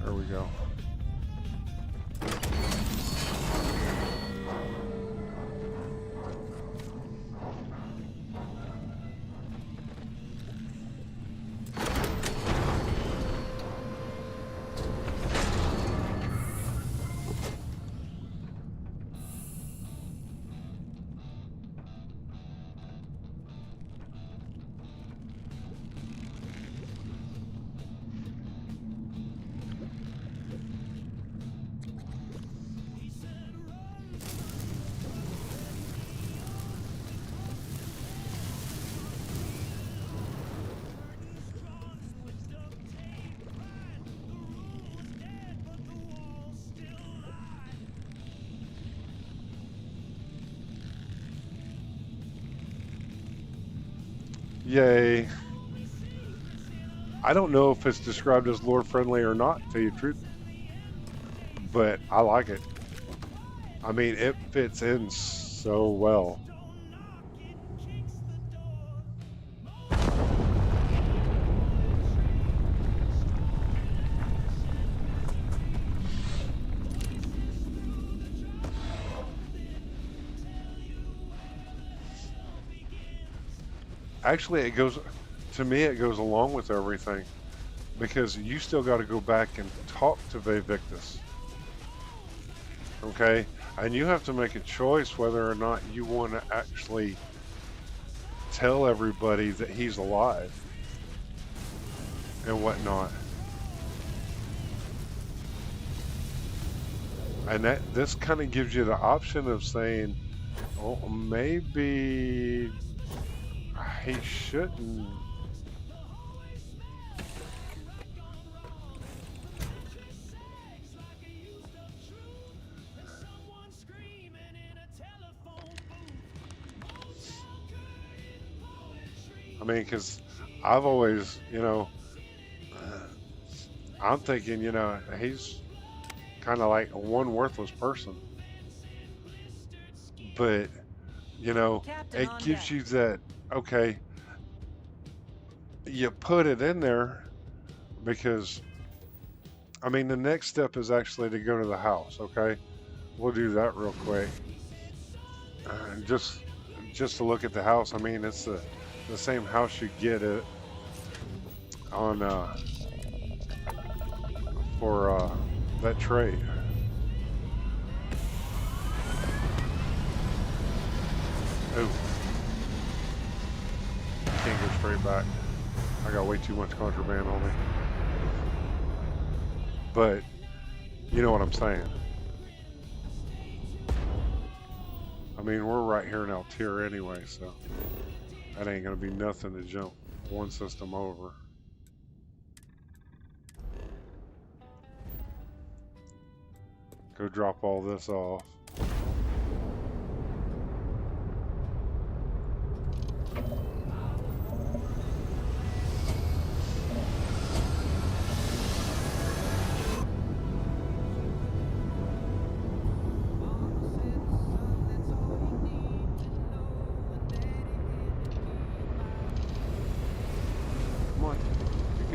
There we go. Yay. I don't know if it's described as lore friendly or not, to tell you the truth, but I like it. I mean, it fits in so well. Actually, it goes, to me, it goes along with everything, because you still got to go back and talk to Vivictus. Okay? And you have to make a choice whether or not you want to actually tell everybody that he's alive and whatnot. And this kind of gives you the option of saying, oh, maybe he shouldn't. I mean, because I've always, you know, I'm thinking, you know, he's kind of like one worthless person. But, you know, it gives you that, okay, you put it in there because, I mean, the next step is actually to go to the house, okay? We'll do that real quick. Just to look at the house. I mean, it's the same house you get it on for that trade. Oh, can't go straight back. I got way too much contraband on me. But you know what I'm saying. I mean, we're right here in Altair anyway, so that ain't gonna be nothing to jump one system over. Go drop all this off.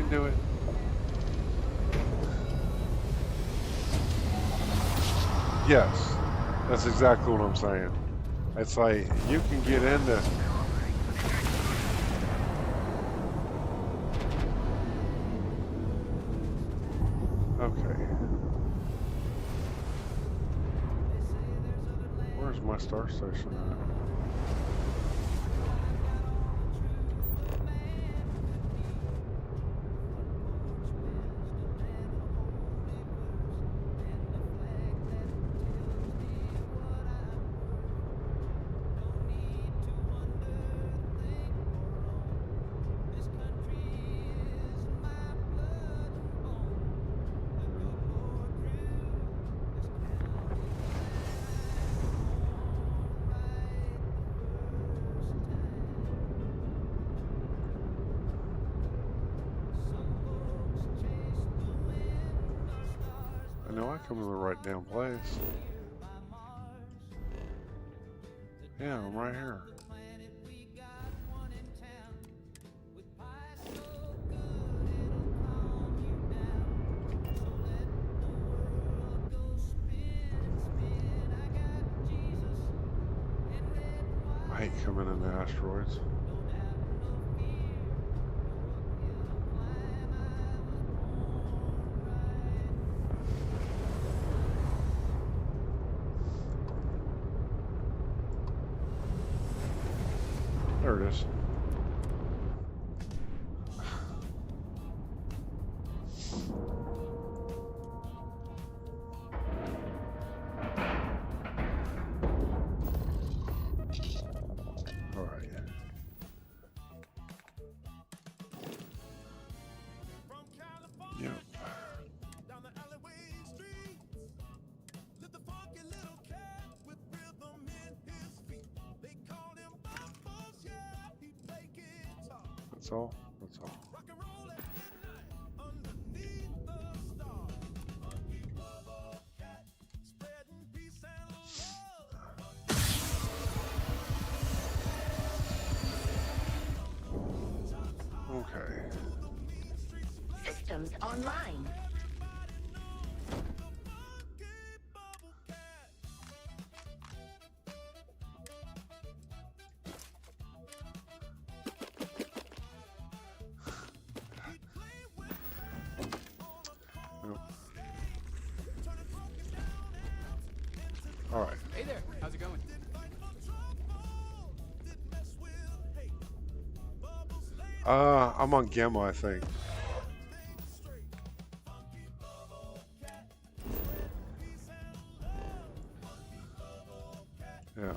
Do it. Yes, that's exactly what I'm saying. It's like you can get into okay. Where's my star station at? come to the right damn place. Yeah, I'm right here. I hate coming into asteroids. There it is. All right. Yep. That's all. That's all. Okay. Systems online. All right. Hey there, how's it going? I'm on Gamma, I think. Yeah.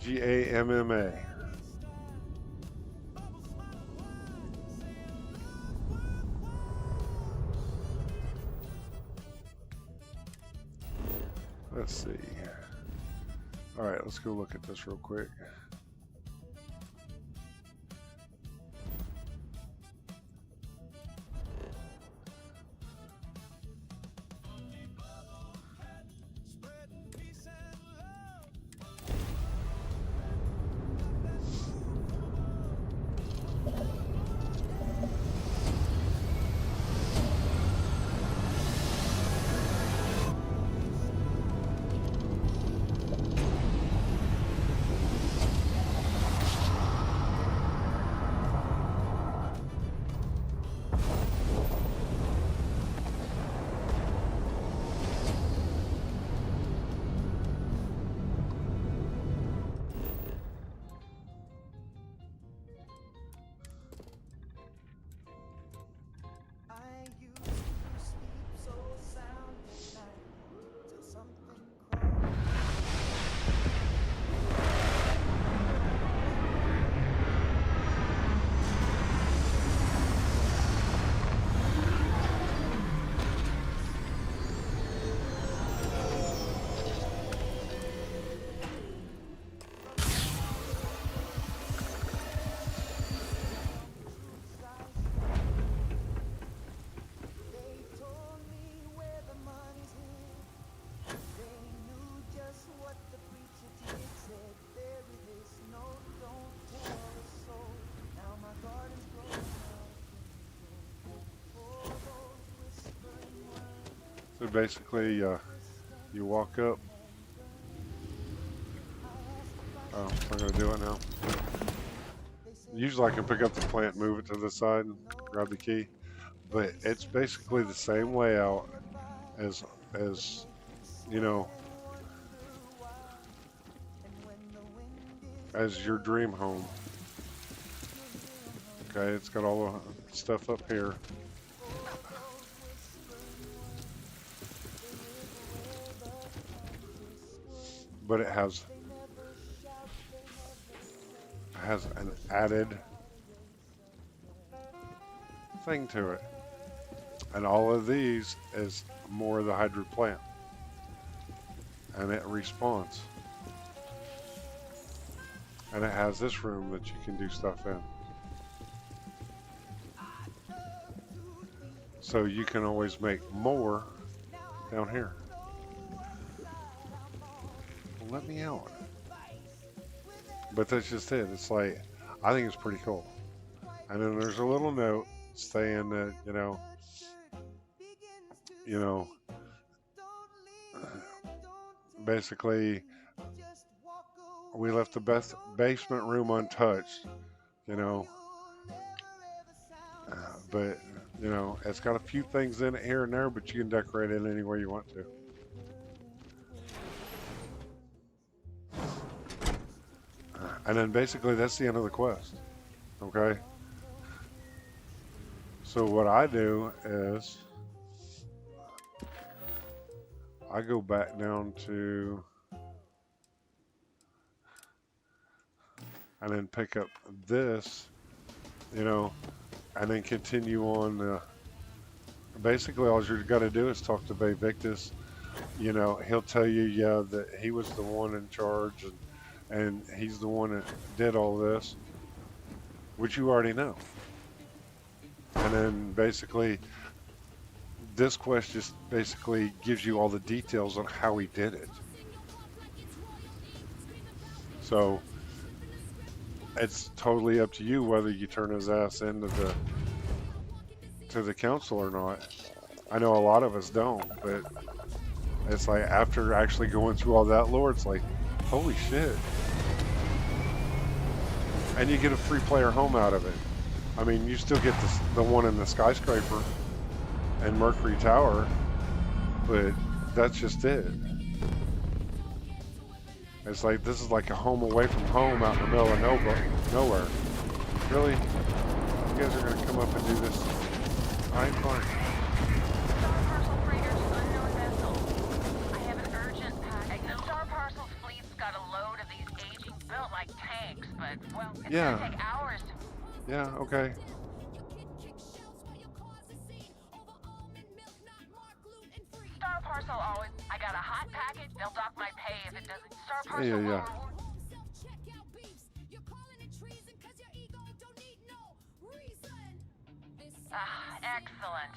GAMMA. Let's see. All right, let's go look at this real quick. So basically, you walk up. Oh, I'm gonna do it now. Usually I can pick up the plant, move it to the side, and grab the key. But it's basically the same layout as you know, as your dream home. Okay, it's got all the stuff up here. But it has an added thing to it. And all of these is more of the hydro plant. And it respawns. And it has this room that you can do stuff in. So you can always make more down here. Well, let me out. But that's just it. It's like, I think it's pretty cool. And then there's a little note saying that, basically, we left the best basement room untouched, but, it's got a few things in it here and there, but you can decorate it any way you want to. And then basically that's the end of the quest, okay? So what I do is I go back down to and then pick up this, and then continue on. Basically, all you're got to do is talk to Bay Victus. He'll tell you, that he was the one in charge, and he's the one that did all this, which you already know. And then basically, this quest just basically gives you all the details on how he did it. So it's totally up to you whether you turn his ass into the council or not. I know a lot of us don't, but it's like after actually going through all that lore, it's like, holy shit. And you get a free player home out of it. I mean, you still get the one in the skyscraper and Mercury Tower, but that's just it. It's like, this is like a home away from home out in the middle of nowhere. Really? You guys are going to come up and do this? I'm fine. Star Parcel freighters, unknown vessel. I have an urgent package. Star Parcel's fleet's got a load of these aging built like tanks, but, well, it's gonna take hours to... Yeah, okay. Star Parcel always... I got a hot package, they'll dock my pay if it doesn't. Star Parcel Yeah. Excellent.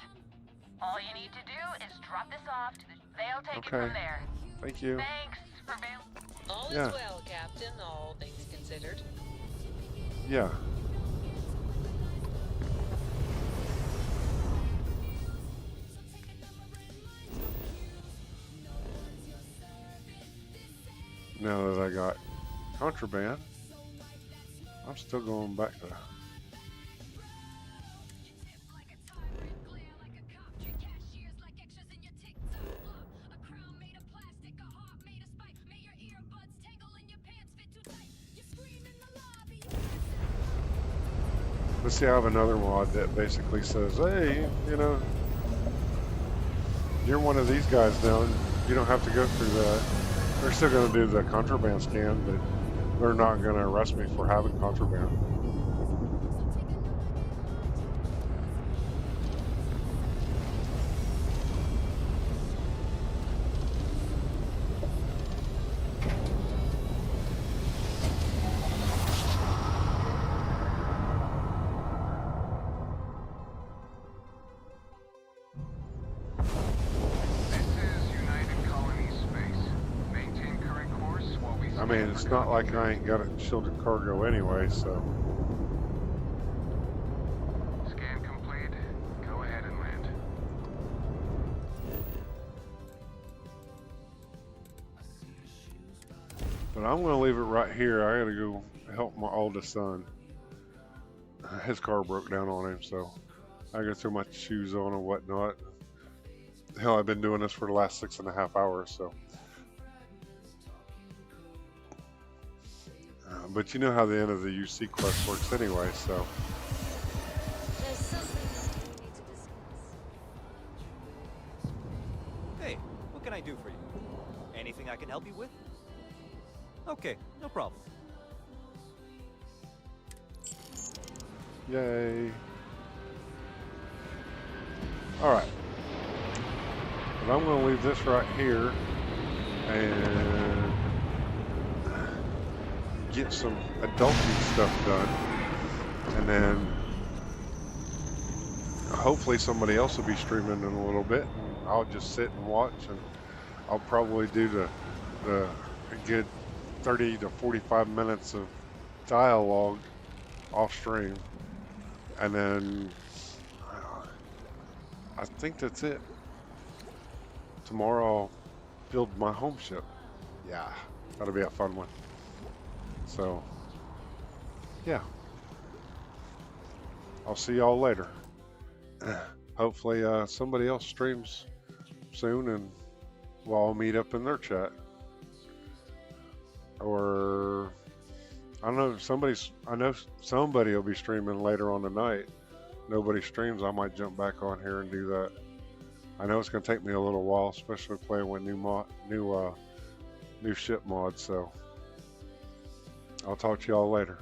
All you need to do is drop this off to the... They'll take it Okay. from there. Thank you. Thanks for bail. All Yeah. is well, Captain, all things considered. Yeah. Now that I got contraband, I'm still going back to... Let's see, I have another mod that basically says, hey, you're one of these guys now, you don't have to go through that. They're still going to do the contraband scan, but they're not going to arrest me for having contraband. I mean, it's not like I ain't got a shielded cargo anyway, so. Scan complete. Go ahead and land. But I'm going to leave it right here. I got to go help my oldest son. His car broke down on him, so I got to throw my shoes on and whatnot. Hell, I've been doing this for the last 6.5 hours, so. But you know how the end of the UC quest works anyway, so. There's something we need to discuss. Hey, what can I do for you? Anything I can help you with? Okay, no problem. Yay. Alright. But I'm going to leave this right here and get some adulting stuff done. And then hopefully somebody else will be streaming in a little bit. And I'll just sit and watch, and I'll probably do the good 30 to 45 minutes of dialogue off stream. And then I think that's it. Tomorrow I'll build my home ship. Yeah, that'll be a fun one. So, yeah. I'll see y'all later. Hopefully somebody else streams soon and we'll all meet up in their chat. Or I don't know, I know somebody will be streaming later on tonight. Nobody streams, I might jump back on here and do that. I know it's going to take me a little while, especially playing with new ship mods, so I'll talk to y'all later.